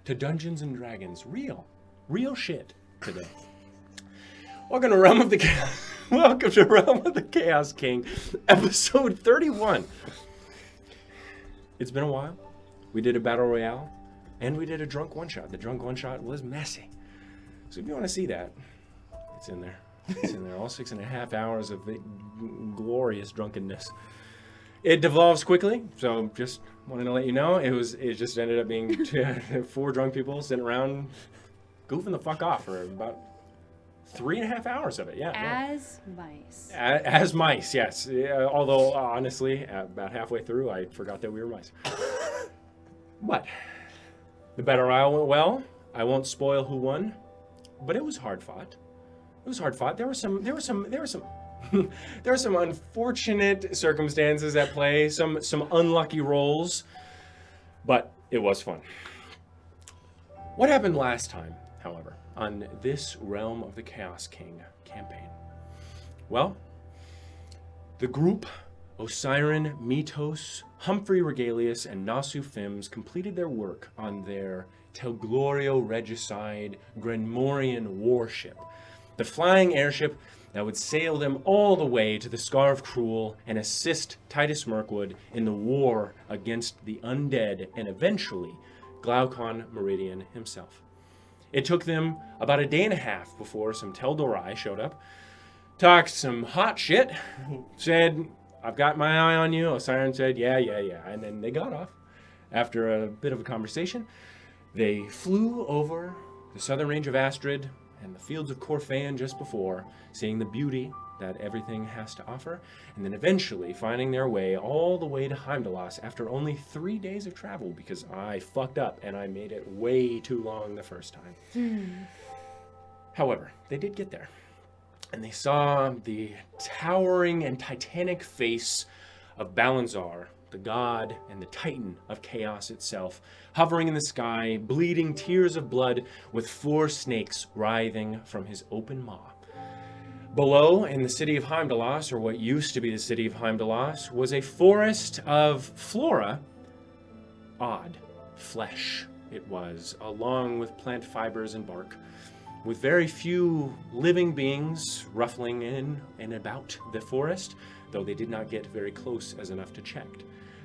to Dungeons and Dragons. Real shit today. Welcome to Realm of the Chaos King, episode 31. It's been a while. We did a battle royale, and we did a drunk one-shot. The drunk one-shot was messy. So if you want to see that, it's in there. It's in there. All 6.5 hours of glorious drunkenness. It devolves quickly, so just wanted to let you know. It just ended up being 4 drunk people sitting around goofing the fuck off for about 3.5 hours of it. Yeah. As mice. As mice, yes. Although honestly, about halfway through, I forgot that we were mice. But the battle royale went well. I won't spoil who won, but it was hard fought. There were some there were some unfortunate circumstances at play, some unlucky rolls, but it was fun. What happened last time, however, on this Realm of the Chaos King campaign? Well, the group, Osiren, Mitos, Humphrey Regalius, and Nasu Fims completed their work on their Telglorio Regicide Grenmorian warship, the flying airship that would sail them all the way to the Scar of Cruel and assist Titus Mirkwood in the war against the undead and eventually Glaucon Meridian himself. It took them about a day and a half before some Teldorai showed up, talked some hot shit, said, "I've got my eye on you." Osiren said, yeah, and then they got off. After a bit of a conversation, they flew over the southern range of Astrid and the fields of Corphaean just before, seeing the beauty that everything has to offer, and then eventually finding their way all the way to Heimdallr after only 3 days of travel, because I fucked up and I made it way too long the first time. However, they did get there, and they saw the towering and titanic face of Balanzar, the god and the titan of chaos itself, hovering in the sky, bleeding tears of blood with 4 snakes writhing from his open maw. Below, in the city of Heimdallr, or what used to be the city of Heimdallr, was a forest of flora, odd, flesh it was, along with plant fibers and bark, with very few living beings ruffling in and about the forest, though they did not get very close as enough to check.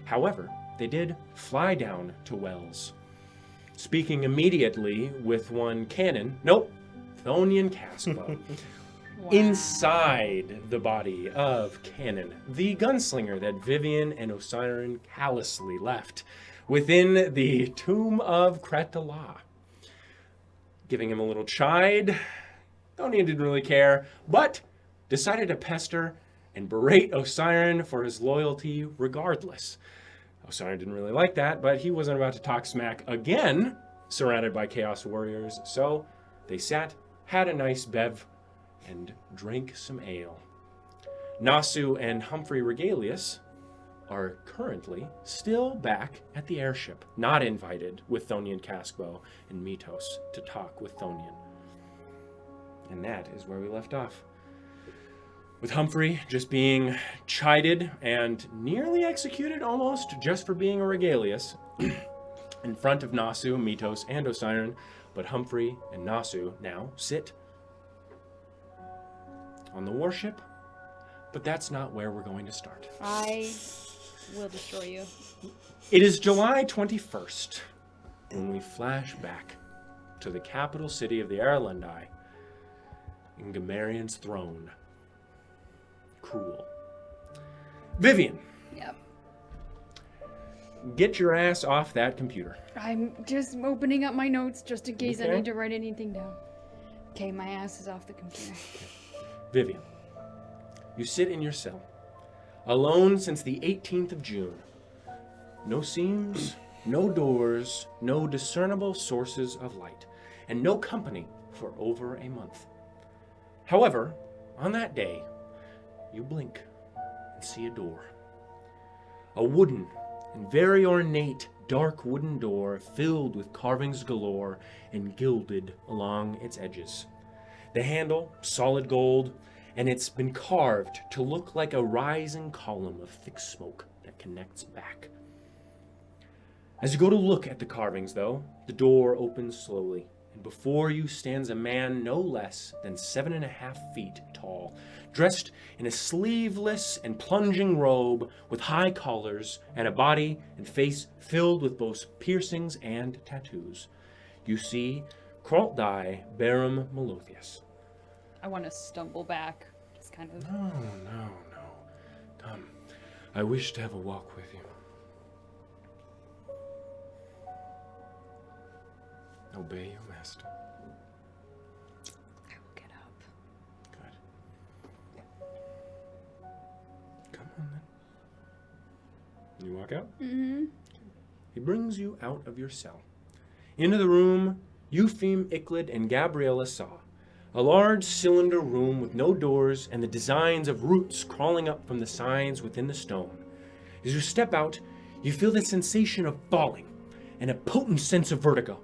However, they did fly down to Wells, speaking immediately with one Thonian Caskbow, inside the body of Cannon, the gunslinger that Vivian and Osiren callously left within the tomb of Kretala. Giving him a little chide, Thonian didn't really care, but decided to pester and berate Osiren for his loyalty regardless. Osiren didn't really like that, but he wasn't about to talk smack again, surrounded by Chaos Warriors, so they sat, had a nice bev, and drank some ale. Nasu and Humphrey Regalius are currently still back at the airship, not invited with Thonian Caskbow and Mitos to talk with Thonian. And that is where we left off, with Humphrey just being chided and nearly executed almost just for being a Regalius in front of Nasu, Mitos, and Osiren, but Humphrey and Nasu now sit on the warship, but that's not where we're going to start. I will destroy you. It is July 21st when we flash back to the capital city of the Aralundai in Gamarian's throne. Cool. Vivian. Yep. Get your ass off that computer. I'm just opening up my notes just in case I Okay. need to write anything down. Okay, my ass is off the computer. Vivian, you sit in your cell, alone since the 18th of June. No seams, no doors, no discernible sources of light, and no company for over a month. However, on that day, you blink and see a door. A wooden and very ornate dark wooden door filled with carvings galore and gilded along its edges. The handle, solid gold, and it's been carved to look like a rising column of thick smoke that connects back. As you go to look at the carvings, though, the door opens slowly, and before you stands a man no less than 7.5 feet tall, dressed in a sleeveless and plunging robe with high collars and a body and face filled with both piercings and tattoos. You see Kraltdai Barum Malothius. I want to stumble back. Just kind of. No. Come. I wish to have a walk with you. Obey your master. I will get up. Good. Come on then. You walk out? Mm-hmm. He brings you out of your cell. Into the room Eupheme, Iclid, and Gabriella saw. A large cylinder room with no doors and the designs of roots crawling up from the sides within the stone. As you step out, you feel the sensation of falling and a potent sense of vertigo,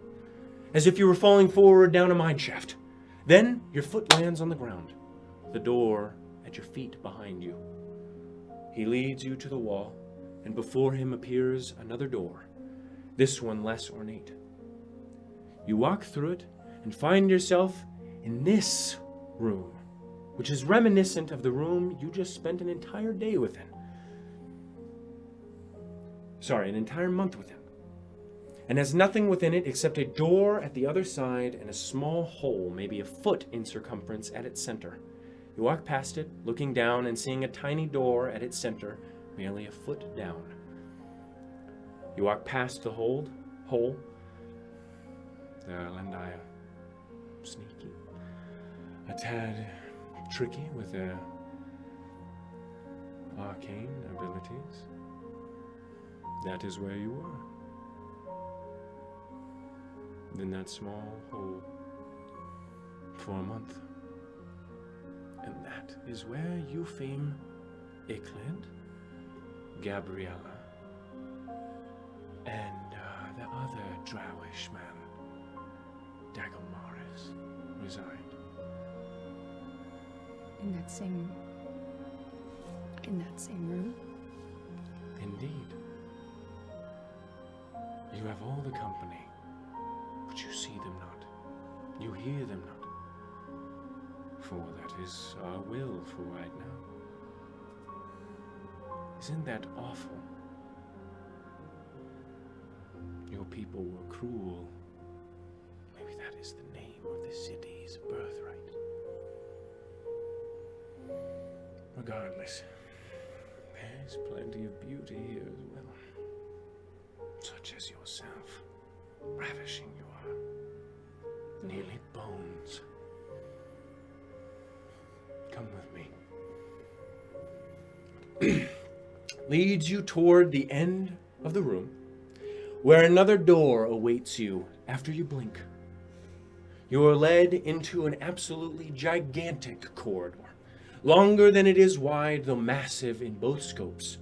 as if you were falling forward down a mine shaft. Then your foot lands on the ground, the door at your feet behind you. He leads you to the wall, and before him appears another door, this one less ornate. You walk through it and find yourself in this room, which is reminiscent of the room you just spent an entire day within. An entire month within. And has nothing within it except a door at the other side and a small hole, maybe a foot in circumference, at its center. You walk past it, looking down and seeing a tiny door at its center, merely a foot down. You walk past the hole. The Erlendai are sneaky, a tad tricky with their arcane abilities. That is where you were. In that small hole for a month. And that is where Eupheme, Iclid, Gabriella, and the other drowish man, Dagomaris, reside. In that same room? Indeed. You have all the company, but you see them not. You hear them not. For that is our will for right now. Isn't that awful? Your people were cruel. Maybe that is the name of the city's birthright. Regardless, there's plenty of beauty here as well. Such as yourself. Ravishing you are. Nearly bones. Come with me. Leads you toward the end of the room, where another door awaits you after you blink. You are led into an absolutely gigantic corridor, longer than it is wide, though massive in both scopes.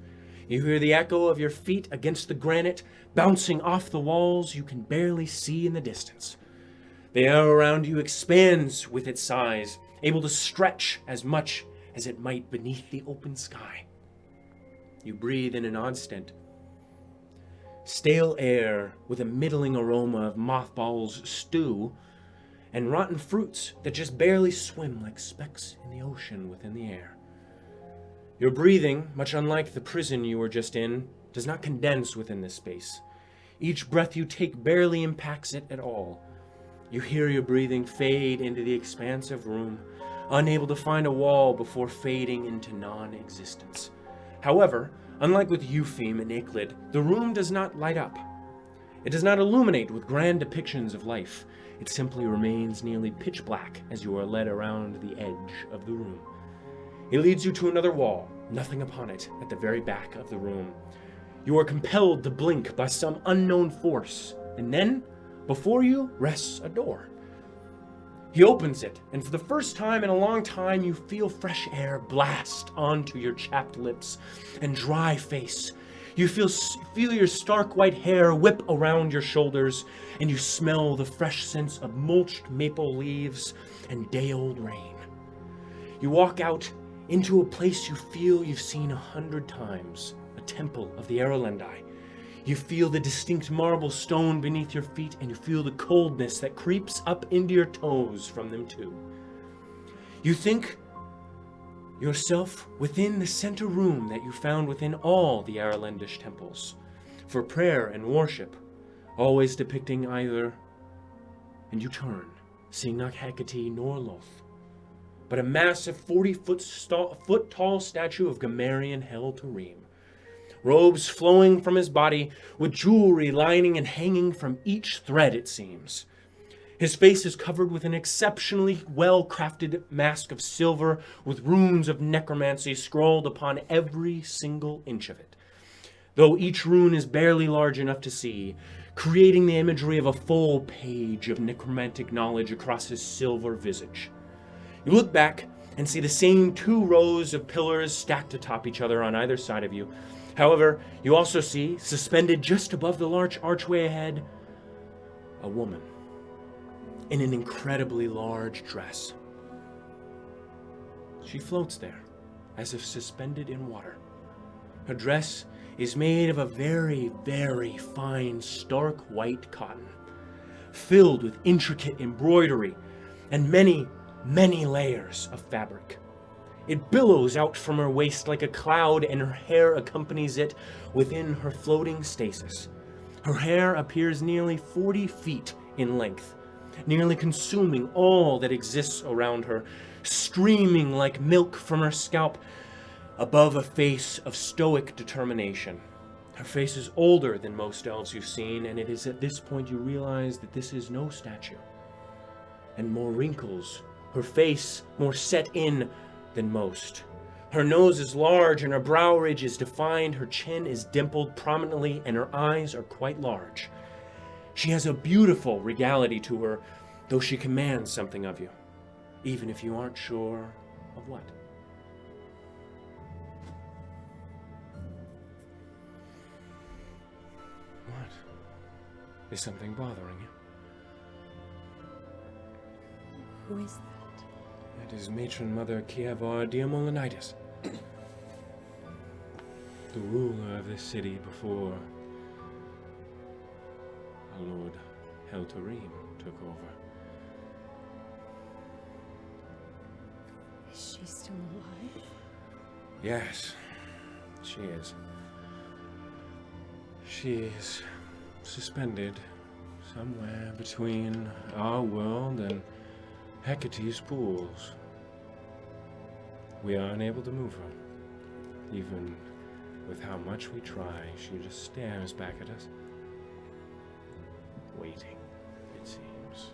You hear the echo of your feet against the granite, bouncing off the walls you can barely see in the distance. The air around you expands with its size, able to stretch as much as it might beneath the open sky. You breathe in an odd scent. Stale air with a middling aroma of mothballs, stew, and rotten fruits that just barely swim like specks in the ocean within the air. Your breathing, much unlike the prison you were just in, does not condense within this space. Each breath you take barely impacts it at all. You hear your breathing fade into the expansive room, unable to find a wall before fading into non-existence. However, unlike with Eupheme and Iclid, the room does not light up. It does not illuminate with grand depictions of life. It simply remains nearly pitch black as you are led around the edge of the room. It leads you to another wall, nothing upon it, at the very back of the room. You are compelled to blink by some unknown force, and then, before you, rests a door. He opens it, and for the first time in a long time, you feel fresh air blast onto your chapped lips and dry face. You feel your stark white hair whip around your shoulders, and you smell the fresh scents of mulched maple leaves and day-old rain. You walk out into a place you feel you've seen 100 times, a temple of the Erlendai. You feel the distinct marble stone beneath your feet, and you feel the coldness that creeps up into your toes from them too. You think yourself within the center room that you found within all the Aralendish temples for prayer and worship, always depicting either, and you turn, seeing not Hecate nor Loth, but a massive 40-foot tall statue of Gamarian Heltarim, robes flowing from his body with jewelry lining and hanging from each thread, it seems. His face is covered with an exceptionally well-crafted mask of silver with runes of necromancy scrawled upon every single inch of it, though each rune is barely large enough to see, creating the imagery of a full page of necromantic knowledge across his silver visage. You look back and see the same 2 rows of pillars stacked atop each other on either side of you. However, you also see, suspended just above the large archway ahead, a woman in an incredibly large dress. She floats there, as if suspended in water. Her dress is made of a very, very fine, stark white cotton, filled with intricate embroidery and many, many layers of fabric. It billows out from her waist like a cloud, and her hair accompanies it within her floating stasis. Her hair appears nearly 40 feet in length, nearly consuming all that exists around her, streaming like milk from her scalp above a face of stoic determination. Her face is older than most elves you've seen, and it is at this point you realize that this is no statue. And more wrinkles, her face more set in than most. Her nose is large and her brow ridge is defined, her chin is dimpled prominently, and her eyes are quite large. She has a beautiful regality to her, though she commands something of you, even if you aren't sure of what. What? Is something bothering you? Who is that? That is Matron Mother Kiavor Diamolonitis, the ruler of this city before our Lord Heltarim took over. Is she still alive? Yes, she is. She is suspended somewhere between our world and Hecate's pools. We are unable to move her. Even with how much we try, she just stares back at us. Waiting, it seems.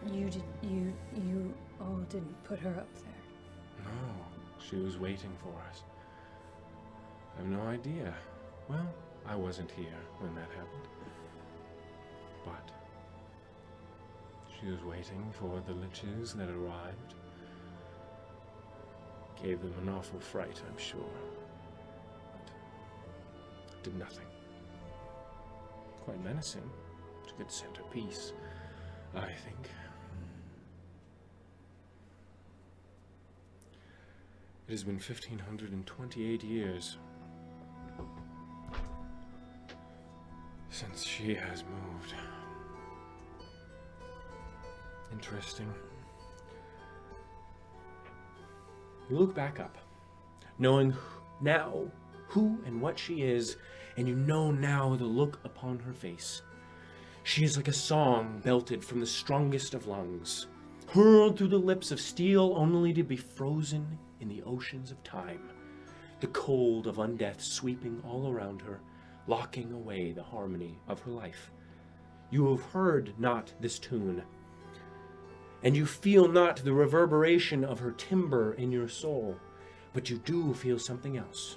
You all didn't put her up there. No, she was waiting for us. I have no idea. Well, I wasn't here when that happened. But she was waiting for the liches that arrived. Gave them an awful fright, I'm sure. But did nothing. Quite menacing. It's a good centerpiece, I think. It has been 1,528 years since she has moved. Interesting. You look back up, knowing now who and what she is, and you know now the look upon her face. She is like a song belted from the strongest of lungs, hurled through the lips of steel only to be frozen in the oceans of time, the cold of undeath sweeping all around her, locking away the harmony of her life. You have heard not this tune, and you feel not the reverberation of her timbre in your soul, but you do feel something else.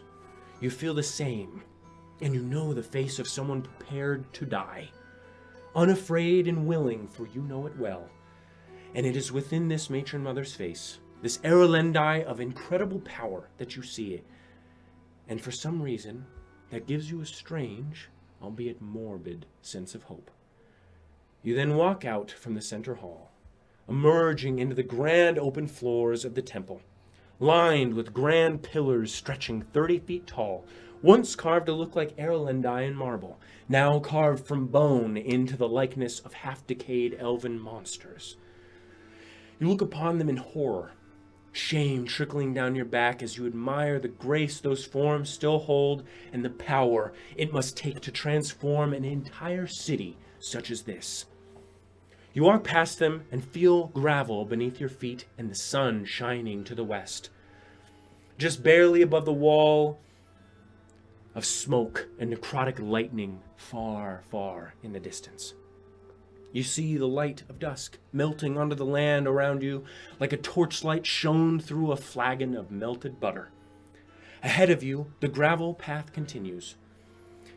You feel the same, and you know the face of someone prepared to die, unafraid and willing, for you know it well. And it is within this matron mother's face, this Erlendi of incredible power, that you see it. And for some reason, that gives you a strange, albeit morbid, sense of hope. You then walk out from the center hall, emerging into the grand open floors of the temple, lined with grand pillars stretching 30 feet tall, once carved to look like Erlendy in marble, now carved from bone into the likeness of half-decayed elven monsters. You look upon them in horror, shame trickling down your back as you admire the grace those forms still hold and the power it must take to transform an entire city such as this. You walk past them and feel gravel beneath your feet and the sun shining to the west. Just barely above the wall of smoke and necrotic lightning far, far in the distance. You see the light of dusk melting onto the land around you like a torchlight shone through a flagon of melted butter. Ahead of you, the gravel path continues.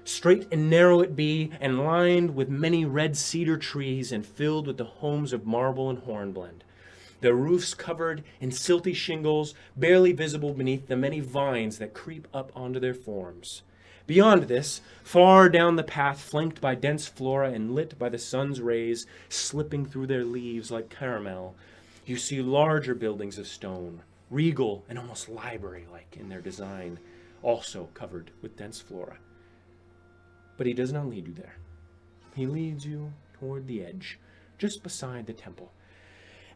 Straight and narrow it be, and lined with many red cedar trees and filled with the homes of marble and hornblende. Their roofs covered in silty shingles, barely visible beneath the many vines that creep up onto their forms. Beyond this, far down the path, flanked by dense flora and lit by the sun's rays slipping through their leaves like caramel, you see larger buildings of stone, regal and almost library-like in their design, also covered with dense flora. But he does not lead you there. He leads you toward the edge, just beside the temple.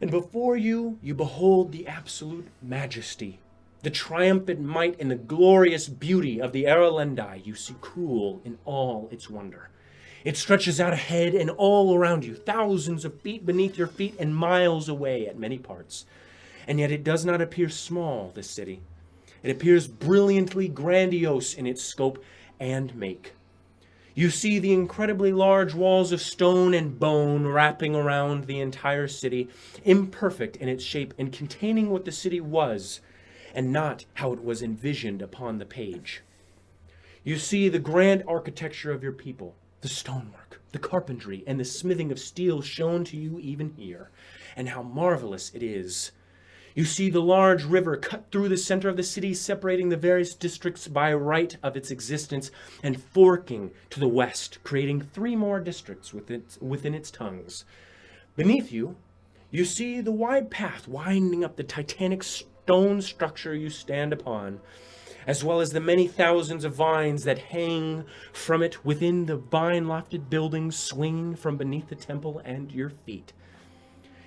And before you, you behold the absolute majesty, the triumphant might and the glorious beauty of the Erlendy you see cool in all its wonder. It stretches out ahead and all around you, thousands of feet beneath your feet and miles away at many parts. And yet it does not appear small, this city. It appears brilliantly grandiose in its scope and make. You see the incredibly large walls of stone and bone wrapping around the entire city, imperfect in its shape and containing what the city was, and not how it was envisioned upon the page. You see the grand architecture of your people, the stonework, the carpentry, and the smithing of steel shown to you even here, and how marvelous it is. You see the large river cut through the center of the city, separating the various districts by right of its existence, and forking to the west, creating 3 more districts within its tongues. Beneath you, you see the wide path winding up the titanic stone structure you stand upon, as well as the many thousands of vines that hang from it within the vine-lofted buildings swinging from beneath the temple and your feet.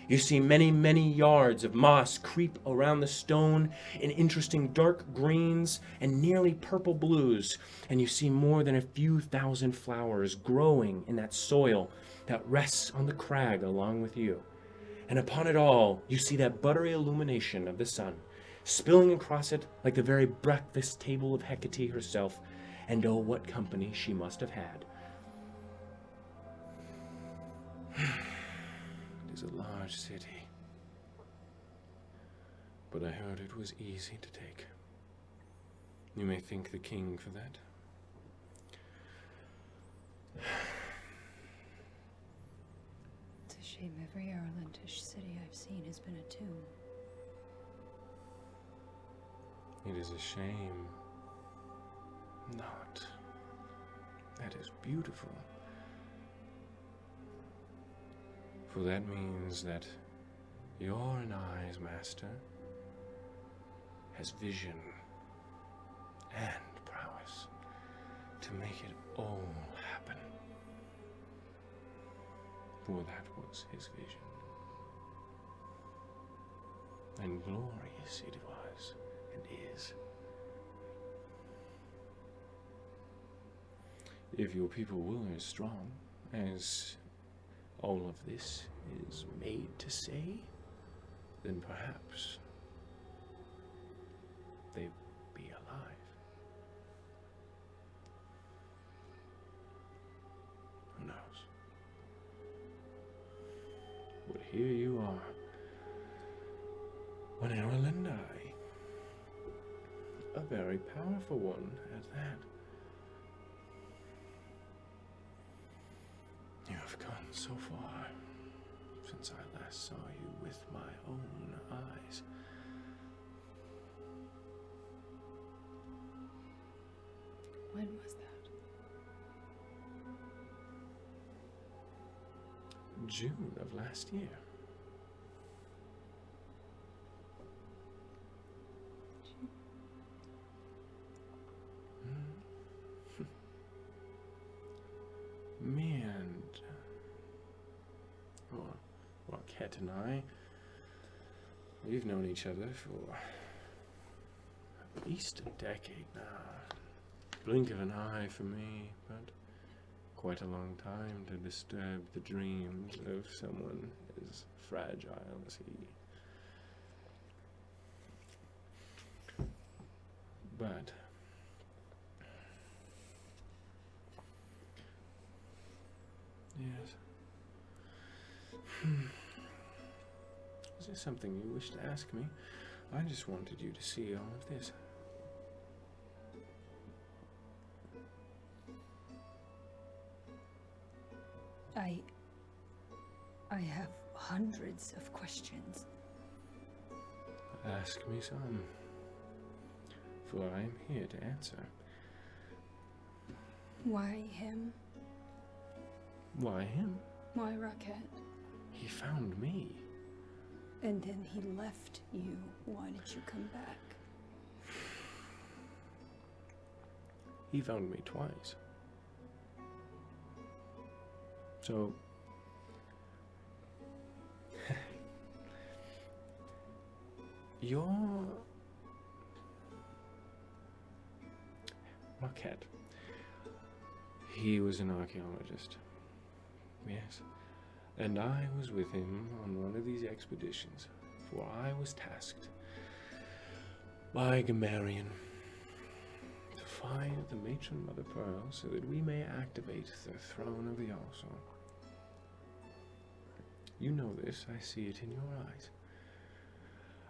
You see many, many yards of moss creep around the stone in interesting dark greens and nearly purple blues, and you see more than a few thousand flowers growing in that soil that rests on the crag along with you. And upon it all, you see that buttery illumination of the sun, spilling across it like the very breakfast table of Hecate herself, and oh, what company she must have had. It is a large city, but I heard it was easy to take. You may thank the king for that. It's a shame every Erlandish city I've seen has been a tomb. It is a shame. Not. That is beautiful. For that means that your and I's master has vision and prowess to make it all happen. For that was his vision. And glorious it was and is. If your people were as strong as all of this is made to say, then perhaps they'd be alive. Who knows? But here you are, one Erlendy, a very powerful one at that. You have come so far since I last saw you with my own eyes. When was that? June of last year. Well, Rocket and I, we've known each other for at least a decade now. Blink of an eye for me, but quite a long time to disturb the dreams of someone as fragile as he. But yes. Is there something you wish to ask me? I just wanted you to see all of this. I have hundreds of questions. Ask me some, for I am here to answer. Why him? Why him? Why Rocket? He found me. And then he left you. Why did you come back? He found me twice. So, you're Rocket. He was an archaeologist. Yes. And I was with him on one of these expeditions, for I was tasked by Gamarian to find the matron Mother Pearl so that we may activate the throne of the Allsong. You know this, I see it in your eyes.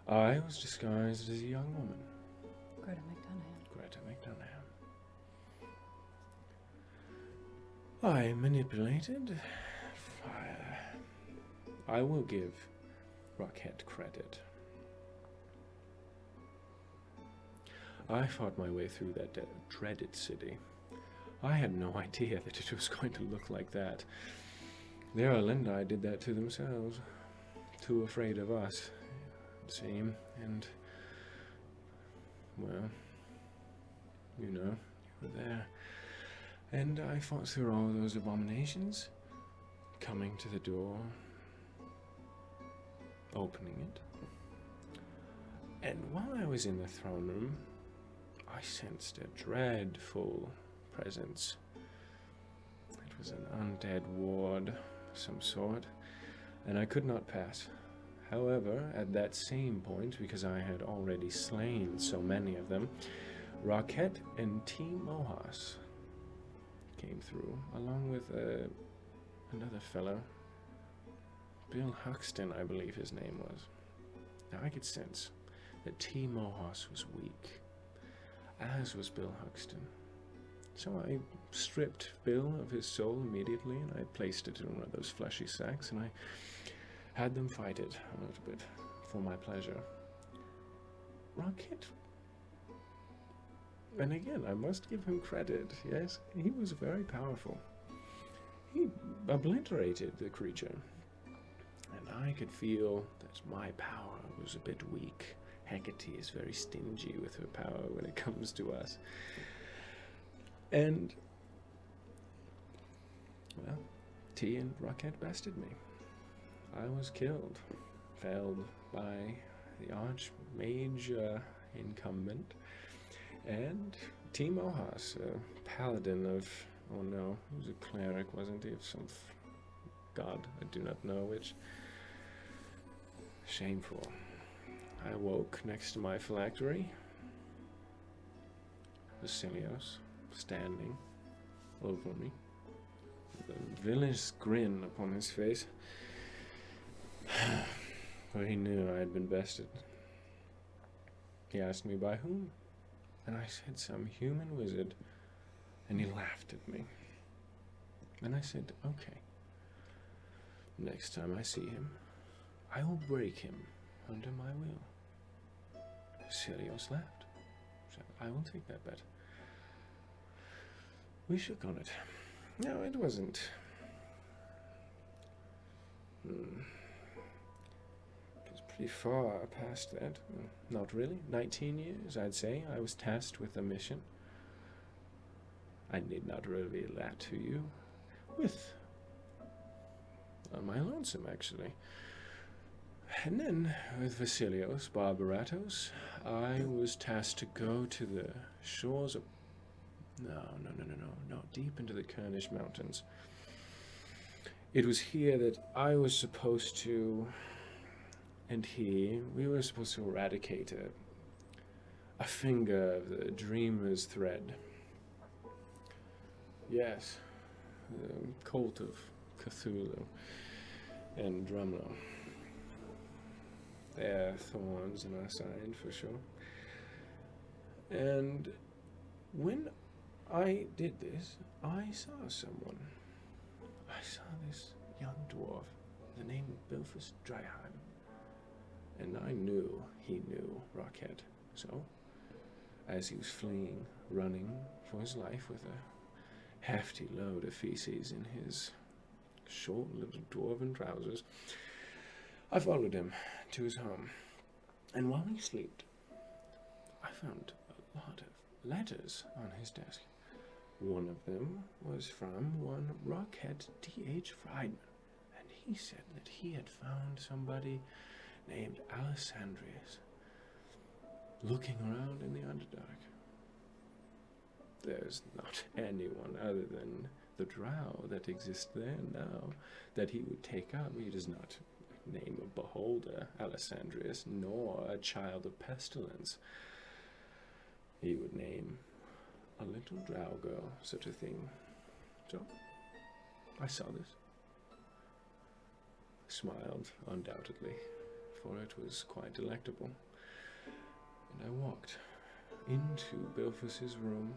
I was disguised as a young woman. Greta McDonough. Greta McDonough. I manipulated. I will give Rocket credit. I fought my way through that dreaded city. I had no idea that it was going to look like that. The Erlendi did that to themselves. Too afraid of us, it seemed. And, well, you know, you were there. And I fought through all those abominations, coming to the door, opening it. And while I was in the throne room, I sensed a dreadful presence. It was an undead ward of some sort, and I could not pass. However, at that same point, because I had already slain so many of them, Rocket and T. Mohas came through, along with another fellow. Bill Huxton, I believe his name was. Now I could sense that T. Mohas was weak, as was Bill Huxton. So I stripped Bill of his soul immediately, and I placed it in one of those fleshy sacks, and I had them fight it a little bit for my pleasure. Rocket, and again, I must give him credit, yes, he was very powerful. He obliterated the creature. And I could feel that my power was a bit weak. Hecate is very stingy with her power when it comes to us. And, well, T and Rocket bested me. I was killed, felled by the Archmage incumbent, and T. Mohas, a paladin of, oh no, he was a cleric, wasn't he, of some god, I do not know which. Shameful. I woke next to my phylactery. Vasilios, standing over me, with a villainous grin upon his face. For he knew I had been bested. He asked me by whom, and I said some human wizard, and he laughed at me. And I said, okay, next time I see him, I will break him under my will. Vasilios laughed. Said, I will take that bet. We shook on it. No, it wasn't. It was pretty far past that. Not really. 19 years, I'd say. I was tasked with a mission. I need not reveal that to you. With on my lonesome, actually. And then, with Vasilios Barbaratos, I was tasked to go to the shores of... No, deep into the Kernish Mountains. It was here that I was supposed to... And we were supposed to eradicate a finger of the Dreamer's thread. Yes, the cult of Cthulhu and Drumlo. They're thorns in our side, for sure. And when I did this, I saw someone. I saw this young dwarf, the name of Bilphus Dryheim. And I knew he knew Rockhead. So, as he was fleeing, running for his life with a hefty load of feces in his short little dwarven trousers, I followed him to his home. And while he slept, I found a lot of letters on his desk. One of them was from one Rockhead T.H. Friedman, and he said that he had found somebody named Alessandrius looking around in the Underdark. There's not anyone other than the drow that exists there now that he would take up. He does not name a beholder Alessandrius, nor a child of pestilence. He would name a little drow girl, such a thing. So, I saw this. Smiled, undoubtedly, for it was quite delectable. And I walked into Bilphus's room.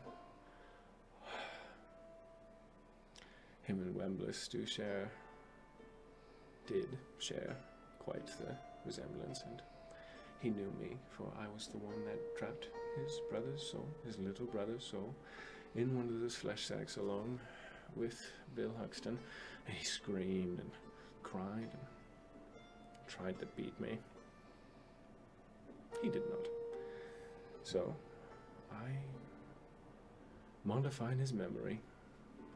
Him and Wembless did share quite the resemblance, and he knew me, for I was the one that trapped his brother's soul, his little brother's soul, in one of those flesh sacks along with Bill Huxton, and he screamed and cried and tried to beat me. He did not. So, I modified his memory,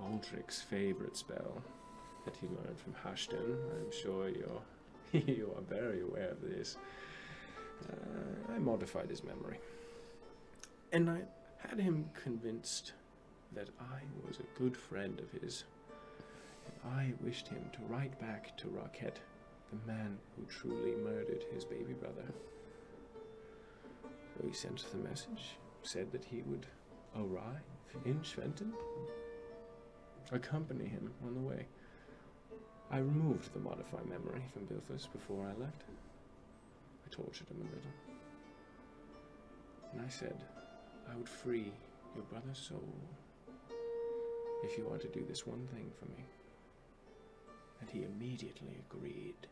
Baldric's favorite spell that he learned from Hashton. I'm sure you are very aware of this. I modified his memory. And I had him convinced that I was a good friend of his. And I wished him to write back to Rockhead, the man who truly murdered his baby brother. So he sent the message, said that he would arrive in Schwenten, accompany him on the way. I removed the modified memory from Bilphus before I left. I tortured him a little. And I said, I would free your brother's soul if you are to do this one thing for me. And he immediately agreed.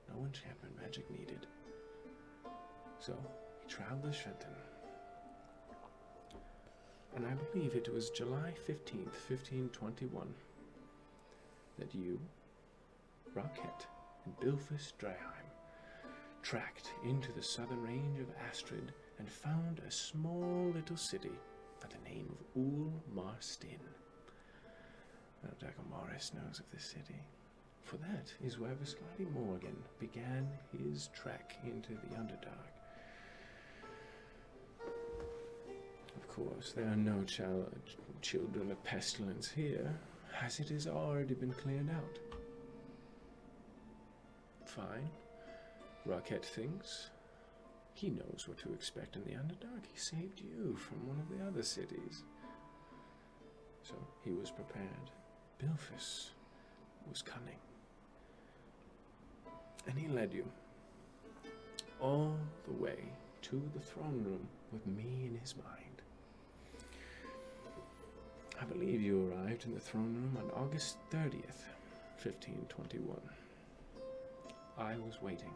No enchantment magic needed. So he traveled to Schwenten. And I believe it was July 15th, 1521, that you, Rockhead, and Bilphus Dryheim tracked into the southern range of Astrid and found a small little city by the name of Ul-Marstin. Now Dagomaris knows of this city, for that is where Viscardi Morgan began his trek into the Underdark. Of course, there are no children of pestilence here, as it has already been cleared out. Fine. Rockhead thinks he knows what to expect in the Underdark. He saved you from one of the other cities. So he was prepared. Bilphus was cunning. And he led you all the way to the throne room with me in his mind. I believe you arrived in the throne room on August 30th, 1521. I was waiting,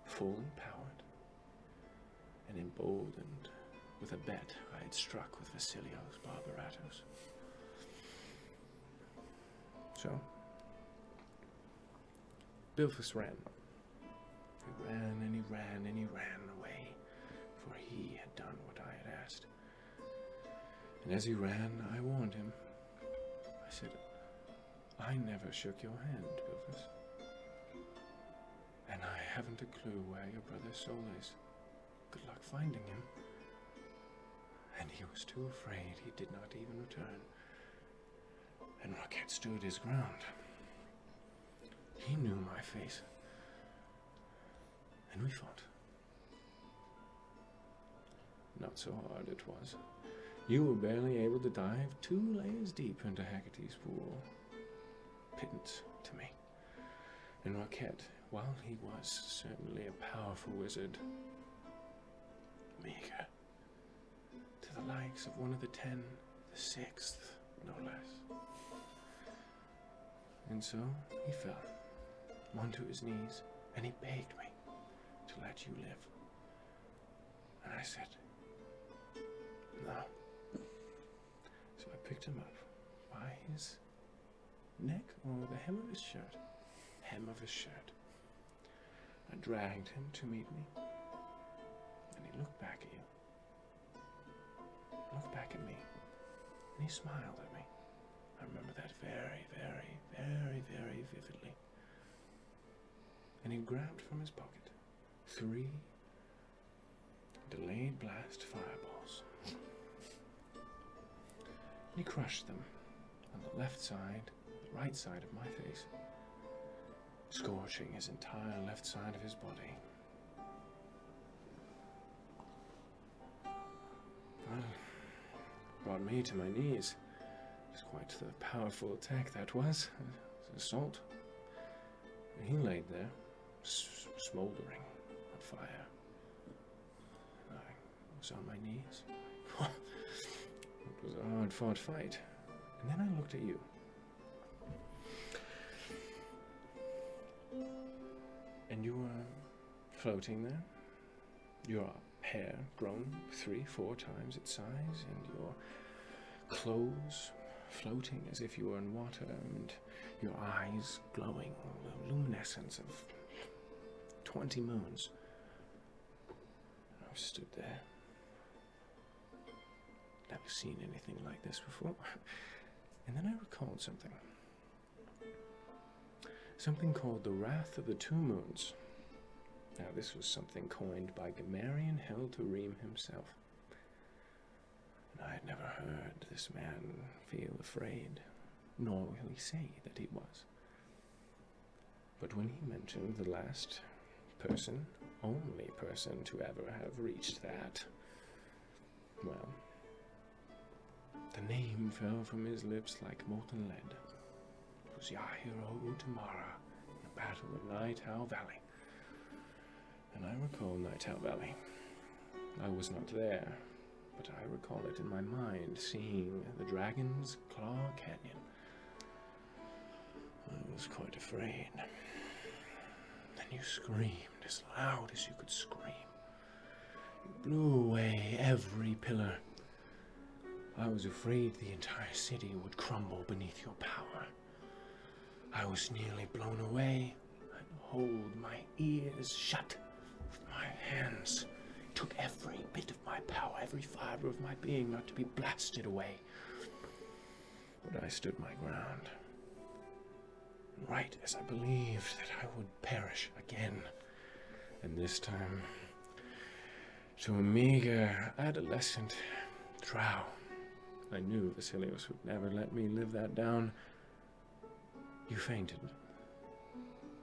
full empowered, and emboldened with a bet I had struck with Vasilios Barbaratos. So, Bilphus ran. He ran and he ran and he ran away, for he had done what I had asked. And as he ran, I warned him. I said, I never shook your hand, Bilphus. And I haven't a clue where your brother's soul is. Good luck finding him. And he was too afraid he did not even return. And Rocket stood his ground. He knew my face. And we fought. Not so hard it was. You were barely able to dive 2 layers deep into Hecate's pool. Pittance to me. And Rocket, while he was certainly a powerful wizard, meager. To the likes of one of the 10, the 6th, no less. And so he fell onto his knees, and he begged me to let you live. And I said, no. So I picked him up by his neck or the hem of his shirt. Hem of his shirt. I dragged him to meet me, and he looked back at you. Looked back at me, and he smiled at me. I remember that very, very, very, very vividly. And he grabbed from his pocket 3 delayed blast fireballs. And he crushed them on the left side, the right side of my face, scorching his entire left side of his body. Well, brought me to my knees. It was quite the powerful attack that was. It was an assault. And he laid there, smoldering on fire. And I was on my knees. It was a hard-fought fight. And then I looked at you. And you were floating there. Your hair grown 3-4 times its size, and your clothes floating as if you were in water, and your eyes glowing the luminescence of 20 moons. I stood there. Never seen anything like this before. And then I recalled something. Something called the Wrath of the 2 Moons. Now, this was something coined by Gamarian Heltarim himself. And I had never heard this man feel afraid, nor will he say that he was. But when he mentioned the last person, only person to ever have reached that, well, the name fell from his lips like molten lead. It was Yahiro Utamara in the Battle of Night Owl Valley. And I recall Night Owl Valley. I was not there, but I recall it in my mind, seeing the Dragon's Claw Canyon. I was quite afraid. Then you screamed as loud as you could scream. You blew away every pillar. I was afraid the entire city would crumble beneath your power. I was nearly blown away. I'd hold my ears shut with my hands. It took every bit of my power, every fiber of my being not to be blasted away. But I stood my ground. Right as I believed that I would perish again. And this time, to a meager adolescent drow. I knew Vasilios would never let me live that down. You fainted.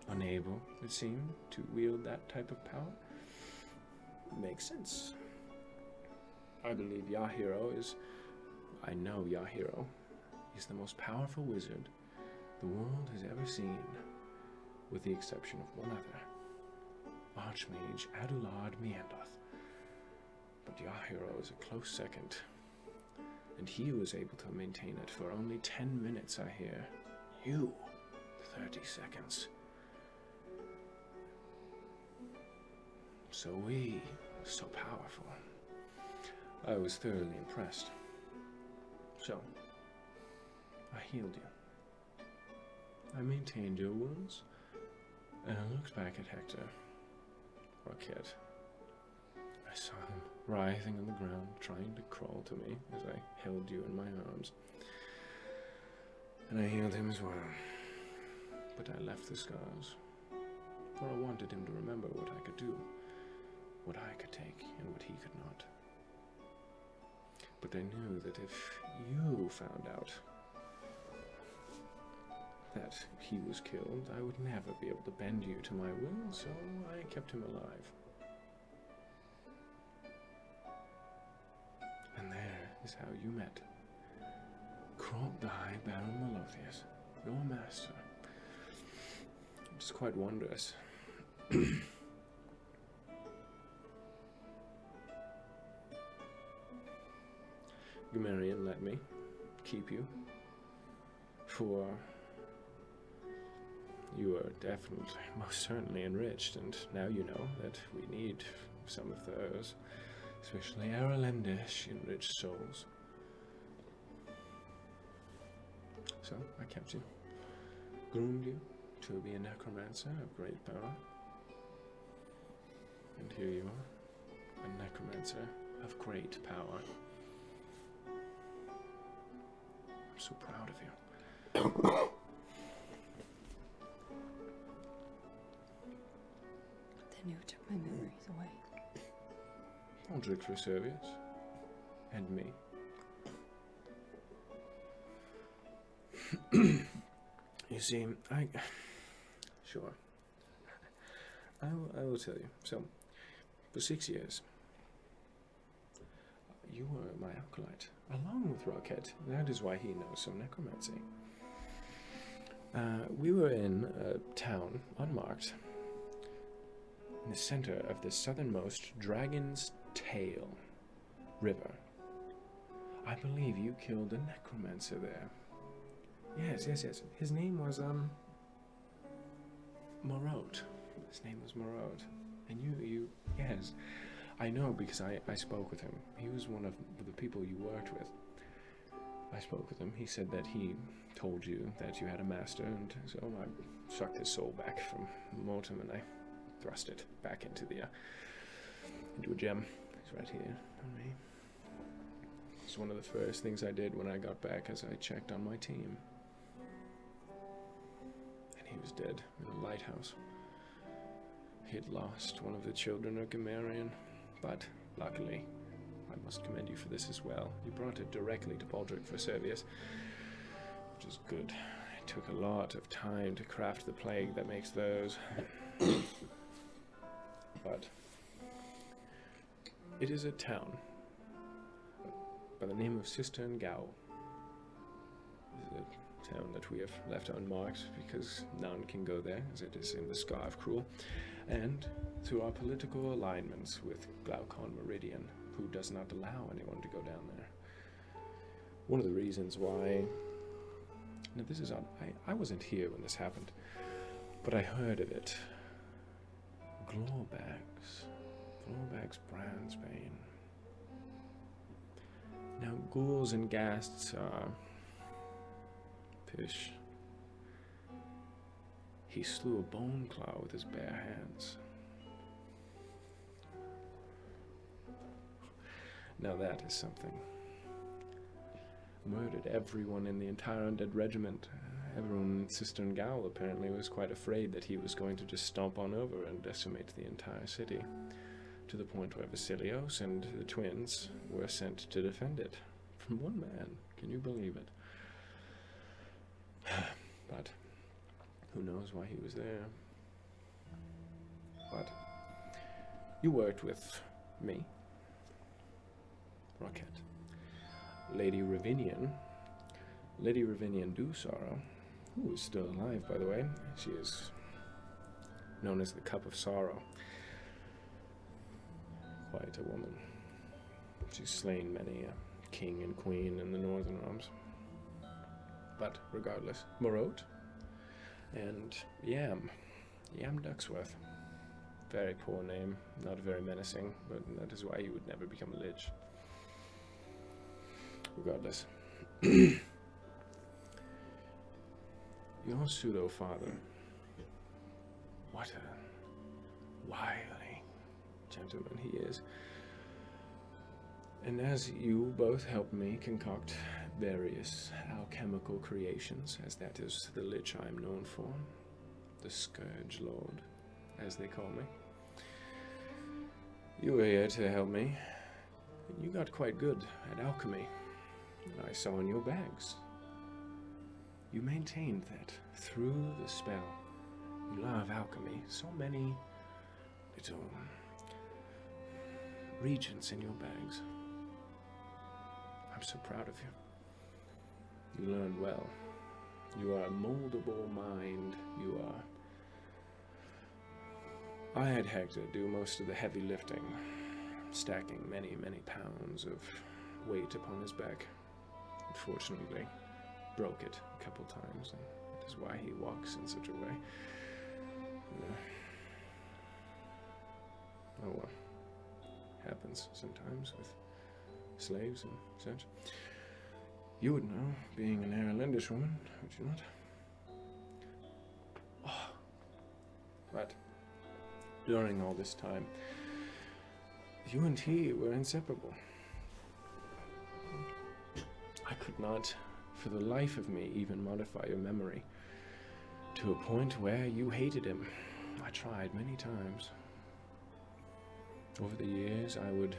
Unable, it seemed, to wield that type of power. Makes sense. I believe Yahiro is... I know Yahiro is the most powerful wizard the world has ever seen, with the exception of one other. Archmage Adulard Meandoth. But Yahiro is a close second. And he was able to maintain it for only 10 minutes, I hear. You, 30 seconds. So so powerful. I was thoroughly impressed. So, I healed you. I maintained your wounds, and I looked back at Hector, or Kit. I saw him writhing on the ground, trying to crawl to me as I held you in my arms. And I healed him as well. But I left the scars, for I wanted him to remember what I could do, what I could take, and what he could not. But I knew that if you found out that he was killed, I would never be able to bend you to my will, so I kept him alive. And there is how you met. Krog-Dai Baron Malothius, your master. It's quite wondrous. Gumerian let me keep you, for you are definitely, most certainly enriched, and now you know that we need some of those, especially Aralendish enriched souls. So I kept you, groomed you to be a necromancer of great power, and here you are, a necromancer of great power. I'm so proud of you. Then you took my memories away. Aldrich Reservius. And me. You see, Sure. I will tell you. So, for 6 years, you were my acolyte, along with Rocket. That is why he knows some necromancy. We were in a town, unmarked, in the center of the southernmost Dragon's Tail River. I believe you killed a necromancer there. Yes. His name was, Morot. His name was Morot. And yes. I know because I spoke with him. He was one of the people you worked with. I spoke with him. He said that he told you that you had a master, and so I sucked his soul back from Mortem and I thrust it back into a gem. It's right here on me. It's one of the first things I did when I got back, as I checked on my team. And he was dead in a lighthouse. He had lost one of the children of Gumerian, but luckily, I must commend you for this as well. You brought it directly to Baldric for Servius, which is good. It took a lot of time to craft the plague that makes those. But it is a town by the name of Cistern Gau. It is a town that we have left unmarked because none can go there, as it is in the Scar of Cruel, and through our political alignments with Glaucon Meridian, who does not allow anyone to go down there. One of the reasons why... Now this is odd. I wasn't here when this happened, but I heard of it. Glorbags Brandsbane. Now ghouls and ghasts are... pish. He slew a bone claw with his bare hands. Now that is something. Murdered everyone in the entire undead regiment. Everyone in Cistern Gau apparently was quite afraid that he was going to just stomp on over and decimate the entire city, to the point where Vasilios and the twins were sent to defend it. From one man. Can you believe it? But who knows why he was there. But you worked with me, Rocket, Lady Ravinian Dewsorrow, who is still alive, by the way. She is known as the Cup of Sorrow. Quite a woman. She's slain many a king and queen in the Northern Realms. But regardless, Morot and Yam Ducksworth. Very poor name, not very menacing, but that is why you would never become a lich. Regardless. Your pseudo-father. What a wily gentleman he is. And as you both helped me concoct various alchemical creations, as that is the lich I am known for. The Scourge Lord, as they call me. You were here to help me, and you got quite good at alchemy. I saw in your bags. You maintained that through the spell. You love alchemy. So many little regents in your bags. I'm so proud of you. You learned well. You are a moldable mind. You are... I had Hector do most of the heavy lifting, stacking many, many pounds of weight upon his back. Unfortunately, broke it a couple times, and that is why he walks in such a way. Oh well. Happens sometimes with slaves and such. You would know, being an Erlendish woman, would you not? Oh. But during all this time, you and he were inseparable. I could not, for the life of me, even modify your memory to a point where you hated him. I tried many times. Over the years, I would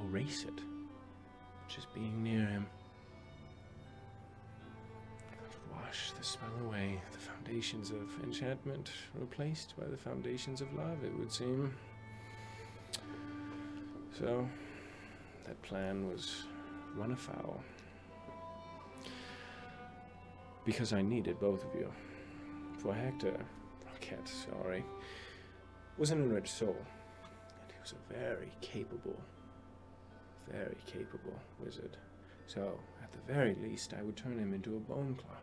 erase it, just being near him. I would wash the spell away, the foundations of enchantment replaced by the foundations of love, it would seem. So, that plan was run afoul. Because I needed both of you. For Hector, Rocket, sorry, was an enriched soul. And he was a very capable wizard. So, at the very least, I would turn him into a Boneclaw.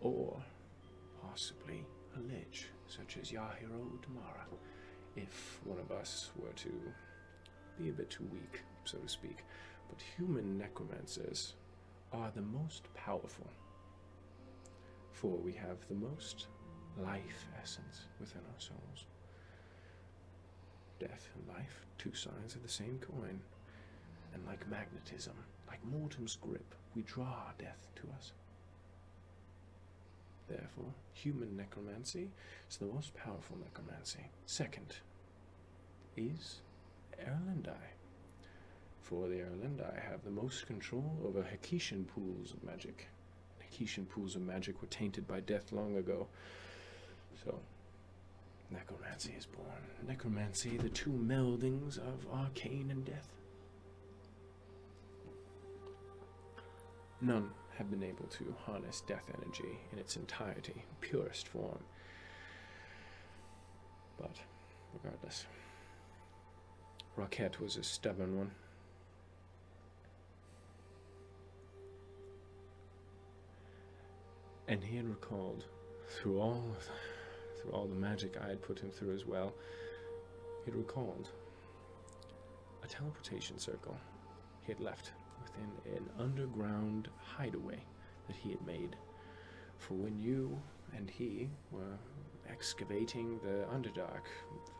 Or, possibly, a lich, such as Yahiro Damara, if one of us were to be a bit too weak, so to speak. But human necromancers are the most powerful. For we have the most life essence within our souls. Death and life, two sides of the same coin. And like magnetism, like Mortem's grip, we draw death to us. Therefore, human necromancy is the most powerful necromancy. Second is Erlendi. For the Erlendi have the most control over Hakishan pools of magic. Hakishan pools of magic were tainted by death long ago. So, necromancy is born. Necromancy, the two meldings of arcane and death. None have been able to harness death energy in its entirety, purest form. But, regardless, Rocket was a stubborn one. And he had recalled, through all the magic I had put him through as well, he had recalled a teleportation circle he had left within an underground hideaway that he had made. For when you and he were excavating the Underdark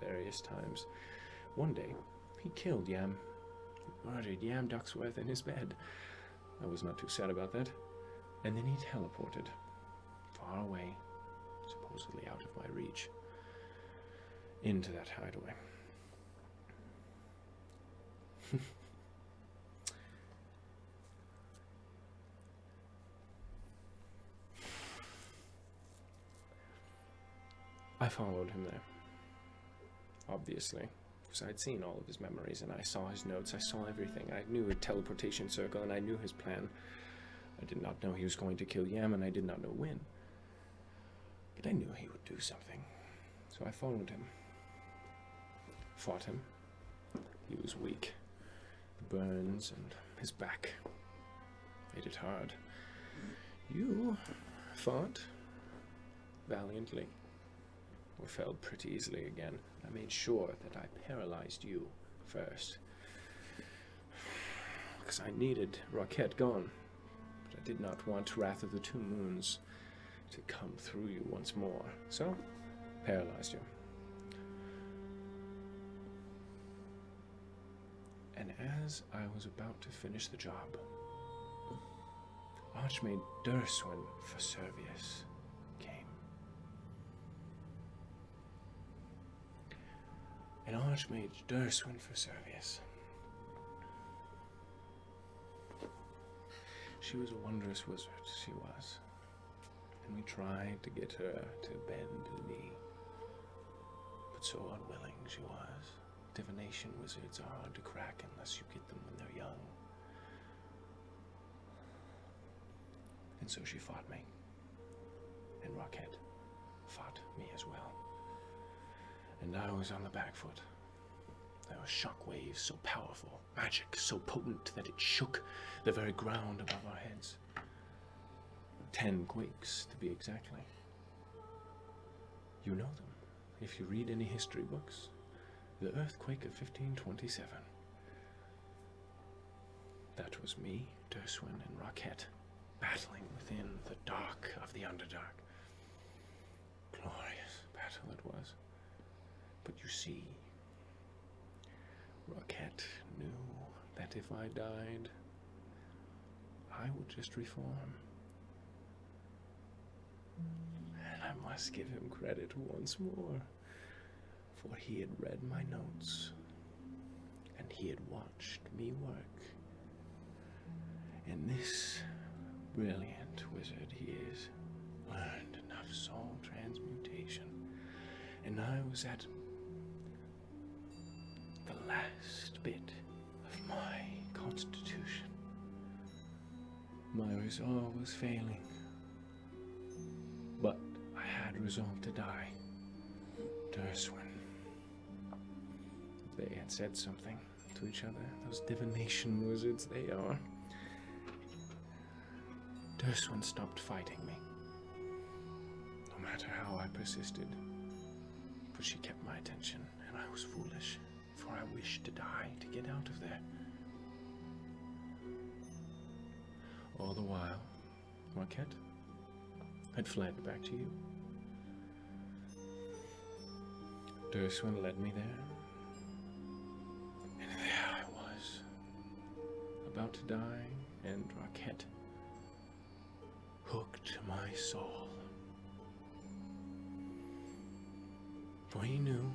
various times, one day he killed Yam. He murdered Yam Ducksworth in his bed. I was not too sad about that. And then he teleported far away, supposedly out of my reach, into that hideaway. I followed him there, obviously, because I'd seen all of his memories, and I saw his notes, I saw everything. I knew a teleportation circle, and I knew his plan. I did not know he was going to kill Yam, and I did not know when. But I knew he would do something. So I followed him. Fought him. He was weak. The burns and his back made it hard. You fought valiantly. Or fell pretty easily again. I made sure that I paralyzed you first. Because I needed Rocket gone. But I did not want Wrath of the Two Moons to come through you once more. So, paralyzed you. And as I was about to finish the job, Archmage Durswin for Servius came. An Archmage Durswin for Servius. She was a wondrous wizard, she was. And we tried to get her to bend the knee. But so unwilling she was. Divination wizards are hard to crack unless you get them when they're young. And so she fought me. And Rocket fought me as well. And I was on the back foot. There were shock waves so powerful, magic so potent that it shook the very ground above our heads. 10 quakes, to be exactly. You know them, if you read any history books. The earthquake of 1527. That was me, Durswin, and Rocket, battling within the dark of the Underdark. Glorious battle it was. But you see, Rocket knew that if I died, I would just reform. And I must give him credit once more, for he had read my notes, and he had watched me work. And this brilliant wizard he is, learned enough soul transmutation, and I was at the last bit of my constitution. My resolve was failing, but I had resolved to die. Durswin. They had said something to each other. Those divination wizards they are. Durswin stopped fighting me. No matter how I persisted. But she kept my attention, and I was foolish, for I wished to die to get out of there. All the while, Rocket had fled back to you. Durswin led me there. And there I was, about to die, and Rocket hooked my soul. For he knew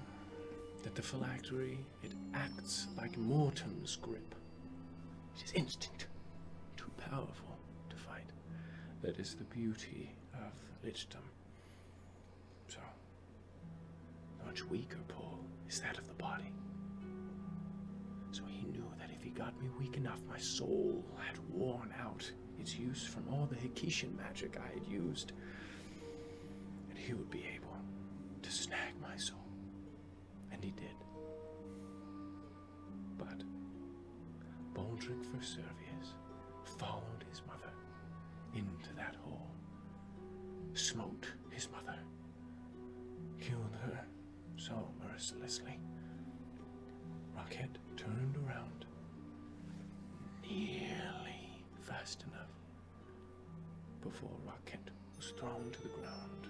that the phylactery, it acts like Mortem's grip. It is instant, too powerful to fight. That is the beauty of lichdom. So, the much weaker pull is that of the body. So he knew that if he got me weak enough, my soul had worn out its use from all the Hikishan magic I had used, and he would be able to snag my soul. And he did. But Baldric for Servius followed his mother into that hole, smote his mother, killed her so mercilessly. Rocket turned around, nearly fast enough, before Rocket was thrown to the ground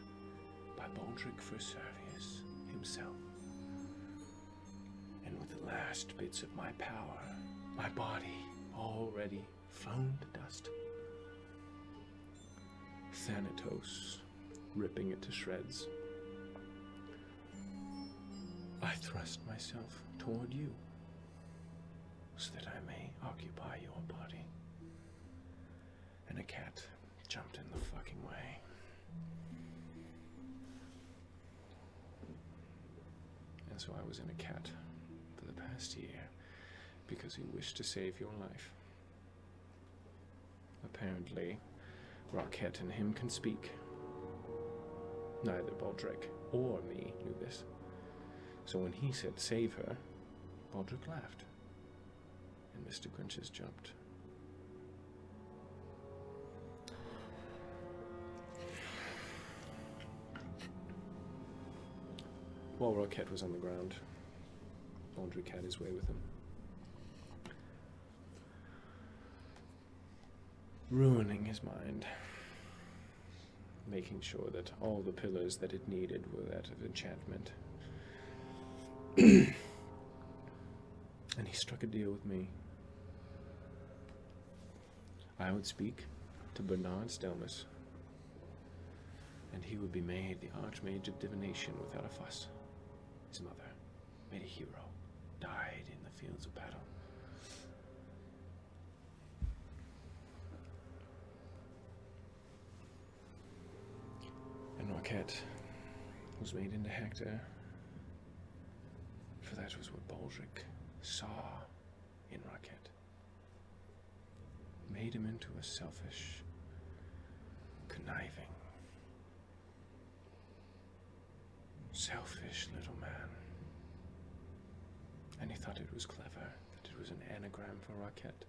by Baldric for Servius himself. And with the last bits of my power, my body already flown to dust, Thanatos ripping it to shreds, I thrust myself toward you, so that I may occupy your body. And a cat jumped in the fucking way. And so I was in a cat for the past year, because he wished to save your life. Apparently, Rocket and him can speak. Neither Baldric or me knew this. So when he said save her, Baldric laughed, and Mr. Grinches jumped. While Rocket was on the ground, Baldric had his way with him, ruining his mind, making sure that all the pillars that it needed were that of enchantment. And he struck a deal with me. I would speak to Bernard Stelmus, and he would be made the Archmage of Divination without a fuss. His mother, made a hero, died in the fields of battle. And Roquette was made into Hector, for that was what Baldric saw in Roquette. Made him into a selfish, conniving, selfish little man. And he thought it was clever that it was an anagram for Roquette.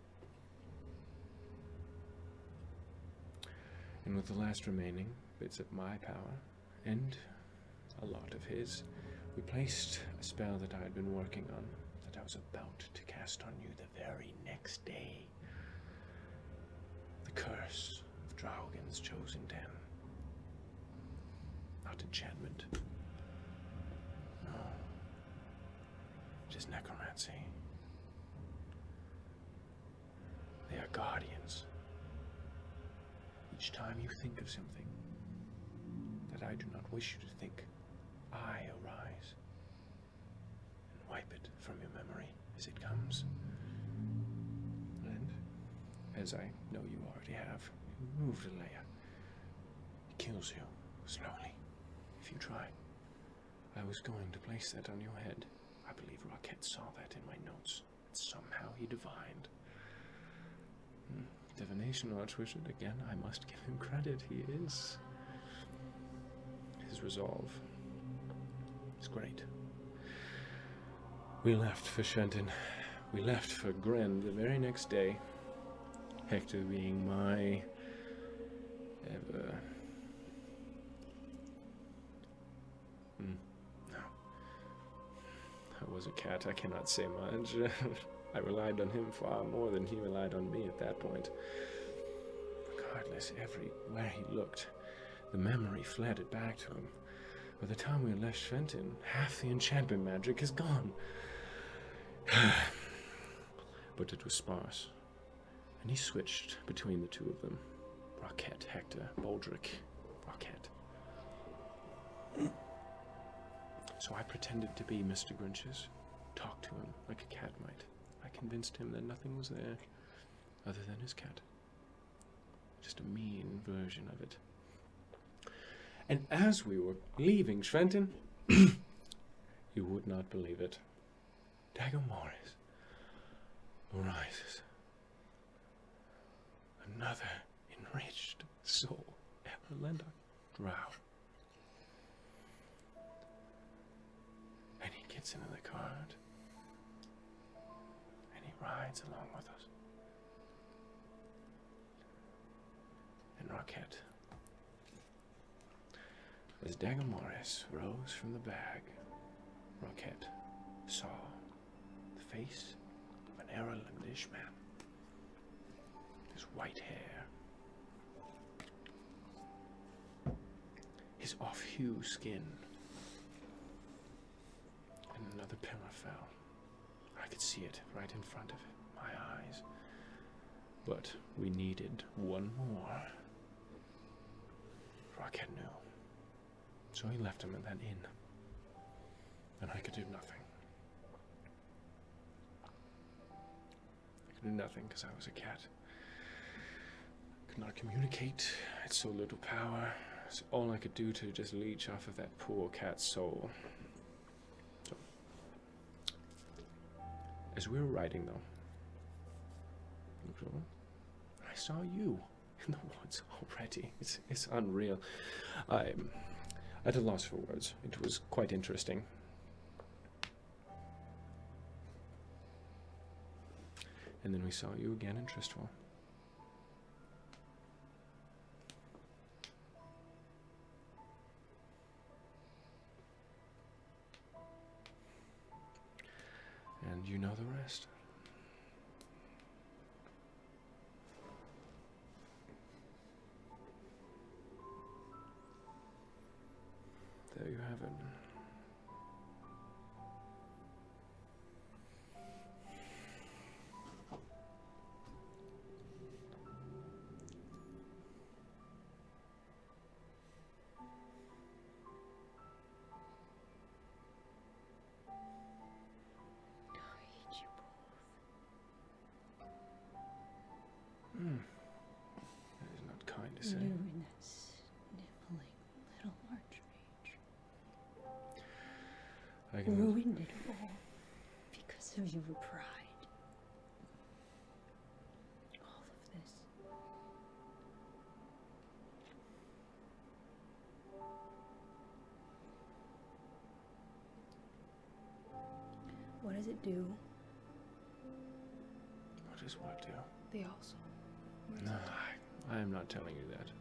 And with the last remaining bits of my power, and a lot of his, we placed a spell that I had been working on, that I was about to cast on you the very next day. The curse of Draugen's chosen den. Not enchantment. No. Just necromancy. They are guardians. Each time you think of something that I do not wish you to think, I arise and wipe it from your memory as it comes. And, as I know you already have, you moved a layer. It kills you, slowly, if you try. I was going to place that on your head. I believe Roquette saw that in my notes, and somehow he divined. Divination Archwizard, again, I must give him credit. He is. His resolve is great. We left for Shenton. We left for Gren the very next day. Hector being my ever... No. I was a cat, I cannot say much. I relied on him far more than he relied on me at that point. Regardless, everywhere he looked, the memory flooded back to him. By the time we left Shenton, half the enchantment magic is gone. But it was sparse, and he switched between the two of them. Roquette, Hector, Baldric, Roquette. So I pretended to be Mr. Grinch's, talked to him like a cat might. I convinced him that nothing was there other than his cat. Just a mean version of it. And as we were leaving Shenton, you would not believe it, Dagger Morris arises. Another enriched soul, Erlenda Drow. And he gets into the cart, and he rides along with us. And Roquette, as Dagger Morris rose from the bag, Roquette saw the face of an Erlandish man. His white hair, his off-hue skin, and another pillar fell. I could see it right in front of my eyes. But we needed one more. Roquette knew. So he left him in that inn. And I could do nothing. I could do nothing because I was a cat. I could not communicate. I had so little power. It's all I could do to just leech off of that poor cat's soul. So, as we were riding, though, I saw you in the woods already. It's unreal. I'm at a loss for words. It was quite interesting. And then we saw you again in Tristwell. And you know the rest. There you have it. That is not kind to say. You and that sniveling little Archmage I can ruined it all because of your pride. All of this. What does it do? What does what do? The also. What does No, it do? I am not telling you that.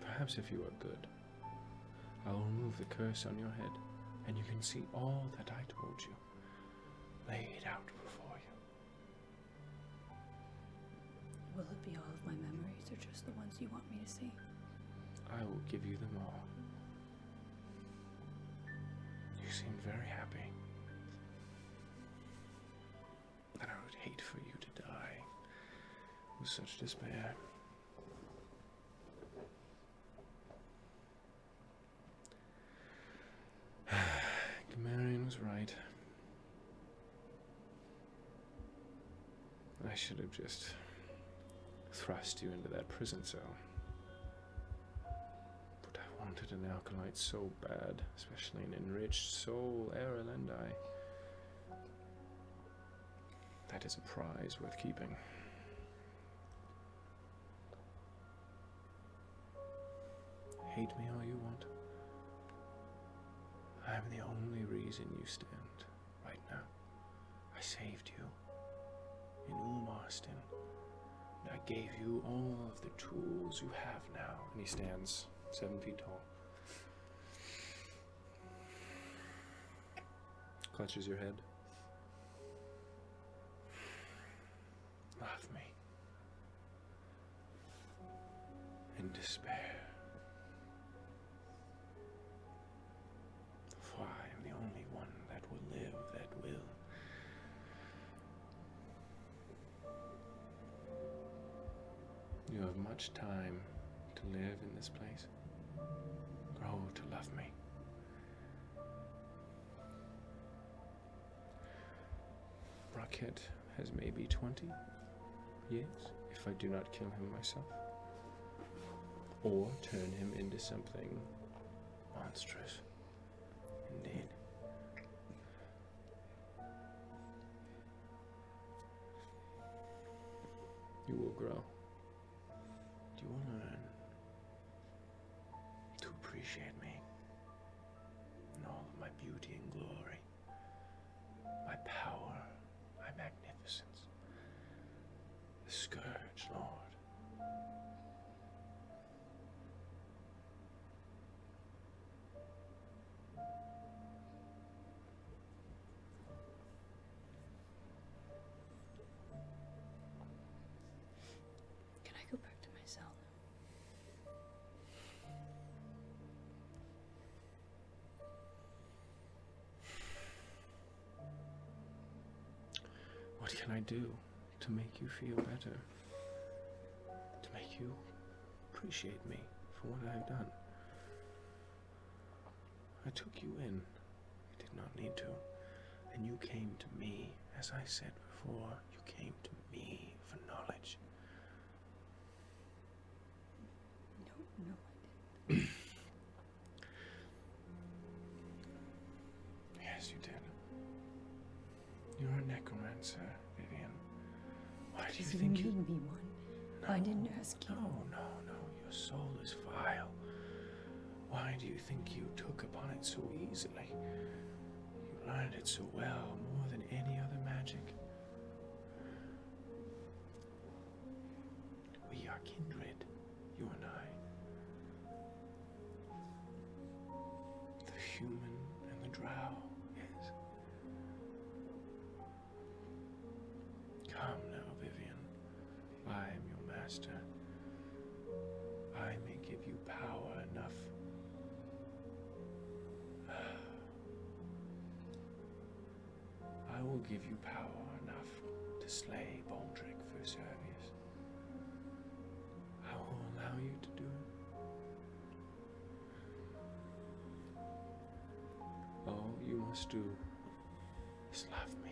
Perhaps if you are good, I will remove the curse on your head, and you can see all that I told you laid out before you. Will it be all of my memories or just the ones you want me to see? I will give you them all. You seem very happy. And I would hate for you to die with such despair. Gamarian was right. I should have just thrust you into that prison cell. But I wanted an Alkalite so bad, especially an enriched soul, Erlendi. That is a prize worth keeping. Hate me all you want. I'm the only reason you stand right now. I saved you in Ulmarston. And I gave you all of the tools you have now. And he stands 7 feet tall. Clutches your head. Love me. In despair. For I am the only one that will live, that will. You have much time to live in this place. Grow to love me. Brockett has maybe 20 years if I do not kill him myself. Or turn him into something monstrous. Indeed. You will grow. You will learn to appreciate me and all of my beauty and glory, my power, my magnificence, the Scourge Lord. Can I go back to my cell now? What can I do to make you feel better? To make you appreciate me for what I've done? I took you in. I did not need to. And you came to me, as I said before, you came to me for knowledge. No, I didn't. Yes, you did. You're a necromancer, Vivian. Why do you Because you think made you... me one. I didn't ask you. No. Your soul is vile. Why do you think you took upon it so easily? You learned it so well, more than any other magic. We are kindred, you and I. The human and the drow, yes. Come now, Vivian. I am your master. I may give you power enough. I will give you power enough to slay Baldric for Servius. I will allow you to do it. All you must do is love me.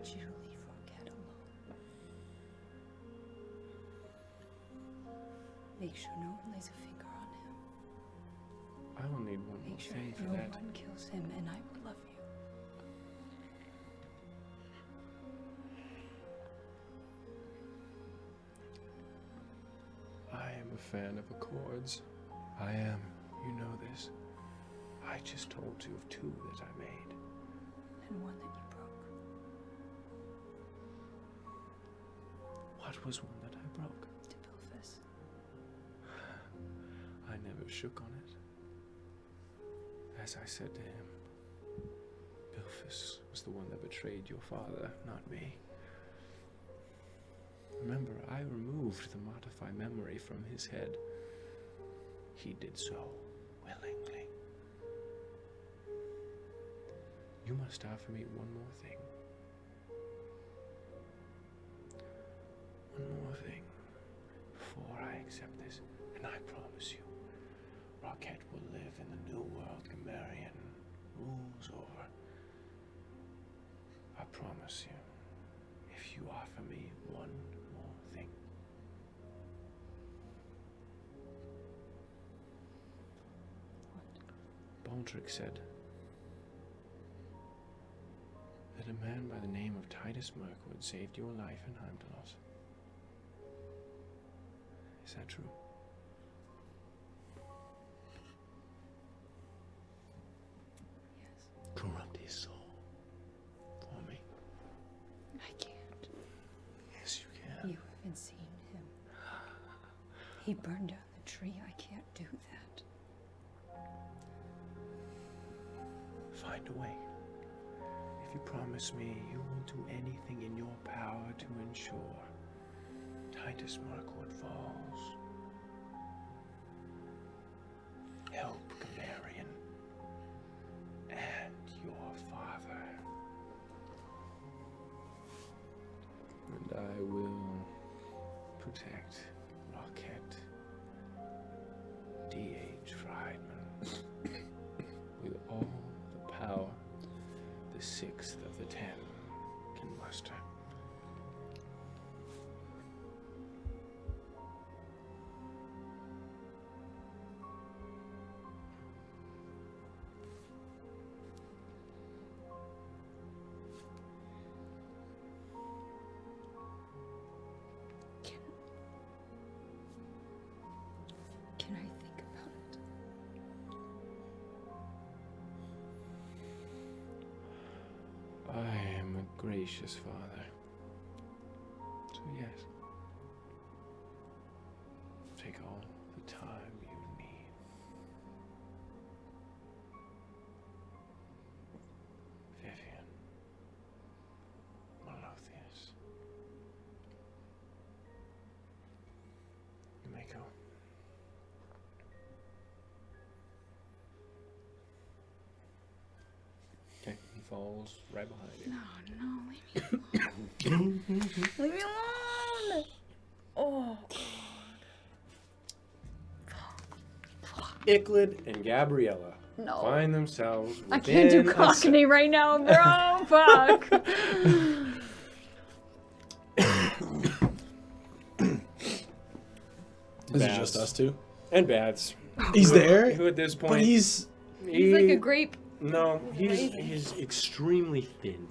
want you to leave Rocket alone. Make sure no one lays a finger on him. I will need one more Make sure thing for no that. one kills him, and I will love you. I am a fan of accords. I am. You know this. I just told you of two that I made. And one that you broke. What was one that I broke? To Bilphus. I never shook on it. As I said to him, Bilphus was the one that betrayed your father, not me. Remember, I removed the Modify memory from his head. He did so willingly. You must offer me one more thing. One more thing before I accept this, and I promise you, Rocket will live in the new world Gamarian rules over. I promise you, if you offer me one more thing. What? Baldric said that a man by the name of Titus Mirkwood saved your life in Heimdallr. Is that true? Yes. Corrupt his soul for me. I can't. Yes, you can. You haven't seen him. He burned down the tree. I can't do that. Find a way. If you promise me you will do anything in your power to ensure Titus Mirkwood falls. Help Gamarian and your father. And I will protect Rocket D.H. Friedman with all the power the sixth of the 10 can muster. Can I think about it? I am a gracious father. So yes. Take all the time you need. Vivian. Malothius. You may go. Okay, he falls right behind you. No, leave me alone. Leave me alone! Oh, Icklid and Gabriella no. find themselves within I can't do a Cockney right now, bro. Fuck. Is it just us two? And Bads. He's Who- there, Who at this point? but he's He's like a grape. No, Amazing. he's extremely thin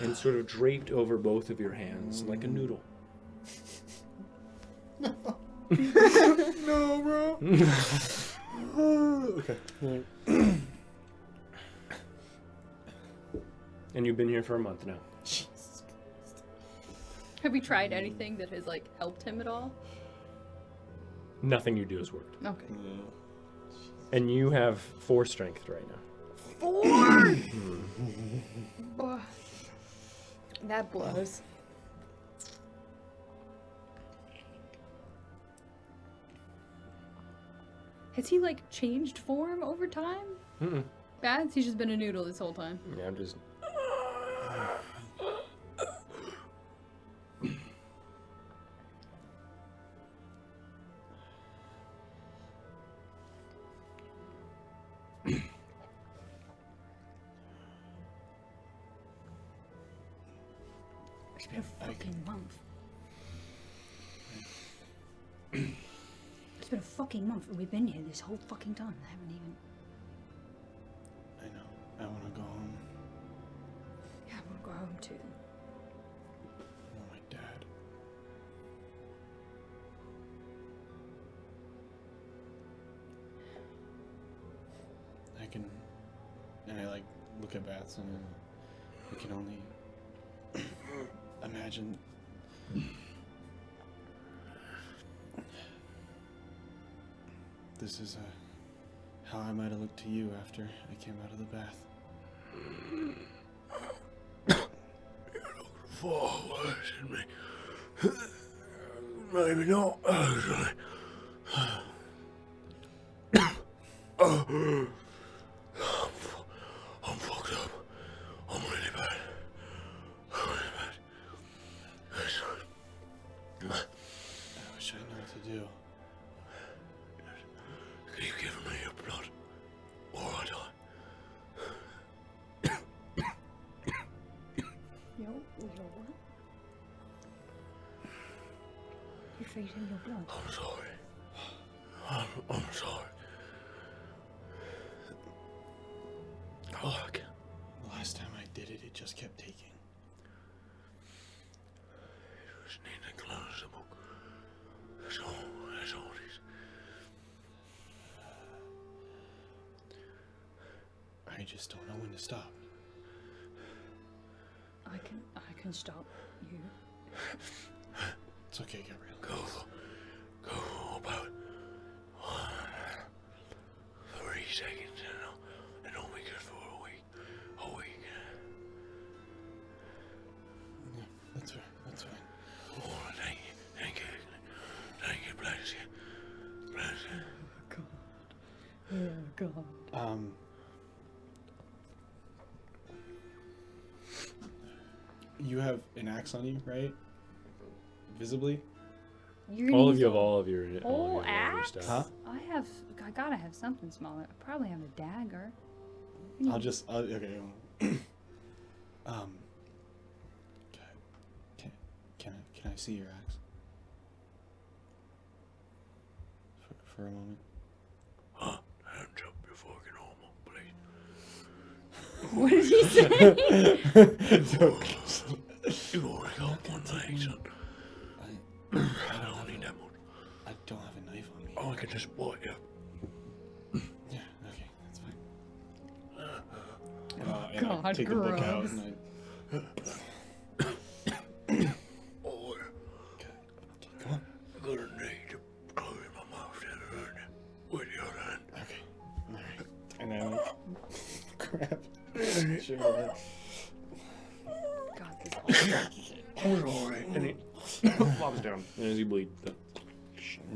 and sort of draped over both of your hands like a noodle. no, bro. Okay. And you've been here for a month now. Have you tried anything that has like helped him at all? Nothing you do has worked. Okay. And you have 4 strength right now. 4. Ugh. That blows. Has he like changed form over time? Mm-mm. Bads? He's just been a noodle this whole time. Yeah, I'm just. It's been a fucking month. It's been a fucking month, and we've been here this whole fucking time. I haven't even. I know. I want to go home. Yeah, I want to go home too. I want my dad. I can, and I like look at Bats and I can only imagine. This is how I might have looked to you after I came out of the bath. Far worse than me. Maybe not, actually. I'm fucked up. I'm really bad. I'm really bad. I wish I knew what to do. Keep giving me your blood, or I die. Your what? You're feeding your blood. I'm sorry. I'm sorry. Look. The last time I did it, it just kept taking. You just need to close the book. That's all it is. I just don't know when to stop. I can stop you. It's okay, Gabriel. Go for about 3 seconds, and it'll be good for a week. Yeah, that's fair. That's fine. Oh, thank you, bless you. Oh God. You have an axe on you, right? Visibly? You're gonna All of use you the have all of your whole armor axe? stuff. Huh? I gotta have something smaller. I probably have a dagger. Okay. Can I see your axe? For a moment. Huh? Hands up before I get home, please. What did he say? You've already got one leg, son. I I don't need that much. I don't have a knife on me. Oh, I can just bite you. Yeah, okay, that's fine. And I God, take the book out gross. and Oh, okay, come on. I'm gonna need to close my mouth down around you with the other hand. Okay, alright. And I like grab. Sure. God, this I'm sorry. And it flops down. And as you bleed,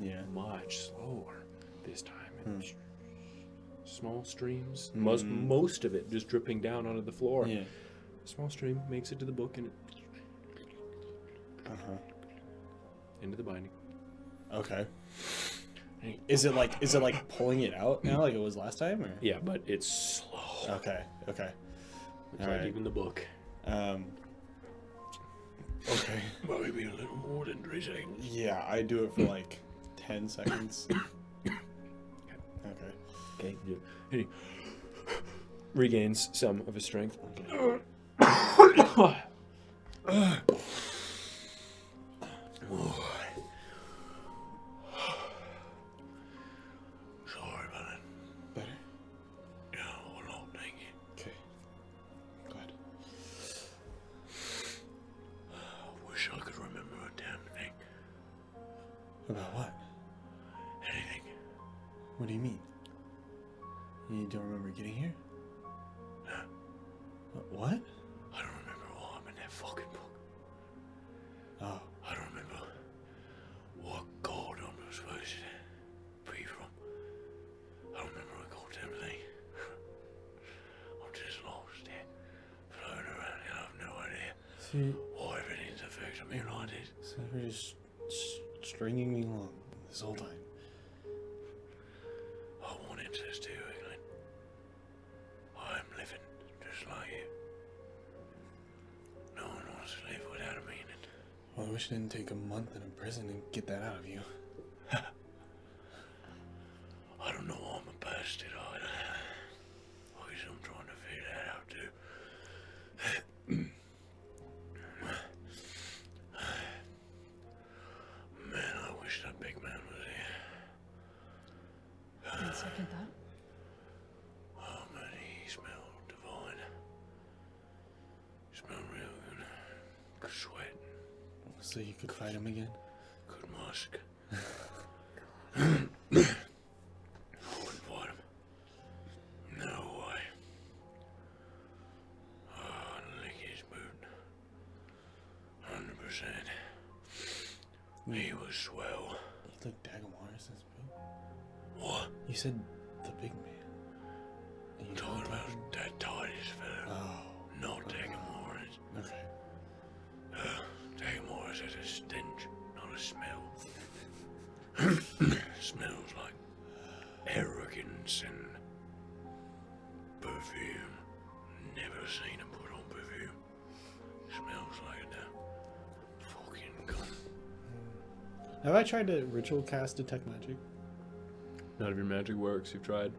Yeah. much slower this time. Hmm. Small streams. Most of it just dripping down onto the floor. Yeah. A small stream makes it to the book and into the binding. Okay. Is it like pulling it out now like it was last time or? Yeah, but it's slow. Okay. Okay. It's All like right. even the book. Okay. Maybe a little more than 3 seconds. Yeah, I do it for like 10 seconds. Okay. Okay. And he regains some of his strength. Sorry about it. Better? Yeah, well, no, thank you. Okay. Glad. I wish I could remember a damn thing. About what? Anything. What do you mean? You don't remember getting here? What? I don't remember what happened in that fucking book. Oh. I don't remember what god I'm supposed to be from. I don't remember a goddamn thing. I'm just lost here, floating around and I have no idea See, why everything's affecting me like this. so you're just stringing me along this whole time. I want answers too, England. I am living just like you. No one wants to live without a meaning. I wish it didn't take a month in a prison to get that out of you. I don't know why I'm a bastard either. I guess I'm trying to figure that out too. Man, I wish that big man was here. And second that. Oh man, he smelled divine. Smelled real good. Good sweat. So you could fight him again? Good musk. I wouldn't fight him. No way. Oh, lick his boot. 100%. He was swell. You look Dagomar since boo. What? You said the big man. And I'm you talking don't about talk- that Titus fella. Oh, Not Dagamorans. okay. Dagamorans has a stench, not a smell. Smells like arrogance and perfume. Never seen him put on perfume. Smells like that. Fucking gun. Have I tried to ritual cast detect magic? None of your magic works. You've tried.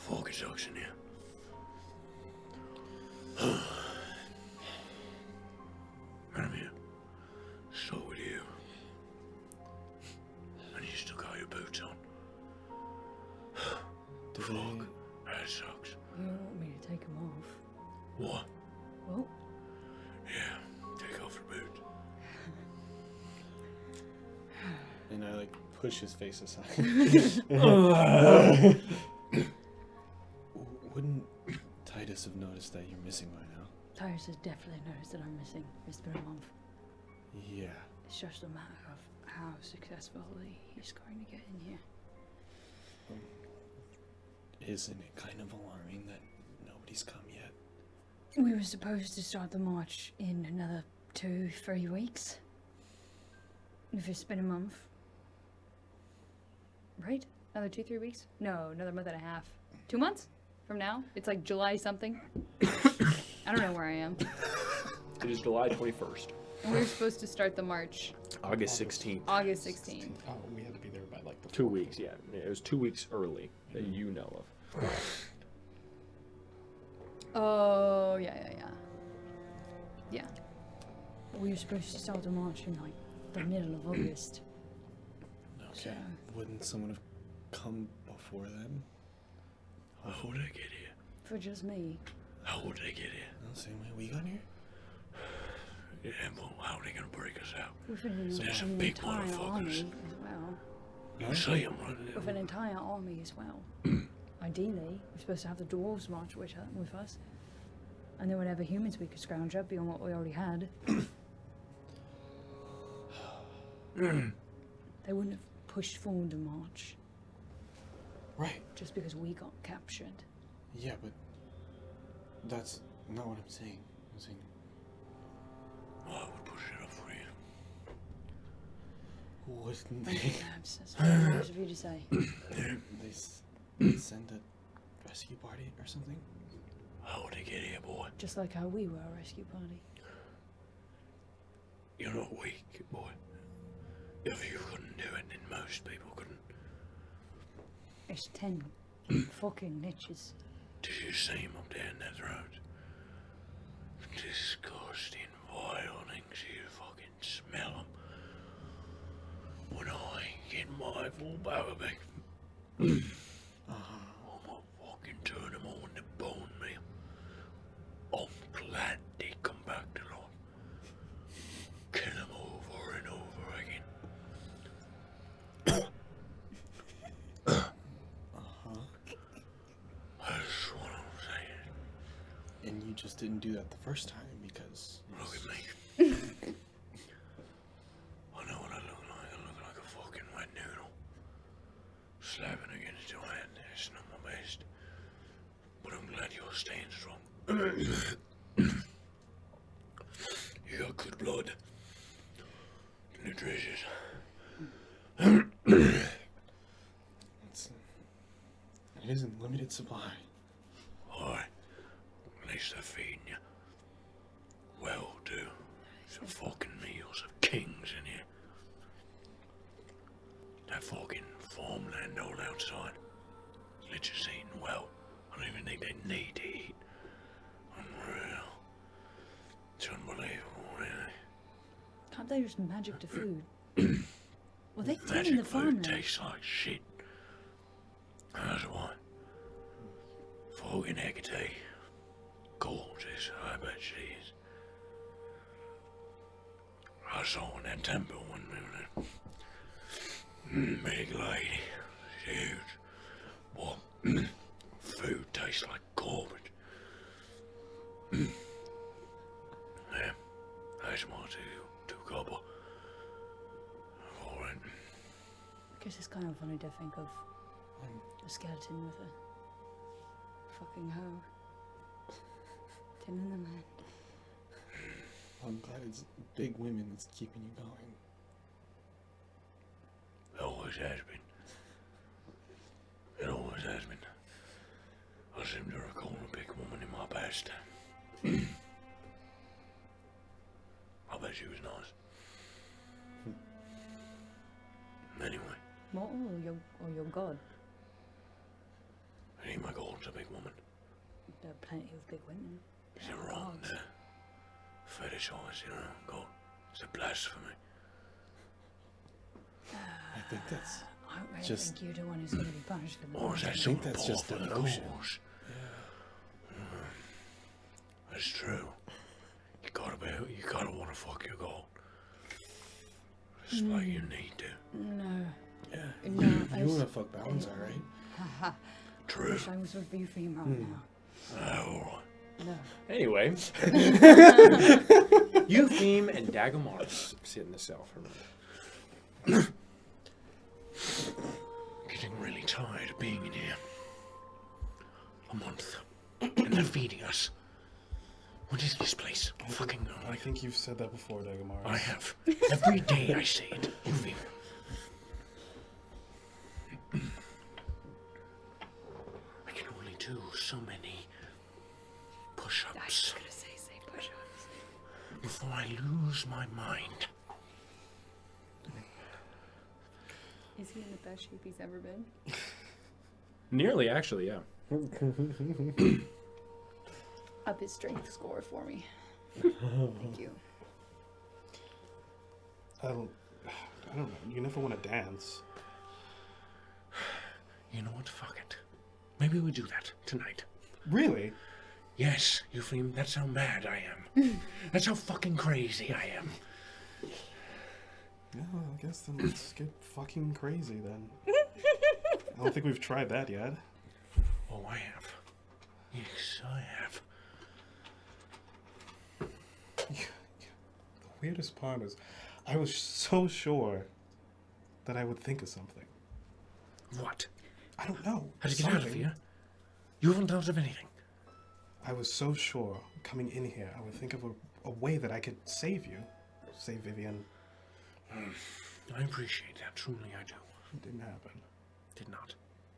Fuck, it sucks in here. Come here. So with you. And you still got your boots on. Do Fuck, they? that sucks. You don't want me to take them off. What? Well, Yeah, take off your boots. And I like push his face aside. Wouldn't Titus have noticed that you're missing by now? Tyrus has definitely noticed that I'm missing. It's been a month. Yeah. It's just a matter of how successfully he's going to get in here. Isn't it kind of alarming that nobody's come yet? We were supposed to start the march in another 2-3 weeks. If it's been a month. Right? Another 2-3 weeks? No, another month and a half. 2 months from now? It's like July something. I don't know where I am. It is July 21st. And we were supposed to start the march August 16th. August 16th. Oh, we had to be there by like the 2 weeks, yeah. It was 2 weeks early that you know of. Oh, yeah. Yeah. We were supposed to start the march in like the middle of August. Okay. Wouldn't someone have come before then? How would I get here? For just me. How would they get here? No, same way we got here? Yeah, well, how are they gonna break us out? With an, There's an some big entire army motherfuckers. as well. You see them running With in. an entire army as well. Ideally, we're supposed to have the dwarves march with us. And then whatever humans we could scrounge up beyond what we already had. They wouldn't have pushed forward the march Right. just because we got captured. Yeah, but that's not what I'm saying. I'm saying Well, I would push it up for you. wouldn't Thank they, you, Babs. That's very nice of you to say. they send a rescue party or something? How would they get here, boy? Just like how we were a rescue party. You're not weak, boy. If you couldn't do it, then most people couldn't. It's 10 fucking niches. Did you see him up there in that throat? Disgusting, vile things. You fucking smell them. When I get my full power back, Uh-huh. I'm gonna fucking turn them on to bone meal. I'm glad they come back to life. Kill them over and over again. Uh-huh. That's what I'm saying. And you just didn't do that the first time because... Look at me. I know what I look like. I look like a fucking wet noodle. Slapping against your hand. It's not my best. But I'm glad you're staying strong. You got good blood. Nutritious. It's, it isn't limited supply. Alright. place they're feeding you. Well, do. Some fucking meals of kings in here. That fucking farmland all outside. They're just eating well. I don't even think they need to eat. Unreal. It's unbelievable, really. Can't they just magic the food? Well, they taking Magic the food farmland. tastes like shit. That's why. Fucking Hecate. Gorgeous, I bet she is. I saw her in that temple one minute. Big lady. Huge. What? Food tastes like garbage. Yeah, that's my two copper. Alright. I guess it's kind of funny to think of a skeleton with a fucking hoe. Tilling the man. I'm glad it's big women that's keeping you going. It always has been. It always has been. I seem to recall a big woman in my past. I bet she was nice. Anyway, Mortal or your god? any of my god's a big woman. There are plenty of big women. Is it wrong Gods. to fetishize your own god? It's a blasphemy. I think that's I don't really Just- think you're the one who's going to be punished for the Or is that think some that's just powerful devotion. cause? That's true. You gotta wanna fuck your god. Just like you need to. No. yeah. No, I You was- wanna fuck Balance, right? Haha. True. Wish I was with you female now. Alright. No. Anyway, Eupheme and Dagomar sit in the cell for a minute. Getting really tired of being in here. A month. And they're feeding us. What is this place? Fucking I think you've said that before, Dagomar. I have. Every day I say it. Eupheme. I can only do so many push-ups gonna say push-ups. before I lose my mind. Is he in the best shape he's ever been? Nearly, actually, yeah. Up his strength score for me. Thank you. I don't know. You never want to dance. You know what? Fuck it. Maybe we do that tonight. Really? Yes, Eupheme, that's how mad I am. That's how fucking crazy I am. Yeah, I guess then let's get fucking crazy then. I don't think we've tried that yet. Oh, I have. Yes, I have. The weirdest part is, I was so sure that I would think of something. What? I don't know. How to get out of something. here? You haven't thought of anything. I was so sure coming in here, I would think of a way that I could save you. Save Vivian. I appreciate that. Truly, I do. It didn't happen. Did not.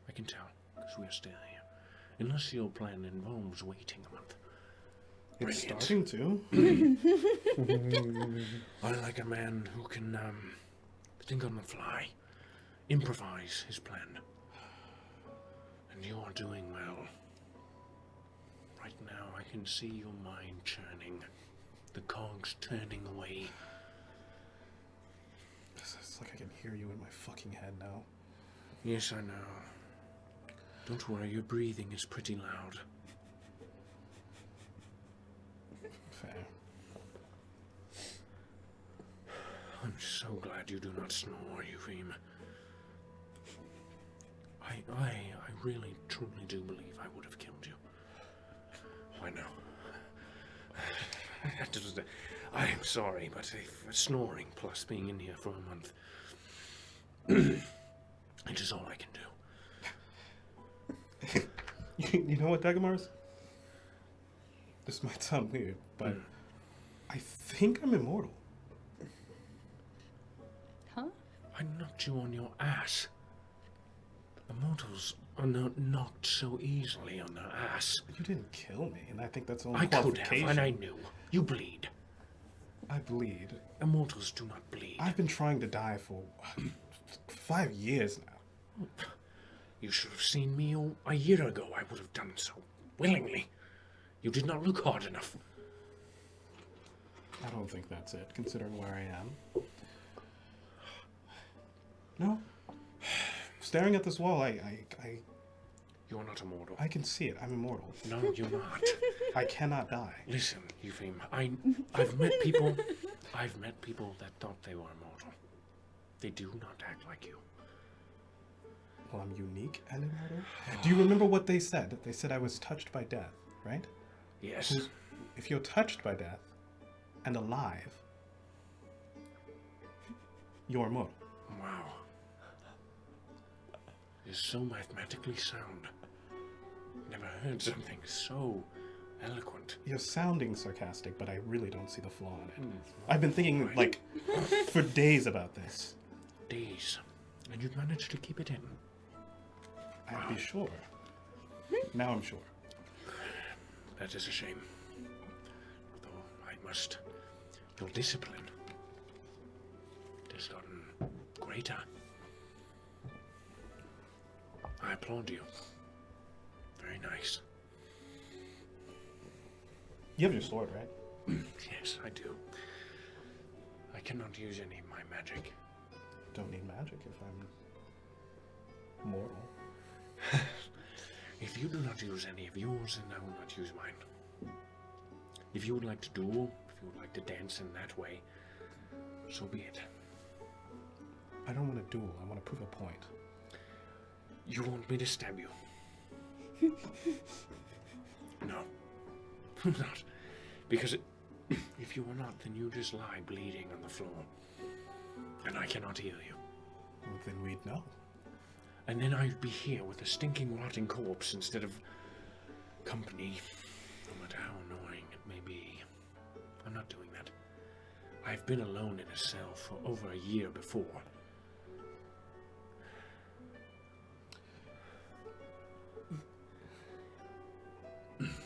I can tell, because we're still here. Unless your plan involves waiting a month. It's Brilliant. starting to. I like a man who can, think on the fly. Improvise his plan. And you are doing well. Right now, I can see your mind churning. The cogs turning away. It's like I can hear you in my fucking head now. Yes, I know. Don't worry, your breathing is pretty loud. Fair. I'm so glad you do not snore, Eupheme. I really, truly do believe I would have killed you. I know. I'm sorry, but snoring plus being in here for a month, it is all I can do. You know what, Dagomars? This might sound weird, but I think I'm immortal. Huh? I knocked you on your ass. Immortals are not knocked so easily on the ass. You didn't kill me, and I think that's only I could have, qualification. and I knew. You bleed. I bleed. Immortals do not bleed. I've been trying to die for 5 years now. You should have seen me a year ago. I would have done so willingly. You did not look hard enough. I don't think that's it, considering where I am. No. Staring at this wall, You're not immortal. I can see it. I'm immortal. No, you're not. I cannot die. Listen, Eupheme, I've met people that thought they were immortal. They do not act like you. Well, I'm unique and immortal. Do you remember what they said? They said I was touched by death, right? Yes. If you're touched by death and alive, you're immortal. Wow. You're so mathematically sound. Never heard something so eloquent. You're sounding sarcastic, but I really don't see the flaw in it. I've been thinking, like, for days about this. Days. And you've managed to keep it in. I'd be sure. Now I'm sure. That is a shame. Although I must. Your discipline has gotten greater. I applaud you. Very nice. You have your sword, right? Yes, I do. I cannot use any of my magic. Don't need magic if I'm mortal. If you do not use any of yours, then I will not use mine. If you would like to duel, if you would like to dance in that way, so be it. I don't want to duel. I want to prove a point. You want me to stab you? No. Not. Because if you are not, then you just lie bleeding on the floor. And I cannot heal you. Well, then we'd know. And then I'd be here with a stinking, rotting corpse instead of company. No matter how annoying it may be. I'm not doing that. I've been alone in a cell for over a year before.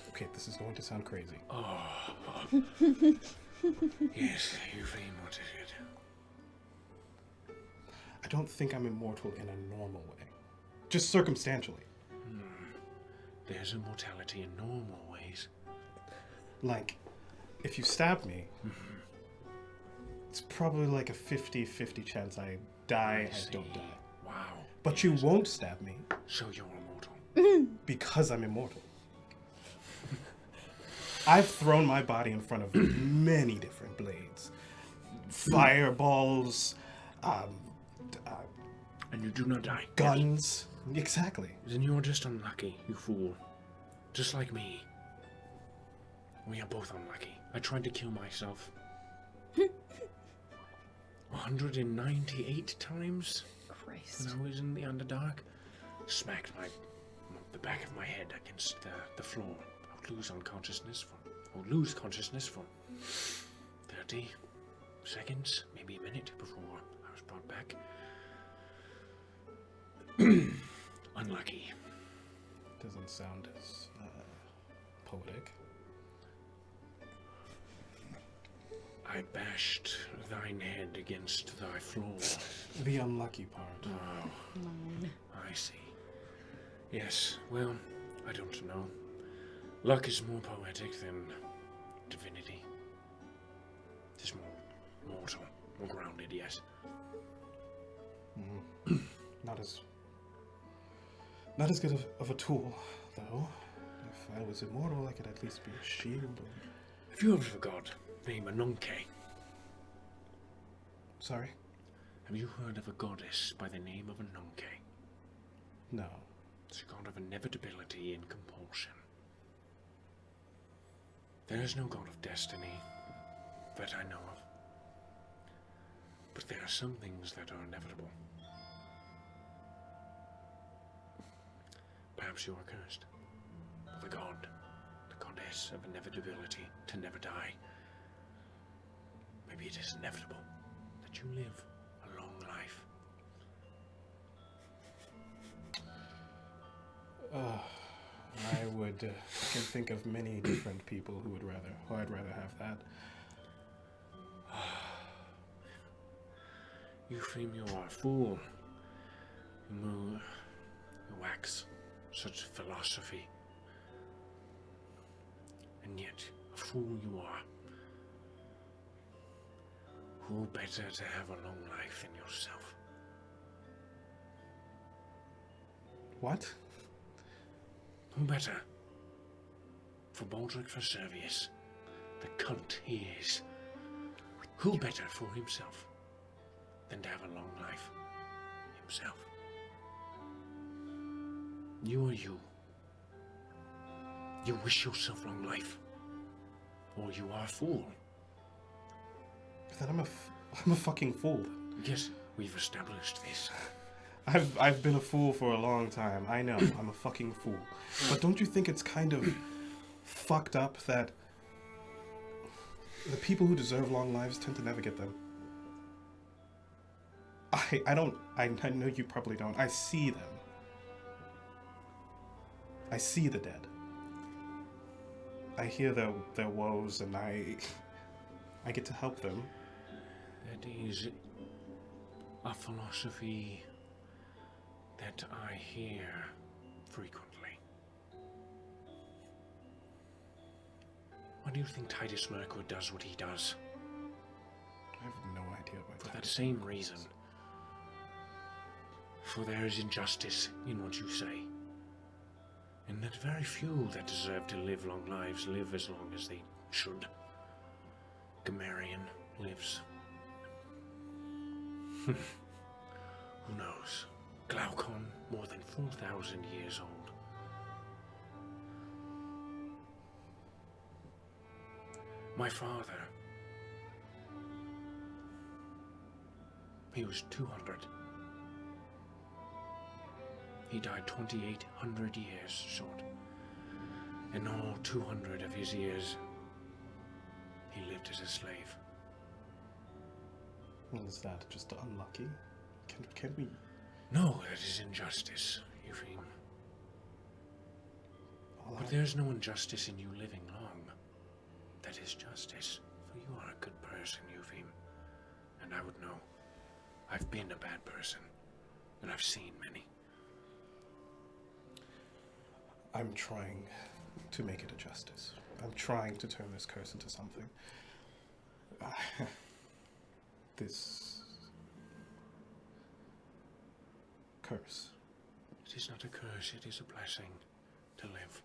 Okay, this is going to sound crazy. Oh. Yes, Eupheme, what is it? I don't think I'm immortal in a normal way. Just circumstantially. There's immortality in normal ways. Like, if you stab me, it's probably like a 50-50 chance I die I and don't see. die. Wow. But you won't stab me So you're immortal. because I'm immortal. I've thrown my body in front of many different blades. Fireballs, And you do not die. guns. Exactly. Then you're just unlucky, you fool. Just like me. We are both unlucky. I tried to kill myself. 198 times Christ. when I was in the Underdark. Smacked the back of my head against the floor. I would lose consciousness for 30 seconds, maybe a minute before I was brought back. Unlucky. Doesn't sound as poetic. I bashed thine head against thy floor. The unlucky part. Oh, Moan. I see. Yes, well, I don't know. Luck is more poetic than divinity. It is more mortal, more grounded, yes. Not as good of a tool, though. If I was immortal, I could at least be a shield. Have you heard of a god named Ananke? Sorry? Have you heard of a goddess by the name of Ananke? No. It's a god of inevitability and compulsion. There is no god of destiny that I know of. But there are some things that are inevitable. Perhaps you are cursed. The god, the goddess of inevitability, to never die. Maybe it is inevitable that you live a long life. I would can think of many different people who I'd rather have that. Euphrem, you are a fool. You wax such philosophy. And yet, a fool you are. Who better to have a long life than yourself? What? Who better? For Baldric for Servius, the cunt he is. Who better for himself than to have a long life himself? You are you. You wish yourself long life, or you are a fool. Then I'm a fucking fool. Yes, we've established this. I've been a fool for a long time. I know, I'm a fucking fool. But don't you think it's kind of fucked up that the people who deserve long lives tend to never get them? I know you probably don't. I see them. I see the dead. I hear their woes and I get to help them. That is a philosophy that I hear frequently. Why do you think Titus Mirkwood does what he does? I have no idea what For that same reason. For there is injustice in what you say. And that very few that deserve to live long lives live as long as they should. Gamarian lives. Who knows? Glaucon, more than 4,000 years old. My father, he was 200. He died 2,800 years short. And all 200 of his years, he lived as a slave. is that just unlucky? Can we? No, that is injustice, Euphrem. But there's no injustice in you living long. That is justice, for you are a good person, Euphrem. And I would know. I've been a bad person, and I've seen many. I'm trying to make it a justice. I'm trying to turn this curse into something. This curse. It is not a curse, it is a blessing to live.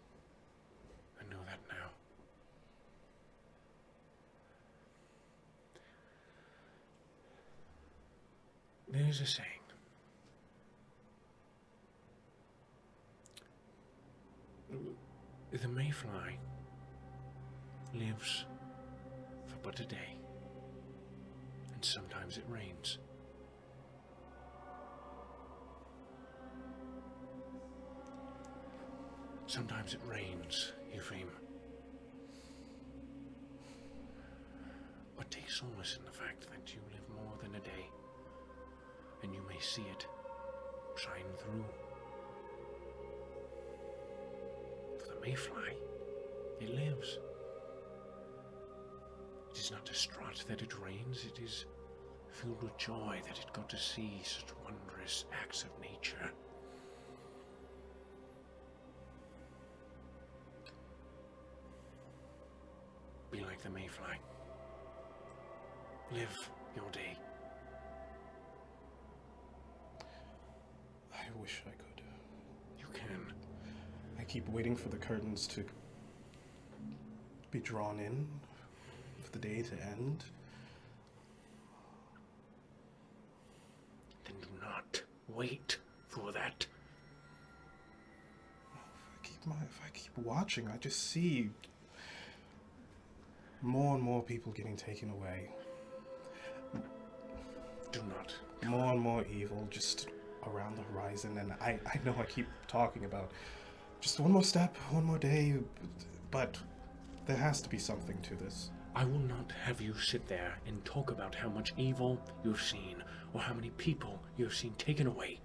I know that now. There is a saying. The mayfly lives for but a day, and sometimes it rains. Sometimes it rains, Euphrem. But take solace in the fact that you live more than a day, and you may see it shine through. For the mayfly, it lives. It is not distraught that it rains, it is filled with joy that it got to see such wondrous acts of nature. Be like the mayfly. Live your day. I wish I could. You can. I keep waiting for the curtains to be drawn in, for the day to end. Then do not wait for that. If I keep watching, I just see more and more people getting taken away. Do not. More and more evil just around the horizon, and I know I keep talking about just one more step, one more day, but there has to be something to this. I will not have you sit there and talk about how much evil you've seen, or how many people you've seen taken away.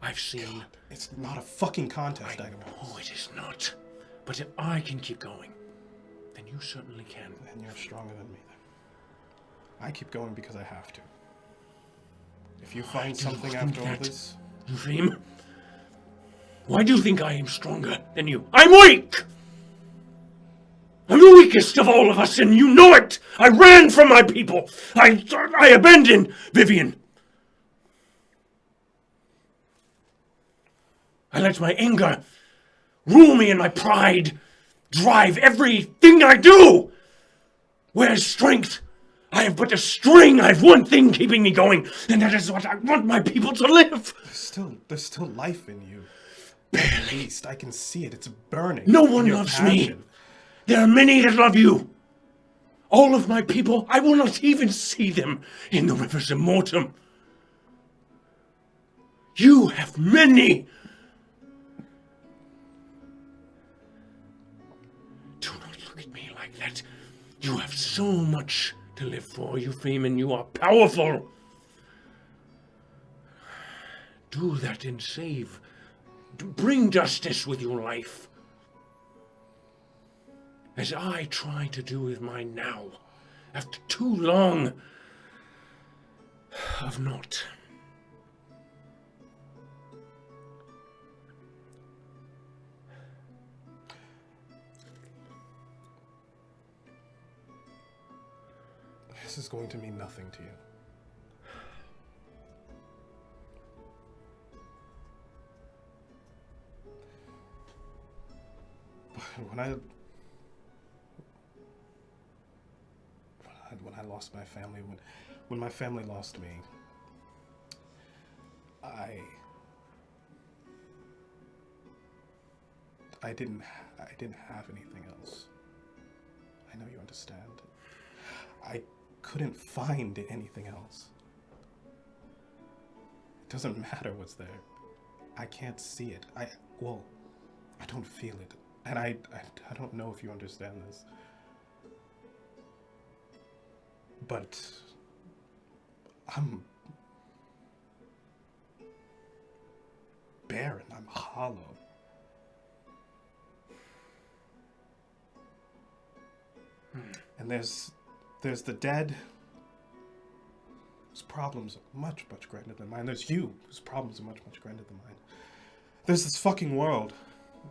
I've seen. It's not a fucking contest, I Agamor. know it is not. But if I can keep going, then you certainly can. And you're stronger than me, then. I keep going because I have to. If you find do something think after all that. this, Ephraim, why do you think I am stronger than you? I'm weak! I'm the weakest of all of us, and you know it! I ran from my people! I abandoned Vivian! I let my anger rule me, and my pride drive everything I do! Where's strength? I have but a string. I have one thing keeping me going, and that is what I want my people to live. there's still life in you. At least I can see it. It's burning. No in one your loves me. passion. There are many that love you. All of my people, I will not even see them in the rivers of Mortem. You have many. Do not look at me like that. You have so much to live for, Ephraim, and you are powerful. Do that and save. Bring justice with your life. As I try to do with mine now, after too long of not. This is going to mean nothing to you. But when I lost my family, when my family lost me, I didn't have anything else. I know you understand. I couldn't find anything else. It doesn't matter what's there. I can't see it. I don't feel it. And I don't know if you understand this. But I'm barren. I'm hollow. And there's the dead, whose problems are much, much greater than mine. There's you, whose problems are much, much greater than mine. There's this fucking world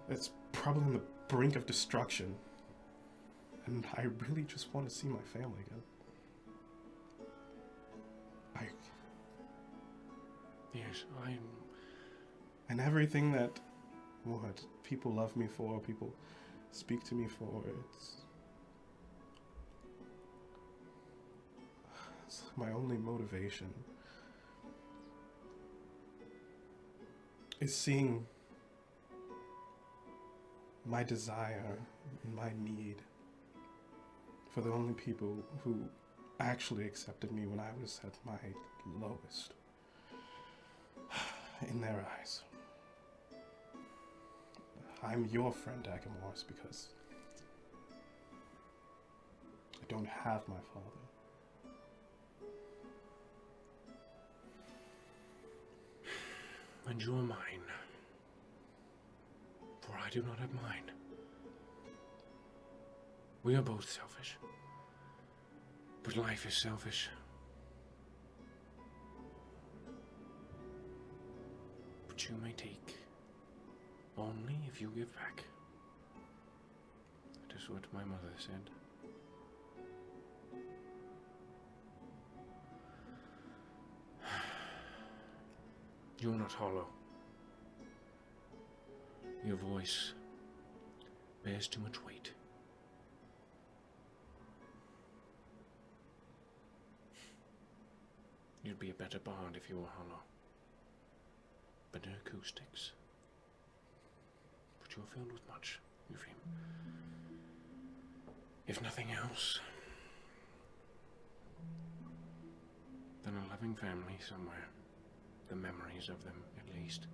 that's probably on the brink of destruction. And I really just want to see my family again. Yes, And everything that, people love me for, people speak to me for, it's my only motivation is seeing my desire and my need for the only people who actually accepted me when I was at my lowest in their eyes. I'm your friend, Agamorus, because I don't have my father. and you are mine. For I do not have mine. We are both selfish. But life is selfish. But you may take only if you give back. That is what my mother said. You're not hollow. Your voice bears too much weight. You'd be a better bard if you were hollow. Better acoustics. But you're filled with much, Ephraim. If nothing else, then a loving family somewhere. The memories of them, at least.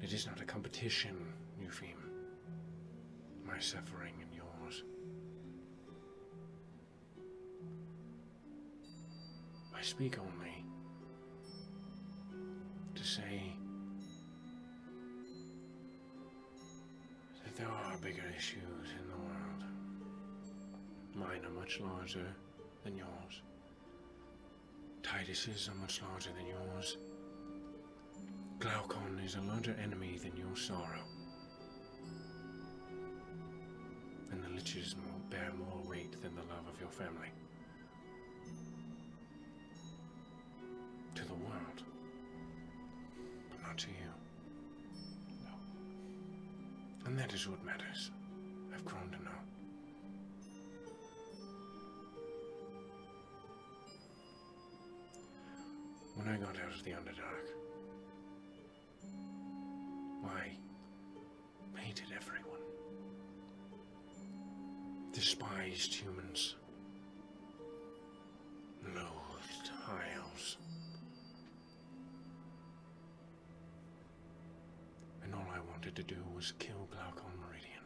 It is not a competition, Ephraim. My suffering and yours. I speak only to say bigger issues in the world. Mine are much larger than yours. Titus's are much larger than yours. Glaucon is a larger enemy than your sorrow. And the liches will bear more weight than the love of your family. To the world, but not to you. No. And that is what matters. I've grown to know. When I got out of the Underdark, I hated everyone. Despised humans. Loathed high elves. And all I wanted to do was kill Glaucon Meridian.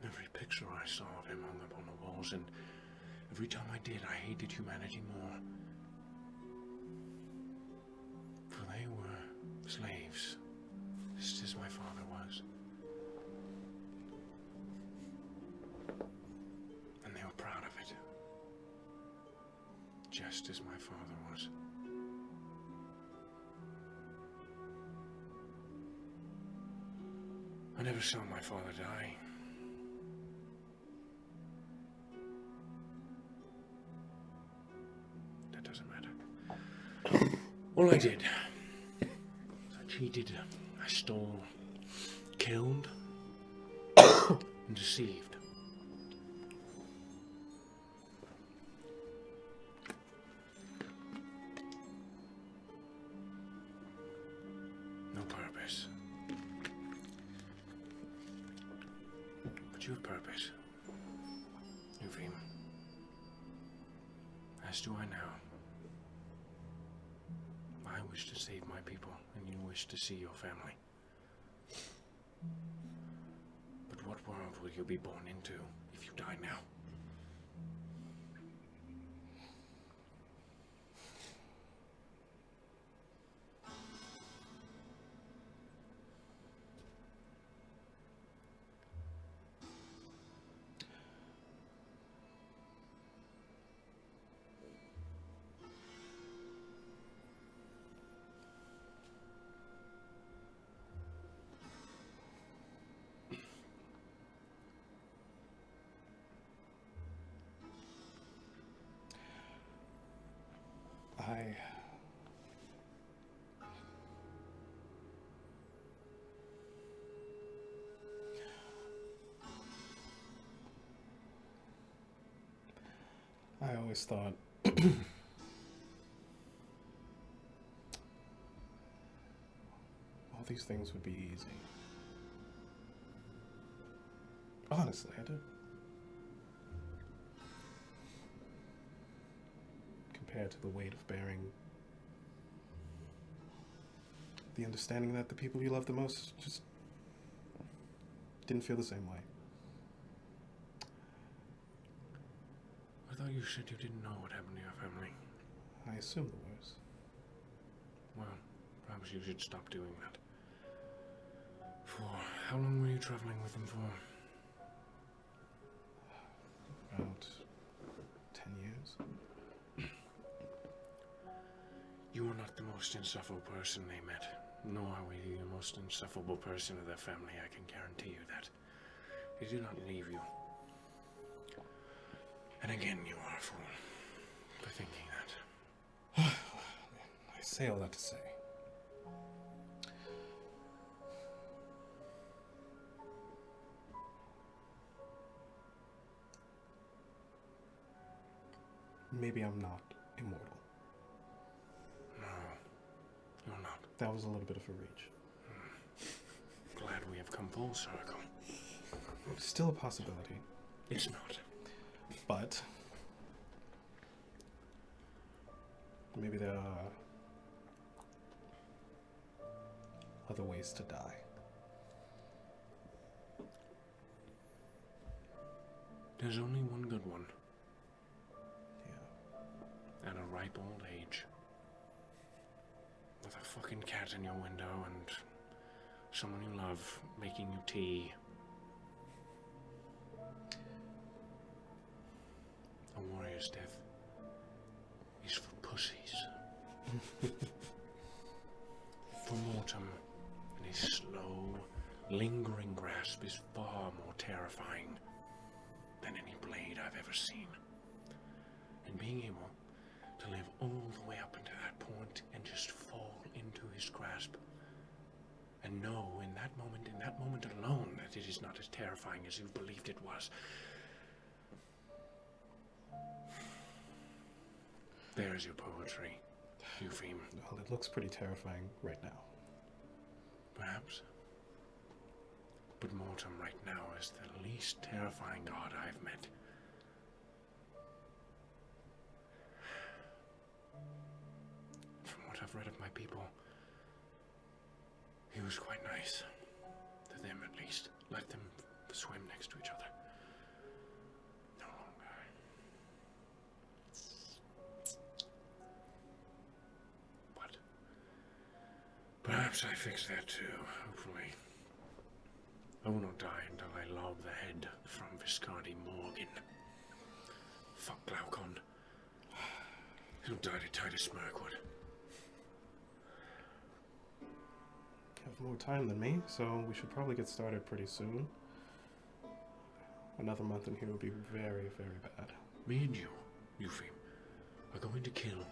Every picture I saw of him hung up on the walls, and every time I did, I hated humanity more. For they were slaves, just as my father was. And they were proud of it, just as my father was. I never saw my father die. That doesn't matter. All I did was I cheated, I stole, killed, and deceived. No purpose. But you have purpose. Yuvim. As do I now. I wish to save my people, and you wish to see your family. But what world will you be born into if you die now? I always thought all these things would be easy. Honestly, I did. Compared to the weight of bearing the understanding that the people you love the most just didn't feel the same way. I thought you said you didn't know what happened to your family. I assumed the worst. Well, perhaps you should stop doing that. For how long were you traveling with them for? About 10 years. You were not the most insufferable person they met, nor were you the most insufferable person of their family, I can guarantee you that. They did not leave you. And again, you are a fool for thinking that. I say all that to say. Maybe I'm not immortal. No, you're not. That was a little bit of a reach. Glad we have come full circle. Still a possibility, It's not. but maybe there are other ways to die. There's only one good one. Yeah. At a ripe old age. With a fucking cat in your window and someone you love making you tea. A warrior's death is for pussies. For Mortem and his slow, lingering grasp is far more terrifying than any blade I've ever seen. And being able to live all the way up until that point and just fall into his grasp and know in that moment alone, that it is not as terrifying as you believed it was. There is your poetry, Eupheme. Well, it looks pretty terrifying right now. Perhaps. But Mortem right now is the least terrifying god I've met. From what I've read of my people, he was quite nice. To them, at least. Let them swim next to each other. No longer. But perhaps I fix that too, hopefully. I will not die until I lob the head from Viscardi Morgan. Fuck Glaucon. He'll die to Titus Mirkwood. You have more time than me, so we should probably get started pretty soon. Another month in here would be very, very bad. Me and you, Eupheme, are going to kill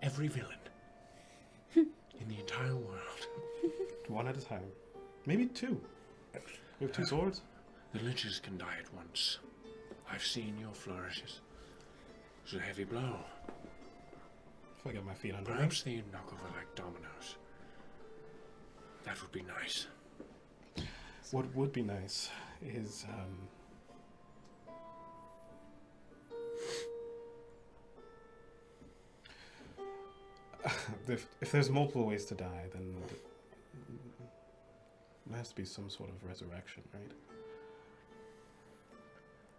every villain in the entire world. One at a time. Maybe two. You have two swords? The Liches can die at once. I've seen your flourishes. It's a heavy blow. If I get my feet under me. Perhaps they knock over like dominoes. That would be nice. What would be nice is, if there's multiple ways to die, then there has to be some sort of resurrection, right?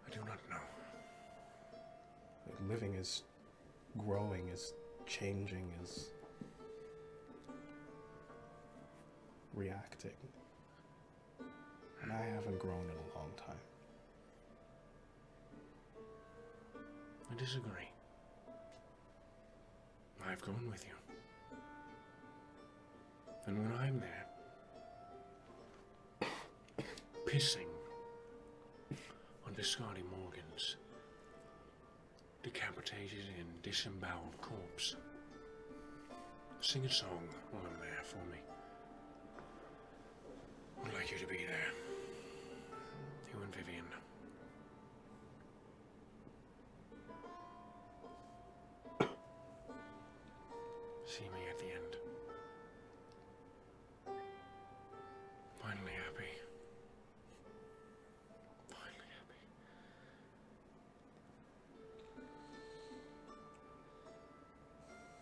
I do not know. Like, living is growing, is changing, is reacting. And I haven't grown in a long time. I disagree. I've grown with you. And when I'm there, pissing on Viscardi Morgan's decapitated and disemboweled corpse, sing a song while I'm there for me. I'd like you to be there. You and Vivian. See me at the end. Finally happy. Finally happy.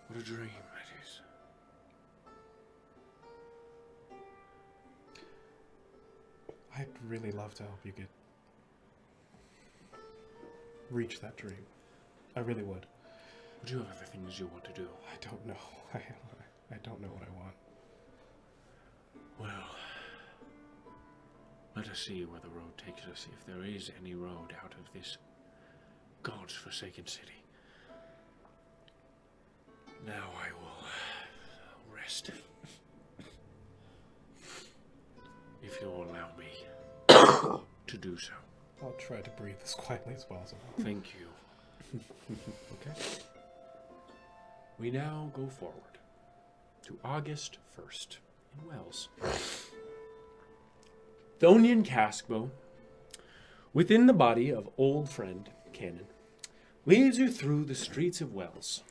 What a dream that is. I'd really love to help you reach that dream. I really would. Would you have other things you want to do? I don't know. I don't know what I want. Well, let us see where the road takes us, if there is any road out of this God's forsaken city. Now I will rest. If you'll allow me to do so. I'll try to breathe as quietly as possible. Thank you. Okay. We now go forward to August 1st in Wells. Thonian Caskbow, within the body of old friend Cannon, leads you through the streets of Wells.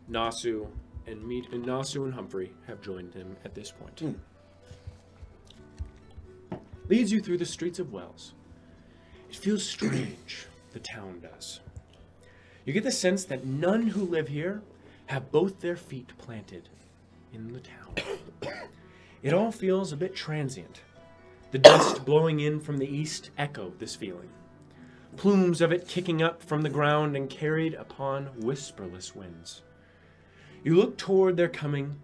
Nasu and Humphrey have joined him at this point. Leads you through the streets of Wells. It feels strange, the town does. You get the sense that none who live here have both their feet planted in the town. It all feels a bit transient. The dust blowing in from the east echo this feeling. Plumes of it kicking up from the ground and carried upon whisperless winds. You look toward their coming,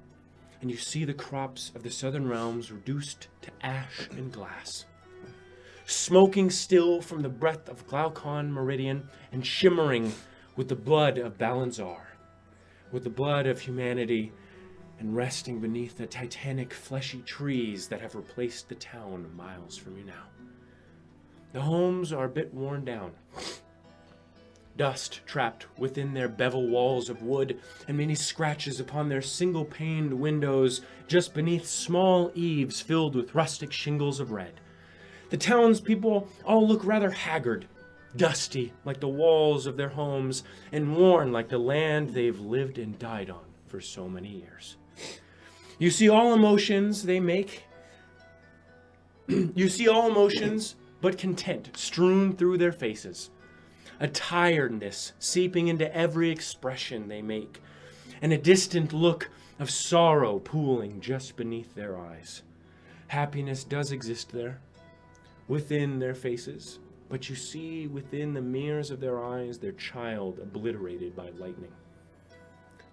and you see the crops of the southern realms reduced to ash and glass, smoking still from the breath of Glaucon Meridian and shimmering with the blood of Balanzar, with the blood of humanity, and resting beneath the titanic fleshy trees that have replaced the town miles from you now. The homes are a bit worn down, dust trapped within their bevel walls of wood, and many scratches upon their single-paned windows just beneath small eaves filled with rustic shingles of red. The townspeople all look rather haggard, dusty like the walls of their homes, and worn like the land they've lived and died on for so many years. You see all emotions they make. You see all emotions but content strewn through their faces. A tiredness seeping into every expression they make, and a distant look of sorrow pooling just beneath their eyes. Happiness does exist there, within their faces, but you see within the mirrors of their eyes their child obliterated by lightning,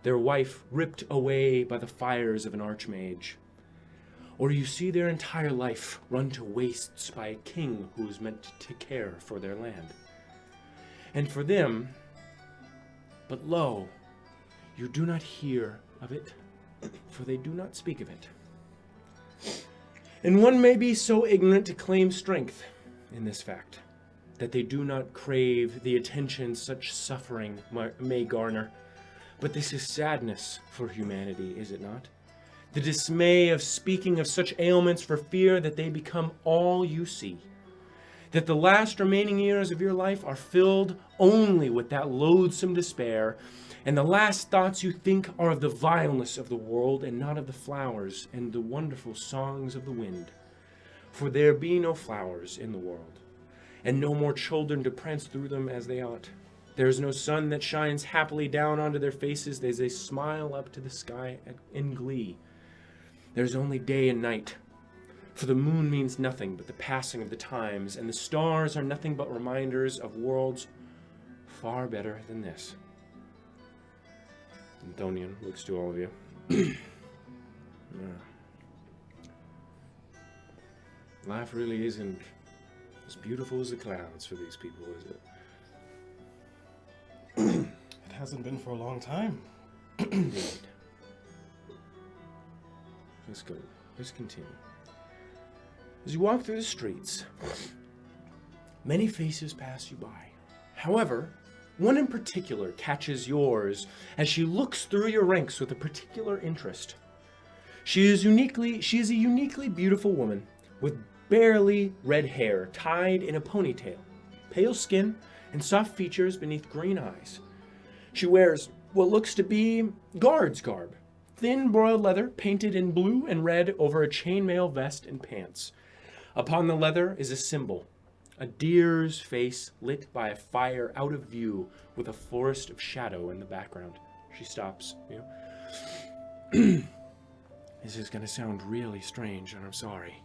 their wife ripped away by the fires of an archmage, or you see their entire life run to wastes by a king who is meant to care for their land. And for them, but lo, you do not hear of it, for they do not speak of it. And one may be so ignorant to claim strength in this fact, that they do not crave the attention such suffering may garner. But this is sadness for humanity, is it not? The dismay of speaking of such ailments for fear that they become all you see. That the last remaining years of your life are filled only with that loathsome despair, and the last thoughts you think are of the vileness of the world and not of the flowers and the wonderful songs of the wind. For there be no flowers in the world, and no more children to prance through them as they ought. There is no sun that shines happily down onto their faces as they smile up to the sky in glee. There is only day and night, for the moon means nothing but the passing of the times, and the stars are nothing but reminders of worlds far better than this. Anthonian looks to all of you. Life really isn't as beautiful as the clouds for these people, is it? It hasn't been for a long time. Indeed. Let's go. Let's continue. As you walk through the streets, many faces pass you by. However, one in particular catches yours as she looks through your ranks with a particular interest. She is a uniquely beautiful woman with barely red hair tied in a ponytail, pale skin, and soft features beneath green eyes. She wears what looks to be guard's garb, thin broiled leather painted in blue and red over a chainmail vest and pants. Upon the leather is a symbol, a deer's face lit by a fire out of view with a forest of shadow in the background. She stops. This is going to sound really strange, and I'm sorry.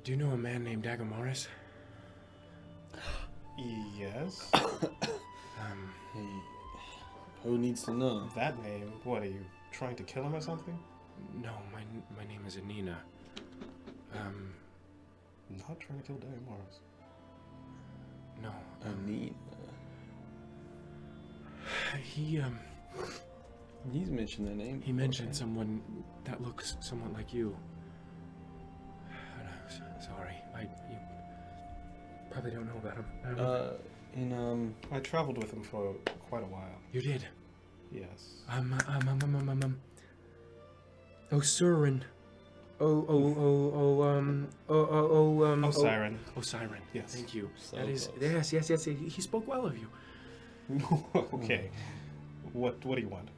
Do you know a man named Dagamaris? Yes. Hey, who needs to know? That name? What, are you trying to kill him or something? No, my name is Anina. Not trying to kill Dagger Morris. No. Neat. He's mentioned their name. He mentioned someone that looks somewhat like you. Sorry, you probably don't know about him. I traveled with him for quite a while. You did? Yes. Osiren. Osiren. Osiren. Yes. Thank you. So That is close. yes. He spoke well of you. Okay. What do you want?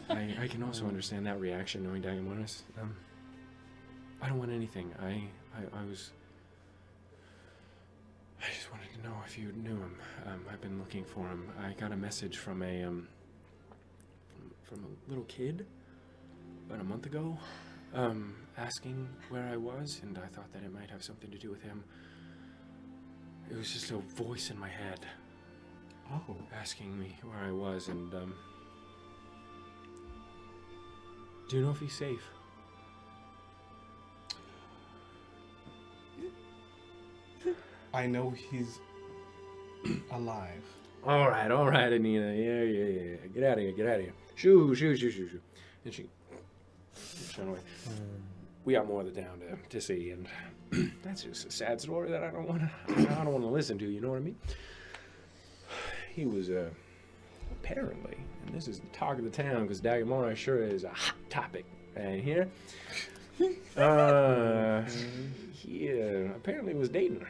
I can also understand that reaction knowing Dagamaris. I don't want anything. I just wanted to know if you knew him. I've been looking for him. I got a message from a from a little kid about a month ago, asking where I was, and I thought that it might have something to do with him. It was just a voice in my head. Oh. asking me where I was, and do you know if he's safe? I know he's alive. All right, Anita. Yeah. Get out of here. Shoo. And she ran away. We got more of the town to see, and that's just a sad story that I don't want to listen to. You know what I mean? He was apparently, and this is the talk of the town, because Dagamora sure is a hot topic right here. He apparently was dating her.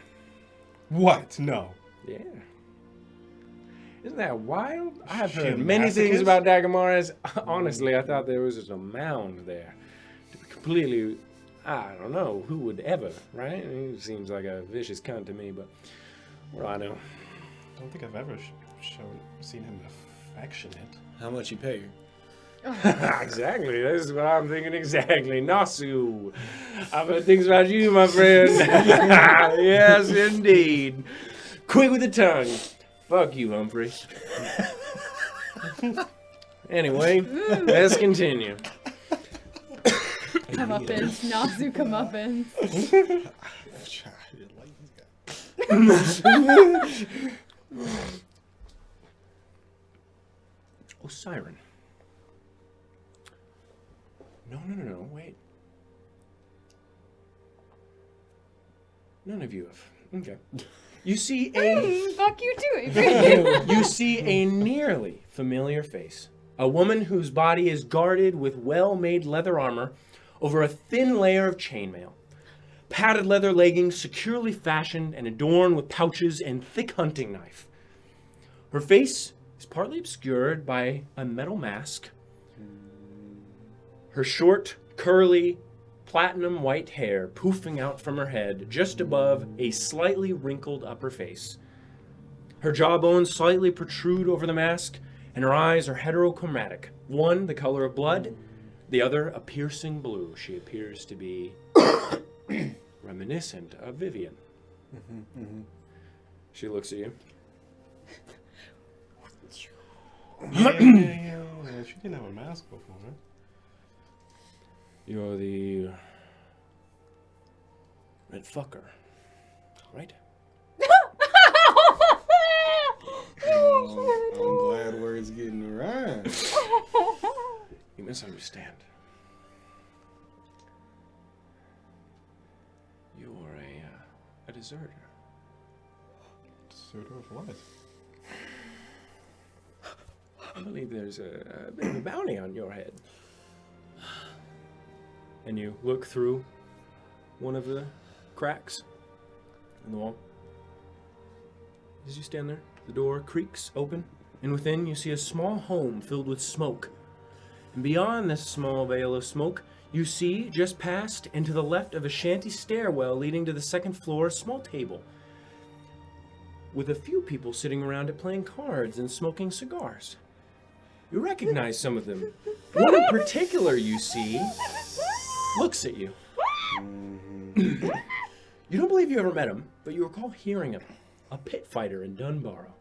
What? No. Yeah. Isn't that wild? I've She heard a many things masochist? about Dagamoras. Honestly, I thought there was just a mound there. To be completely, I don't know, who would ever, right? He seems like a vicious cunt to me, but what do I know? I don't think I've ever seen him affectionate. How much you pay her? Exactly, this is what I'm thinking exactly. Nasu, I've heard things about you, my friend. Yes, indeed. Quick with the tongue. Fuck you, Humphrey. Anyway, let's continue. Comeuppance. Nasu comeuppance. Oh, Siren. No, wait. None of you have. Okay. You see a Fuck you too, Adrian. you see a nearly familiar face. A woman whose body is guarded with well-made leather armor over a thin layer of chainmail. Padded leather leggings securely fashioned and adorned with pouches and thick hunting knife. Her face is partly obscured by a metal mask. Her short, curly, platinum white hair poofing out from her head just above a slightly wrinkled upper face. Her jawbones slightly protrude over the mask, and her eyes are heterochromatic. One the color of blood, the other a piercing blue. She appears to be reminiscent of Vivian. She looks at you. Yeah, she didn't have a mask before, right? You're the red fucker, right? I'm glad words getting around. You misunderstand. You're a deserter. Deserter of what? I believe there's a bit of a bounty on your head. And you look through one of the cracks in the wall. As you stand there, the door creaks open, and within you see a small home filled with smoke. And beyond this small veil of smoke, you see, just past and to the left of a shanty stairwell leading to the second floor, a small table with a few people sitting around it playing cards and smoking cigars. You recognize some of them. One in particular you see looks at you. You don't believe you ever met him, but you recall hearing of him, a pit fighter in Dunbarrow.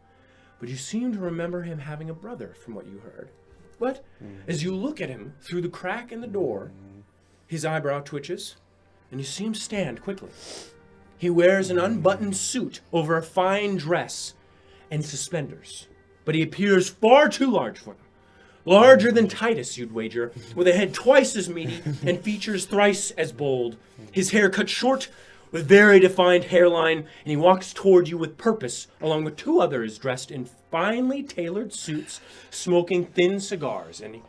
But you seem to remember him having a brother from what you heard. But as you look at him through the crack in the door, his eyebrow twitches, and you see him stand quickly. He wears an unbuttoned suit over a fine dress and suspenders, but he appears far too large for them. Larger than Titus, you'd wager, with a head twice as meaty and features thrice as bold. His hair cut short, with very defined hairline, and he walks toward you with purpose, along with two others dressed in finely tailored suits, smoking thin cigars. And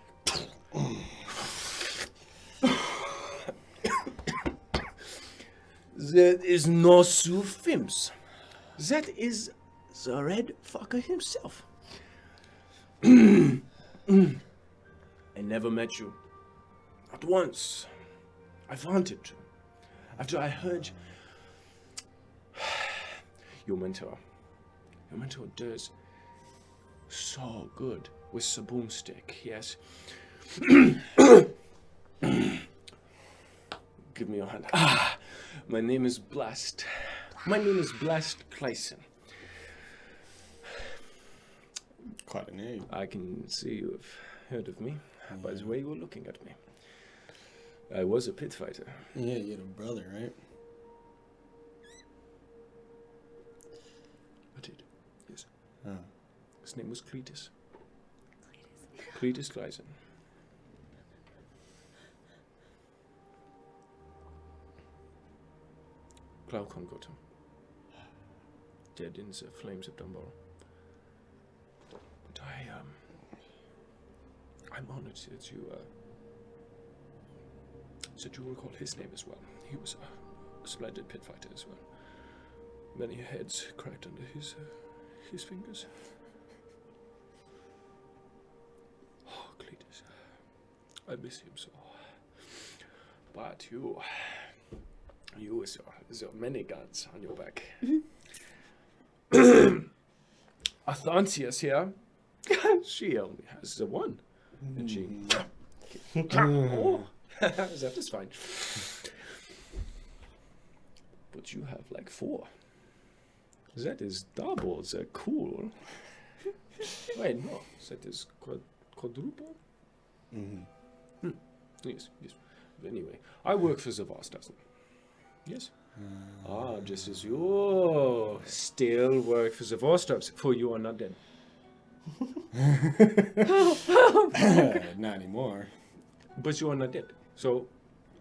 That is Nasu Fims. That is the red fucker himself. I never met you. Not once. I wanted to. After I heard your mentor does so good with the boomstick, yes. Give me your hand. My name is Blast. My name is Blast Clayson. Quite a name. I can see you have heard of me by the way you were looking at me. I was a pit fighter. Yeah, you had a brother, right? I did. Yes. Oh. His name was Cletus. Cletus Gleisen. Glaucon got him. Dead in the flames of Dumbledore. But I'm honored that you recall his name as well. He was a splendid pit fighter as well. Many heads cracked under his fingers. Oh, Cletus. I miss him so. But you with so many guns on your back. Athantius here, she only has the one. And she... Oh, that is fine. But you have like 4. That is double the cool. Wait, no, that is quadruple? Yes. Anyway, I work for the Vastasen. Yes? Just as you still work for the Vostars, for you are not dead. Not anymore. But you are not dead. So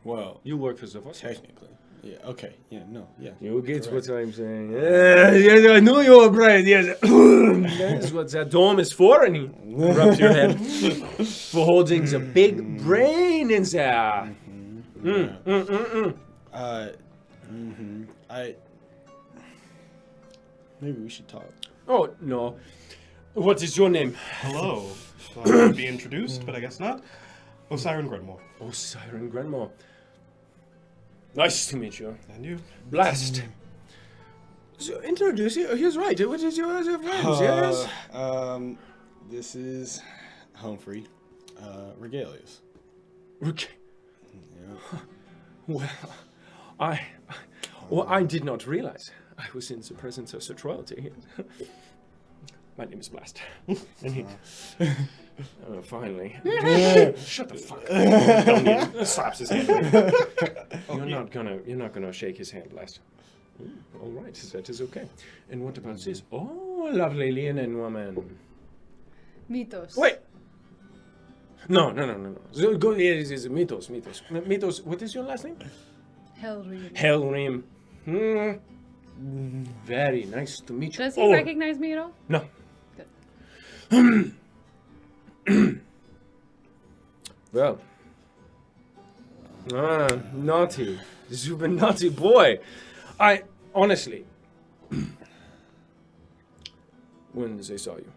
Well, you work for the Vostars. technically. Yeah, okay. Yeah, no, yeah. You get Correct. what I'm saying. Yes, I knew you were bright. Yes. That's what that dome is for. And he rubs your head for holding the big brain in there. Maybe we should talk. Oh, no. What is your name? Hello. Thought I would be introduced, but I guess not. Osiren Grenmore. Oh, Siren Grenmore. Nice to meet you. And you? Blast. So introduce you. He's right. What is your friends? Yes. This is Humphrey, Regalius. Okay. Yeah. Well, I did not realize I was in the presence of such royalty here. My name is Blast. And he... finally. Shut the fuck up. Slaps his hand. You're not gonna shake his hand, Blast. All right, that is okay. And what about this? Oh, lovely Leonin woman. Mythos. Wait. No. So go here is Mythos. Mythos, what is your last name? Hellreed. Helrim. Very nice to meet you. Does he recognize me at all? No. Good. Well. Naughty. You've been naughty boy. I, honestly, when they saw you,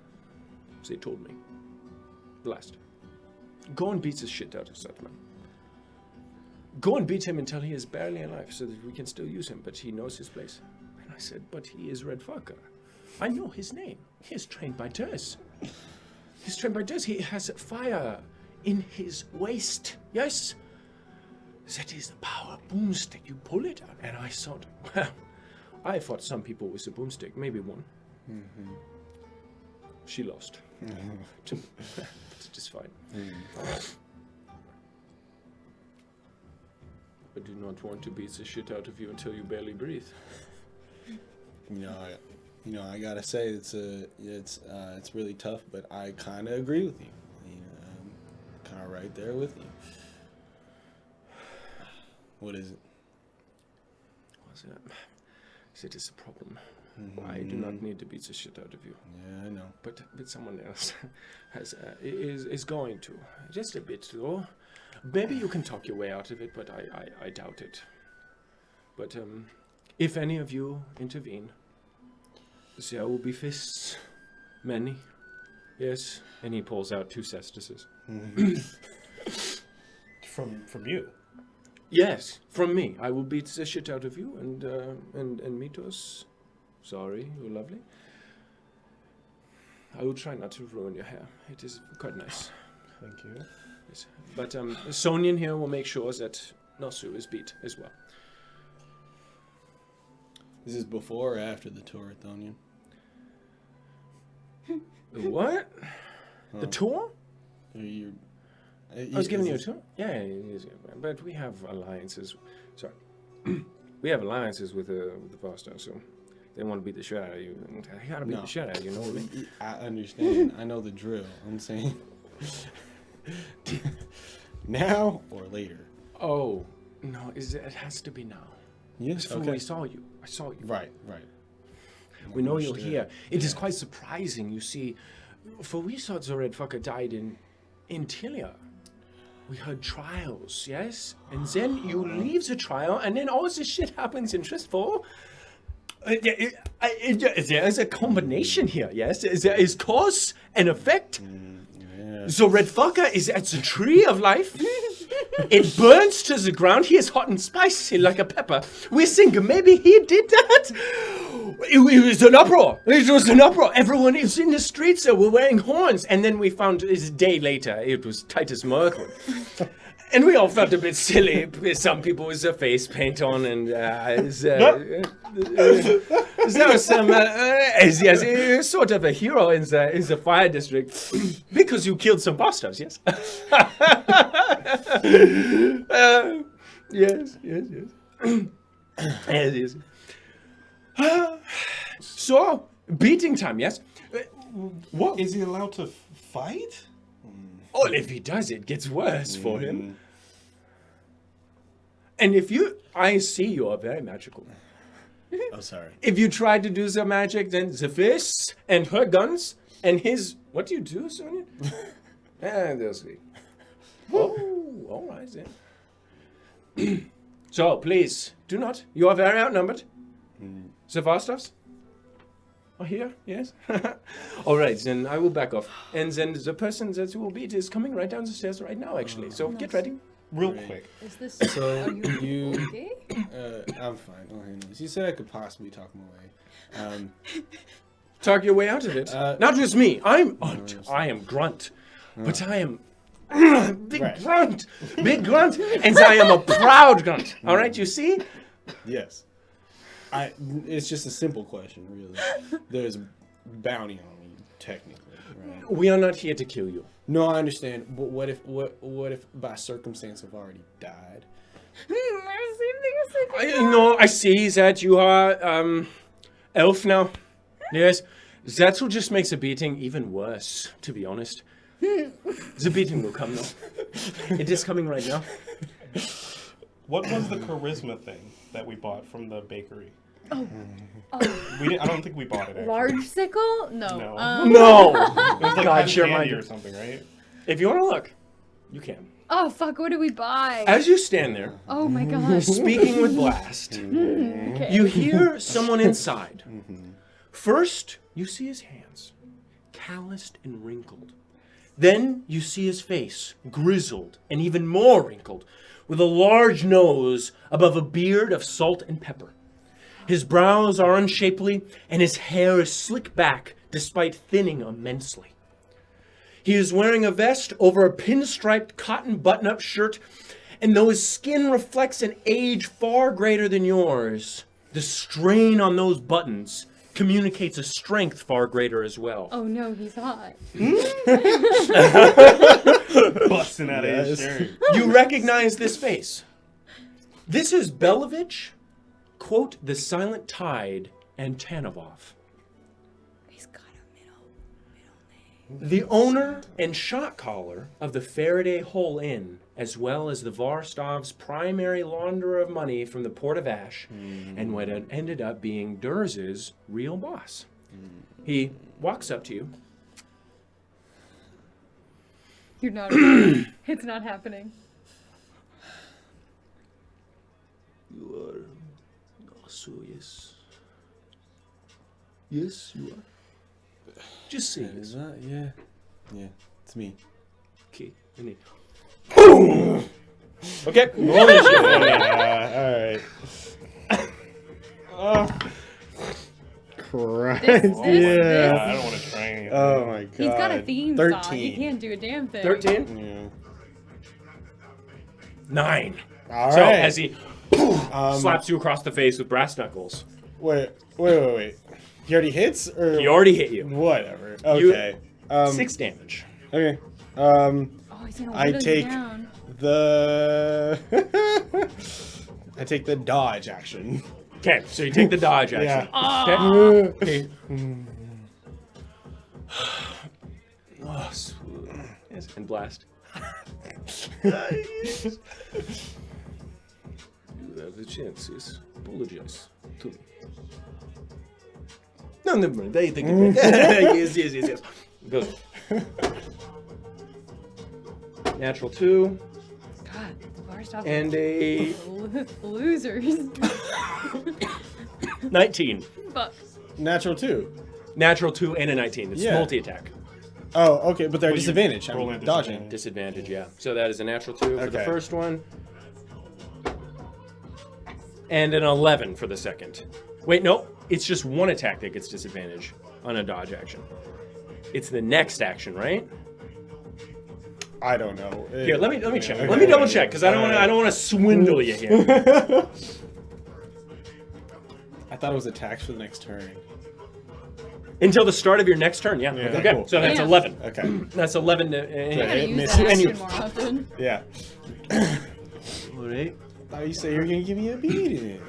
they told me, Blast, go and beat the shit out of that man. Go and beat him until he is barely alive so that we can still use him, but he knows his place. And I said, but he is Red Fucker. I know his name. He is trained by Durs. He's trained by Durs. He has fire in his waist. Yes? That is the power boomstick. You pull it out. And I thought, well, I fought some people with the boomstick. Maybe one. She lost. It is fine. I do not want to beat the shit out of you until you barely breathe. I gotta say it's really tough, but I kind of agree with you. I'm kind of right there with you. What is it? That is the problem. I do not need to beat the shit out of you. Yeah, I know. But someone else is going to. Just a bit, though. Maybe you can talk your way out of it, but I doubt it. But if any of you intervene, there will be fists. Many. Yes. And he pulls out 2 cestices. From you? Yes, from me. I will beat the shit out of you, and Mythos. Sorry, you're lovely. I will try not to ruin your hair. It is quite nice. Thank you. Yes. But Sonian here will make sure that Nosu is beat as well. This is before or after the tour, Thonian? What? The tour? You, I was giving you a tour? Yeah, but we have alliances. Sorry. We have alliances with the Boston, so they want to beat the shit out of you. I gotta beat the shit out of you, you know what I mean? I understand. I know the drill. I'm saying now or later. Oh, no, it has to be now. Yes. Before we saw you. I saw you. Right. We know you're Understood. here. It is quite surprising, you see. For we thought the Red Fucker died in Tilia. We heard trials, yes? And then you leave the trial, and then all this shit happens in Tristful. There is a combination here, yes? There is cause and effect. Yeah. The Red Fucker is at the tree of life. It burns to the ground. He is hot and spicy like a pepper. We think maybe he did that. It was an uproar. It was an uproar. Everyone is in the streets. They were wearing horns. And then we found a day later it was Titus Merkel. And we all felt a bit silly. Some people with their face paint on, and there was some, yes, sort of a hero in the fire district because you killed some bastards, yes. Yes. Yes. So beating time, yes. What? Is he allowed to fight? Oh, if he does, it gets worse for him. And I see you are very magical. Oh, sorry. If you try to do the magic, then the fists and her guns and his... What do you do, Sonia? They'll see. Oh, all right then. So, please, do not. You are very outnumbered. The Vostovs are here, yes? All right, then I will back off. And then the person that you will beat is coming right down the stairs right now, actually. So get ready. Real Great. quick. Is this? So Are you you, okay? I'm fine. Don't handle this. You said I could possibly talk my way. Talk your way out of it. Not just me. I am Grunt. But I am big Right. Grunt. Big Grunt. And I am a proud Grunt. All right, you see? Yes. It's just a simple question, really. There's bounty on me, technically, right? We are not here to kill you. No, I understand. But what if by circumstance I've already died? I see that you are elf now. Yes. That will just makes the beating even worse, to be honest. The beating will come now. It is coming right now. What was the charisma thing that we bought from the bakery? Oh. I don't think we bought it. Actually. Large sickle? No. No. No! It was like God, share candy mine. or something, right? If you want to look, you can. Oh fuck! What did we buy? As you stand there, Oh my gosh. speaking with Blast, Okay. you hear someone inside. First, you see his hands, calloused and wrinkled. Then you see his face, grizzled and even more wrinkled, with a large nose above a beard of salt and pepper. His brows are unshapely, and his hair is slicked back despite thinning immensely. He is wearing a vest over a pinstriped cotton button-up shirt, and though his skin reflects an age far greater than yours, the strain on those buttons communicates a strength far greater as well. Oh no, he's hot. Busting out of his shirt. You recognize this face. This is Belovich, quote, the Silent Tide, and Tanovov. He's got a middle name. The owner and shot caller of the Faraday Hole Inn, as well as the Varstov's primary launderer of money from the Port of Ash, and what had ended up being Durz's real boss. He walks up to you. You're not. It's not happening. You are also, yes. Yes, you are. Just say Is yes. that? Yeah. Yeah. It's me. Okay. And he... Okay. Roll initiative. Yeah. All right. Christ. This. I don't want to try anything. Oh my god. He's got a theme song. He 13. can't do a damn thing. 13? Yeah. 9. All So right. as he slaps you across the face with brass knuckles. Wait. He already hits, or He already hit you. whatever. You- Okay. 6 damage. Okay. Oh, he's gonna I whittle you take down. the. I take the dodge action. Okay, so you take the dodge action. Yeah. Oh, Okay. Oh, yes, and blast. You have the chances. Apologize to me. No, never mind. I take it back. Yes. Goes. Natural 2 God, the bar stops. and a Losers. 19. Fuck. Natural 2. Natural 2 and a 19. It's Yeah. multi-attack. Oh, okay, but they're Well, you disadvantaged. roll I'm at dodging. Disadvantage, yeah. So that is a natural 2 for the Okay. first one. And an 11 for the second. Wait, no. It's just one attack that gets disadvantage on a dodge action. It's the next action, right? I don't know. Here, let me check. Okay. Let me double check because I don't want to swindle you here. I thought it was attacks for the next turn. Until the start of your next turn, yeah. Yeah, Okay, cool. so that's Damn. 11. Okay. That's 11 to. I gotta It use misses. that And you- action more often. Yeah. All right. I thought you said you were gonna give me a beating.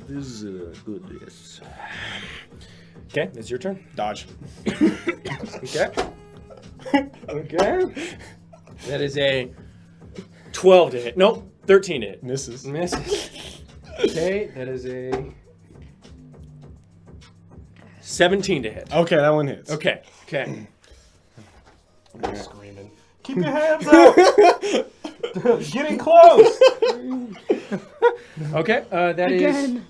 This is good. Yes. Okay, it's your turn. Dodge. Okay. Okay. That is a 12 to hit. Nope, 13 to hit. Misses. Misses. Okay, that is a 17 to hit. Okay, that one hits. Okay, okay. I'm screaming. Keep your hands up! Getting close! Okay, that is Again.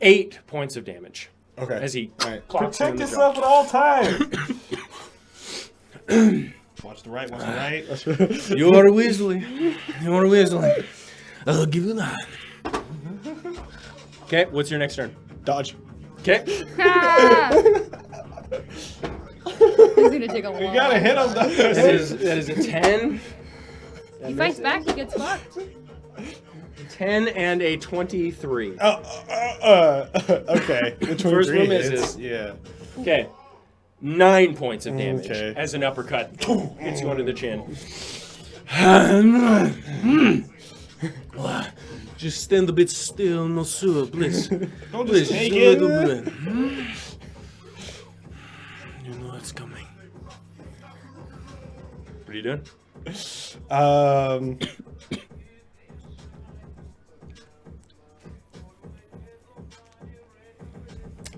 8 points of damage Okay. as he Alright. clocks you in Protect the jaw. yourself at all times! Watch the right, watch the right. You are Weasley. You are Weasley. I'll give you that. Okay, what's your next turn? Dodge. Okay. Ah! He's gonna take a long. You gotta hit him. That is a 10. He fights back, he gets fucked. 10 and a 23. Okay. The 23 First one hits. misses. Yeah. Okay. 9 points of damage Okay. as an uppercut hits you under the chin. Just stand a bit still, monsieur, please. Don't Please, just take just a little it. bit. You know it's coming. What are you doing?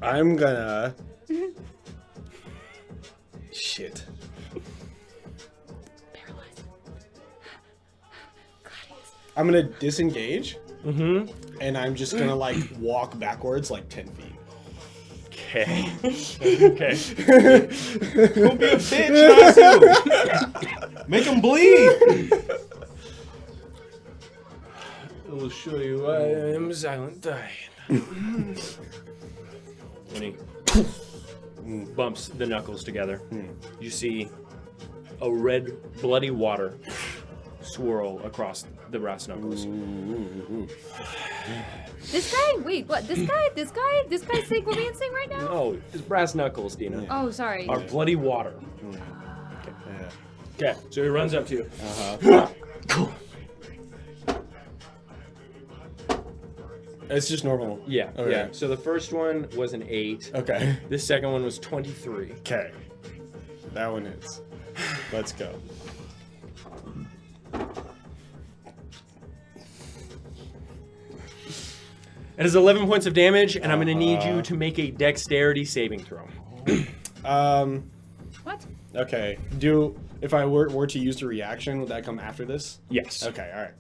I'm gonna. Shit. Paralyzed. Gladius. I'm gonna disengage, Mm-hmm. and I'm just gonna like walk backwards like 10 feet. Okay. Okay. Don't be a bitch, not to. Make him bleed. I will show you I am Silent Tide. And he bumps the knuckles together. You see a red, bloody water swirl across the brass knuckles. This guy? Wait, what? This guy saying what we sing right now? No, it's brass knuckles, Dina. Oh, sorry. Are bloody water. Yeah. Okay, so he runs up to you. Uh-huh. It's just normal. Yeah, Okay. yeah. So the first one was an 8. Okay. The second one was 23. Okay. That one is. Let's go. It is 11 points of damage, and I'm going to need you to make a dexterity saving throw. What? Okay. If I were to use the reaction, would that come after this? Yes. Okay, alright.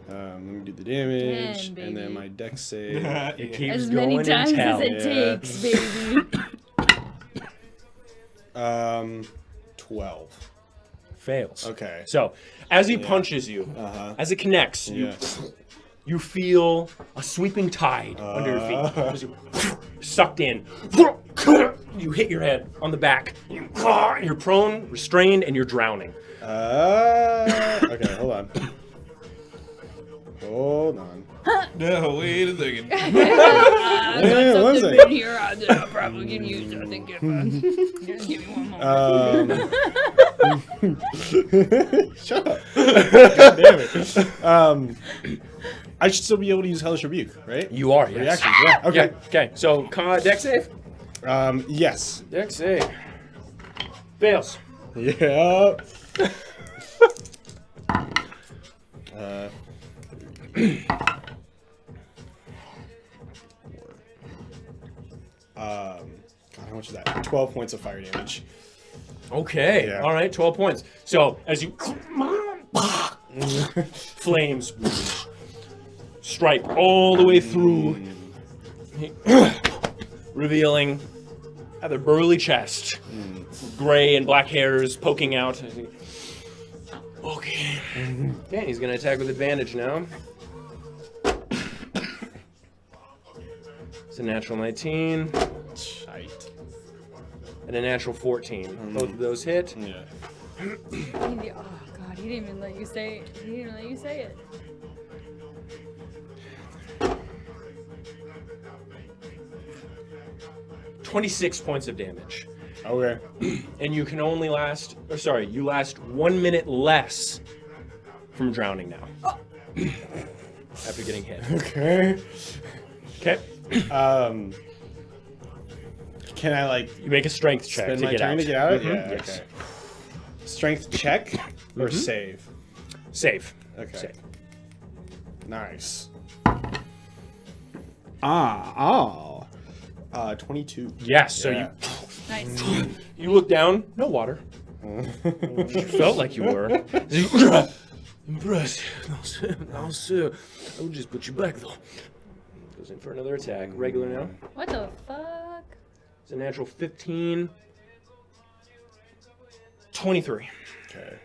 Let me do the damage, 10, and then baby. my dex save. It keeps As going many times until as it Yeah. takes, baby. 12. fails. Okay. So, as he punches you, Uh-huh. as it connects, Yeah. you feel a sweeping tide under your feet as you sucked in. You hit your head on the back. You're prone, restrained, and you're drowning. Okay, hold on. Hold on. No, wait a second. Yeah, one Something second. in here I probably can use. I think if just give me one moment. Shut up. God damn it. I should still be able to use Hellish Rebuke, right? You are, yes. Reactions, yeah. Okay. Yeah, okay, so deck save. Yes. Deck save. Fails. Yeah. God, how much is that? 12 points of fire damage. Okay, Yeah. all right, 12 points. So as you flames stripe all the way through, revealing rather burly chest, gray and black hairs poking out. Okay. Okay, he's gonna attack with advantage now. It's a natural 19 Shite. and a natural 14. Both of those hit. Yeah. Oh God, he didn't even let you say it. He didn't even let you say it. $26 points of damage. Okay. And you can only last, you last 1 minute less from drowning now. After getting hit. Okay. Okay. Can I like You make a strength check spend to my get turn out. to get out? Mhm, Yeah. yes. Okay. Strength check or save? Save. Okay. Save. Nice. 22. Yes, so Yeah. Nice. you look down, no water. You felt like you were. Impressive. No, sir. I will just put you back, though. Goes in for another attack. Regular now. What the fuck? It's a natural 15. 23. Okay.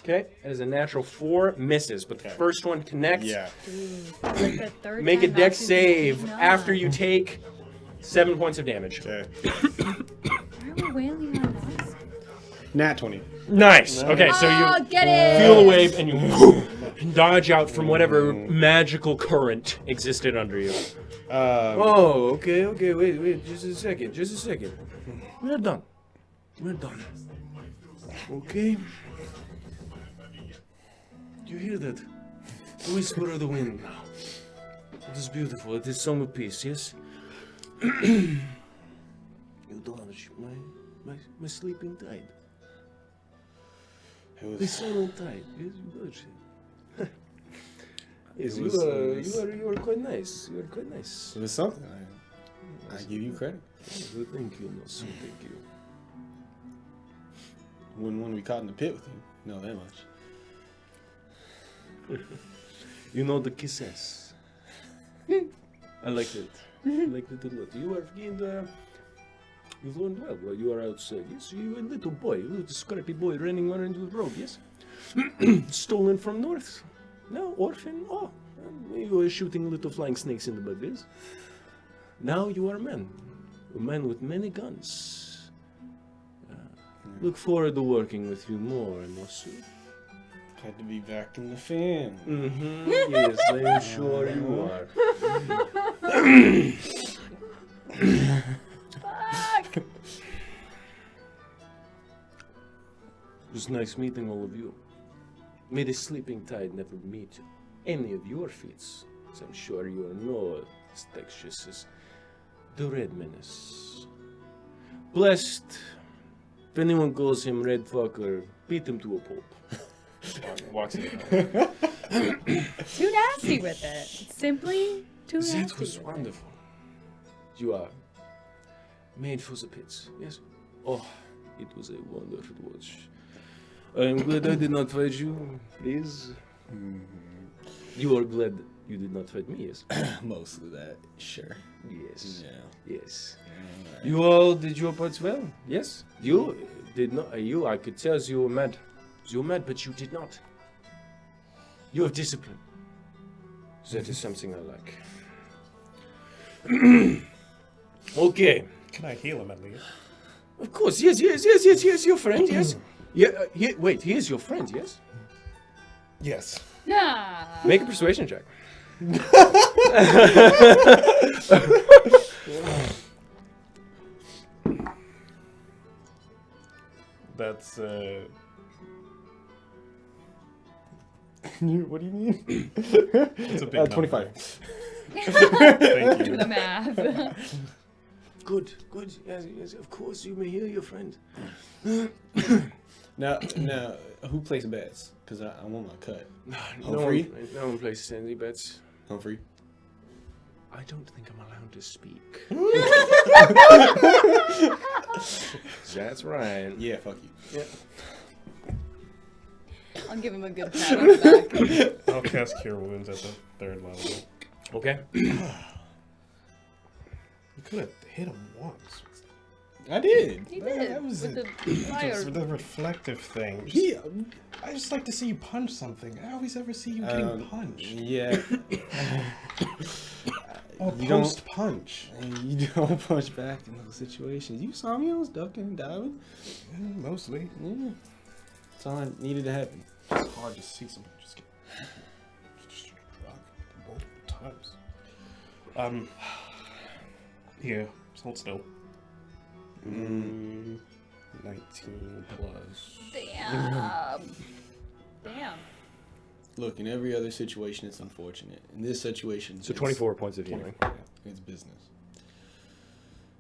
Okay, that is a natural 4. Misses, but the first one connects. Yeah. It's like the third Make a time deck I've seen save you. No. after you take 7 points of damage. Okay. Why are we wailing on us? Nat 20. Nice. Okay, so Oh, you get it! feel the wave and you dodge out from whatever magical current existed under you. Oh, okay, wait, just a second. We're done. Okay? You hear that? The whisper of the wind now. It is beautiful, it is song of peace, yes? You dodge my sleeping tide. It was, The silent tide, yes, you dodge it. Yes, It was- you are quite nice. You are quite nice. it was something. I give you credit. Well, thank you, Nelson. Thank you. When we caught in the pit with you, know that much. You know the kisses. I like it. I like it a lot. You are getting you've learned well while you are outside. Yes, you a little boy, a little scrappy boy running around with robe, yes? Stolen from north. No, orphan. Oh, you were shooting little flying snakes in the bud, yes? Now you are a man with many guns. Look forward to working with you more, monsieur. Had to be back in the family. Mm-hmm. Yes, I am sure you are. Fuck! It was nice meeting all of you. May the sleeping tide never meet any of your feats, as I'm sure you are no as dexterous as the Red Menace. Blessed, if anyone calls him Red Fucker, beat him to a pulp. Walks in. Too nasty with it. Simply too nasty. That was with it. wonderful. You are made for the pits, yes? Oh, it was a wonder to watch. I am glad I did not fight you, please. You are glad you did not fight me, yes? Most of that, sure. Yes. Yeah. Yes. You all did your parts well, yes? You did not, I could tell you were mad. You were mad, but you did not. You have discipline. That is something I like. Okay. Can I heal him at least? Of course, yes, your friend, yes. Yeah, he is your friend, yes? Yes. Nah. Make a persuasion check. That's what do you mean? It's a big number. 25. Thank Do you. the math. Good. Yes, of course you may hear your friend. Now, who plays bets? Because I want my cut. No Humphrey? one places any bets. Humphrey. I don't think I'm allowed to speak. That's right. Yeah, fuck you. I'll give him a good pat on the back. I'll cast Cure Wounds at the 3rd level. Okay. You could have hit him once. I did. He That did. was With it. the fire. Just the reflective thing. Yeah. I just like to see you punch something. I always ever see you getting punched. Yeah. Or you don't- post punch. You don't punch back in those situations. You saw me, I was ducking and diving. Mostly. Yeah. That's all I needed to happen. It's hard to see somebody just get struck multiple times. Here, hold still. 19 plus. Damn. Damn. Look, in every other situation, it's unfortunate. In this situation, So it's- 24 points of healing. It's business.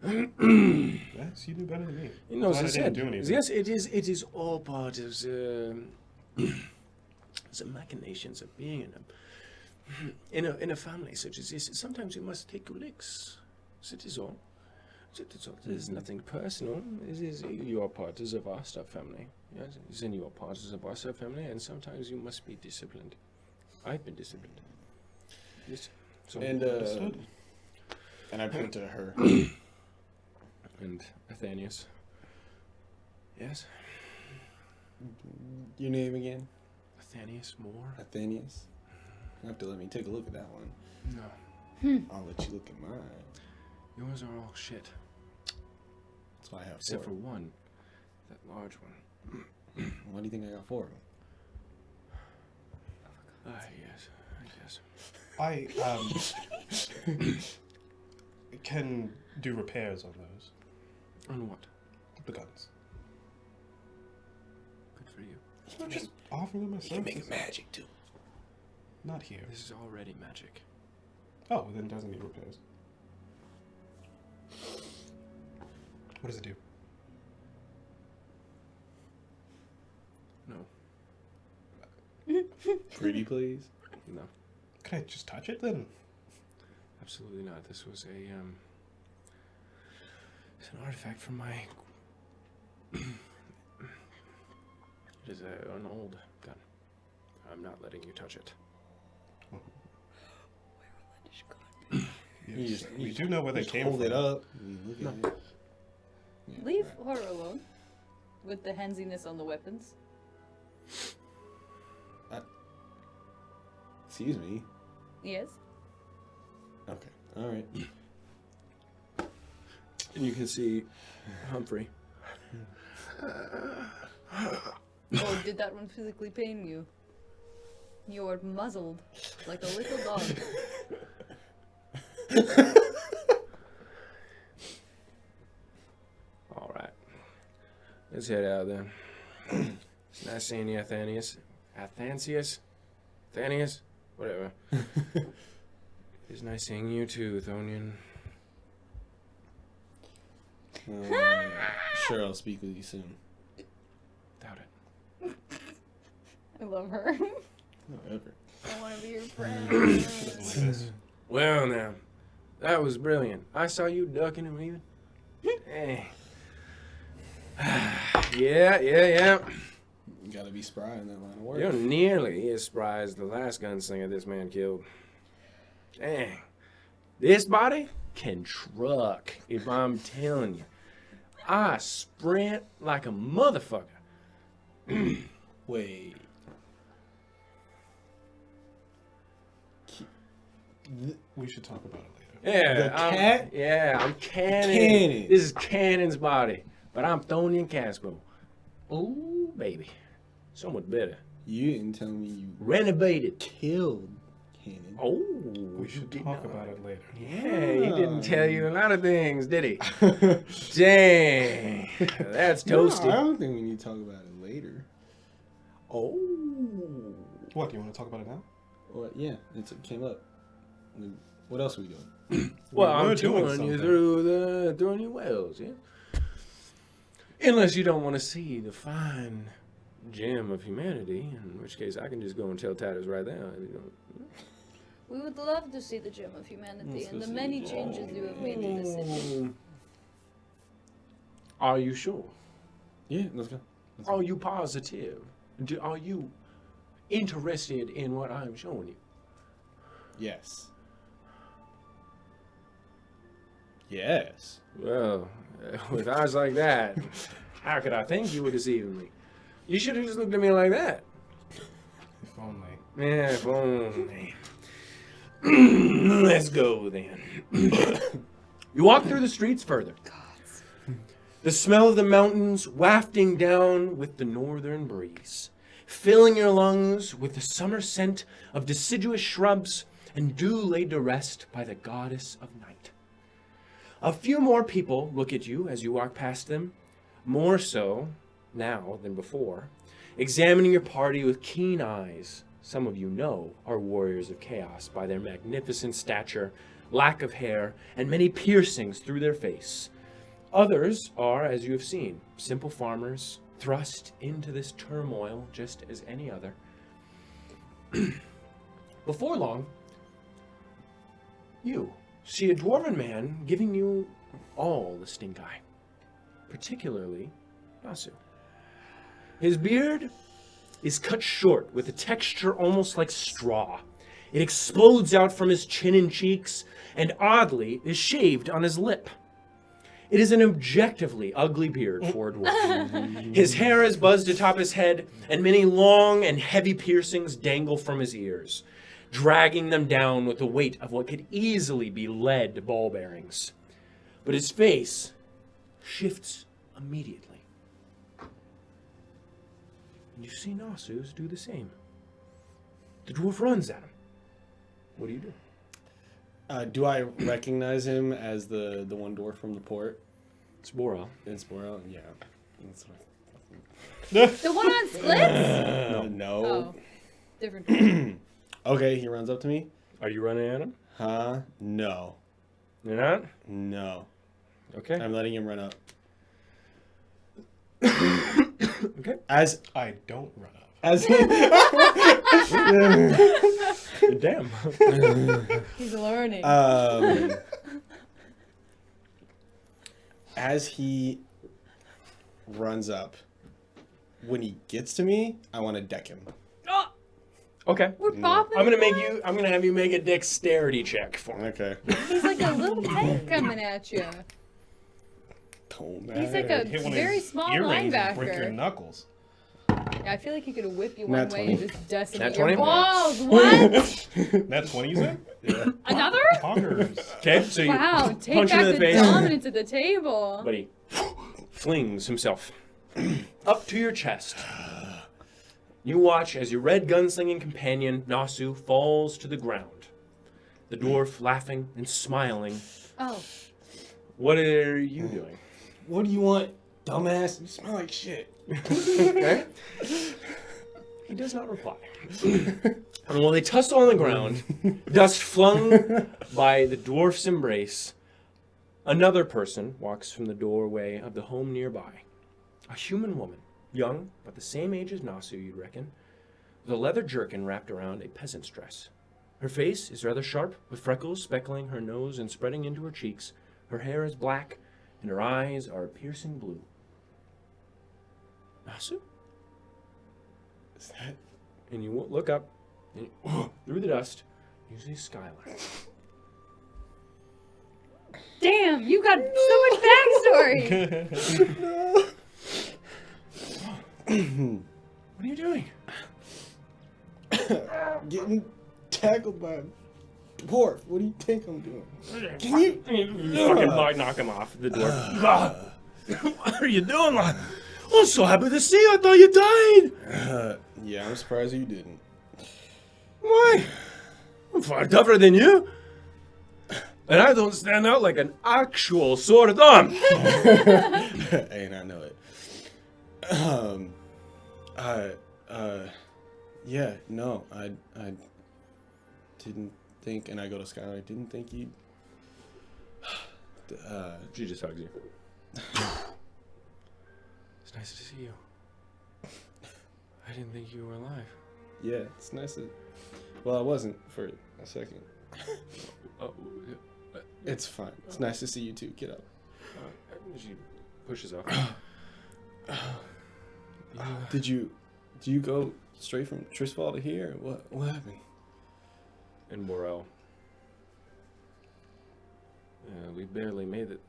Yes, you do better than me. You know, as Glad I I didn't said, do anything. Yes, it is all part of the machinations of being in a family such as this. Sometimes you must take your licks. That is all. There's nothing personal. You are part of our stuff family. Yes, and you are part of our stuff family, and sometimes you must be disciplined. I've been disciplined. Yes. So, And I point to her. And Athenius. yes, Your name again? Athenius Moore. Athenius. You have to let me take a look at that one. No, I'll let you look at mine. yours are all shit, That's why I have except for four. one, that large one. Why do you think I got 4 of them? Yes, I guess. I can do repairs on those. On what? The guns. Good for you. I'm just offering them my services. magic too. Not here. This is already magic. Oh, then it doesn't need repairs. What does it do? No, Pretty please. no, Can I just touch it then? absolutely not. This was it's an artifact from my. It is an old gun. I'm not letting you touch it. You just- we do know where they Just came hold from. it up. You look at it. Yeah, Leave right. her alone. With the handsiness on the weapons. Excuse me. Yes. Okay. All right. And you can see Humphrey. Oh, did that one physically pain you? You are muzzled like a little dog. All right. Let's head out then. It's nice seeing you, Athenius. Athansius? Athenius? Whatever. It's nice seeing you too, Thonian. Sure, I'll speak with you soon. Doubt it. I love her. Whatever. I want to be your friend. Like this. Well, now, that was brilliant. I saw you ducking and weaving. Hey. Yeah. You gotta be spry in that line of work. You're nearly as spry as the last gunslinger this man killed. Dang. This body can truck, if I'm telling you. I sprint like a motherfucker. Wait. We should talk about it later. Yeah, The cat? I'm Cannon. Cannon. This is Cannon's body, but I'm Thonian Caspo. Ooh, baby. So much better. You didn't tell me you Renovated. killed Kanan. Oh, We should did talk not. about it later. Yeah, he didn't tell you a lot of things, did he? Dang, that's No, toasted. I don't think we need to talk about it later. Oh, What, do you want to talk about it now? Well, yeah, it came up. What else are we doing? well, We were I'm doing throwing you something. throwing you wells, yeah. Unless you don't want to see the fine gem of humanity, in which case I can just go and tell Titus right now. You know. We would love to see the gem of humanity Let's and go the see many the changes you have made to the city. Are you sure? Yeah, let's go. Are you positive? Are you interested in what I'm showing you? Yes. Yes. Well, with eyes like that, how could I think you were deceiving me? You should have just looked at me like that. If only. Yeah, if only. Let's go then. You walk through the streets further. The smell of the mountains wafting down with the northern breeze, filling your lungs with the summer scent of deciduous shrubs and dew laid to rest by the goddess of night. A few more people look at you as you walk past them, more so now than before, examining your party with keen eyes. Some of you know are warriors of chaos by their magnificent stature, lack of hair, and many piercings through their face. Others are, as you have seen, simple farmers thrust into this turmoil just as any other. Before long, you see a dwarven man giving you all the stink eye, particularly Nasu. His beard is cut short with a texture almost like straw. It explodes out from his chin and cheeks, and oddly is shaved on his lip. It is an objectively ugly beard for a dwarf. His hair is buzzed atop his head, and many long and heavy piercings dangle from his ears, dragging them down with the weight of what could easily be lead ball bearings. But his face shifts immediately. And you see Nasu's do the same. The dwarf runs at him. What do you do? Do I recognize him as the one dwarf from the port? It's Borel. It's Borel? Yeah. That's what The one on splits? no. Oh, different. Okay, he runs up to me. Are you running at him? Huh? No. You're not? No. Okay. I'm letting him run up. Okay. As don't run up. as Damn. He's learning. as he runs up, when he gets to me, I want to deck him. Okay. We're popping. I'm gonna have you make a dexterity check for me. Okay. He's like a little tank coming at you. He's like a Hit one of very his small earrings and break your linebacker. knuckles. Yeah, I feel like he could whip you one Nat way 20. and just decimate Nat your 20? balls. What? That's 20, you said? Yeah. Another? Poggers. Okay. So you Wow, take punch him back in the the face, dominance at the table. but he flings himself up to your chest. You watch as your red gunslinging companion Nasu falls to the ground. The dwarf laughing and smiling. Oh, What are you doing? What do you want, dumbass? You smell like shit. Okay. He does not reply. And while they tussle on the ground, dust flung by the dwarf's embrace, another person walks from the doorway of the home nearby. A human woman, young, but the same age as Nasu, you'd reckon, with a leather jerkin wrapped around a peasant's dress. Her face is rather sharp, with freckles speckling her nose and spreading into her cheeks. Her hair is black, and her eyes are a piercing blue. Nasu? Is that? And you look up, and through the dust, you see Skylar. damn, you got so much backstory. What are you doing? Getting tackled by a dwarf. What do you think I'm doing? Can you? You fucking knock him off the door. What are you doing? I'm so happy to see you. I thought you died. Yeah, I'm surprised you didn't. Why? I'm far tougher than you. And I don't stand out like an actual sore thumb. And I know it. Yeah, no, I didn't think, and I go to Skylar, I didn't think you'd, She just hugs you. It's nice to see you. I didn't think you were alive. yeah, it's nice to, well, I wasn't for a second. Oh, It's fine. It's nice to see you too. Get up. she pushes off. Did you go straight from Trisfall to here? What happened? And Morel. We barely made it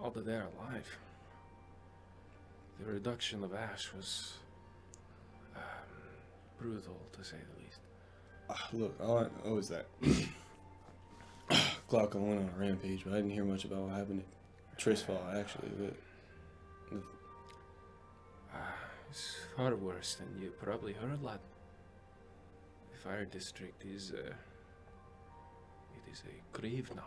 all to there alive. The reduction of Ash was brutal, to say the least. Look, all I know is that Glaucon went on a rampage, but I didn't hear much about what happened at Trisfall, actually. It's far worse than you probably heard, lad. The fire district is, it is a grave now.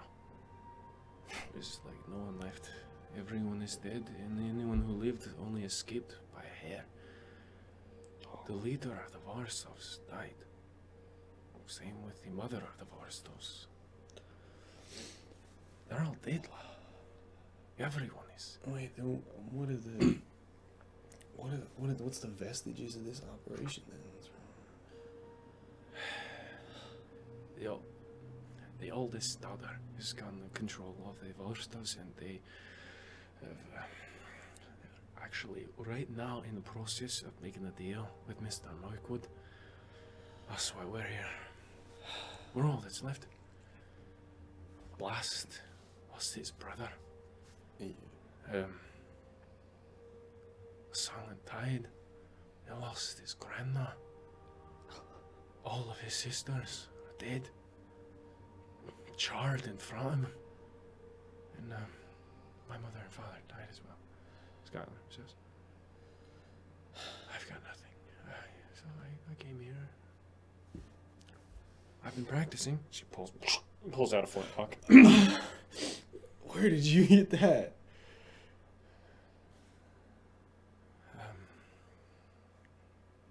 There's like no one left. Everyone is dead, and anyone who lived only escaped by a hair. The leader of the Varsovs died. Same with the mother of the Varstovs. They're all dead, lad. Everyone is. Wait, then what's the vestiges of this operation then? The oldest daughter has gotten control of the Varstovs, and they have actually right now in the process of making a deal with Mr. Moikwood. That's why we're here. We're all that's left. Blast lost his brother. Silent Tide, he lost his grandma. All of his sisters are dead. Charred in front of him. And my mother and father died as well. Skylar says, I've got nothing. So I came here. I've been practicing. She pulls out a flintlock. Where did you get that?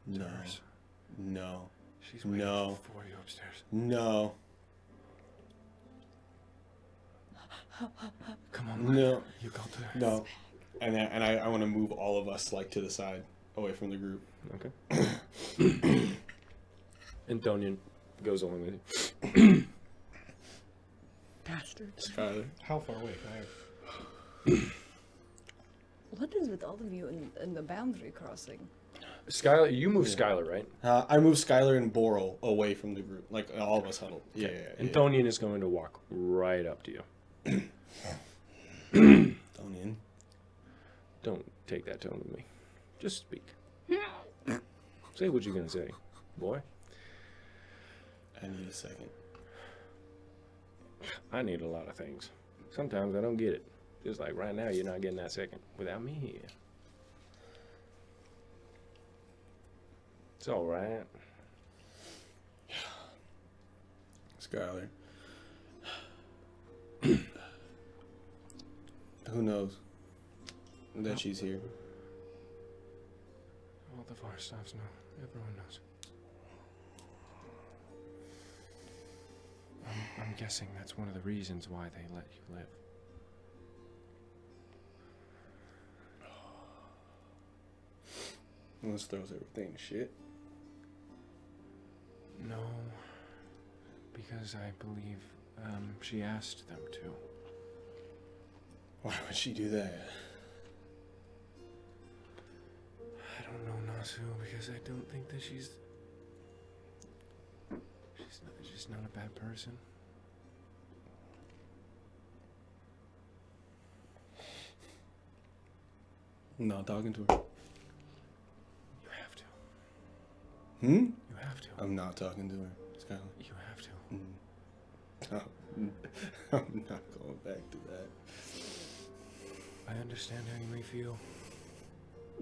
No. Hers. No. She's waiting No. for you upstairs. No. Come on, No. you go to her. No. And I want to move all of us like to the side, away from the group. Okay. Antonian goes along with you. Bastards. Skylar. How far away? What is with all of you in the boundary crossing? Skylar, you move Skylar, right? I moved Skylar and Boral away from the group, like all of us huddled. Yeah. Antonian is going to walk right up to you. Antonian. Don't take that tone with me. Just speak. Say what you're gonna say, boy. I need a second. I need a lot of things. Sometimes I don't get it. Just like right now, you're not getting that second without me here. It's all right. Skylar. Who knows that she's here? All the Varstovs know. Everyone knows. I'm guessing that's one of the reasons why they let you live. This throws everything to shit. No, because I believe she asked them to. Why would she do that? I don't know, Nasu, because I don't think that she's not a bad person. I'm not talking to her. You have to. Hmm? You have to. I'm not talking to her, Skylar. You have to. No, I'm not going back to that. I understand how you may feel.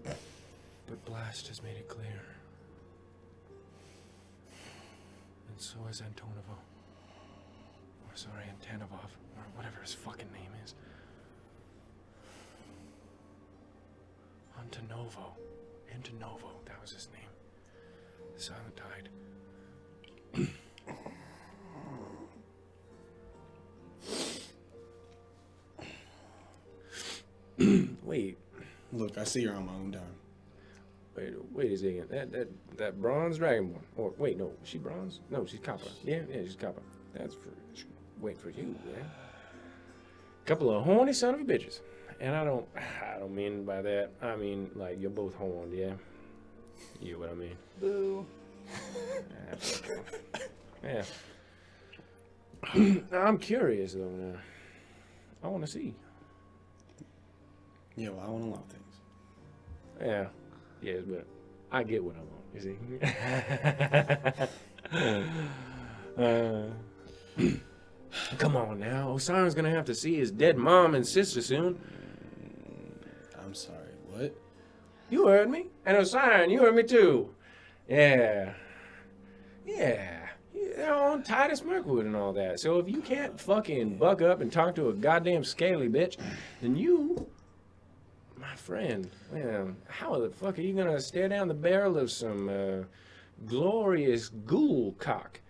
But Blast has made it clear. And so has Antonovo. Or sorry, Antanovov, or whatever his fucking name is. Antonovo, that was his name. The Silent Tide. Wait, Look, I see you're on my own time. wait a second. That bronze dragonborn. Or wait, no, is she bronze? No, she's copper. Yeah, she's copper. That's for wait for you, yeah. Couple of horny son of a bitches. And I don't mean by that. I mean like you're both horned, yeah. You know what I mean? Boo. Yeah. I'm curious though now. I want to see. Yeah, well, I want a lot of things. Yeah. Yes, but I get what I want, you see. Come on now. Osiris gonna have to see his dead mom and sister soon. I'm sorry, what? You heard me. And Osiris, you heard me too. Yeah. They're on Titus Mirkwood and all that. So if you can't fucking buck up and talk to a goddamn scaly bitch, then you, my friend, well, how the fuck are you gonna stare down the barrel of some glorious ghoul cock?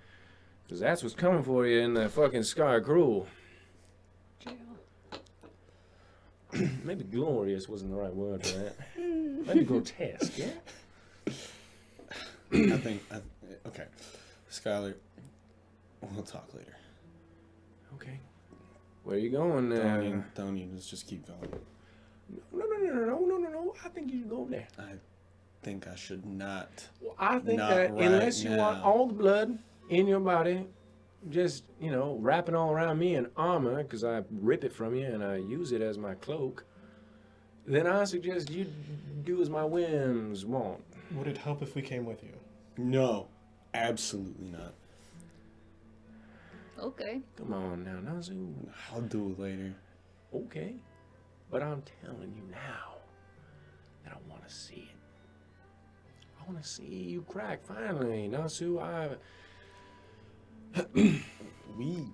Because that's what's coming for you in the fucking Scar Cruel. Jail. Maybe glorious wasn't the right word for that. Maybe grotesque, yeah? Okay. Skylar, we'll talk later. Okay. Where you going? Don't even, let's just keep going. No. I think you should go over there. I think I should not. Well, I think Not that right unless you want now. all the blood in your body, just, wrapping all around me in armor, because I rip it from you and I use it as my cloak, then I suggest you do as my whims want. Would it help if we came with you? No, absolutely not. Okay. Come on now, Nazu. I'll do it later. Okay. But I'm telling you now that I want to see it. I want to see you crack finally. Nasu, We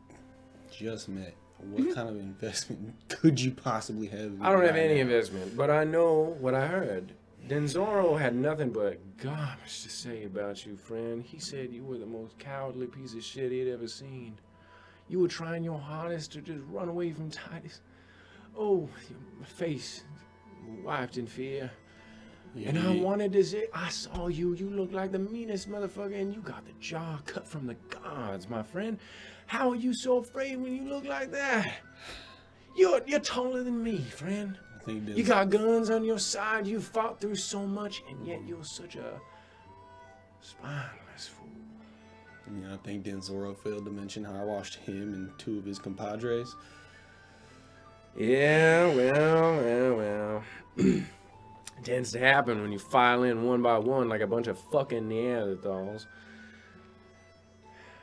just met. What kind of investment could you possibly have? I don't have right any now? investment, but I know what I heard. Denzoro had nothing but garbage to say about you, friend. He said you were the most cowardly piece of shit he'd ever seen. You were trying your hardest to just run away from Titus. Oh, my face wiped in fear. Yeah, And I wanted to say, I saw you. You look like the meanest motherfucker, and you got the jaw cut from the gods, my friend. How are you so afraid when you look like that? You're taller than me, friend. I think You got guns on your side. You fought through so much, and yet you're such a spineless fool. I think Denzoro failed to mention how I watched him and two of his compadres. Yeah, well. It tends to happen when you file in one by one like a bunch of fucking Neanderthals.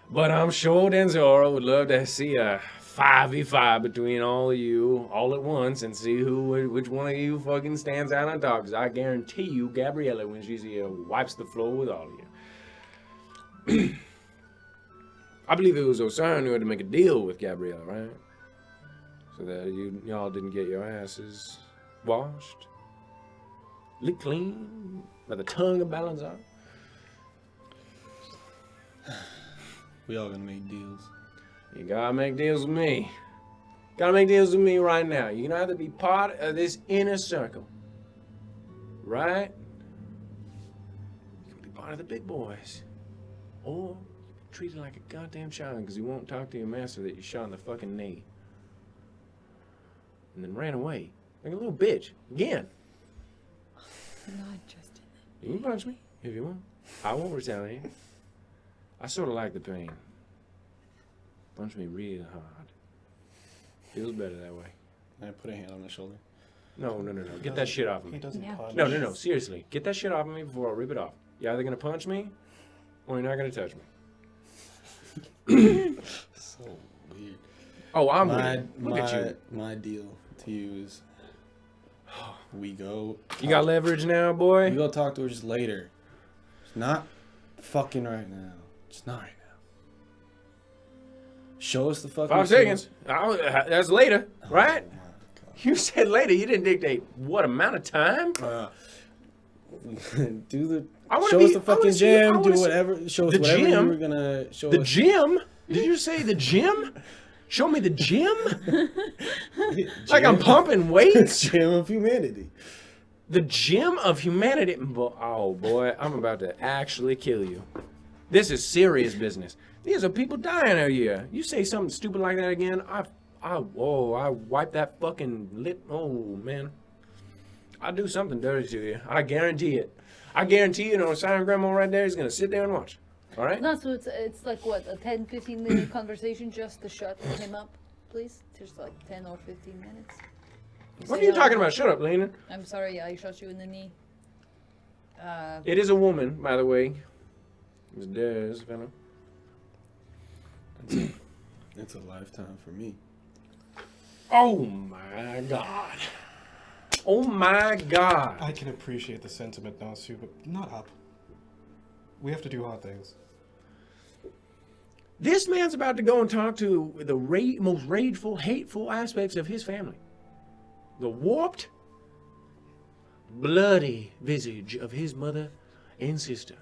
But I'm sure Denzoro would love to see a 5v5 between all of you all at once and see which one of you fucking stands out on top. Because I guarantee you, Gabriella, when she's here, wipes the floor with all of you. I believe it was Osiris who had to make a deal with Gabriella, right? So that y'all didn't get your asses washed, licked clean by the tongue of Balazar. We all gonna make deals. You gotta make deals with me. Gotta make deals with me right now. You can either be part of this inner circle, right? You can be part of the big boys, or you be treated like a goddamn child because you won't talk to your master that you shot in the fucking knee, and then ran away like a little bitch again. Not just in You can punch me if you want. I won't retaliate. I sort of like the pain. Punch me real hard. Feels better that way. I put a hand on his shoulder. No. Get that shit off of He me. doesn't Yeah. punch. No. Seriously. Get that shit off of me before I rip it off. You're either going to punch me or you're not going to touch me. So weird. Oh, I'm my, weird. Look at you. My deal to you is We go. You got leverage now, boy? We go talk to her just later. It's not fucking right now. It's not right now. Show us the fucking 5 seconds. That's later, right? Oh my God. You said later. You didn't dictate what amount of time. Do the I wanna show be- us the I wanna fucking see- I gym. wanna Do see- whatever. Show us the whatever gym? you were gonna show The us. gym? Did you say the gym? Show me the gym? Like I'm pumping weights? Gym of humanity. The gym of humanity. Oh boy, I'm about to actually kill you. This is serious business. These are people dying out here. You say something stupid like that again, I wipe that fucking lip. Oh man, I do something dirty to you. I guarantee it. I guarantee you, no silent grandma right there is gonna sit there and watch. All right. No, so it's like what, a 10-15 minute conversation just to shut him up, please? Just like 10 or 15 minutes. What are say you how- talking about? Shut up, Lena. I'm sorry, I shot you in the knee. It is a woman, by the way. It's Des, fella. It's a lifetime for me. Oh my god. Oh my god. I can appreciate the sentiment, Nasu, but not up. We have to do hard things. This man's about to go and talk to the most rageful, hateful aspects of his family. The warped, bloody visage of his mother and sister.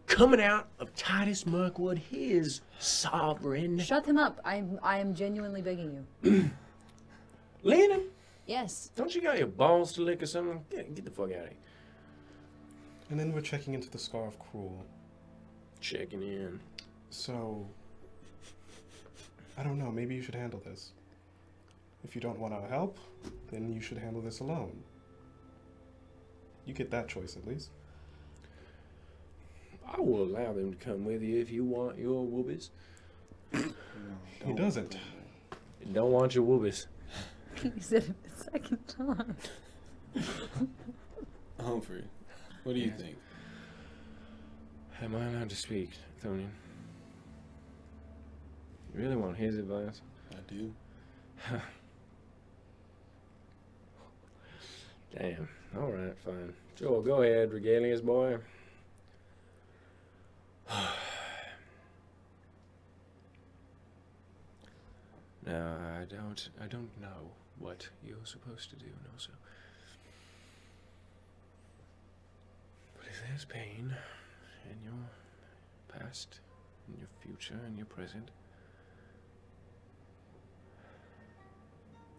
Coming out of Titus Mirkwood, his sovereign. Shut him up. I am genuinely begging you. Lennon, Yes. don't you got your balls to lick or something? Get the fuck out of here. And then we're checking into the Scar of Cruel. Checking in. So, I don't know, maybe you should handle this. If you don't want our help, then you should handle this alone. You get that choice at least. I will allow them to come with you if you want your woobies. He doesn't. Don't want your woobies. He said it the second time. Humphrey, what do you think? Am I allowed to speak, Thonian? You really want his advice? I do. Damn. All right, fine. Joel, go ahead, regale us, boy. Now, I don't know what you're supposed to do, no, sir. But if there's pain in your past, in your future, in your present,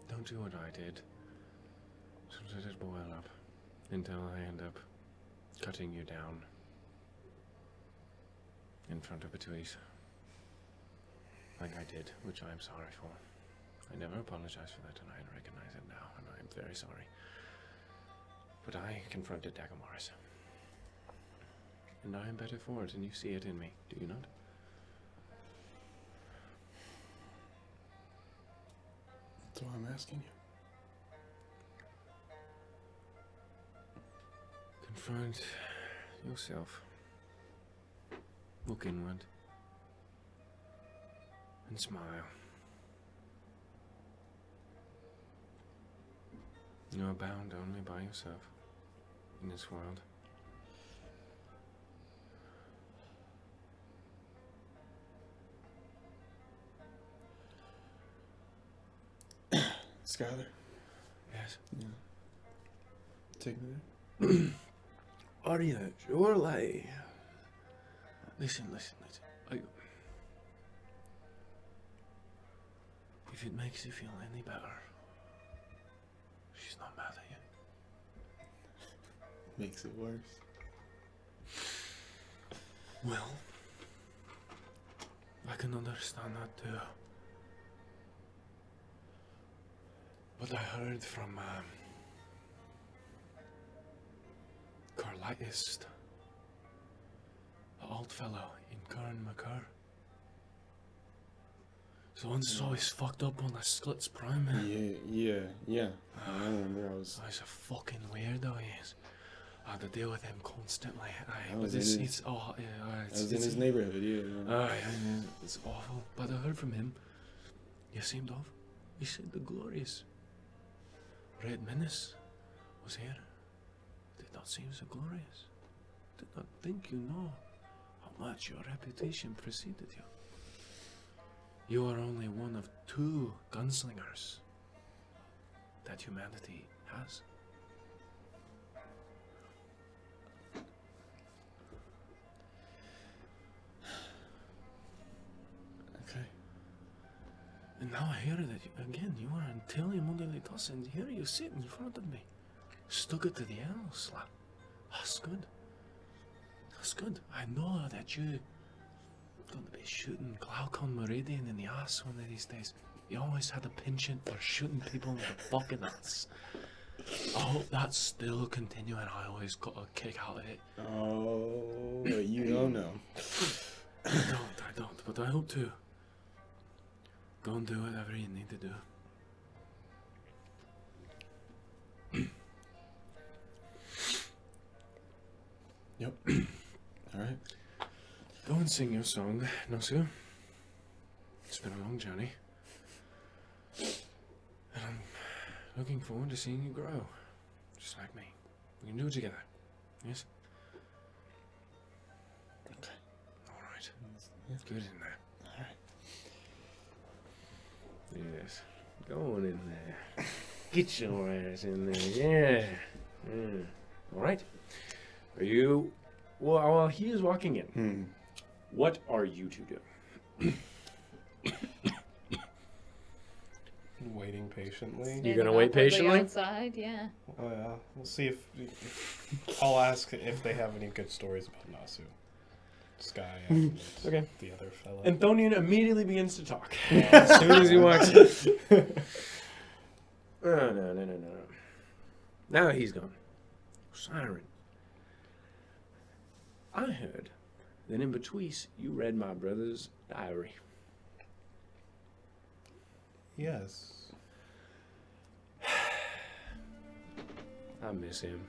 don't do what I did. Just let it boil up until I end up cutting you down in front of Batouise. Like I did, which I'm sorry for. I never apologized for that, and I recognize it now, and I'm very sorry. But I confronted Dagamaris. And I am better for it, and you see it in me, do you not? That's why I'm asking you. Confront yourself. Look inward. And smile. You are bound only by yourself in this world. Skylar, Yes. take me there. Are you surely? Listen. If it makes you feel any better, she's not mad at you. Makes it worse. Well, I can understand that too. But I heard from Carlitis, the old fellow in Kern McCur. The one that's always fucked up on the Sklits Prime. Yeah. I remember. I was He's a fucking weirdo, he is. I had to deal with him constantly. I But was it's, in it's, oh, yeah, I it's, was in it's, his neighborhood. Yeah. yeah, it's awful. But I heard from him. You seemed off. He said the glorious Red Menace was here did not seem so glorious. Did not think you know how much your reputation preceded you. You are only one of 2 gunslingers that humanity has. Okay. And now I hear that again you are Antillia Modelitas, and here you sit in front of me. Stuck it to the elves. That's good. That's good. I know that you're going to be shooting Glaucon Meridian in the ass one of these days. You always had a penchant for shooting people in the fucking ass. I hope that's still continuing. I always got a kick out of it. Oh, you don't know. I don't, but I hope to. Go and do whatever you need to do. Yep. All right. Go and sing your song, Nosu. It's been a long journey. And I'm looking forward to seeing you grow. Just like me. We can do it together. Yes? Okay. Alright. Yeah. Good in there. All right. Yes. Go on in there. Get your ass in there. Yeah. All right. Are you... Well, while he is walking in, what are you two doing? Waiting patiently. You gonna Standing wait awkwardly patiently? outside, yeah. Oh yeah, we'll see if I'll ask if they have any good stories about Nasu, Sky, and Okay. the other fella. Anthonian immediately begins to talk as soon as he walks in. Oh, no. Now he's gone. Siren. I heard that in between you read my brother's diary. Yes. I miss him.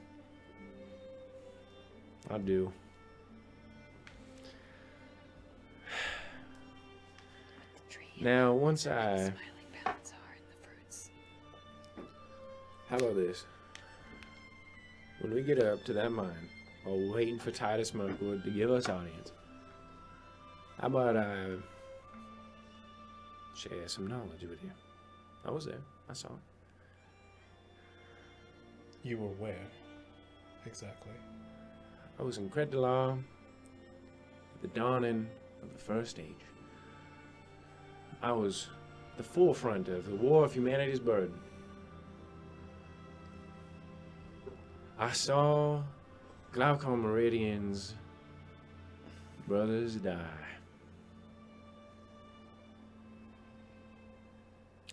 I do. Now, once I... Smiling bounds are in the fruits. How about this? When we get up to that mine, while we're waiting for Titus Monkwood to give us audience, how about I share some knowledge with you? I was there. I saw it. You were where? Exactly. I was in Credolar, the dawning of the First Age. I was the forefront of the war of humanity's burden. I saw Glaucon Meridian's brothers die.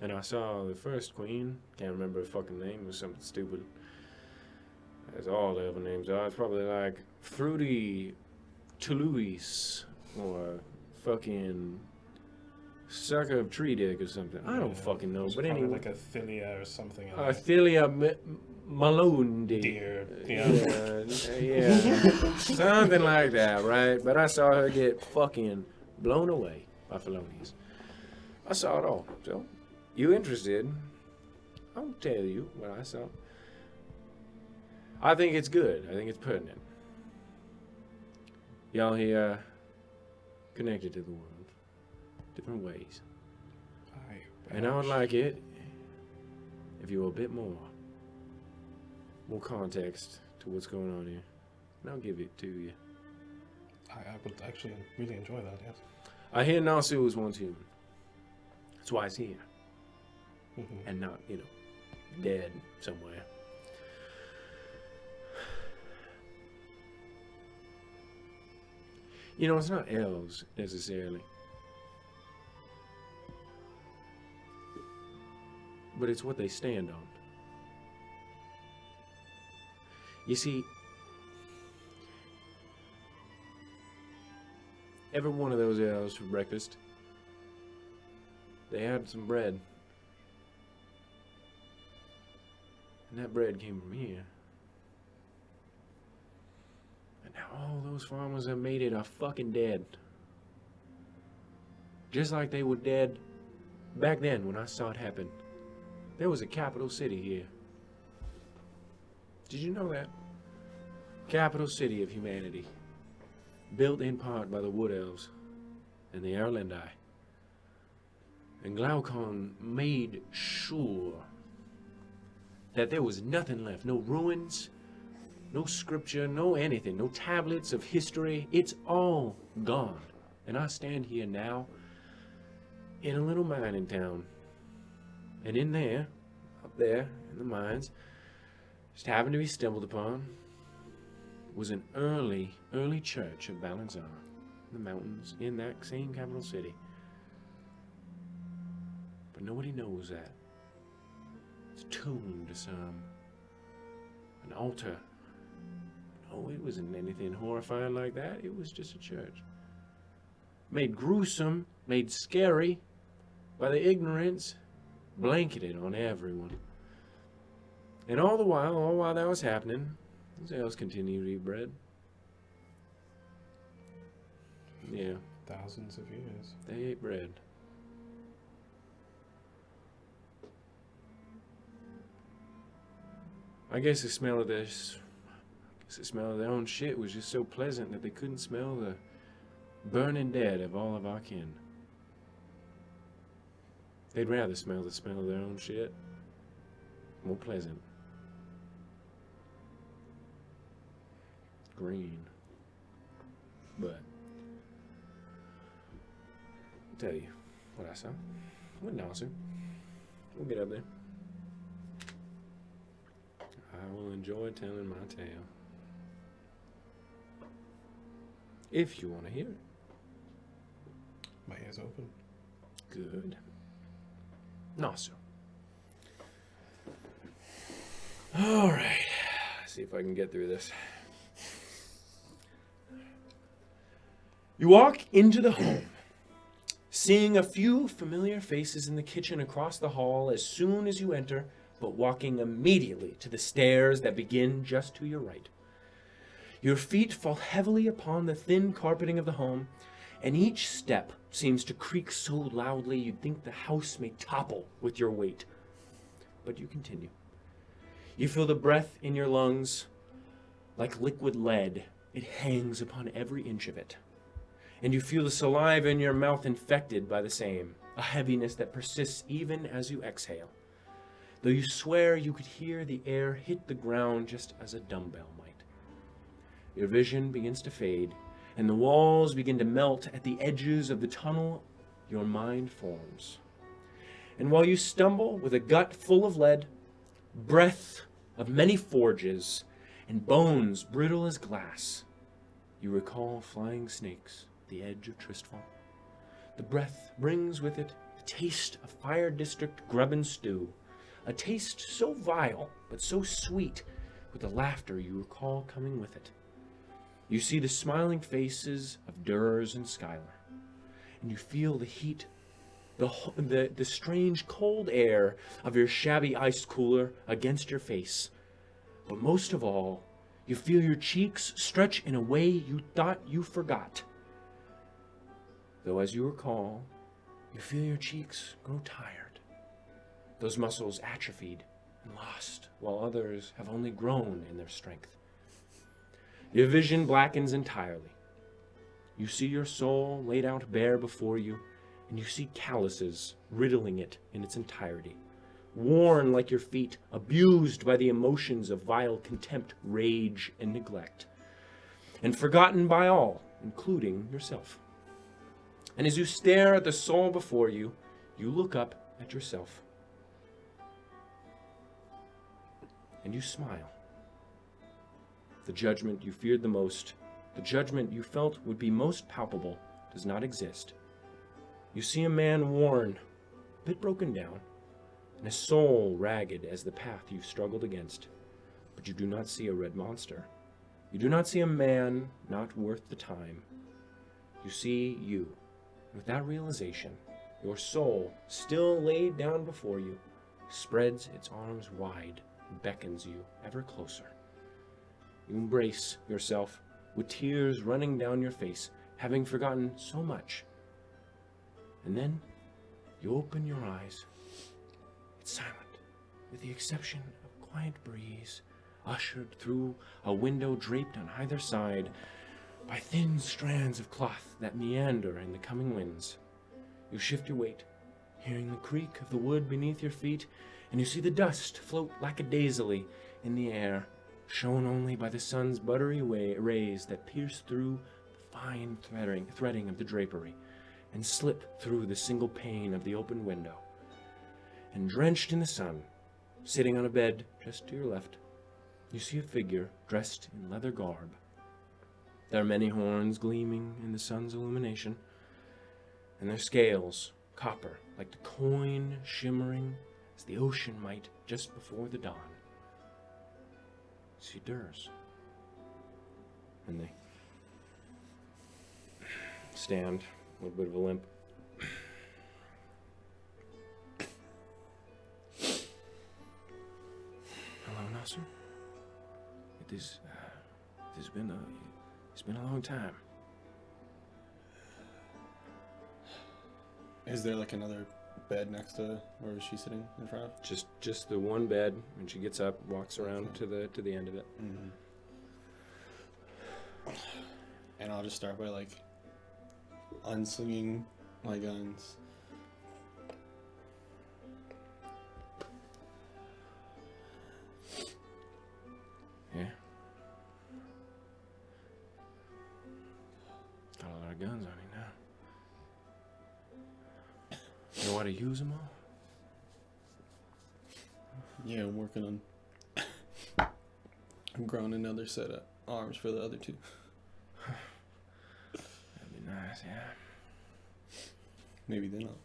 And I saw the first queen, can't remember her fucking name, it was something stupid. As all elven names are, it's probably like Fruity Toulouse or fucking Sucker of Tree Dick or something. I don't fucking know, It's but probably anyway. like a Philia or something. Thelia Malone Deer. yeah. Something like that, right? But I saw her get fucking blown away by Felonius. I saw it all. So, you interested? I'll tell you what I saw. I think it's good. I think it's pertinent. Y'all here connected to the world. Different ways. And I would like it if you were a bit more context to what's going on here. And I'll give it to you. I would actually really enjoy that, yes. I hear Nasu was once human. That's why he's here. Mm-hmm. And not, dead somewhere. It's not elves, necessarily. But it's what they stand on. You see, every one of those elves for breakfast, they had some bread. And that bread came from here. And now all those farmers that made it are fucking dead. Just like they were dead back then when I saw it happen. There was a capital city here. Did you know that? Capital city of humanity. Built in part by the Wood Elves and the Erlendi. And Glaucon made sure that there was nothing left. No ruins, no scripture, no anything, no tablets of history. It's all gone. And I stand here now in a little mining town. And in there, up there in the mines, just happened to be stumbled upon, was an early church of Balanzar in the mountains in that same capital city. But nobody knows that. It's a tomb to some, an altar. No, it wasn't anything horrifying like that. It was just a church. Made gruesome, made scary by the ignorance blanketed on everyone. And all while that was happening, those elves continued to eat bread. Yeah, Thousands of years. they ate bread. I guess the smell of their own shit was just so pleasant that they couldn't smell the burning dead of all of our kin. They'd rather smell the smell of their own shit. More pleasant. Green. But I'll tell you what I saw. What an answer. We'll get up there. I will enjoy telling my tale. If you want to hear it. My ears open. Good. Nasu. All right. See if I can get through this. You walk into the home, seeing a few familiar faces in the kitchen across the hall as soon as you enter, but walking immediately to the stairs that begin just to your right. Your feet fall heavily upon the thin carpeting of the home, and each step seems to creak so loudly you'd think the house may topple with your weight. But you continue. You feel the breath in your lungs like liquid lead. It hangs upon every inch of it. And you feel the saliva in your mouth infected by the same, a heaviness that persists even as you exhale. Though you swear you could hear the air hit the ground just as a dumbbell might. Your vision begins to fade, and the walls begin to melt at the edges of the tunnel your mind forms. And while you stumble with a gut full of lead, breath of many forges, and bones brittle as glass, you recall flying snakes at the edge of Tristfall. The breath brings with it the taste of Fire District grub and stew, a taste so vile but so sweet with the laughter you recall coming with it. You see the smiling faces of Durs and Skylar, and you feel the heat, the strange cold air of your shabby ice cooler against your face. But most of all, you feel your cheeks stretch in a way you thought you forgot. Though as you recall, you feel your cheeks grow tired. Those muscles atrophied and lost, while others have only grown in their strength. Your vision blackens entirely. You see your soul laid out bare before you, and you see calluses riddling it in its entirety, worn like your feet, abused by the emotions of vile contempt, rage, and neglect, and forgotten by all, including yourself. And as you stare at the soul before you, you look up at yourself, and you smile. The judgment you feared the most, the judgment you felt would be most palpable, does not exist. You see a man worn, a bit broken down, and a soul ragged as the path you've struggled against. But you do not see a red monster. You do not see a man not worth the time. You see you. With that realization, your soul, still laid down before you, spreads its arms wide and beckons you ever closer. You embrace yourself with tears running down your face, having forgotten so much. And then you open your eyes. It's silent, with the exception of a quiet breeze, ushered through a window draped on either side by thin strands of cloth that meander in the coming winds. You shift your weight, hearing the creak of the wood beneath your feet, and you see the dust float lackadaisically in the air, shown only by the sun's buttery rays that pierce through the fine threading of the drapery and slip through the single pane of the open window. And drenched in the sun, sitting on a bed just to your left, you see a figure dressed in leather garb. Their many horns gleaming in the sun's illumination, and their scales copper like the coin shimmering as the ocean might just before the dawn. She stirs, and they stand, a little bit of a limp. Hello, Nasser. It's been a long time. Is there like another bed next to where she's sitting in front of? Just the one bed, and she gets up, walks around to the end of it. And I'll just start by like unslinging my guns. Yeah. Got a lot of guns on you now. You know how to use them all? Yeah, I'm working on. I'm growing another set of arms for the other two. That'd be nice, yeah. Maybe then I'll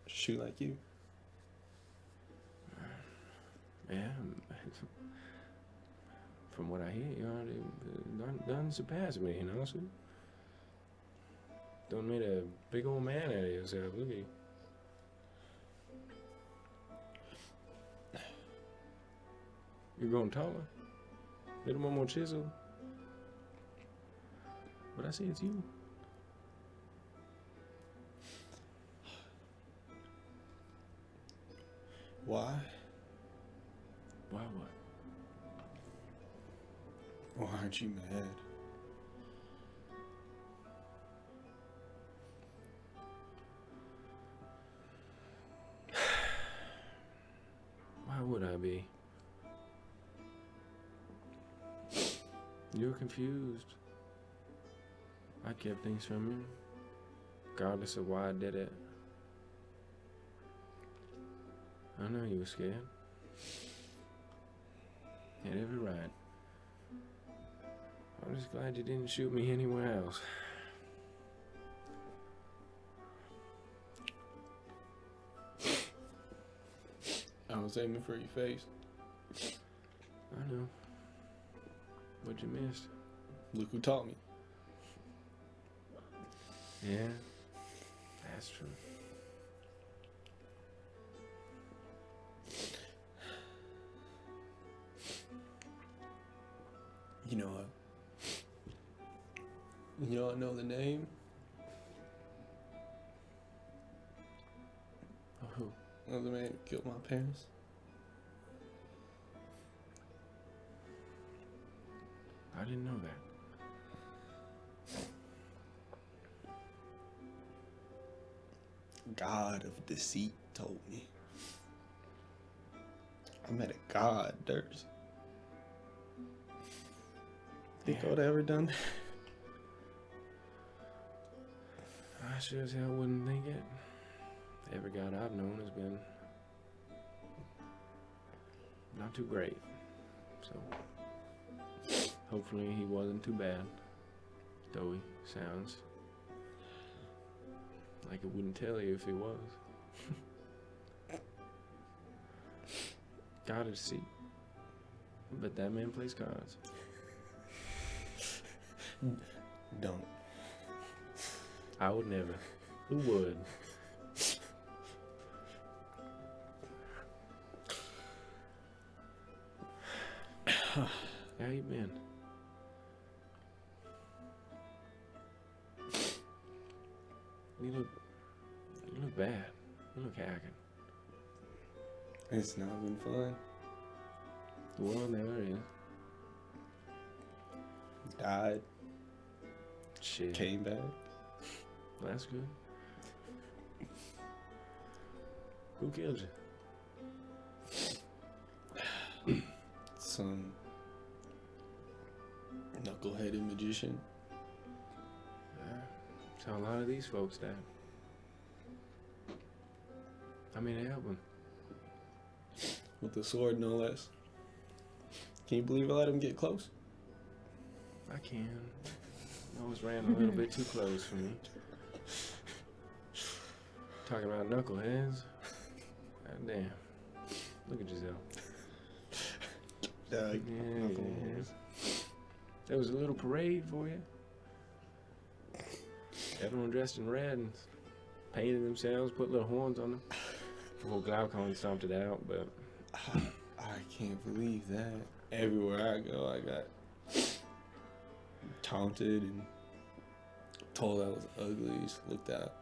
shoot like you. Yeah. From what I hear, you already done surpassed me, you know, so done made a big old man out of yourself. Look at you. You're growing taller. Little more chisel. But I say it's you. Why? Why what? Why aren't you mad? Why would I be? You're confused. I kept things from you, regardless of why I did it. I know you were scared. You had every right. I'm just glad you didn't shoot me anywhere else. I was aiming for your face. I know. What you missed. Look who taught me. Yeah, that's true. You know what? You don't know the name Oh, who? of the man who killed my parents? I didn't know that. God of deceit told me. I met a god, Durs. Think I would have ever done that? I sure as hell wouldn't think it. Every god I've known has been not too great. So hopefully he wasn't too bad. Though he sounds like it wouldn't tell you if he was. God of deceit. But that man plays cards. Don't. I would never. Who would? How you been? You look bad. You look hacking. It's not been fun. The world never is. Died, Shit. came back. That's good. Who killed you? Some knuckleheaded magician. So a lot of these folks died. I mean, they help them. With the sword, no less. Can you believe I let him get close? I can. Nose ran a little bit too close for me. Talking about knuckleheads. God damn. Look at Giselle. Yeah. There was a little parade for you. Everyone dressed in red and painted themselves, put little horns on them. Well, Glaucon stomped it out, but I can't believe that. Everywhere I go, I got taunted and told I was ugly. Just looked out.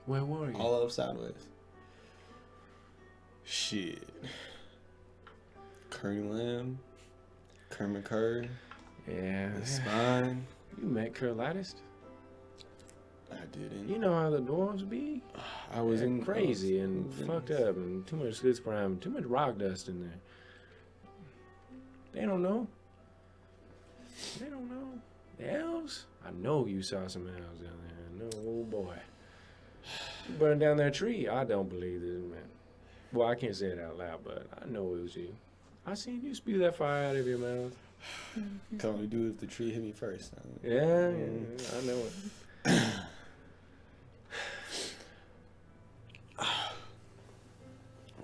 where were you? All up sideways. Shit. Curry Lamb, Kermit Kerr, Yeah. the Spine. You met Curlitis? I didn't. You know how the dwarves be? I was They're in crazy I was and in- fucked up and too much Scoots Prime, too much rock dust in there. They don't know. They don't know. The elves? I know you saw some elves down there. I know, oh boy. You burned down that tree. I don't believe this, man. Well, I can't say it out loud, but I know it was you. I seen you spew that fire out of your mouth. Can only do it if the tree hit me first. Yeah, I know it.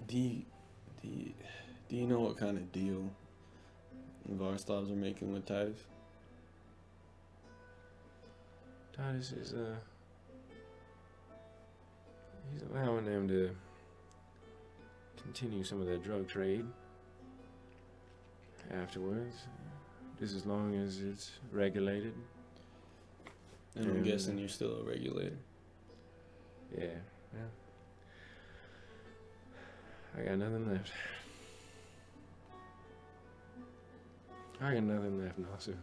Do you know what kind of deal the Varstavs are making with Titus? Titus is, he's allowing them to continue some of their drug trade afterwards, just as long as it's regulated. And I'm Yeah. guessing you're still a regulator. Yeah. I got nothing left. I got nothing left, Nasu.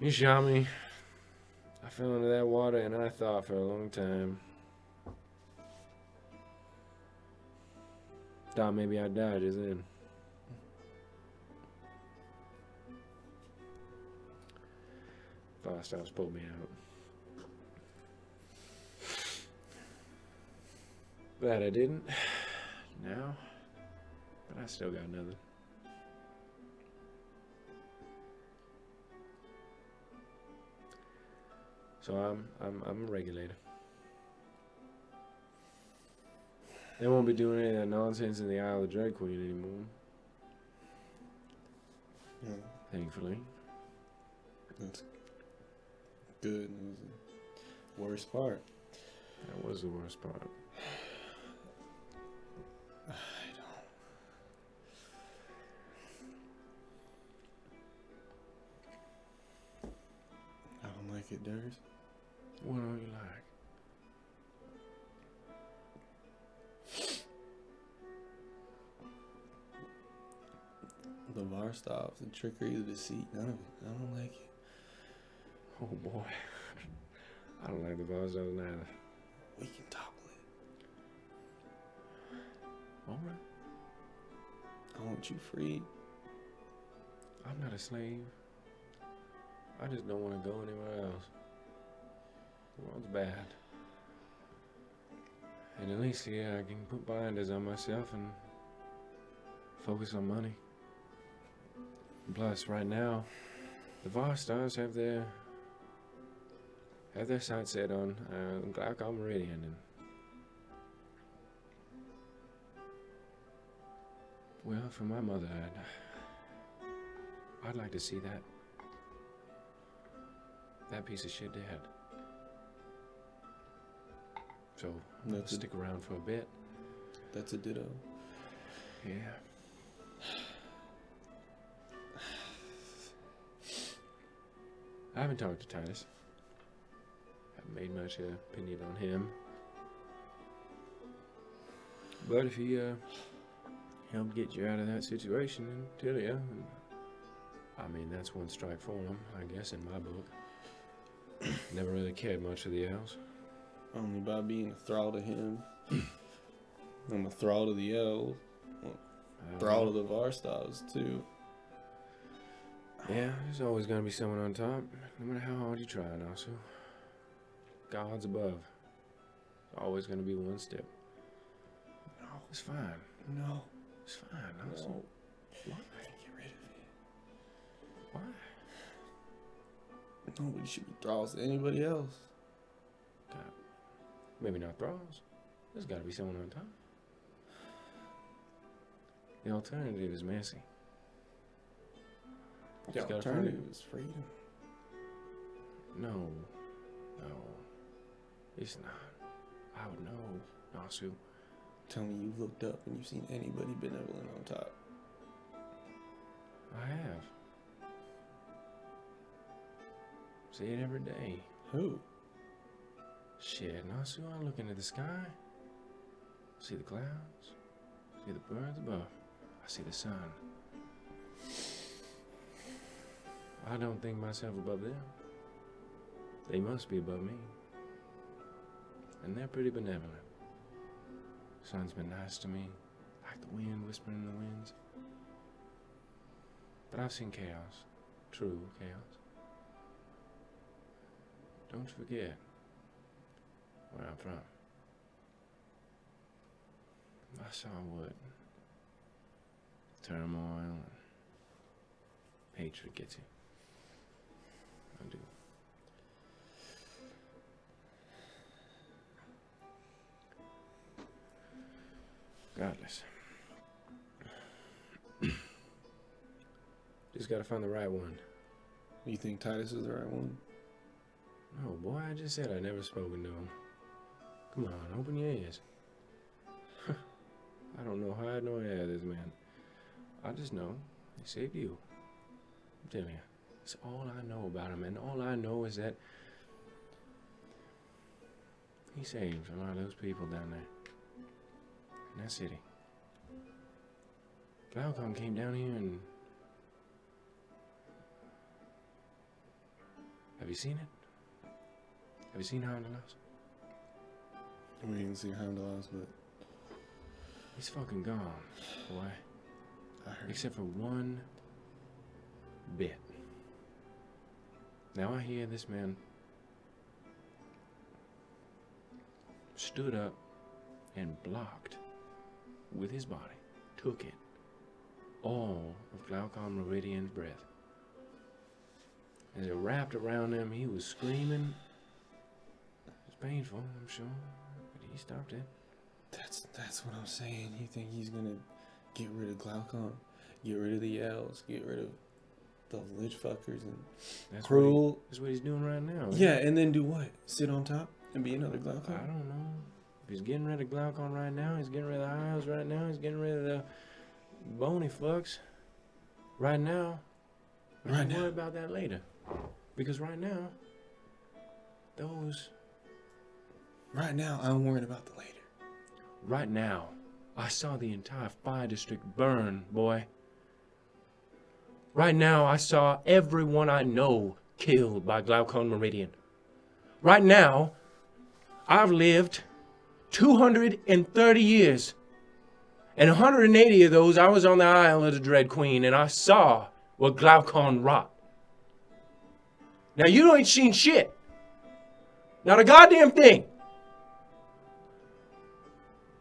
You shot me. I fell into that water and I thought for a long time. Thought maybe I'd die just then. Falstaff's pulled me out. Glad I didn't. Now, but I still got nothing. So I'm a regulator. They won't be doing any of that nonsense in the Isle of the Drag Queen anymore. Yeah, Thankfully. that's good. It was the worst part. That was the worst part. I don't like it, Durs. What don't you like? The Varstavs, the trickery, the deceit, none of it. I don't like it. Oh boy. I don't like the Boston neither. We can topple it. Alright. I want you free. I'm not a slave. I just don't want to go anywhere else. The world's bad. And at least here I can put blinders on myself and focus on money. And plus, right now, the Varstars have their sights set on Glaucon Meridian. And well, for my mother, I'd like to see that piece of shit dead. So I'm gonna That's a- stick around for a bit. That's a ditto. Yeah. I haven't talked to Titus. Haven't made much opinion on him. But if he help get you out of that situation and tell you. And, I mean, that's one strike for him, I guess, in my book. Never really cared much for the elves. Only by being a thrall to him. I'm a thrall to the elves. Thrall to the Varstavs, too. Yeah, there's always gonna be someone on top, no matter how hard you try, Nasu. God's above. There's always gonna be one step. No. It's fine. No. It's fine, Nasu. No. Why? Get rid of Why? it. Nobody should be thralls to anybody else. God. Maybe not thralls. There's gotta be someone on top. The alternative is messy. The Just gotta find alternative is freedom. No. It's not. I would know, Nasu. Tell me you've looked up and you've seen anybody benevolent on top. I have. See it every day. Who? Shit, Nasu, I look into the sky. See the clouds. See the birds above. I see the sun. I don't think myself above them. They must be above me. And they're pretty benevolent. Sun's been nice to me, like the wind whispering in the winds. But I've seen chaos, true chaos. Don't forget where I'm from. I saw what turmoil and hatred gets you. I do. Godless. Just gotta find the right one. You think Titus is the right one? Oh boy, I just said I'd never spoken to him. Come on, open your ears. I don't know hide nor hair this man. I just know he saved you. I'm telling you, it's all I know about him, and all I know is that he saved a lot of those people down there in that city. Glaucon came down here and... Have you seen it? Have you seen Houndalas? We didn't see Houndalas, but He's fucking gone, boy. I heard. Except for one bit. Now I hear this man stood up and blocked with his body, took it, all of Glaucon Meridian's breath. As it wrapped around him, he was screaming. It was painful, I'm sure, but he stopped it. That's what I'm saying. You think he's gonna get rid of Glaucon, get rid of the elves, get rid of the lich fuckers and That's cruel? That's what he's doing right now. Yeah, and then do what? Sit on top and be another Glaucon? I don't know. If he's getting rid of Glaucon right now, he's getting rid of the Isles right now, he's getting rid of the bony fucks right now. But Right I'll now. worry about that later. Because right now, those... Right now, I'm worried about the later. Right now, I saw the entire fire district burn, boy. Right now, I saw everyone I know killed by Glaucon Meridian. Right now, I've lived 230 years. And 180 of those, I was on the Isle of the Dread Queen, and I saw what Glaucon wrought. Now, you ain't seen shit. Not a goddamn thing.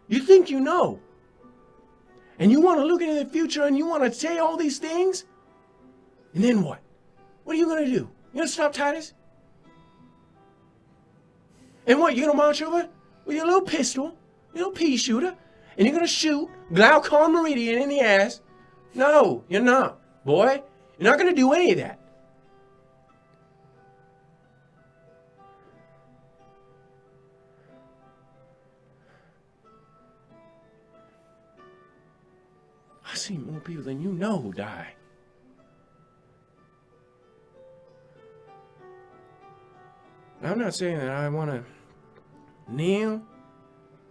You think you know. And you want to look into the future and you want to say all these things? And then what? What are you going to do? You going to stop Titus? And what, you going to march over with your little pistol, your little pea shooter, and you're going to shoot Glaucon Meridian in the ass? No, you're not, boy. You're not going to do any of that. I've seen more people than you know die. I'm not saying that I want to kneel,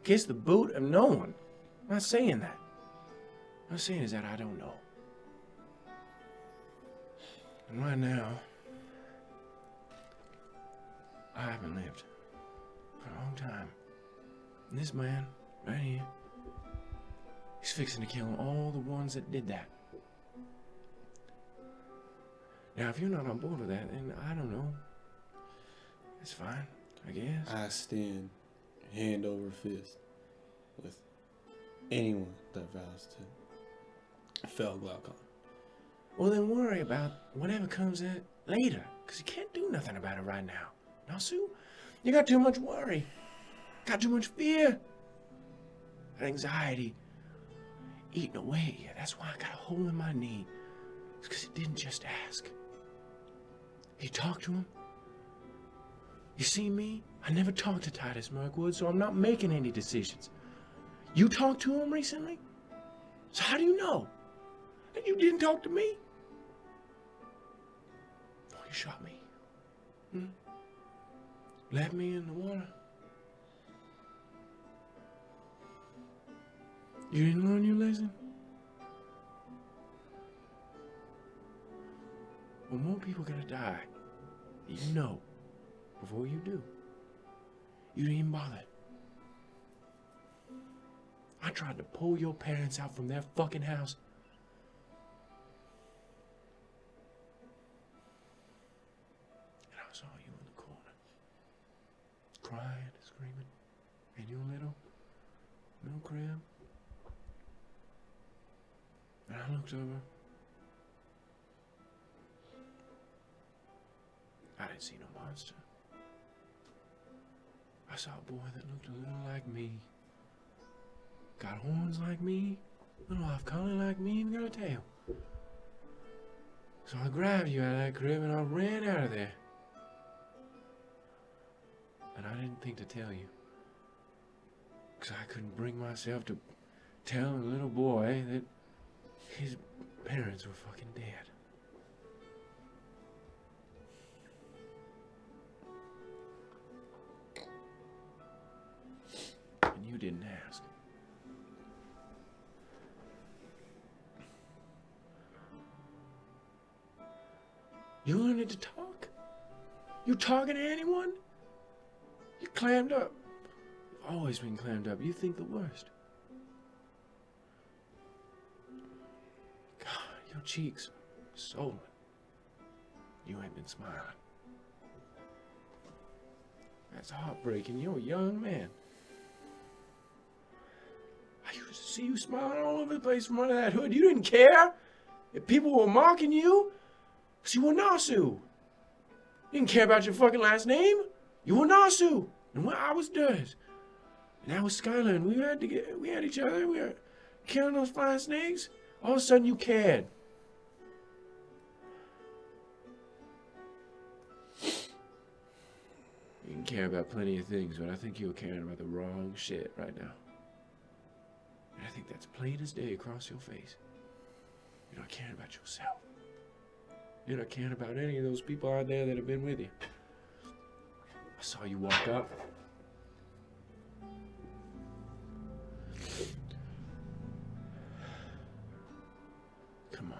kiss the boot of no one. I'm not saying that. I'm saying is that I don't know. And right now, I haven't lived for a long time. And this man, right here, he's fixing to kill all the ones that did that. Now, if you're not on board with that, then I don't know. It's fine, I guess. I stand hand over fist with anyone that vows to fell Glaucon. Well, then worry about whatever comes in later, because you can't do nothing about it right now. Nasu, you got too much worry. Got too much fear. That anxiety eating away at you. That's why I got a hole in my knee. It's because he didn't just ask. He talked to him. You see me? I never talked to Titus Mirkwood, so I'm not making any decisions. You talked to him recently? So how do you know that you didn't talk to me? Oh, you shot me. Left me in the water. You didn't learn your lesson? Well, more people are gonna die. You know. Before you do. You didn't even bother. I tried to pull your parents out from their fucking house. And I saw you in the corner. Crying, screaming. In your little crib. And I looked over. I didn't see no monster. I saw a boy that looked a little like me. Got horns like me, little off color like me, and got a tail. So I grabbed you out of that crib and I ran out of there. And I didn't think to tell you. Because I couldn't bring myself to tell a little boy that his parents were fucking dead. And you didn't ask. You learning to talk? You talking to anyone? You clammed up. You've always been clammed up. You think the worst. God, your cheeks are swollen. You ain't been smiling. That's heartbreaking. You're a young man. I used to see you smiling all over the place from under that hood. You didn't care if people were mocking you. Because you were Nasu. You didn't care about your fucking last name. You were Nasu. And I was Durs. And I was Skylar. And we had each other. We were killing those flying snakes. All of a sudden you cared. You can care about plenty of things, but I think you're caring about the wrong shit right now. And I think that's plain as day across your face. You're not caring about yourself. You're not caring about any of those people out there that have been with you. I saw you walk up. Come on.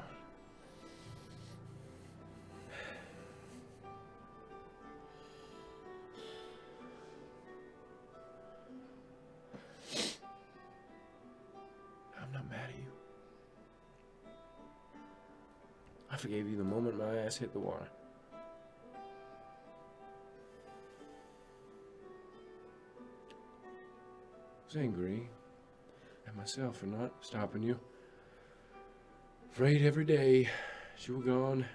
I'm not mad at you. I forgave you the moment my ass hit the water. I was angry at myself for not stopping you. Afraid every day that you were gone. I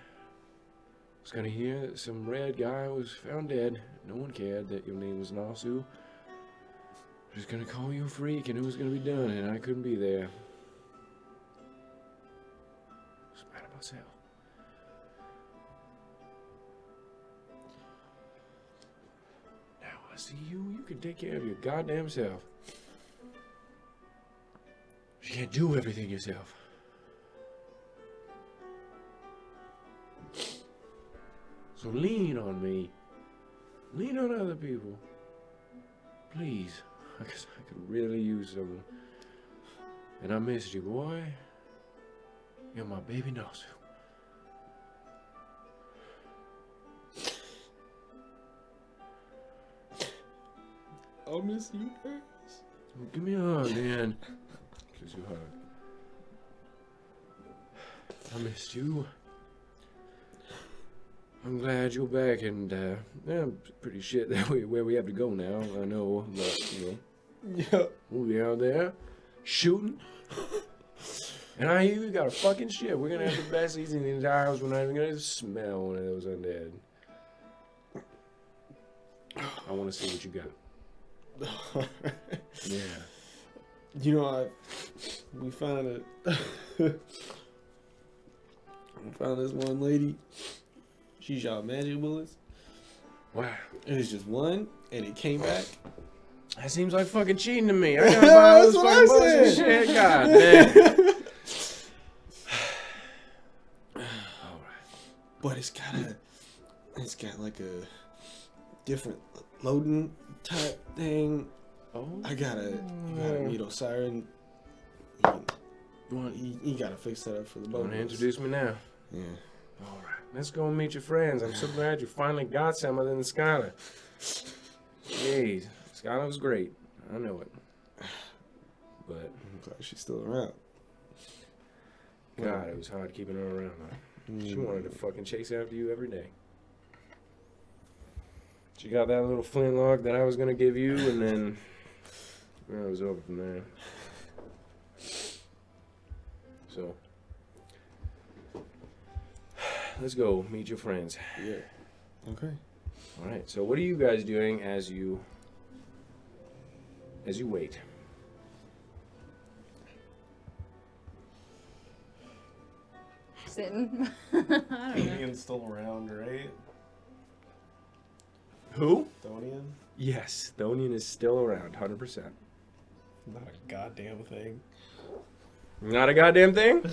was gonna hear that some red guy was found dead. No one cared that your name was Nasu. I was gonna call you a freak and it was gonna be done and I couldn't be there. I was mad at myself. I see you can take care of your goddamn self. You can't do everything yourself. So lean on me. Lean on other people. Please. Because I could really use someone. And I missed you, boy. You're my baby Nasu. I'll miss you guys. Give me a hug, Dan. Gives you a hug. I missed you. I'm glad you're back, and yeah, I'm pretty shit that where we have to go now. I know, but you know, Yeah. we'll be out there shooting. And I hear you got a fucking shit. We're gonna have the best season in the entire house. We're not even gonna smell one of those undead. I want to see what you got. Yeah. You know, we found it. We found this one lady. She shot magic bullets. Wow. And it's just one, and it came back. That seems like fucking cheating to me. I gotta buy all this That's what fucking I bullshit said. shit. God damn. Alright. But it's got like a different loading type thing. Oh. You gotta meet Osiris. You gotta fix that up for the boat. Want to introduce me now? Yeah. Alright. Let's go and meet your friends. I'm so glad you finally got some other than Skylar. Jeez. Skylar was great. I know it. But, I'm glad she's still around. God, it was hard keeping her around. She wanted to fucking chase after you every day. She got that little flintlock that I was gonna give you, and then well, it was over from there. So, let's go meet your friends. Yeah. Okay. All right. So, what are you guys doing as you wait? Sitting. I don't know. Thonian's still around, right? Who? Thonian? Yes, Thonian is still around, 100%. Not a goddamn thing. Not a goddamn thing.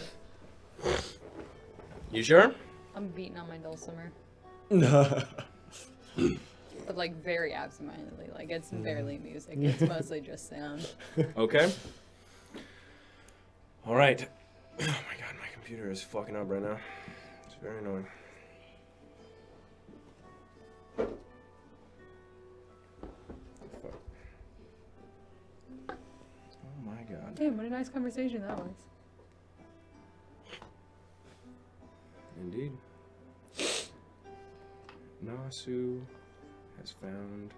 You sure? I'm beating on my dulcimer, No. but like very absentmindedly. Like it's barely music. It's mostly just sound. Okay. All right. Oh my god, my computer is fucking up right now. It's very annoying. Fuck. Oh my god. Damn, what a nice conversation that was. Indeed. Nasu has found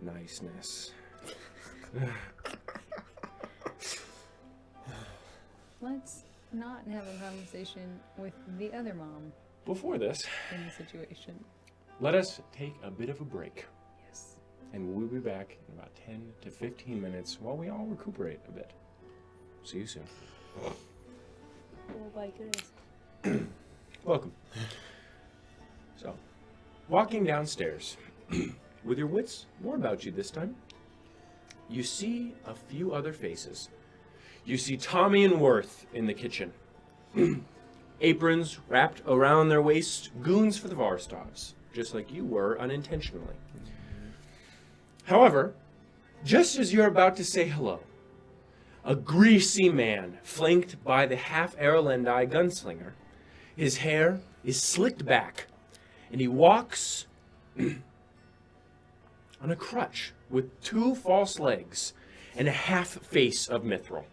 niceness. Let's not have a conversation with the other mom Before this, in the situation. let us take a bit of a break. Yes. And we'll be back in about 10 to 15 minutes while we all recuperate a bit. See you soon. Oh my goodness. Welcome. So, walking downstairs, with your wits more about you this time, you see a few other faces. You see Tommy and Worth in the kitchen. Aprons wrapped around their waist, goons for the Varstovs, just like you were unintentionally. However, just as you're about to say hello, a greasy man, flanked by the half-Erlendi gunslinger, his hair is slicked back, and he walks on a crutch with two false legs and a half face of mithril.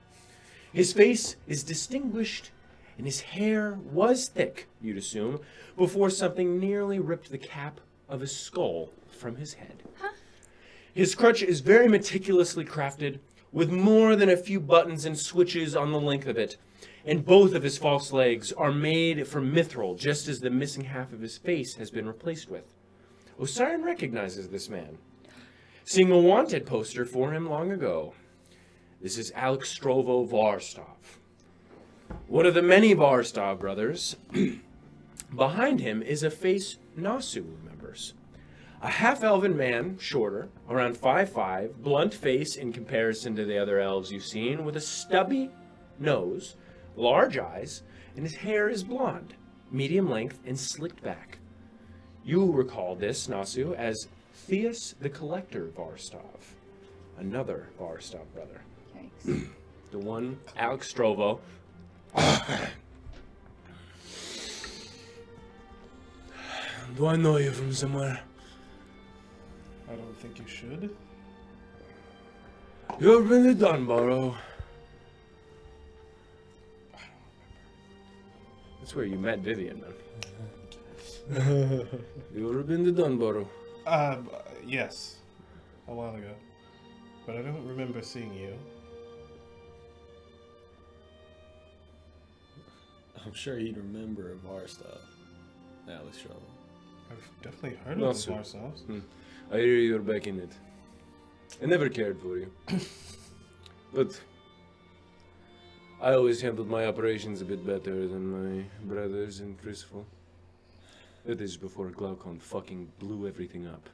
His face is distinguished, and his hair was thick, you'd assume, before something nearly ripped the cap of his skull from his head. His crutch is very meticulously crafted, with more than a few buttons and switches on the length of it, and both of his false legs are made from mithril, just as the missing half of his face has been replaced with. Osiris recognizes this man, seeing a wanted poster for him long ago. This is Alex Strovo Varstov, one of the many Varstov brothers. Behind him is a face Nasu remembers. A half-elven man, shorter, around 5'5", blunt face in comparison to the other elves you've seen, with a stubby nose, large eyes, and his hair is blonde, medium length, and slicked back. You recall this, Nasu, as Theus the Collector Varstov, another Varstov brother. Yikes. The one, Alex Strovo, Do I know you from somewhere? I don't think you should. You ever been to Dunborough? That's where you met Vivian, man. You ever been to Dunborough? Yes. A while ago. But I don't remember seeing you. I'm sure he'd remember of our stuff. Alex Trouble. I've definitely heard Not of so. ourselves. I hear you're back in it. I never cared for you. But I always handled my operations a bit better than my brothers in Crucible. That is before Glaucon fucking blew everything up.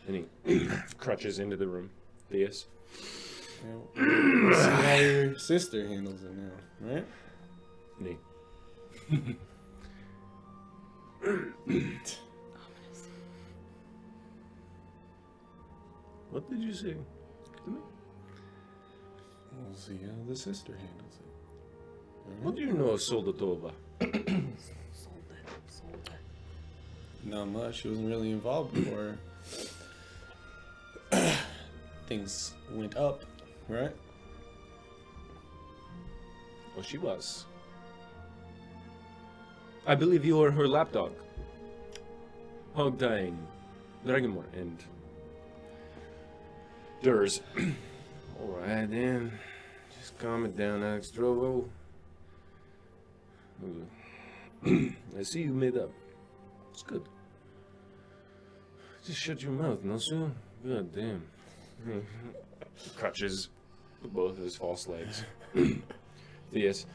And he crutches into the room. Theus. Yeah, see how your sister handles it now, right? Me. What did you say to me? We'll see how the sister handles it. What do you know of Soldatova? Not much. She wasn't really involved before things went up, right? Well, she was. I believe you are her lapdog. Hog tying, Dragonmore, and Durs. Alright then. Just calm it down, Alex Drogo. I see you made up. It's good. Just shut your mouth, no sir? God damn. Crutches with both of his false legs. Theus.